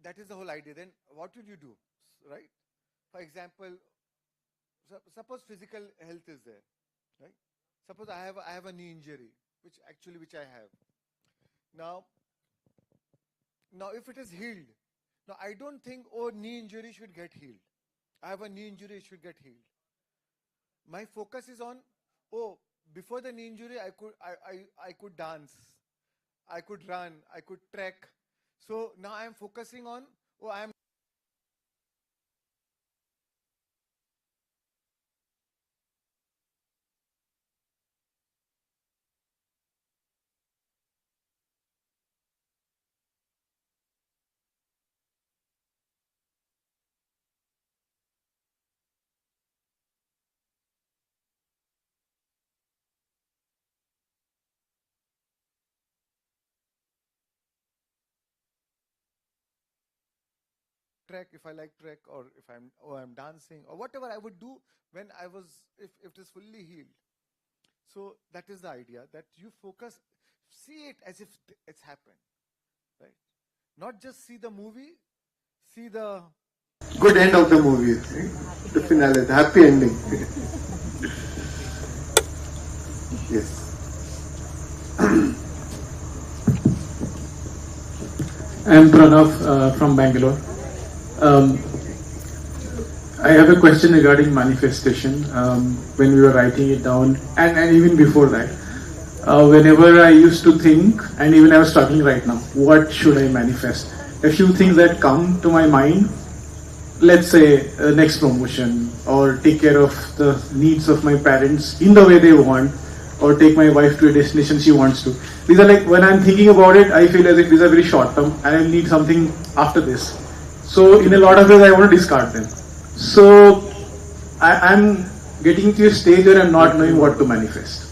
that is the whole idea. Then what would you do, right? For example, suppose physical health is there, right? Suppose I have a knee injury, which I have. Now if it is healed, now I don't think, oh, knee injury should get healed. I have a knee injury, it should get healed. My focus is on, oh, before the knee injury, I could dance, I could run, I could trek. So now I am focusing on, oh, I am trek, if I like trek, or if I'm dancing, or whatever I would do when I was, if it is fully healed. So that is the idea, that you focus, see it as if it's happened, right? Not just see the movie, see the good end of the movie, right? The finale, the happy ending. Yes. I'm Pranav from Bengaluru. I have a question regarding manifestation. When we were writing it down, and even before that, whenever I used to think, and even I was struggling right now, what should I manifest? A few things that come to my mind, let's say next promotion, or take care of the needs of my parents in the way they want, or take my wife to a destination she wants to. These are like, when I'm thinking about it, I feel as if these are very short term and I need something after this. So in a lot of ways I want to discard them. So I'm getting to a stage where I'm not knowing what to manifest.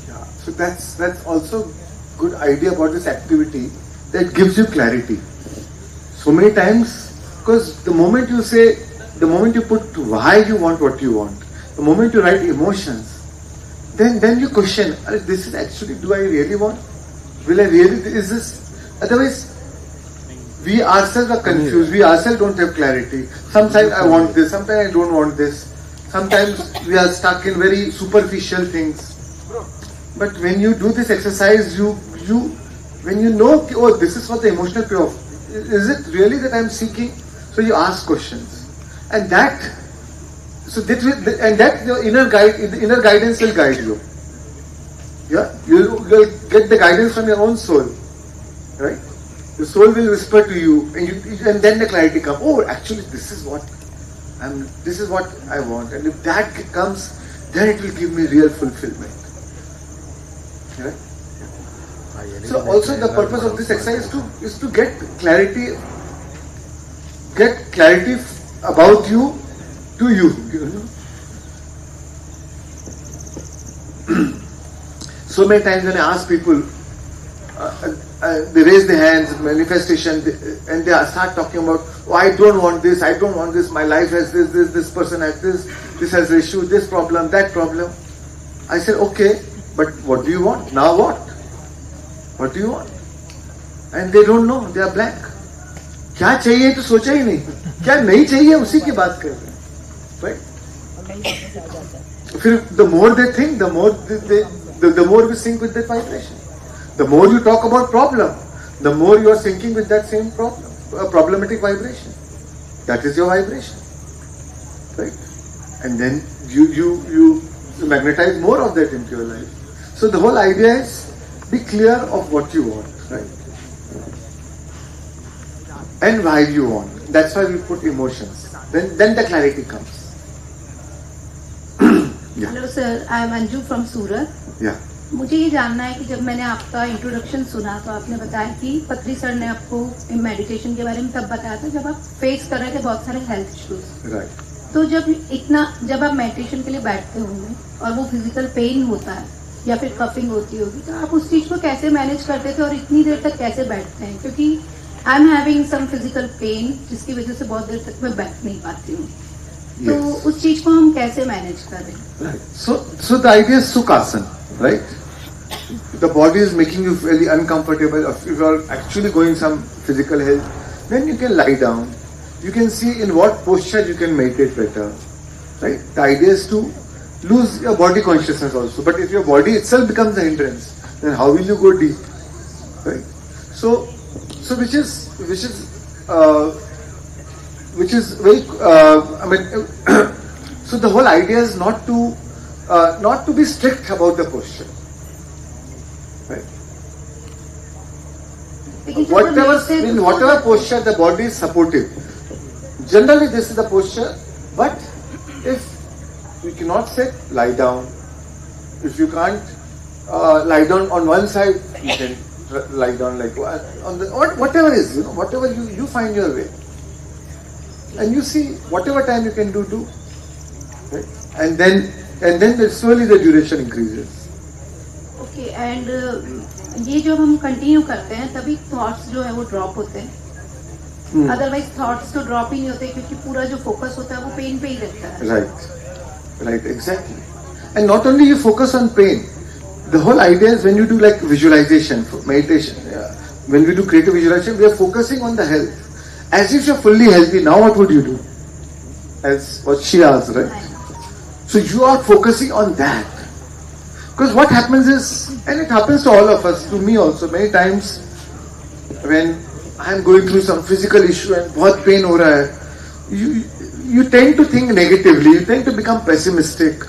Yeah. So that's also good idea about this activity, that gives you clarity. So many times, because the moment you say, the moment you put why you want what you want, the moment you write emotions, then you question, this is actually, do I really want? Will I really, is this? Otherwise, we ourselves are confused, we ourselves don't have clarity. Sometimes I want this, sometimes I don't want this. Sometimes we are stuck in very superficial things. But when you do this exercise, when you know, oh, this is what the emotional payoff, is it really that I'm seeking? So you ask questions. And that, your inner guidance will guide you. Yeah, you'll get the guidance from your own soul, right? The soul will whisper to you, and then the clarity comes. Oh, actually, this is what I want, and if that comes, then it will give me real fulfillment. Right? So, also the purpose of this exercise is to get clarity about you to you. So many times when I ask people, they raise their hands, manifestation, and they start talking about, oh, I don't want this, my life has this person has this has an issue, this problem, that problem. I said, okay, but what do you want? Now what? What do you want? And they don't know, they are blank. क्या चाहिए तो सोचा ही नहीं, क्या नहीं चाहिए उसी की बात कर रहे हैं, right? फिर the more they think, the more we sync with that vibration. The more you talk about problem, the more you are syncing with that same problem, problematic vibration. That is your vibration, right? And then you magnetize more of that into your life. So the whole idea is be clear of what you want, right? And why you want. That's why we put emotions. Then the clarity comes. Yeah. Hello sir, I am Anju from Surat. Yeah. मुझे ये जानना है कि जब मैंने आपका introduction सुना तो आपने बताया कि पत्री सर ने आपको मेडिटेशन के बारे में तब बताया था जब आप फेस कर रहे थे बहुत सारे हेल्थ इश्यूज। राइट। तो जब आप मेडिटेशन के लिए बैठते होंगे और वो फिजिकल पेन होता है या फिर कफिंग होती होगी, तो आप उस चीज को कैसे मैनेज करते थे और इतनी देर तक कैसे बैठते हैं? क्योंकि I am having some physical pain जिसकी वजह से बहुत देर तक मैं बैठ नहीं पाती हूँ, तो उस चीज को हम कैसे मैनेज कर रहे हैं? So the idea is Sukhasana, right? The body is making you really uncomfortable. If you are actually going some physical health, then you can lie down. You can see in what posture you can meditate better, right? The idea is to lose your body consciousness also. But if your body itself becomes the hindrance, then how will you go deep, right? So which is very. So the whole idea is not to be strict about the posture. Right. In whatever posture the body is supportive. Generally this is the posture, but if you cannot sit, lie down. If you can't lie down on one side, you can lie down like on the whatever is, whatever you find your way. And you see whatever time you can do, right? And then slowly the duration increases. Okay and ये जब हम continue करते हैं तभी thoughts जो है वो drop होते हैं? अदरवाइज थॉट्स तो ड्रॉप ही नहीं होते क्योंकि पूरा जो फोकस होता है वो पेन पे ही रहता है. Right, exactly. And not only you focus on pain, the whole idea is when you do like visualization, meditation, when we do creative visualization, we are focusing on the health. As if you're fully healthy, now what would you do? As what she asked, right? So you are focusing on that. Because what happens is, and it happens to all of us, to me also, many times when I'm going through some physical issue and बहुत pain हो रहा है, you tend to think negatively, you tend to become pessimistic.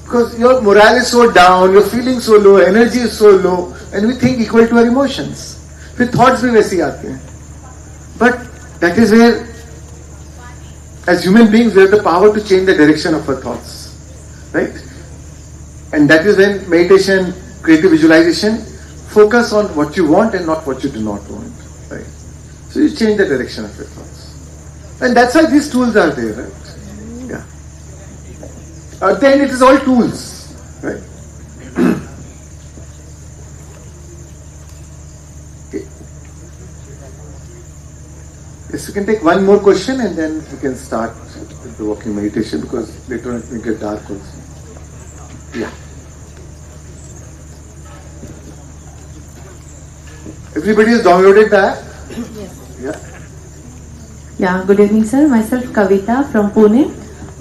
Because your morale is so down, you're feeling so low, energy is so low, and we think equal to our emotions. फिर thoughts भी वैसे ही आते हैं. But that is where, as human beings, we have the power to change the direction of our thoughts. Right? And that is when meditation, creative visualization, focus on what you want and not what you do not want. Right? So you change the direction of your thoughts. And that's why these tools are there, right? Yeah. At the end, it is all tools, right? Okay. Yes, we can take one more question and then we can start with the walking meditation because later on it will get dark also. Yeah. Everybody has downloaded the app? Yes. Yeah. Yeah, good evening, sir. Myself, Kavita from Pune.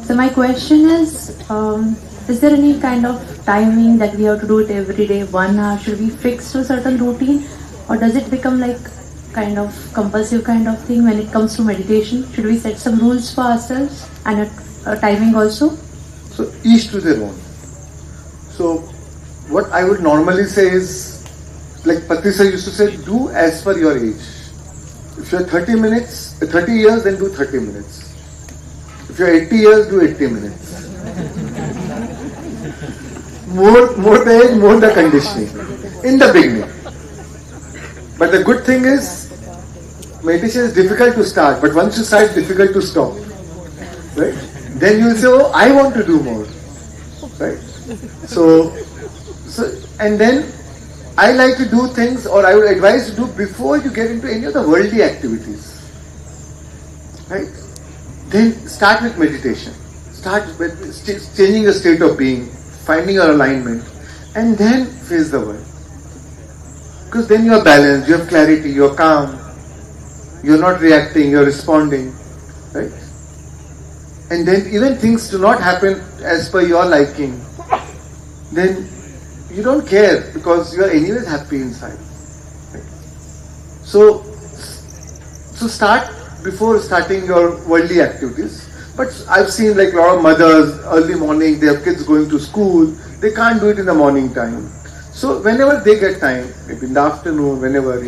So my question is there any kind of timing that we have to do it every day, 1 hour? Should we fix to a certain routine? Or does it become like kind of compulsive kind of thing when it comes to meditation? Should we set some rules for ourselves and a timing also? So each to their own. So what I would normally say is, like Patrisa used to say, do as per your age. If you're 30 years, then do 30 minutes. If you're 80 years, do 80 minutes. More the age, more the conditioning. In the beginning. But the good thing is, meditation is difficult to start, but once you start, it's difficult to stop. Right? Then you will say, oh, I want to do more. Right? So and then I like to do things, or I would advise to do before you get into any of the worldly activities. Right? Then start with meditation. Start with changing your state of being, finding your alignment, and then face the world. Because then you are balanced, you have clarity, you are calm, you are not reacting, you are responding. Right? And then even things do not happen as per your liking, then you don't care because you are anyways happy inside. Right? So start before starting your worldly activities. But I've seen like a lot of mothers, early morning, they have kids going to school, they can't do it in the morning time. So whenever they get time, maybe in the afternoon, whenever,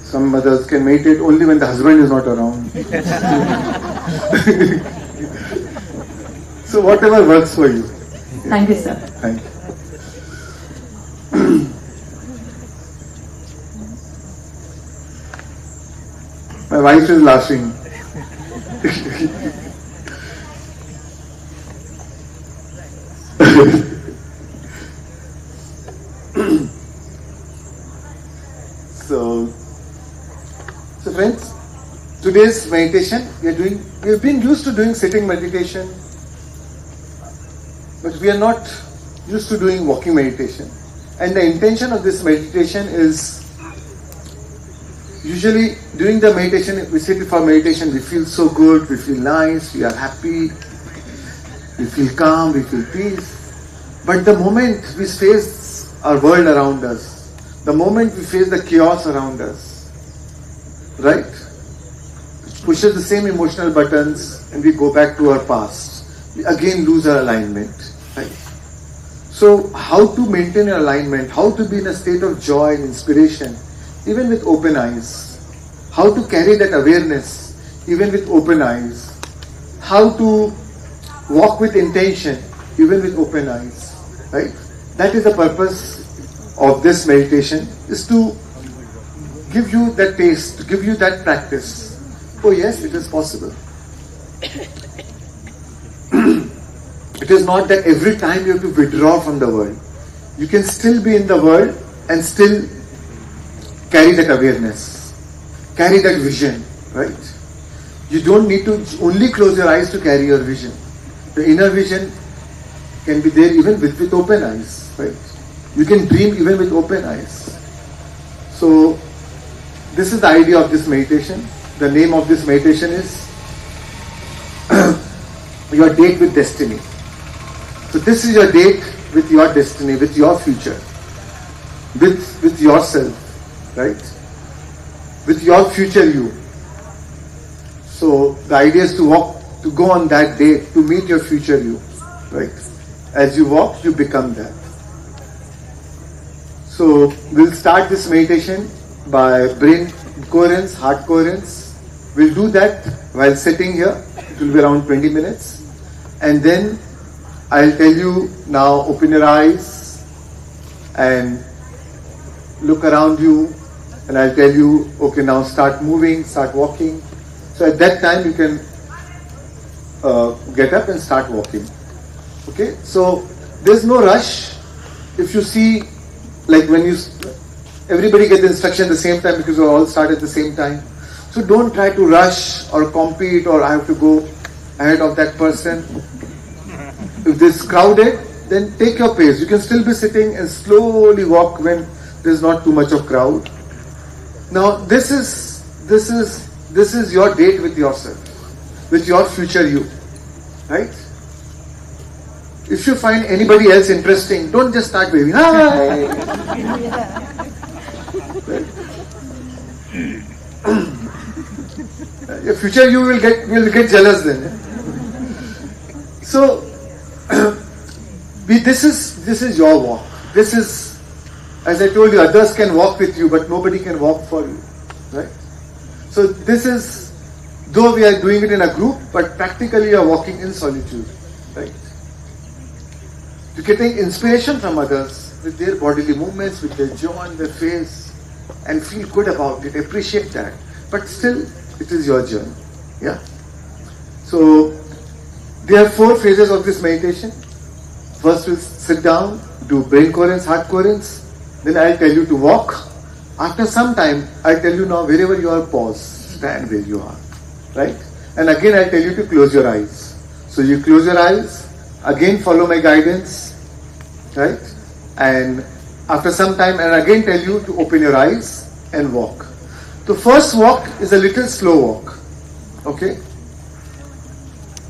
some mothers can meditate only when the husband is not around. So whatever works for you. Thank you, sir. Thank you. My wife is laughing. So friends, today's meditation we've been used to doing sitting meditation, but we are not used to doing walking meditation. And the intention of this meditation is, usually during the meditation, we sit for meditation, we feel so good, we feel nice, we are happy, we feel calm, we feel peace. But the moment we face our world around us, the moment we face the chaos around us, right, it pushes the same emotional buttons and we go back to our past. We again lose our alignment. Right? So how to maintain your alignment, how to be in a state of joy and inspiration, even with open eyes, how to carry that awareness, even with open eyes, how to walk with intention, even with open eyes, right? That is the purpose of this meditation, is to give you that taste, to give you that practice. Oh yes, it is possible. It is not that every time you have to withdraw from the world. You can still be in the world and still carry that awareness. carry that vision, right? You don't need to only close your eyes to carry your vision. The inner vision can be there even with open eyes, right? You can dream even with open eyes. So this is the idea of this meditation. The name of this meditation is your date with destiny. So this is your date with your destiny, with your future, with yourself, right? With your future you. So the idea is to go on that date, to meet your future you, right? As you walk, you become that. So we'll start this meditation by brain coherence, heart coherence. We'll do that while sitting here. It will be around 20 minutes. And then I'll tell you now, open your eyes and look around you. And I'll tell you, okay, now start moving, start walking. So at that time you can get up and start walking. Okay, so there's no rush. If you see, like when everybody gets the instruction at the same time because we all start at the same time. So don't try to rush or compete or I have to go ahead of that person. If this is crowded, then take your pace. You can still be sitting and slowly walk when there's not too much of crowd. Now this is your date with yourself, with your future you, right? If you find anybody else interesting, don't just start waving. Hi. Your future you will get jealous then. So this is your walk. This is, as I told you, others can walk with you, but nobody can walk for you, right? So this is, though we are doing it in a group, but practically you are walking in solitude, right? You're getting inspiration from others with their bodily movements, with their jaw on their face, and feel good about it, appreciate that. But still, it is your journey, yeah? So, there are 4 phases of this meditation. First, we'll sit down, do brain coherence, heart coherence. Then I'll tell you to walk. After some time, I'll tell you now, wherever you are, pause, stand where you are, right? And again, I'll tell you to close your eyes. So you close your eyes, again follow my guidance, right? And after some time, and again tell you to open your eyes and walk. The first walk is a little slow walk, okay?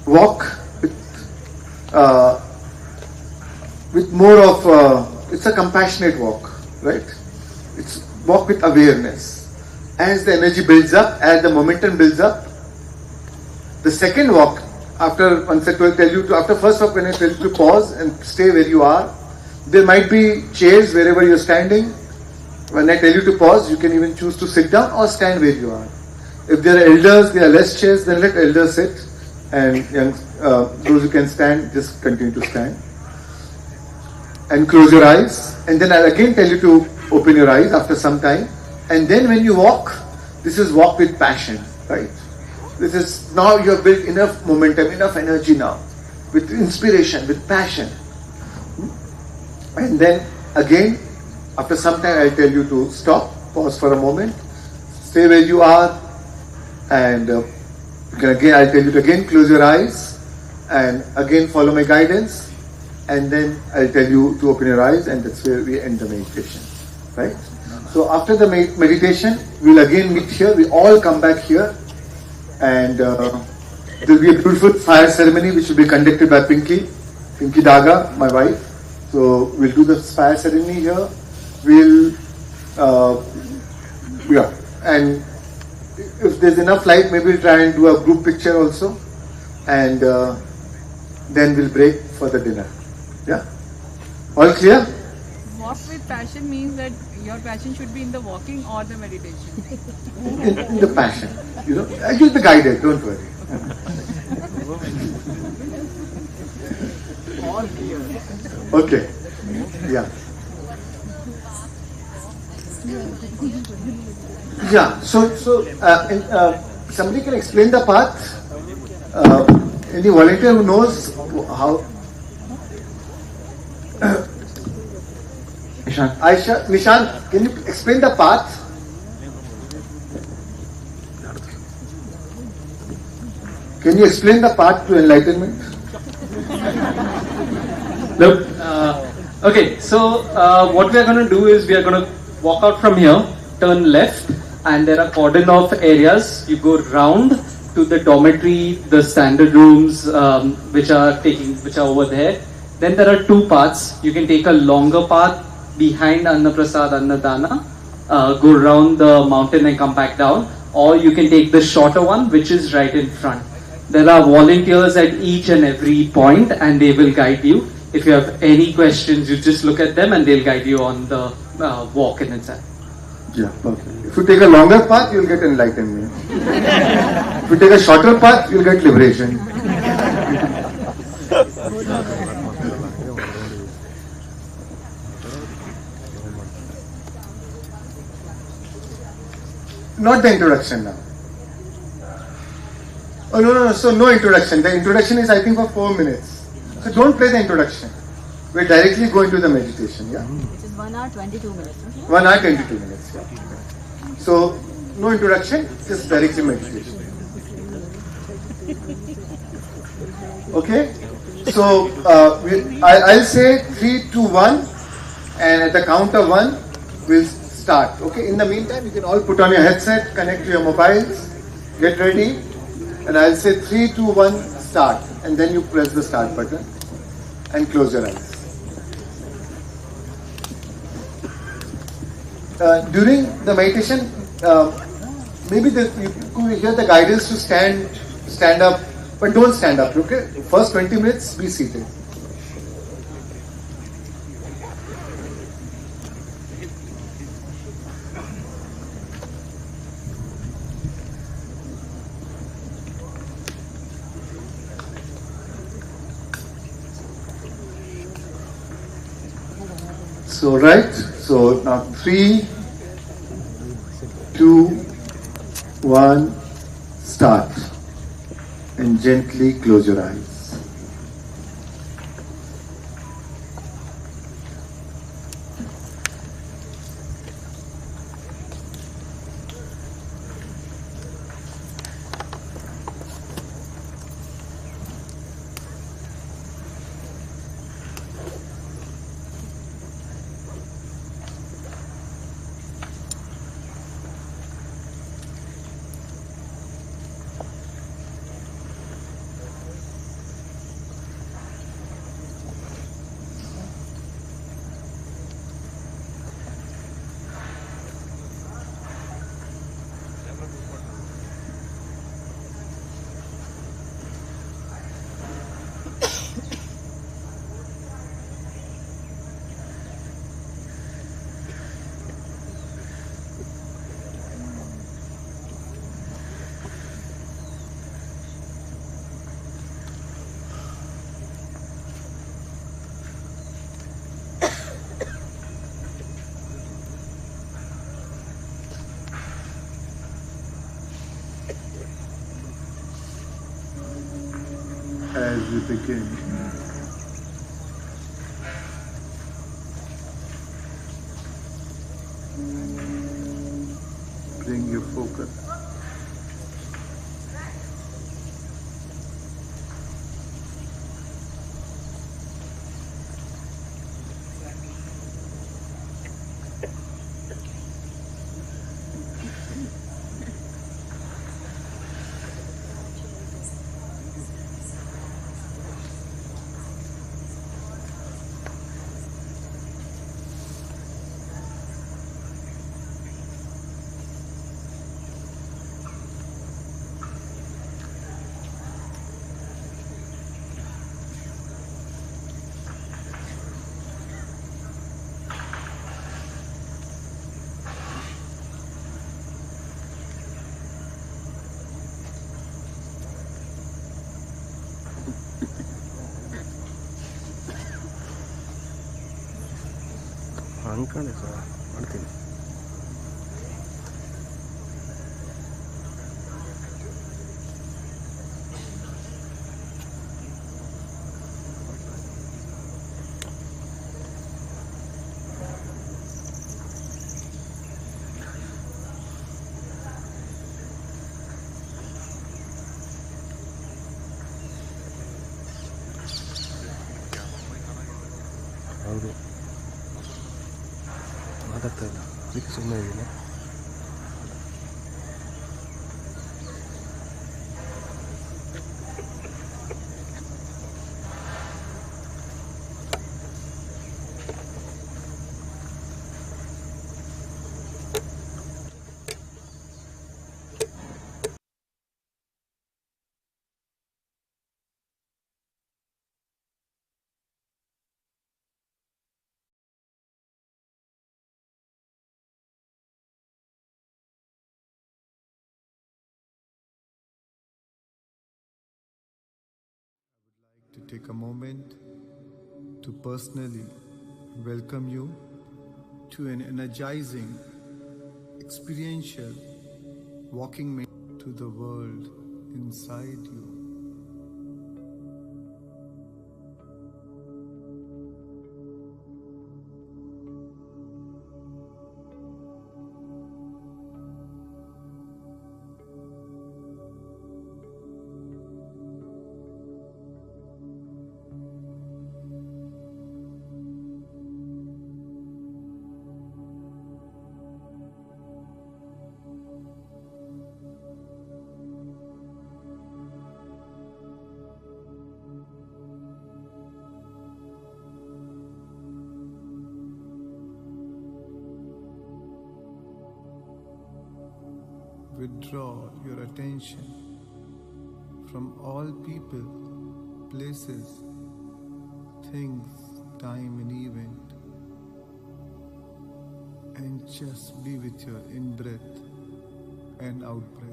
Walk with more of, it's a compassionate walk, right? It's walk with awareness. As the energy builds up, as the momentum builds up, the second walk, after first walk when I tell you to pause and stay where you are, there might be chairs wherever you're standing. When I tell you to pause, you can even choose to sit down or stand where you are. If there are elders, there are less chairs, then let elders sit. And those who can stand, just continue to stand. And close your eyes. And then I'll again tell you to open your eyes after some time. And then when you walk, this is walk with passion, right? This is, now you have built enough momentum, enough energy now, with inspiration, with passion. And then again, after some time, I'll tell you to stop, pause for a moment, stay where you are, and I'll tell you to again close your eyes, and again follow my guidance, and then I'll tell you to open your eyes, and that's where we end the meditation, right? So after the meditation, we'll again meet here. We all come back here, and there'll be a beautiful fire ceremony which will be conducted by Pinky Daga, my wife. So we'll do the fire ceremony here. And if there's enough light, maybe we'll try and do a group picture also, and then we'll break for the dinner. Yeah, all clear? Walk with passion means that your passion should be in the walking or the meditation. In the passion, you'll be guided. Don't worry. Okay. Yeah. Yeah. So somebody can explain the path. Any volunteer who knows how? Nishan, can you explain the path? Can you explain the path to enlightenment? Look, okay, so what we are going to do is we are going to walk out from here, turn left, and there are cordon of areas. You go round to the dormitory, the standard rooms, which are over there. Then there are two paths. You can take a longer path behind Annaprasad Annadana, go around the mountain and come back down, or you can take the shorter one, which is right in front. There are volunteers at each and every point, and they will guide you. If you have any questions, you just look at them and they'll guide you on the walk in inside. Yeah, perfect. If you take a longer path, you'll get enlightenment. If you take a shorter path, you'll get liberation. Not the introduction now. Oh, no, so no introduction. The introduction is, I think, for 4 minutes. So don't play the introduction. We're directly going to the meditation, yeah? Which is 1 hour 22 minutes. Okay? 1 hour 22 minutes, yeah. So, no introduction, just directly meditation. Okay? So, I'll say 3, 2, 1, and at the count of 1, we'll start. Okay? In the meantime, you can all put on your headset, connect to your mobiles, get ready, and I'll say 3, 2, 1, start. And then you press the start button and close your eyes. During the meditation, maybe you could hear the guidance to stand up, but don't stand up, okay? First 20 minutes, be seated. So, right, so now 3, 2, 1, start, and gently close your eyes. As we begin, bring your focus question maybe, no? To take a moment to personally welcome you to an energizing, experiential walking to the world inside you. Withdraw your attention from all people, places, things, time and event, and just be with your in-breath and out-breath.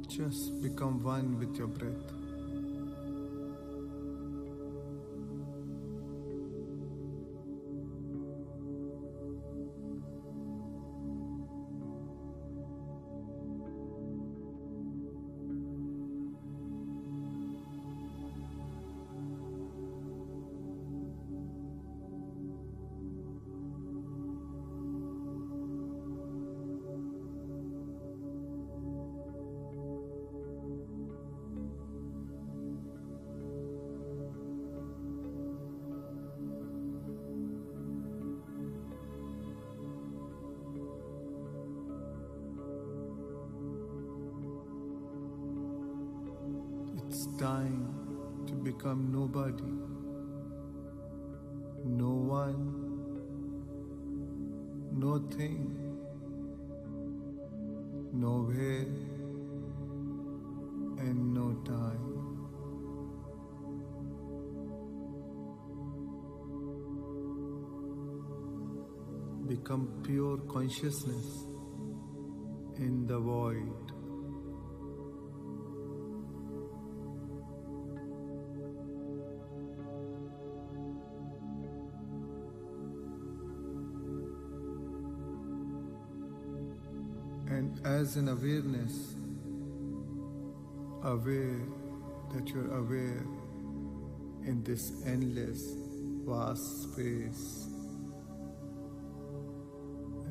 Just become one with your breath. It's time to become nobody, no one, no thing, nowhere, and no time. Become pure consciousness in the void. And as an awareness, aware that you're aware in this endless, vast space,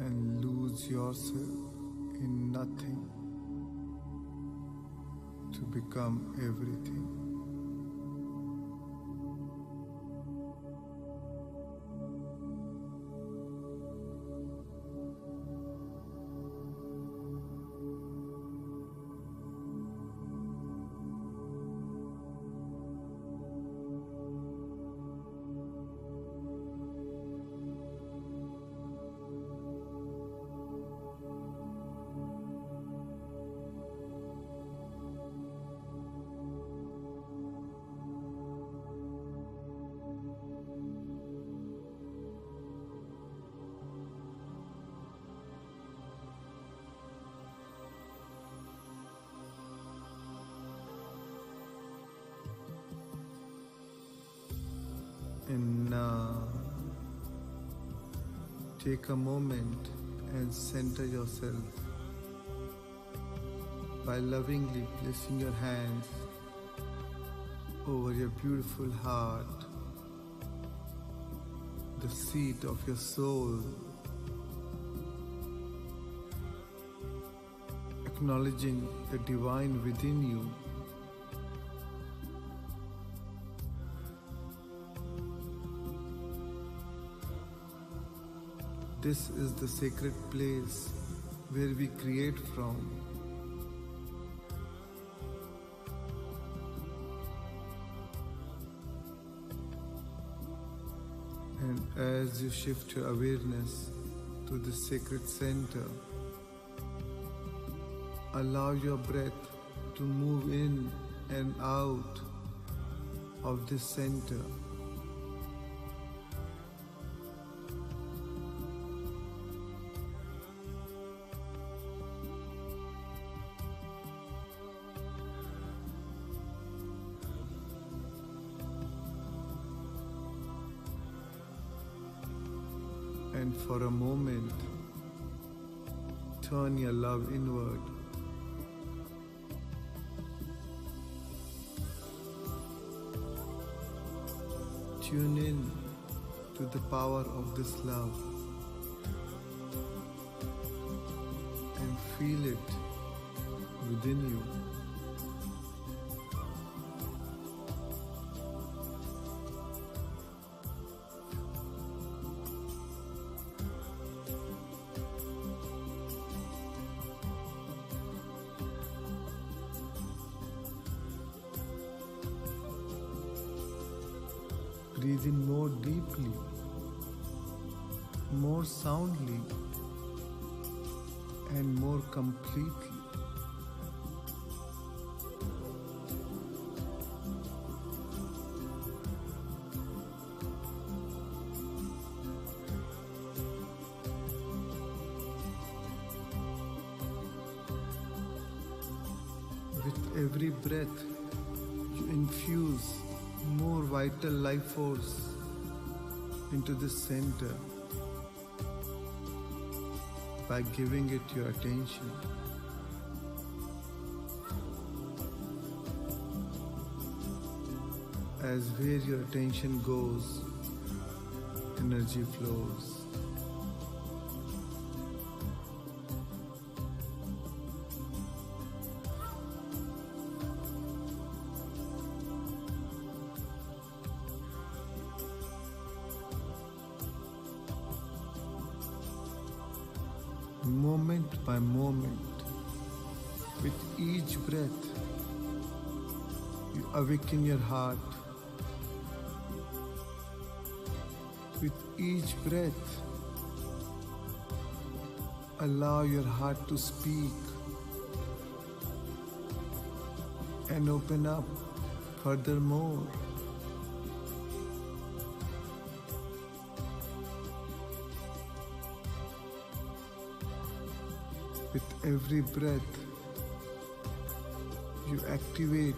and lose yourself in nothing to become everything. And now, take a moment and center yourself by lovingly placing your hands over your beautiful heart, the seat of your soul, acknowledging the divine within you. This is the sacred place where we create from. And as you shift your awareness to the sacred center, allow your breath to move in and out of this center. And for a moment, turn your love inward. Tune in to the power of this love and feel it within you. Breathe in more deeply, more soundly, and more completely. With every breath, you infuse more vital life force into this center by giving it your attention. As where your attention goes, energy flows. Moment by moment, with each breath, you awaken your heart. With each breath, allow your heart to speak and open up furthermore. With every breath, you activate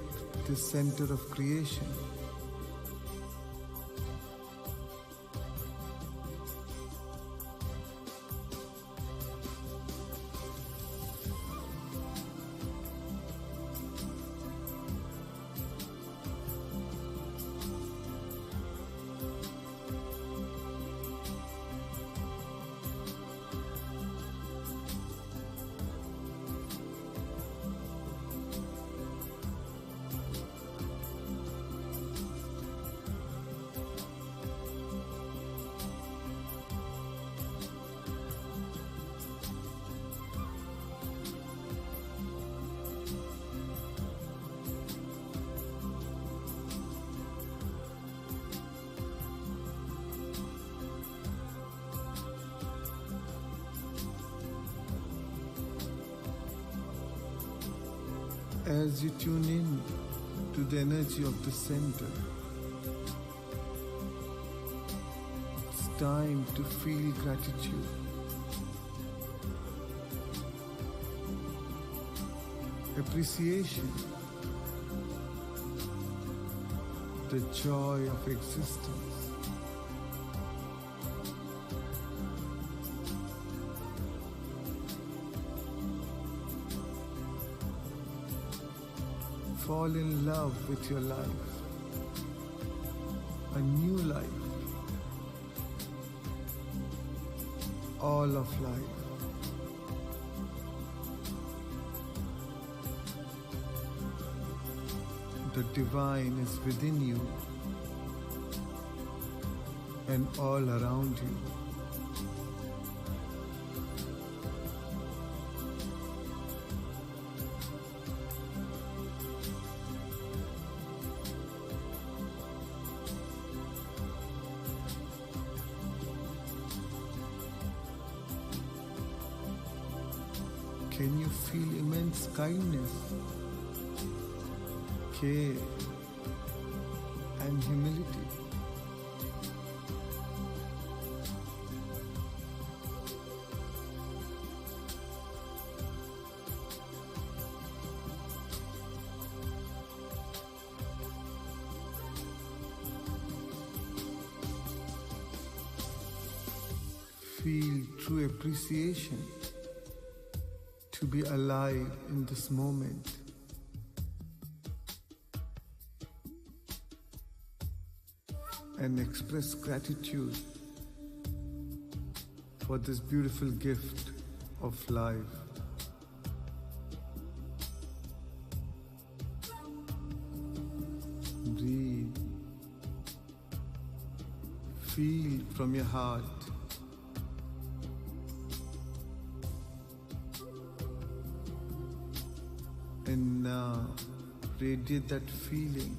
the center of creation. As you tune in to the energy of the center, it's time to feel gratitude. Appreciation, the joy of existence. Fall in love with your life, a new life, all of life. The divine is within you and all around you. Can you feel immense kindness, care, and humility? Feel true appreciation to be alive in this moment. And express gratitude for this beautiful gift of life. Breathe. Feel from your heart. And now radiate that feeling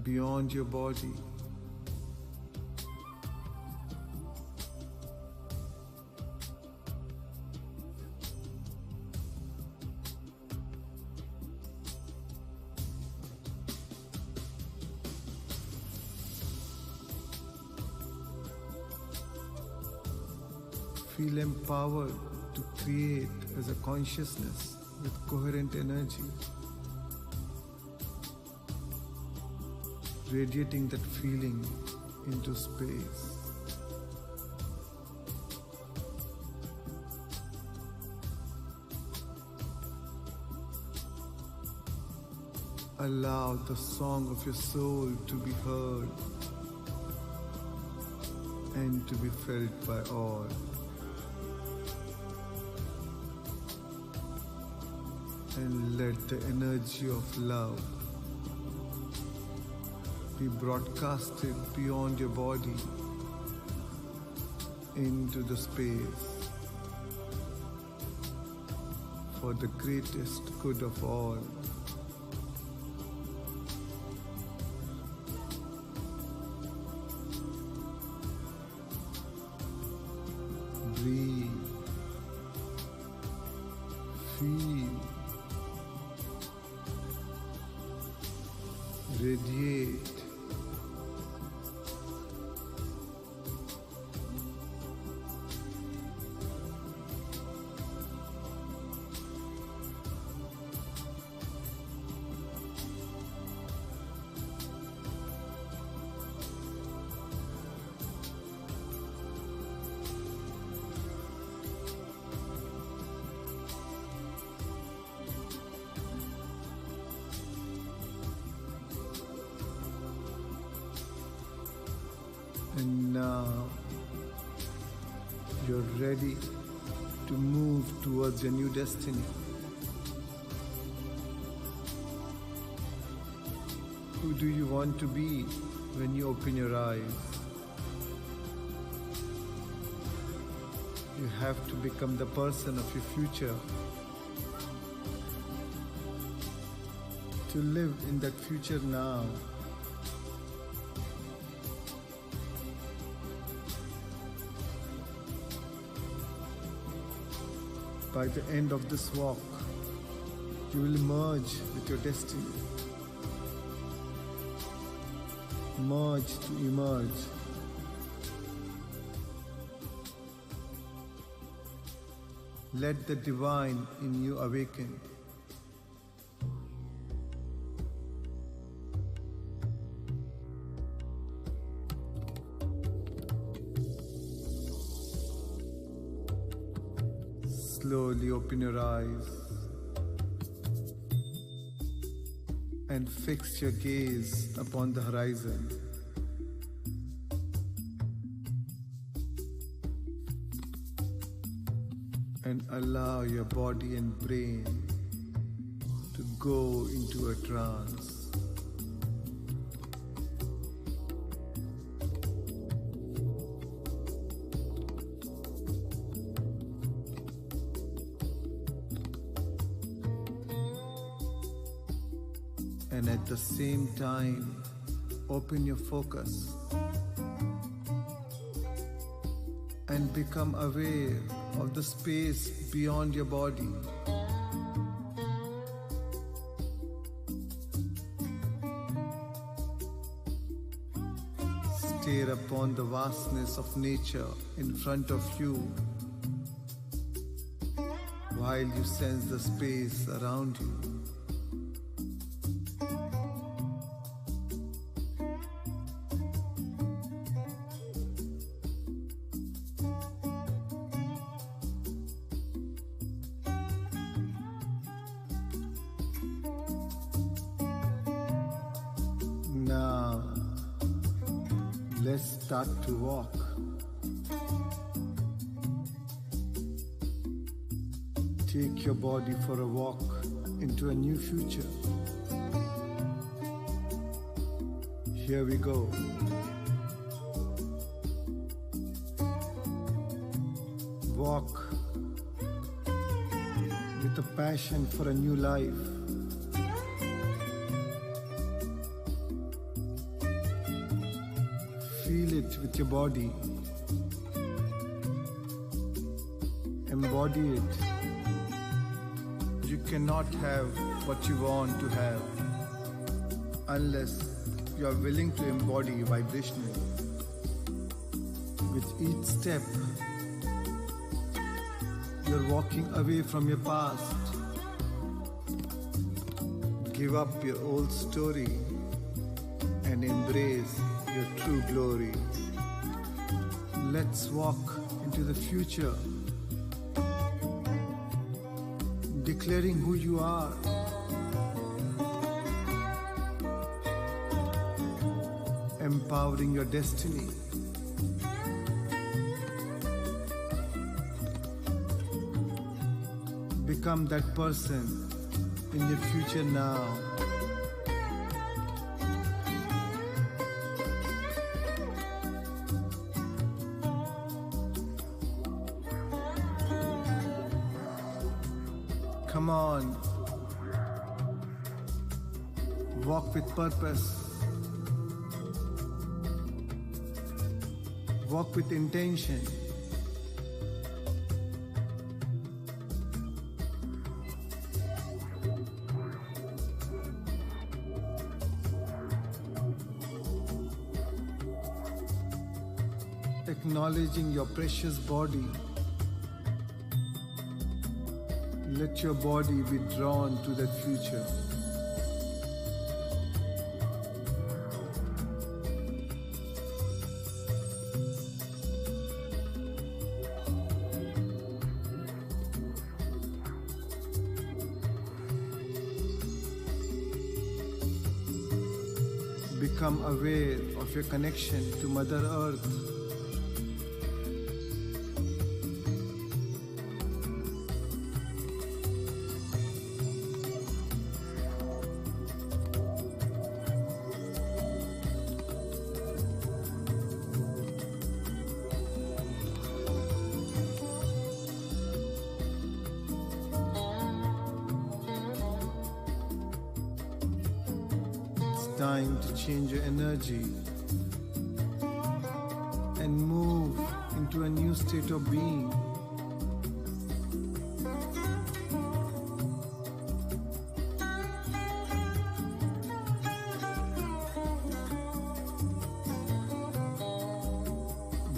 beyond your body. Feel empowered to create as a consciousness with coherent energy, radiating that feeling into space. Allow the song of your soul to be heard and to be felt by all. And let the energy of love be broadcasted beyond your body into the space for the greatest good of all. Breathe. Feel. Radiate. And now you're ready to move towards your new destiny. Who do you want to be when you open your eyes? You have to become the person of your future. To live in that future now. By the end of this walk, you will merge with your destiny. Merge to emerge. Let the divine in you awaken. Slowly open your eyes and fix your gaze upon the horizon. and allow your body and brain to go into a trance. And at the same time, open your focus and become aware of the space beyond your body. Stare upon the vastness of nature in front of you while you sense the space around you. Now, let's start to walk. Take your body for a walk into a new future. Here we go. Walk with a passion for a new life. Feel it with your body. Embody it. You cannot have what you want to have unless you are willing to embody vibrationally. With each step, you're walking away from your past. Give up your old story and embrace your true glory. Let's walk into the future, declaring who you are. Empowering your destiny. Become that person in your future now. Come on. Walk with purpose. Walk with intention. Acknowledging your precious body. Let your body be drawn to that future. Become aware of your connection to Mother Earth. Time to change your energy and move into a new state of being.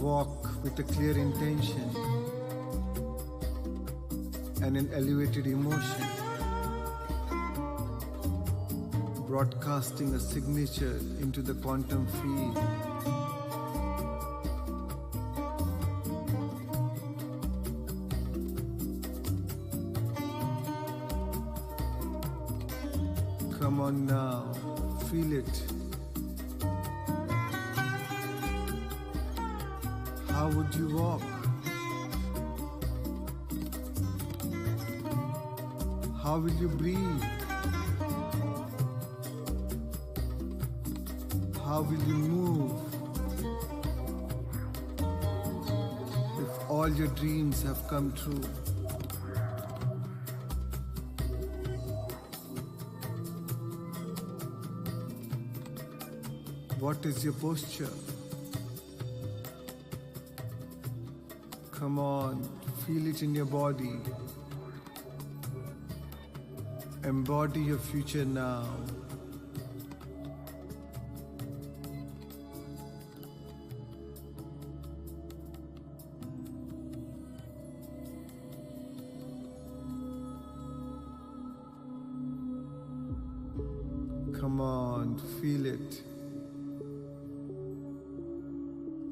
Walk with a clear intention and an elevated emotion, broadcasting a signature into the quantum field. Come on now, feel it. How would you walk? How will you breathe? How will you move? If all your dreams have come true. What is your posture? Come on, feel it in your body. Embody your future now. Come on, feel it.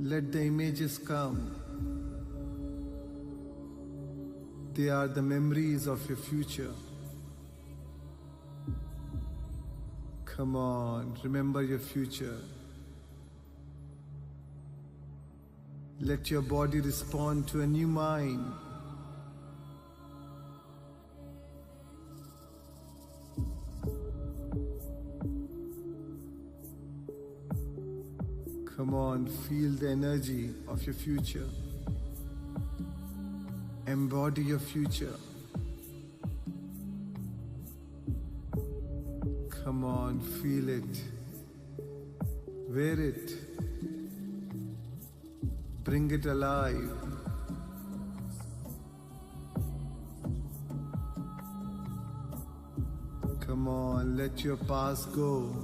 Let the images come. They are the memories of your future. Come on, remember your future. Let your body respond to a new mind. Come on, feel the energy of your future. Embody your future. Come on, feel it. Wear it. Bring it alive. Come on, let your past go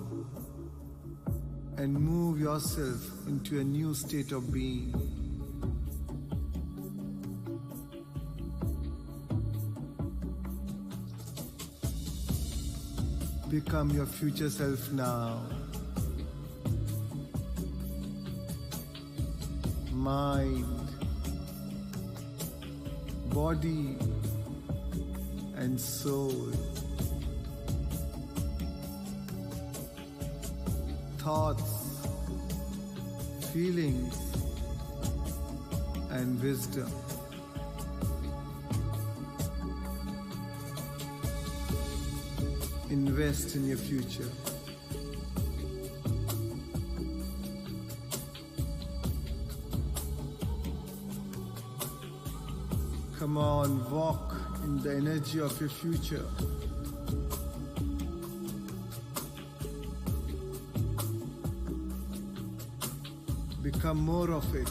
and move yourself into a new state of being. Become your future self now. Mind, body, and soul. Thoughts, feelings, and wisdom. Invest in your future. Come on, walk in the energy of your future. Become more of it.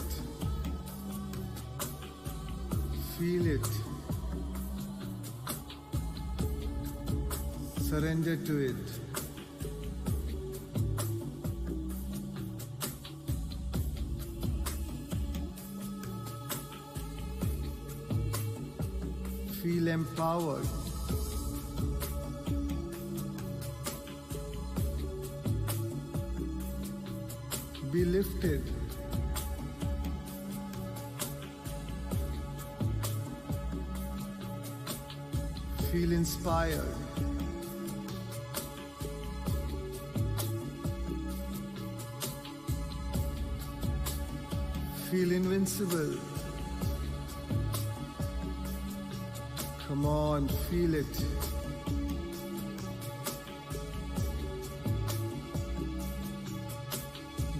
Feel it. Surrender to it. Feel empowered. Be lifted. Feel inspired. Feel invincible. Come on, feel it.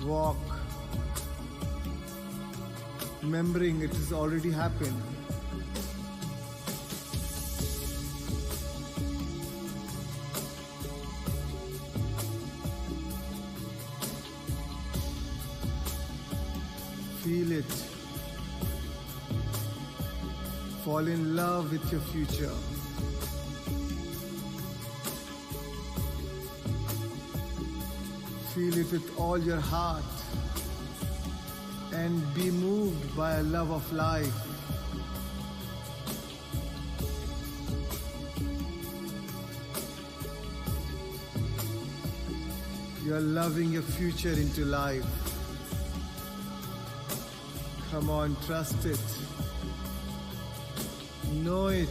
Walk, remembering it has already happened. Feel it. Fall in love with your future. Feel it with all your heart and be moved by a love of life. You are loving your future into life. Come on, trust it. Know it.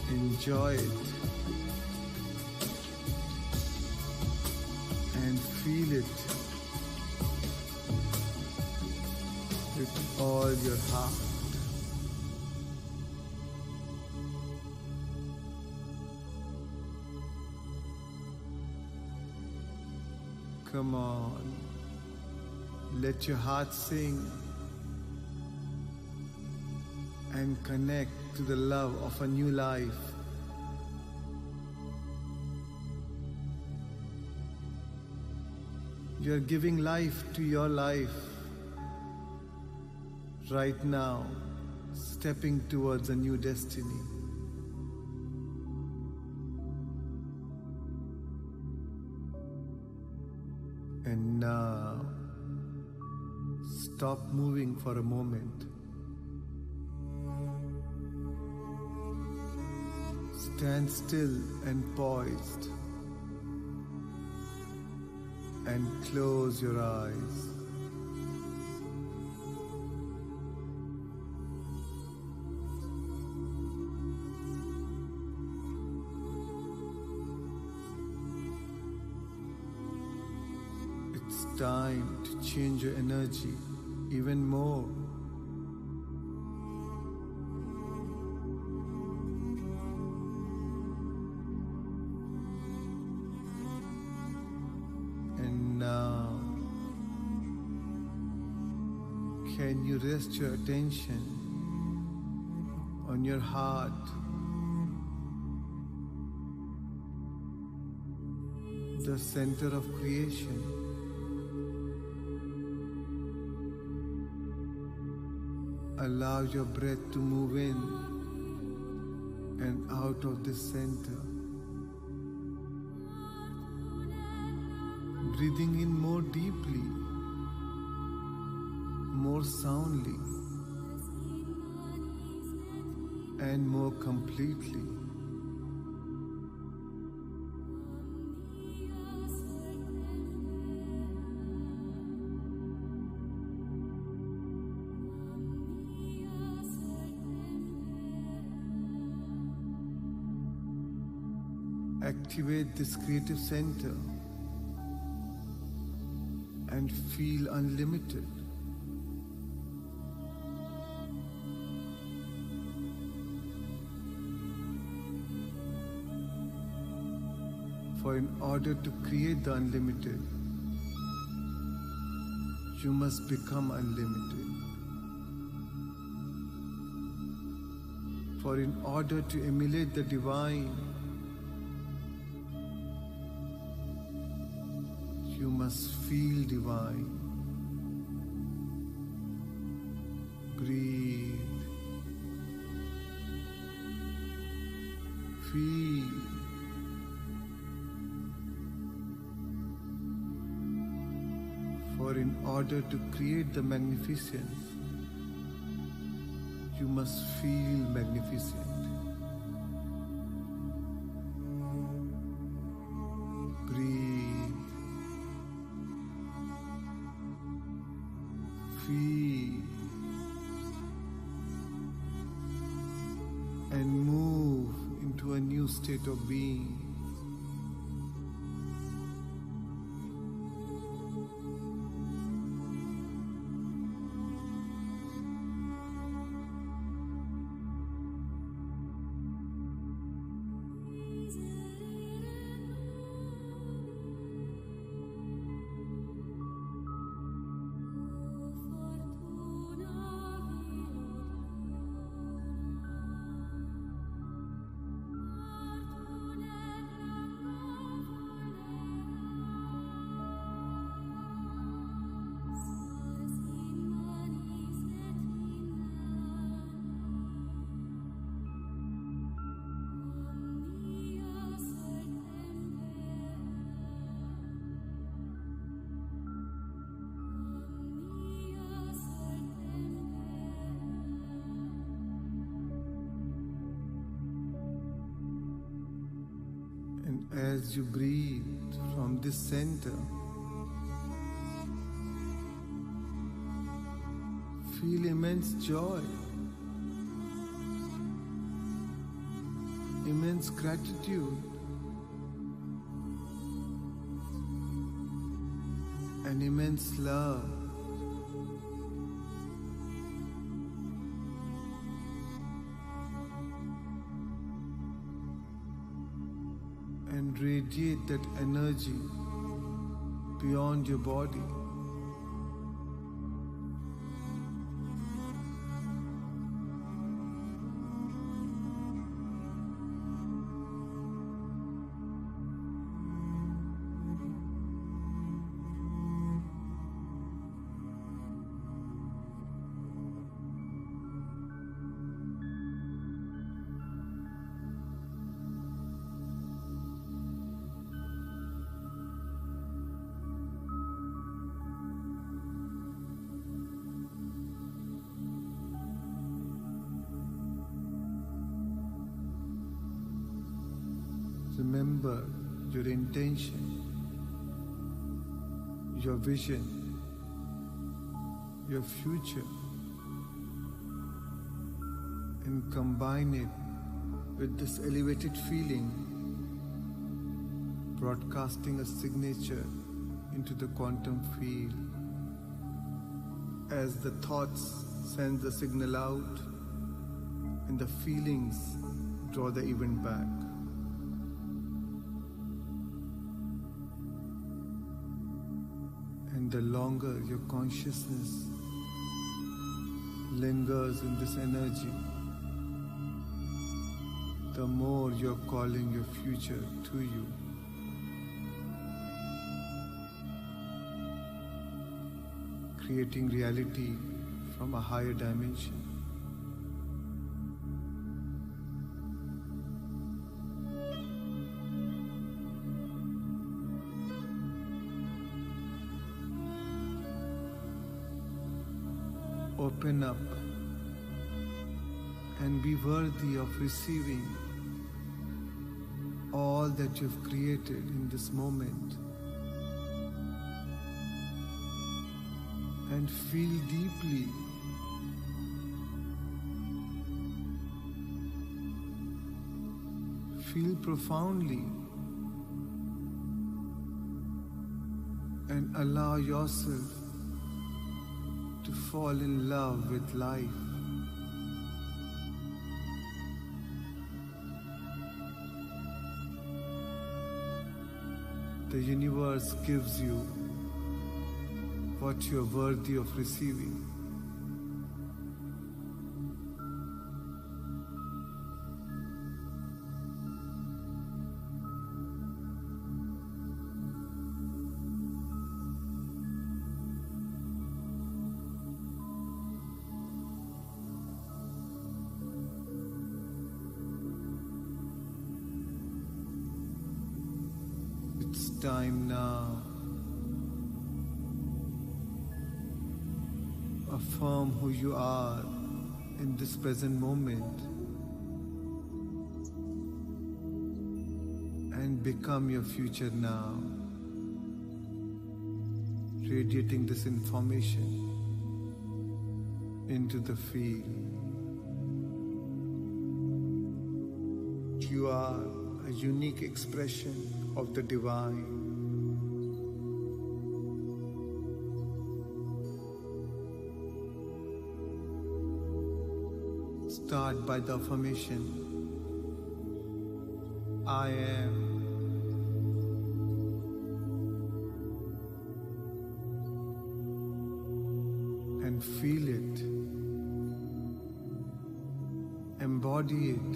Enjoy it. And feel it with all your heart. Come on. Let your heart sing and connect to the love of a new life. You are giving life to your life right now, stepping towards a new destiny. And now, stop moving for a moment. Stand still and poised. And close your eyes. It's time to change your energy even more. And now, can you rest your attention on your heart? The center of creation. Allow your breath to move in and out of this center. Breathing in more deeply, more soundly, and more completely. Activate this creative center and feel unlimited. For in order to create the unlimited, you must become unlimited. For in order to emulate the divine, you must feel divine. Breathe. Feel. For in order to create the magnificence, you must feel magnificent. Breathe. Feel. And move into a new state of being. And as you breathe from this center, feel immense joy, immense gratitude, and immense love. And radiate that energy beyond your body. Remember your intention, your vision, your future, and combine it with this elevated feeling, broadcasting a signature into the quantum field. As the thoughts send the signal out and the feelings draw the event back. And the longer your consciousness lingers in this energy, the more you're calling your future to you. Creating reality from a higher dimension. Open up and be worthy of receiving all that you've created in this moment. And feel deeply. Feel profoundly. And allow yourself to fall in love with life. The universe gives you what you are worthy of receiving. It's time now. Affirm who you are in this present moment and become your future now, radiating this information into the field. You are a unique expression of the divine. Start by the affirmation, I am. And feel it. Embody it.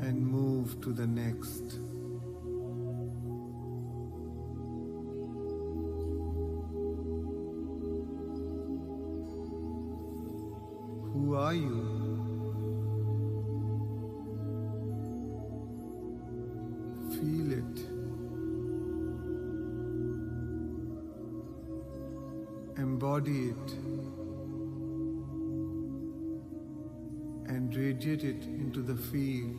And move to the next. Who are you? Feel it. Embody it. And radiate it into the field.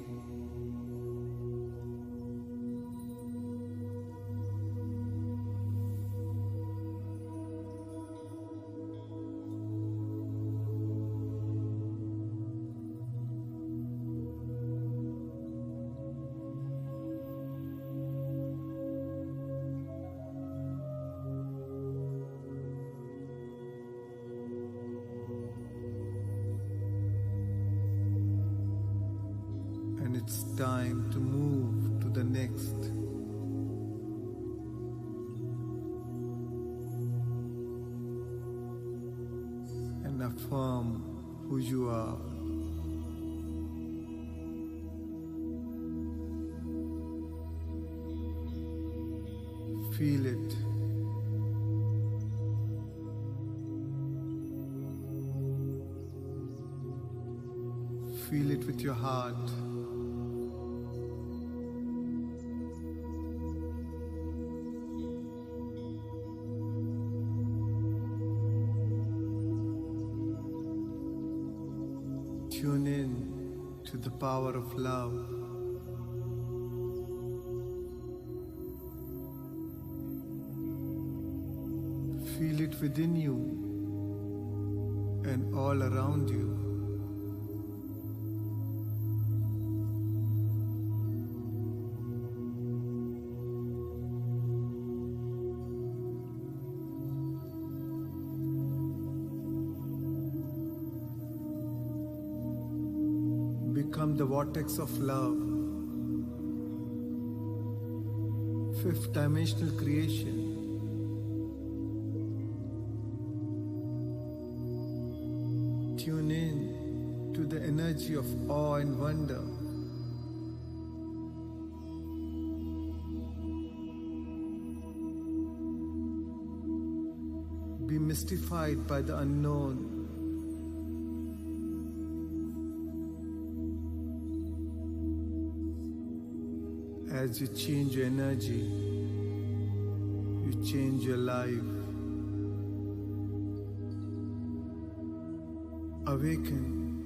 It's time to move to the next. And affirm who you are. Feel it. Feel it with your heart. Tune in to the power of love. Feel it within you and all around you. Become the vortex of love. Fifth dimensional creation. Tune in to the energy of awe and wonder. Be mystified by the unknown. As you change your energy, you change your life. Awaken.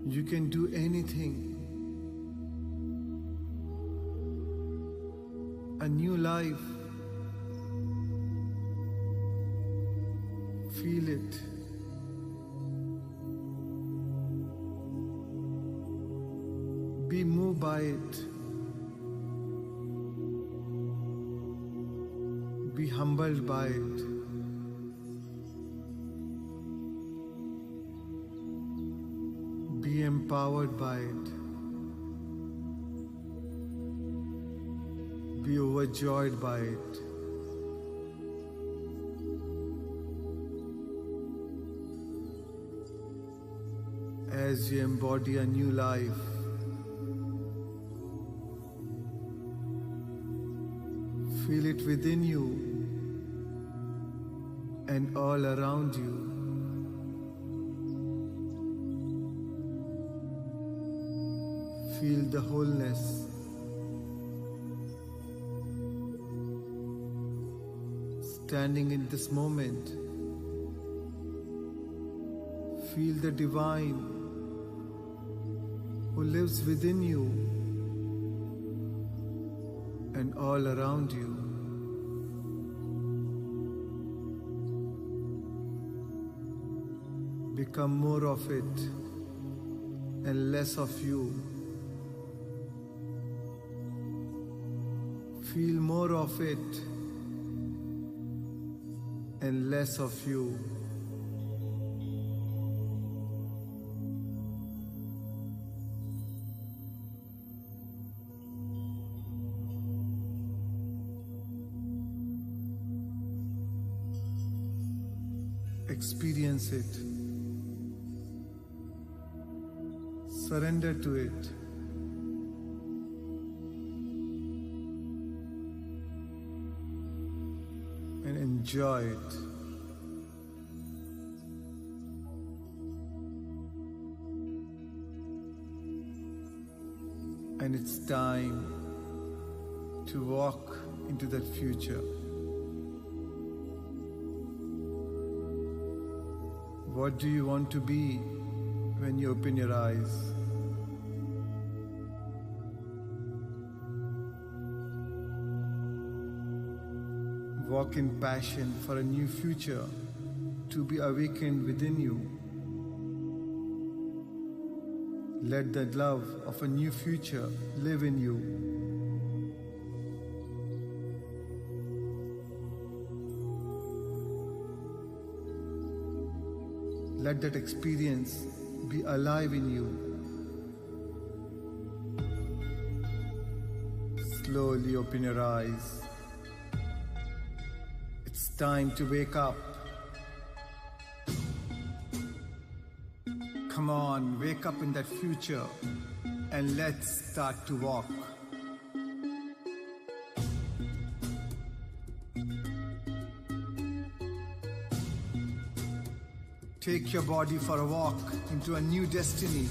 You can do anything. A new life. Feel it. Be moved by it. Be humbled by it. Be empowered by it. Be overjoyed by it. As you embody a new life, feel it within you and all around you. Feel the wholeness. Standing in this moment, feel the divine who lives within you and all around you. Become more of it and less of you. Feel more of it and less of you. Experience it. Surrender to it. And enjoy it. And it's time to walk into that future. What do you want to be when you open your eyes? Walk in passion for a new future to be awakened within you. Let the love of a new future live in you. Let that experience be alive in you. slowly open your eyes. It's time to wake up. Come on, wake up in that future and let's start to walk. Take your body for a walk into a new destiny.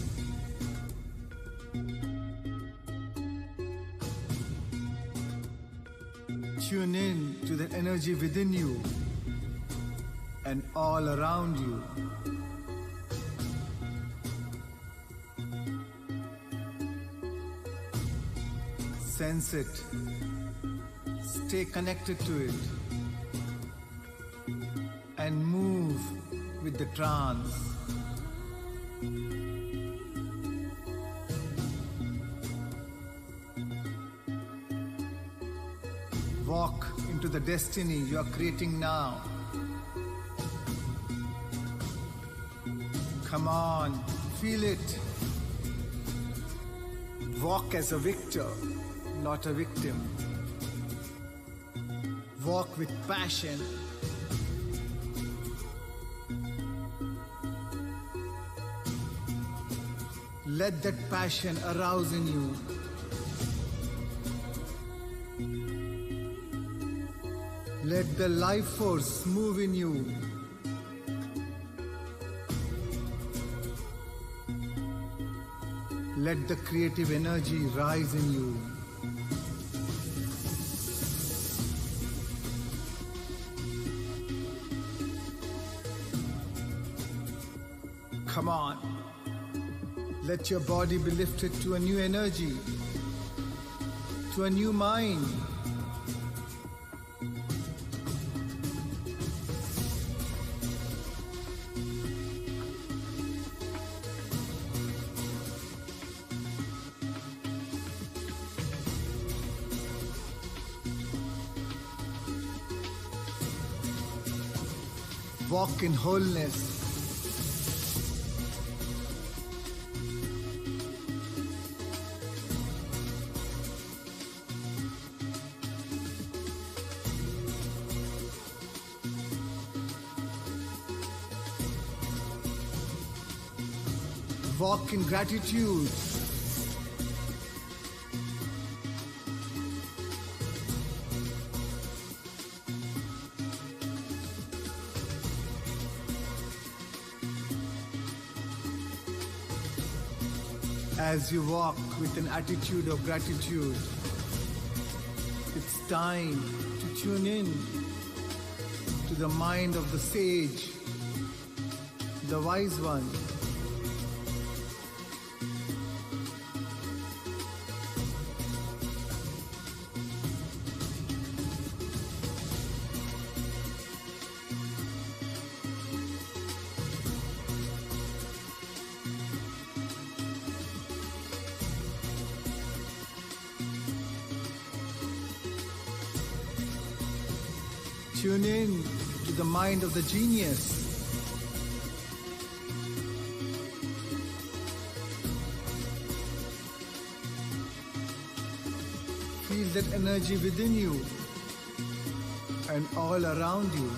Tune in to the energy within you and all around you. Sense it. Stay connected to it. And move with the trance. Walk into the destiny you are creating now. Come on, feel it. Walk as a victor, not a victim. Walk with passion. Let that passion arouse in you. Let the life force move in you. Let the creative energy rise in you. Come on. Let your body be lifted to a new energy, to a new mind. Walk in wholeness. Walk in gratitude. As you walk with an attitude of gratitude, it's time to tune in to the mind of the sage, the wise one. Tune in to the mind of the genius. Feel that energy within you and all around you.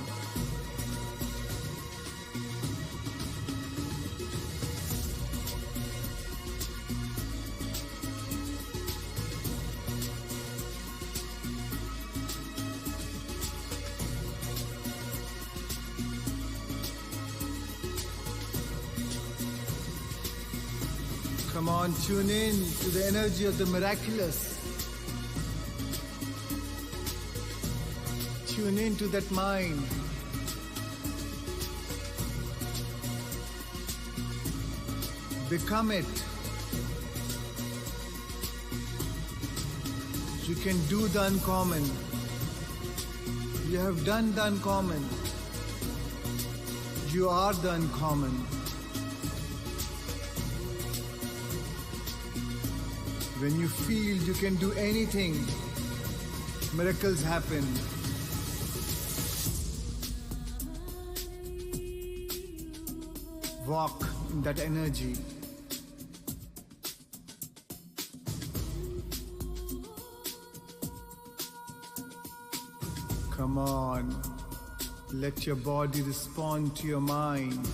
Come on, tune in to the energy of the miraculous. Tune in to that mind. Become it. You can do the uncommon. You have done the uncommon. You are the uncommon. When you feel you can do anything, miracles happen. Walk in that energy. Come on, let your body respond to your mind.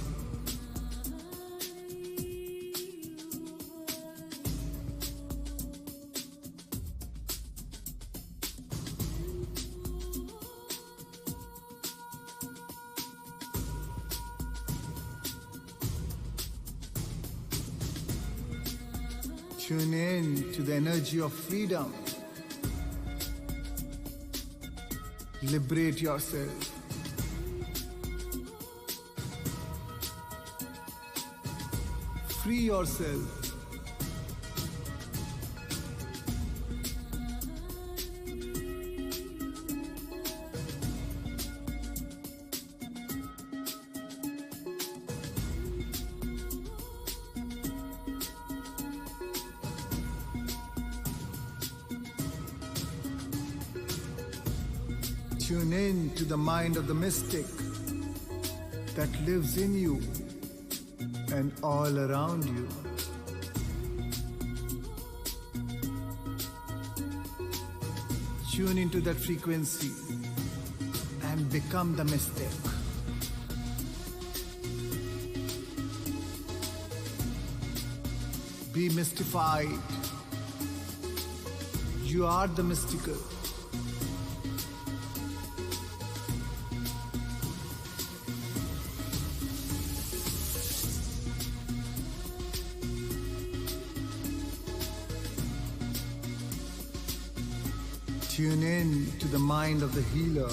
Tune in to the energy of freedom. Liberate yourself. Free yourself. Tune in to the mind of the mystic that lives in you and all around you. Tune into that frequency and become the mystic. Be mystified. You are the mystical. Tune in to the mind of the healer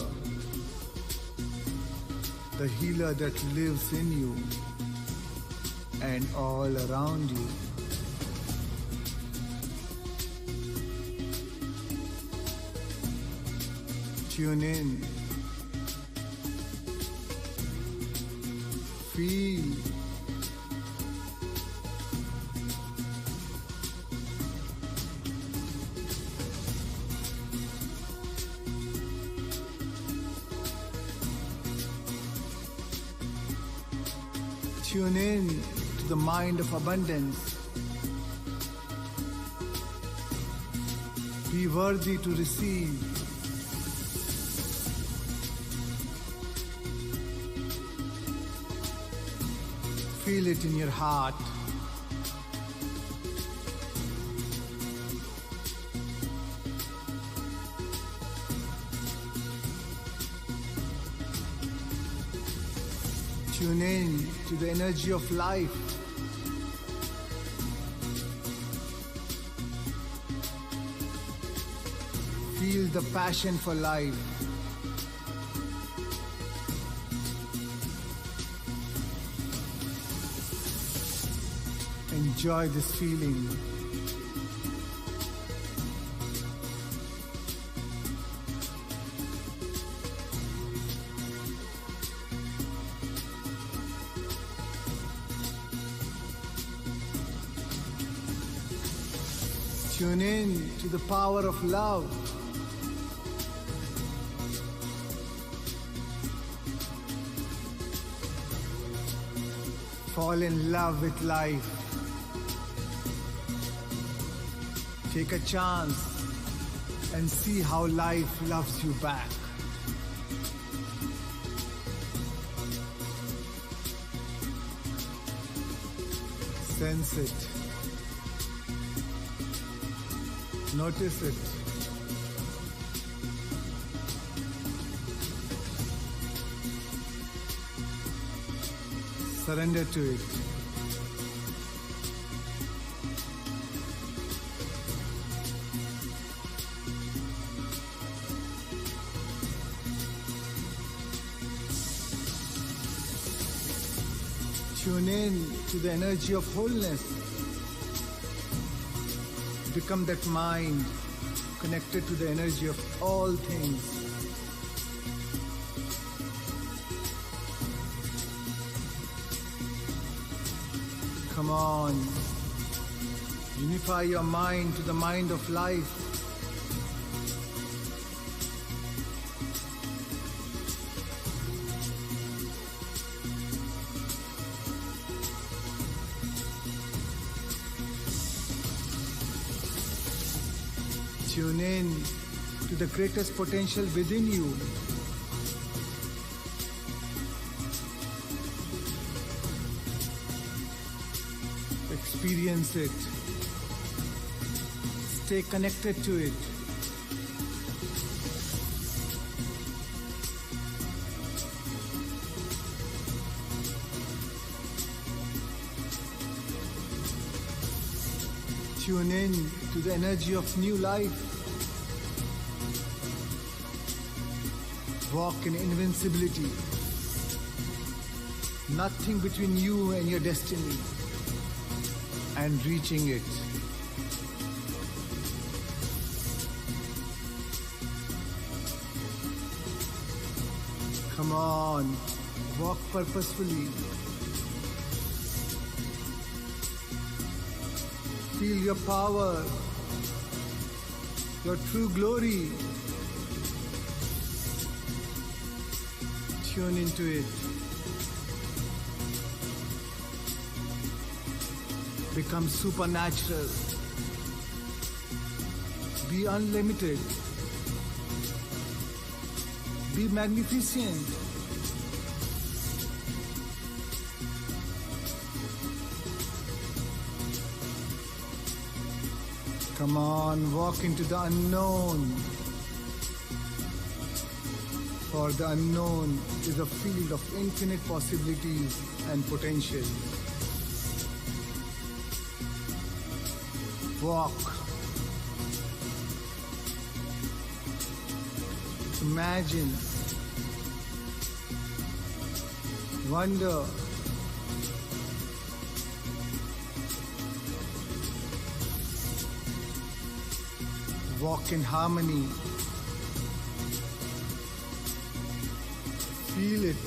that lives in you and all around you. Tune in. Feel. Tune in to the mind of abundance. Be worthy to receive. Feel it in your heart. Tune in to the energy of life. Feel the passion for life. Enjoy this feeling. Tune in to the power of love. Fall in love with life. Take a chance and see how life loves you back. Sense it. Notice it. Surrender to it. Tune in to the energy of wholeness. Become that mind connected to the energy of all things. Come on. Unify your mind to the mind of life. Tune in to the greatest potential within you. Experience it. Stay connected to it. Tune in to the energy of new life. Walk in invincibility. Nothing between you and your destiny and reaching it. Come on, walk purposefully. Feel your power, your true glory. Tune into it. Become supernatural. Be unlimited. Be magnificent. Come on, walk into the unknown. For the unknown is a field of infinite possibilities and potential. Walk. Imagine. Wonder. Walk in harmony. Feel it.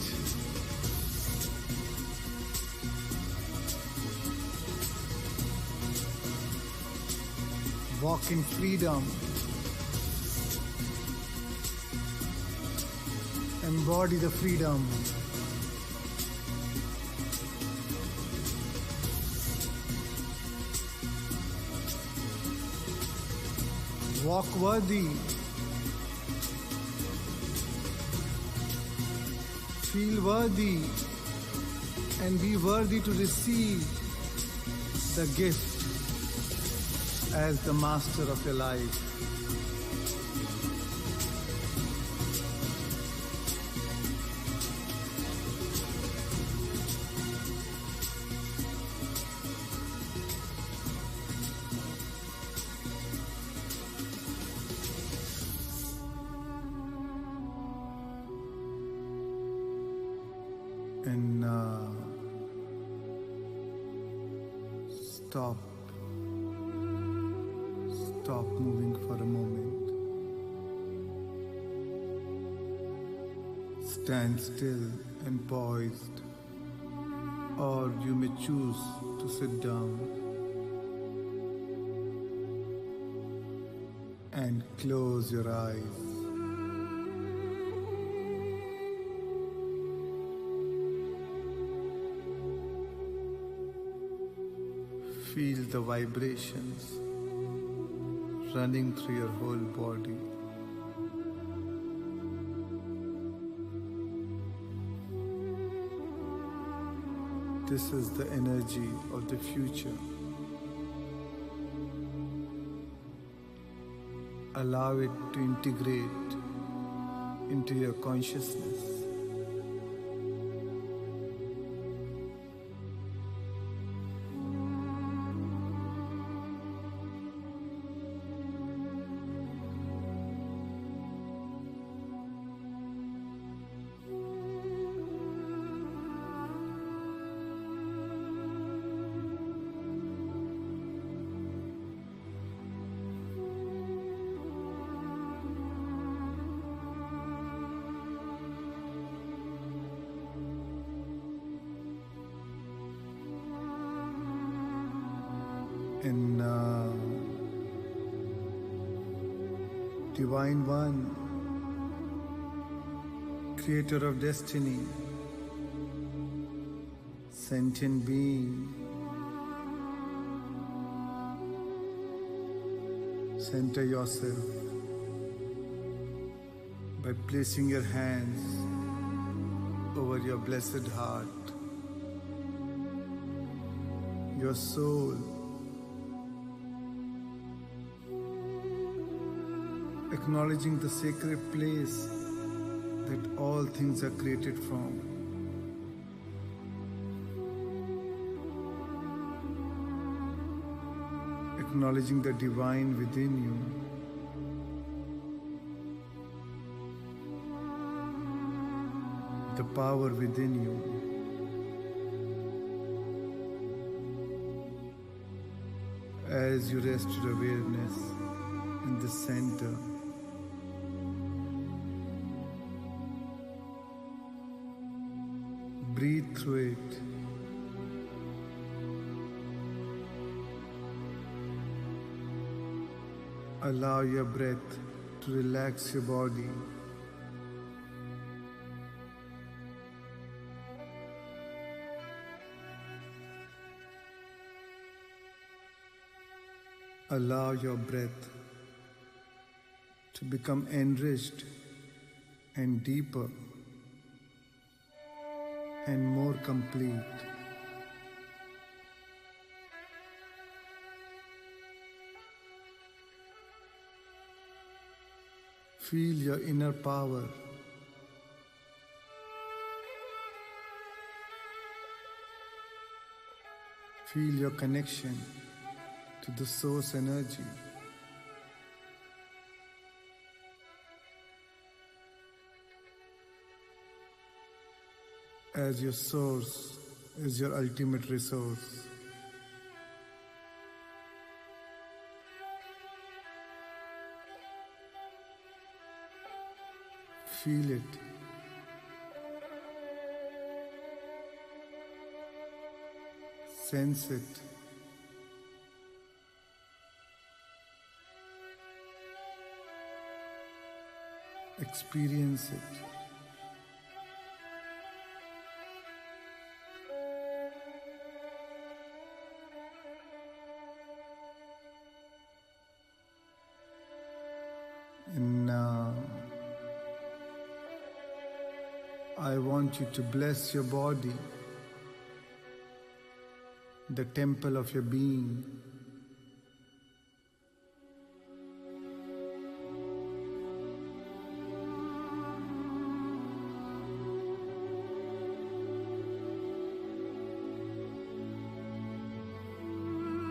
Walk in freedom. Embody the freedom. Walk worthy. Feel worthy and be worthy to receive the gift as the master of your life. And stop moving for a moment. Stand still and poised, or you may choose to sit down and close your eyes. Feel the vibrations running through your whole body. This is the energy of the future. Allow it to integrate into your consciousness. In Divine One, Creator of Destiny, Sentient Being, center yourself by placing your hands over your blessed heart. Your soul acknowledging the sacred place that all things are created from. Acknowledging the divine within you. The power within you. As you rest your awareness in the center, breathe through it. Allow your breath to relax your body. Allow your breath to become enriched and deeper and more complete. Feel your inner power. Feel your connection to the source energy. As your source is your ultimate resource. Feel it. Sense it. Experience it. And now, I want you to bless your body, the temple of your being.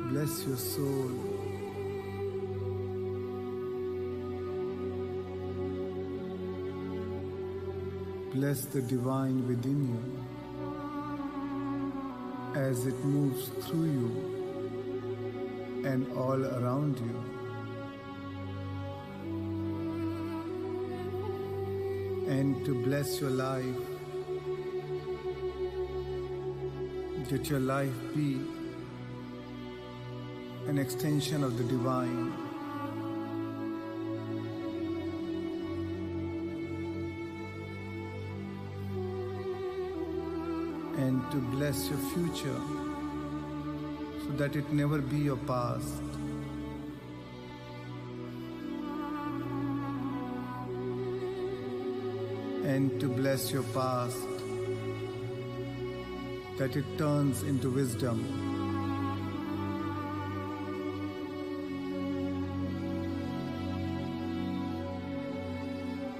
Bless your soul. Bless the divine within you as it moves through you and all around you. And to bless your life, let your life be an extension of the divine. And to bless your future so that it never be your past. And to bless your past that it turns into wisdom.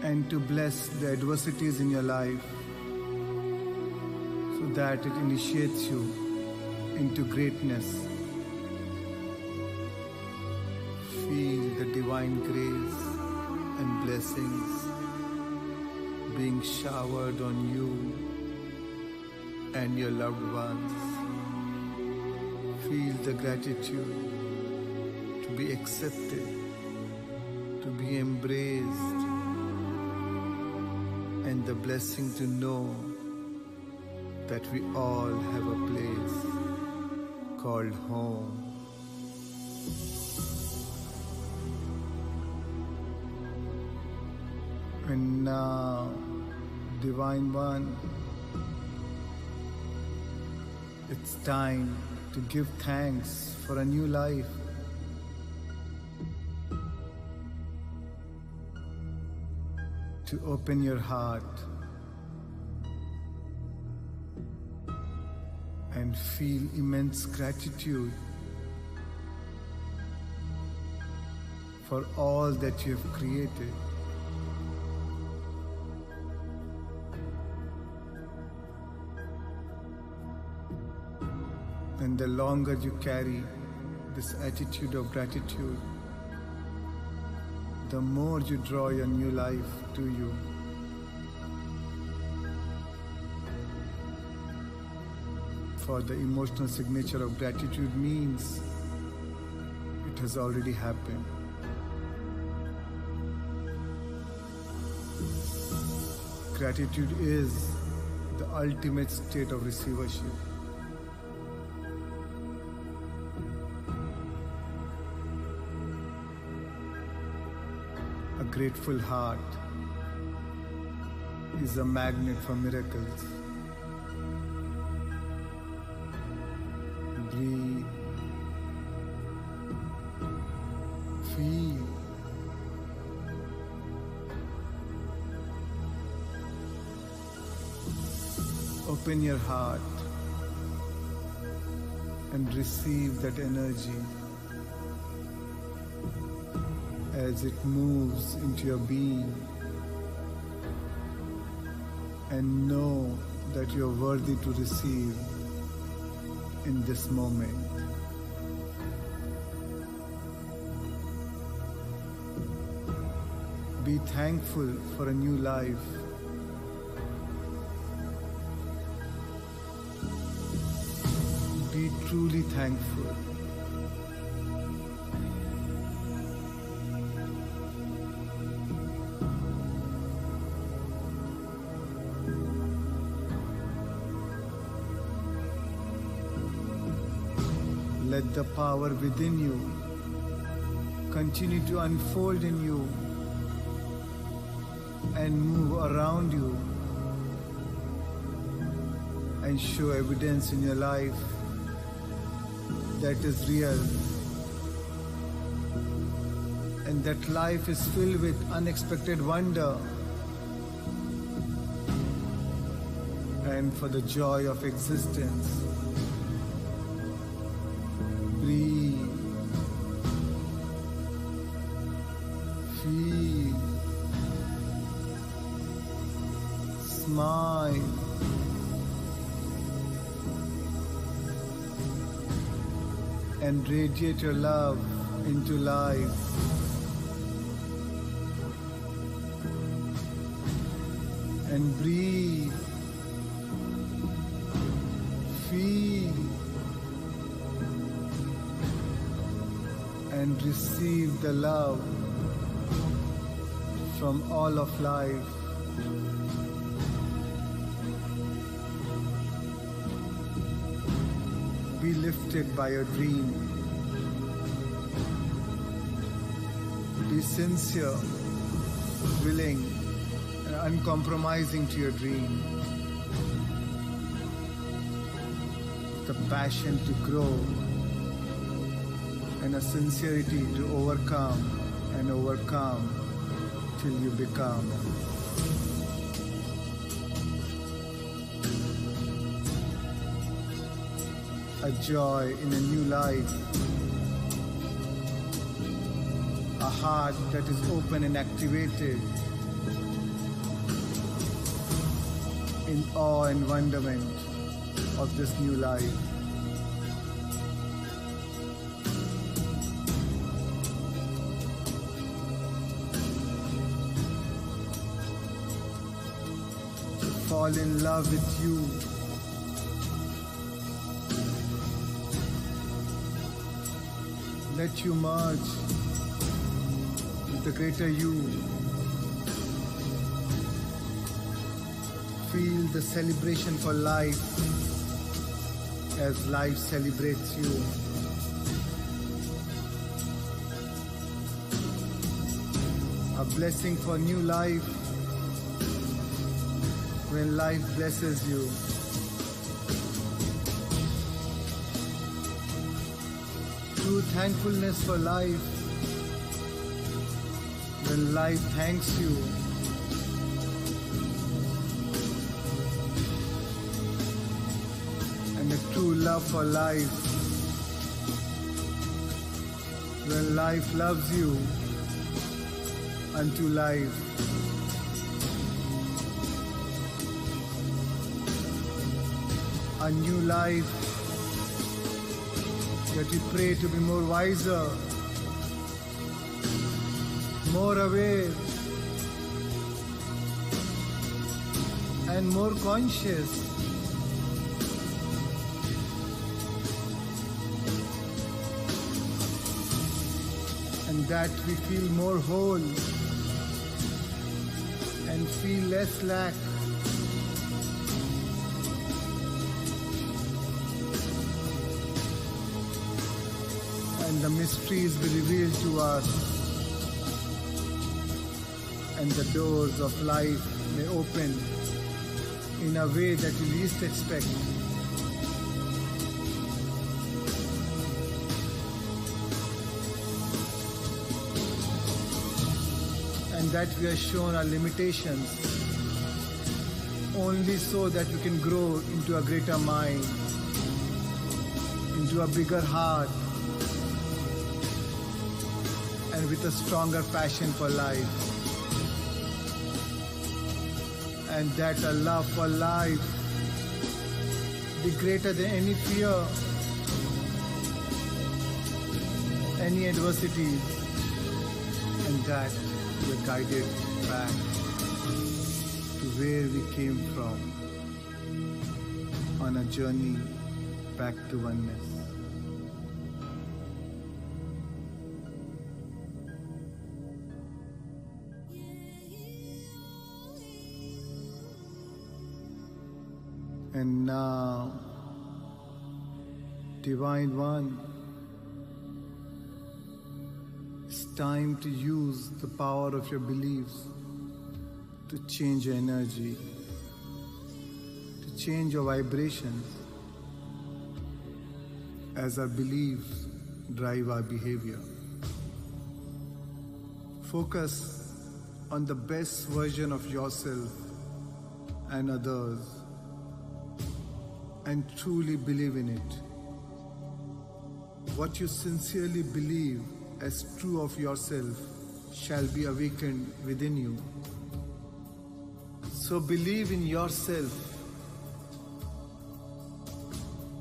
And to bless the adversities in your life so that it initiates you into greatness. Feel the divine grace and blessings being showered on you and your loved ones. Feel the gratitude to be accepted, to be embraced, and the blessing to know that we all have a place called home. And now, Divine One, it's time to give thanks for a new life. To open your heart and feel immense gratitude for all that you have created. And the longer you carry this attitude of gratitude, the more you draw your new life to you. For the emotional signature of gratitude means it has already happened. Gratitude is the ultimate state of receivership. A grateful heart is a magnet for miracles. Breathe. Feel. Open your heart and receive that energy as it moves into your being, and know that you are worthy to receive in this moment. Be thankful for a new life. Be truly thankful. Let the power within you continue to unfold in you and move around you and show evidence in your life that is real, and that life is filled with unexpected wonder, and for the joy of existence. Breathe. Feel. Smile. And radiate your love into life. And breathe. Feel. And receive the love from all of life. Be lifted by your dream. Be sincere, willing, and uncompromising to your dream. The passion to grow and a sincerity to overcome and overcome till you become. A joy in a new life, a heart that is open and activated in awe and wonderment of this new life. Fall in love with you. Let you merge with the greater you. Feel the celebration for life as life celebrates you. A blessing for new life when life blesses you. True thankfulness for life when life thanks you. And a true love for life when life loves you unto life. A new life that we pray to be more wiser, more aware, and more conscious. And that we feel more whole and feel less lack. And the mysteries be revealed to us, and the doors of life may open in a way that we least expect. And that we are shown our limitations only so that we can grow into a greater mind, into a bigger heart, and with a stronger passion for life. And that a love for life be greater than any fear, any adversity, and that we're guided back to where we came from on a journey back to oneness. And now, Divine One, it's time to use the power of your beliefs to change your energy, to change your vibrations, as our beliefs drive our behavior. Focus on the best version of yourself and others, and truly believe in it. What you sincerely believe as true of yourself shall be awakened within you. So believe in yourself.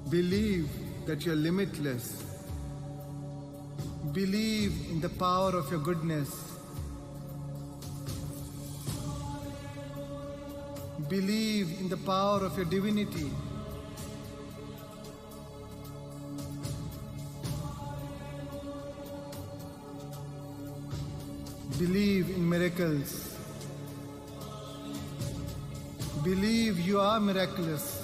Believe that you are limitless. Believe in the power of your goodness. Believe in the power of your divinity. Believe in miracles. Believe you are miraculous.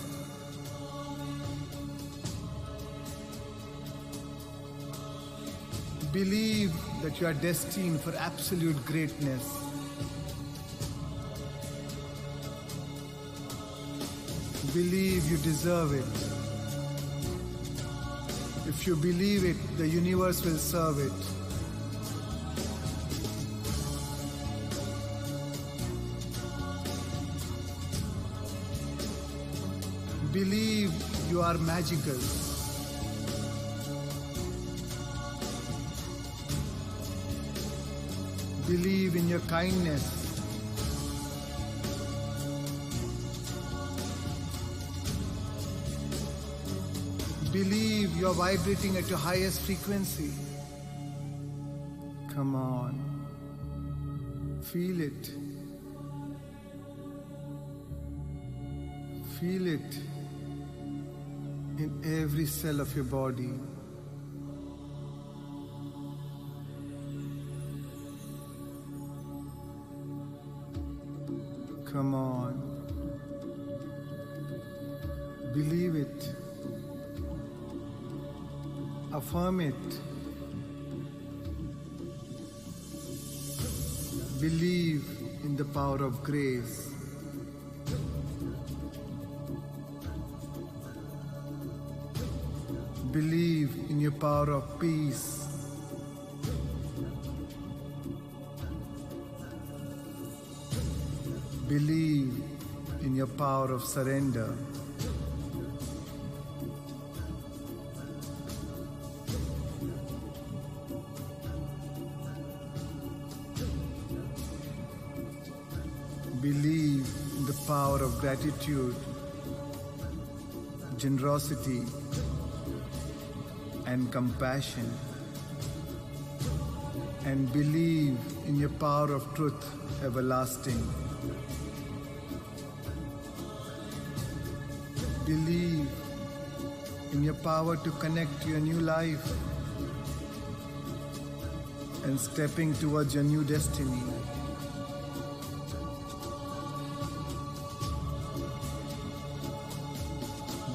Believe that you are destined for absolute greatness. Believe you deserve it. If you believe it, the universe will serve it. Believe you are magical. Believe in your kindness. Believe you are vibrating at your highest frequency. Come on. Feel it. Feel it in every cell of your body. Come on. Believe it. Affirm it. Believe in the power of grace. Believe in your power of peace. Believe in your power of surrender. gratitude, generosity, and compassion, and believe in your power of truth everlasting. Believe in your power to connect to your new life and stepping towards your new destiny.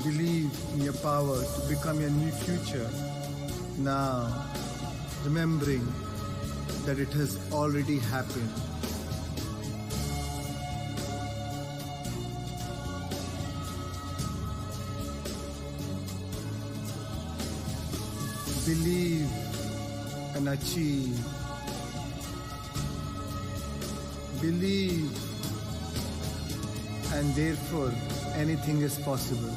Believe in your power to become your new future now, remembering that it has already happened. Believe and achieve. Believe, and therefore anything is possible.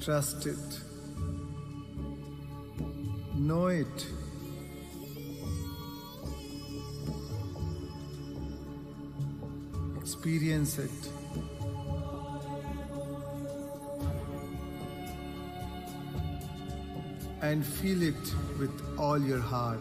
Trust it. Know it. Experience it. And feel it with all your heart.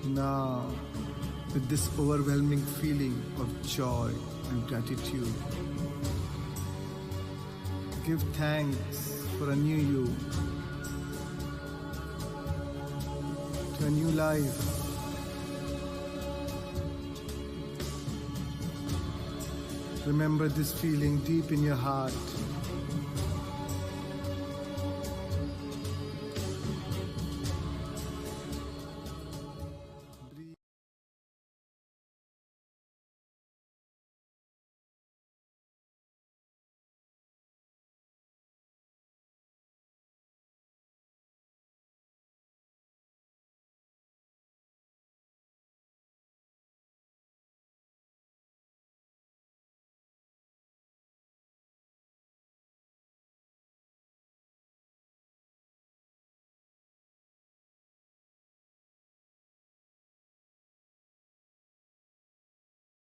Now, with this overwhelming feeling of joy and gratitude, give thanks for a new you, to a new life. Remember this feeling deep in your heart.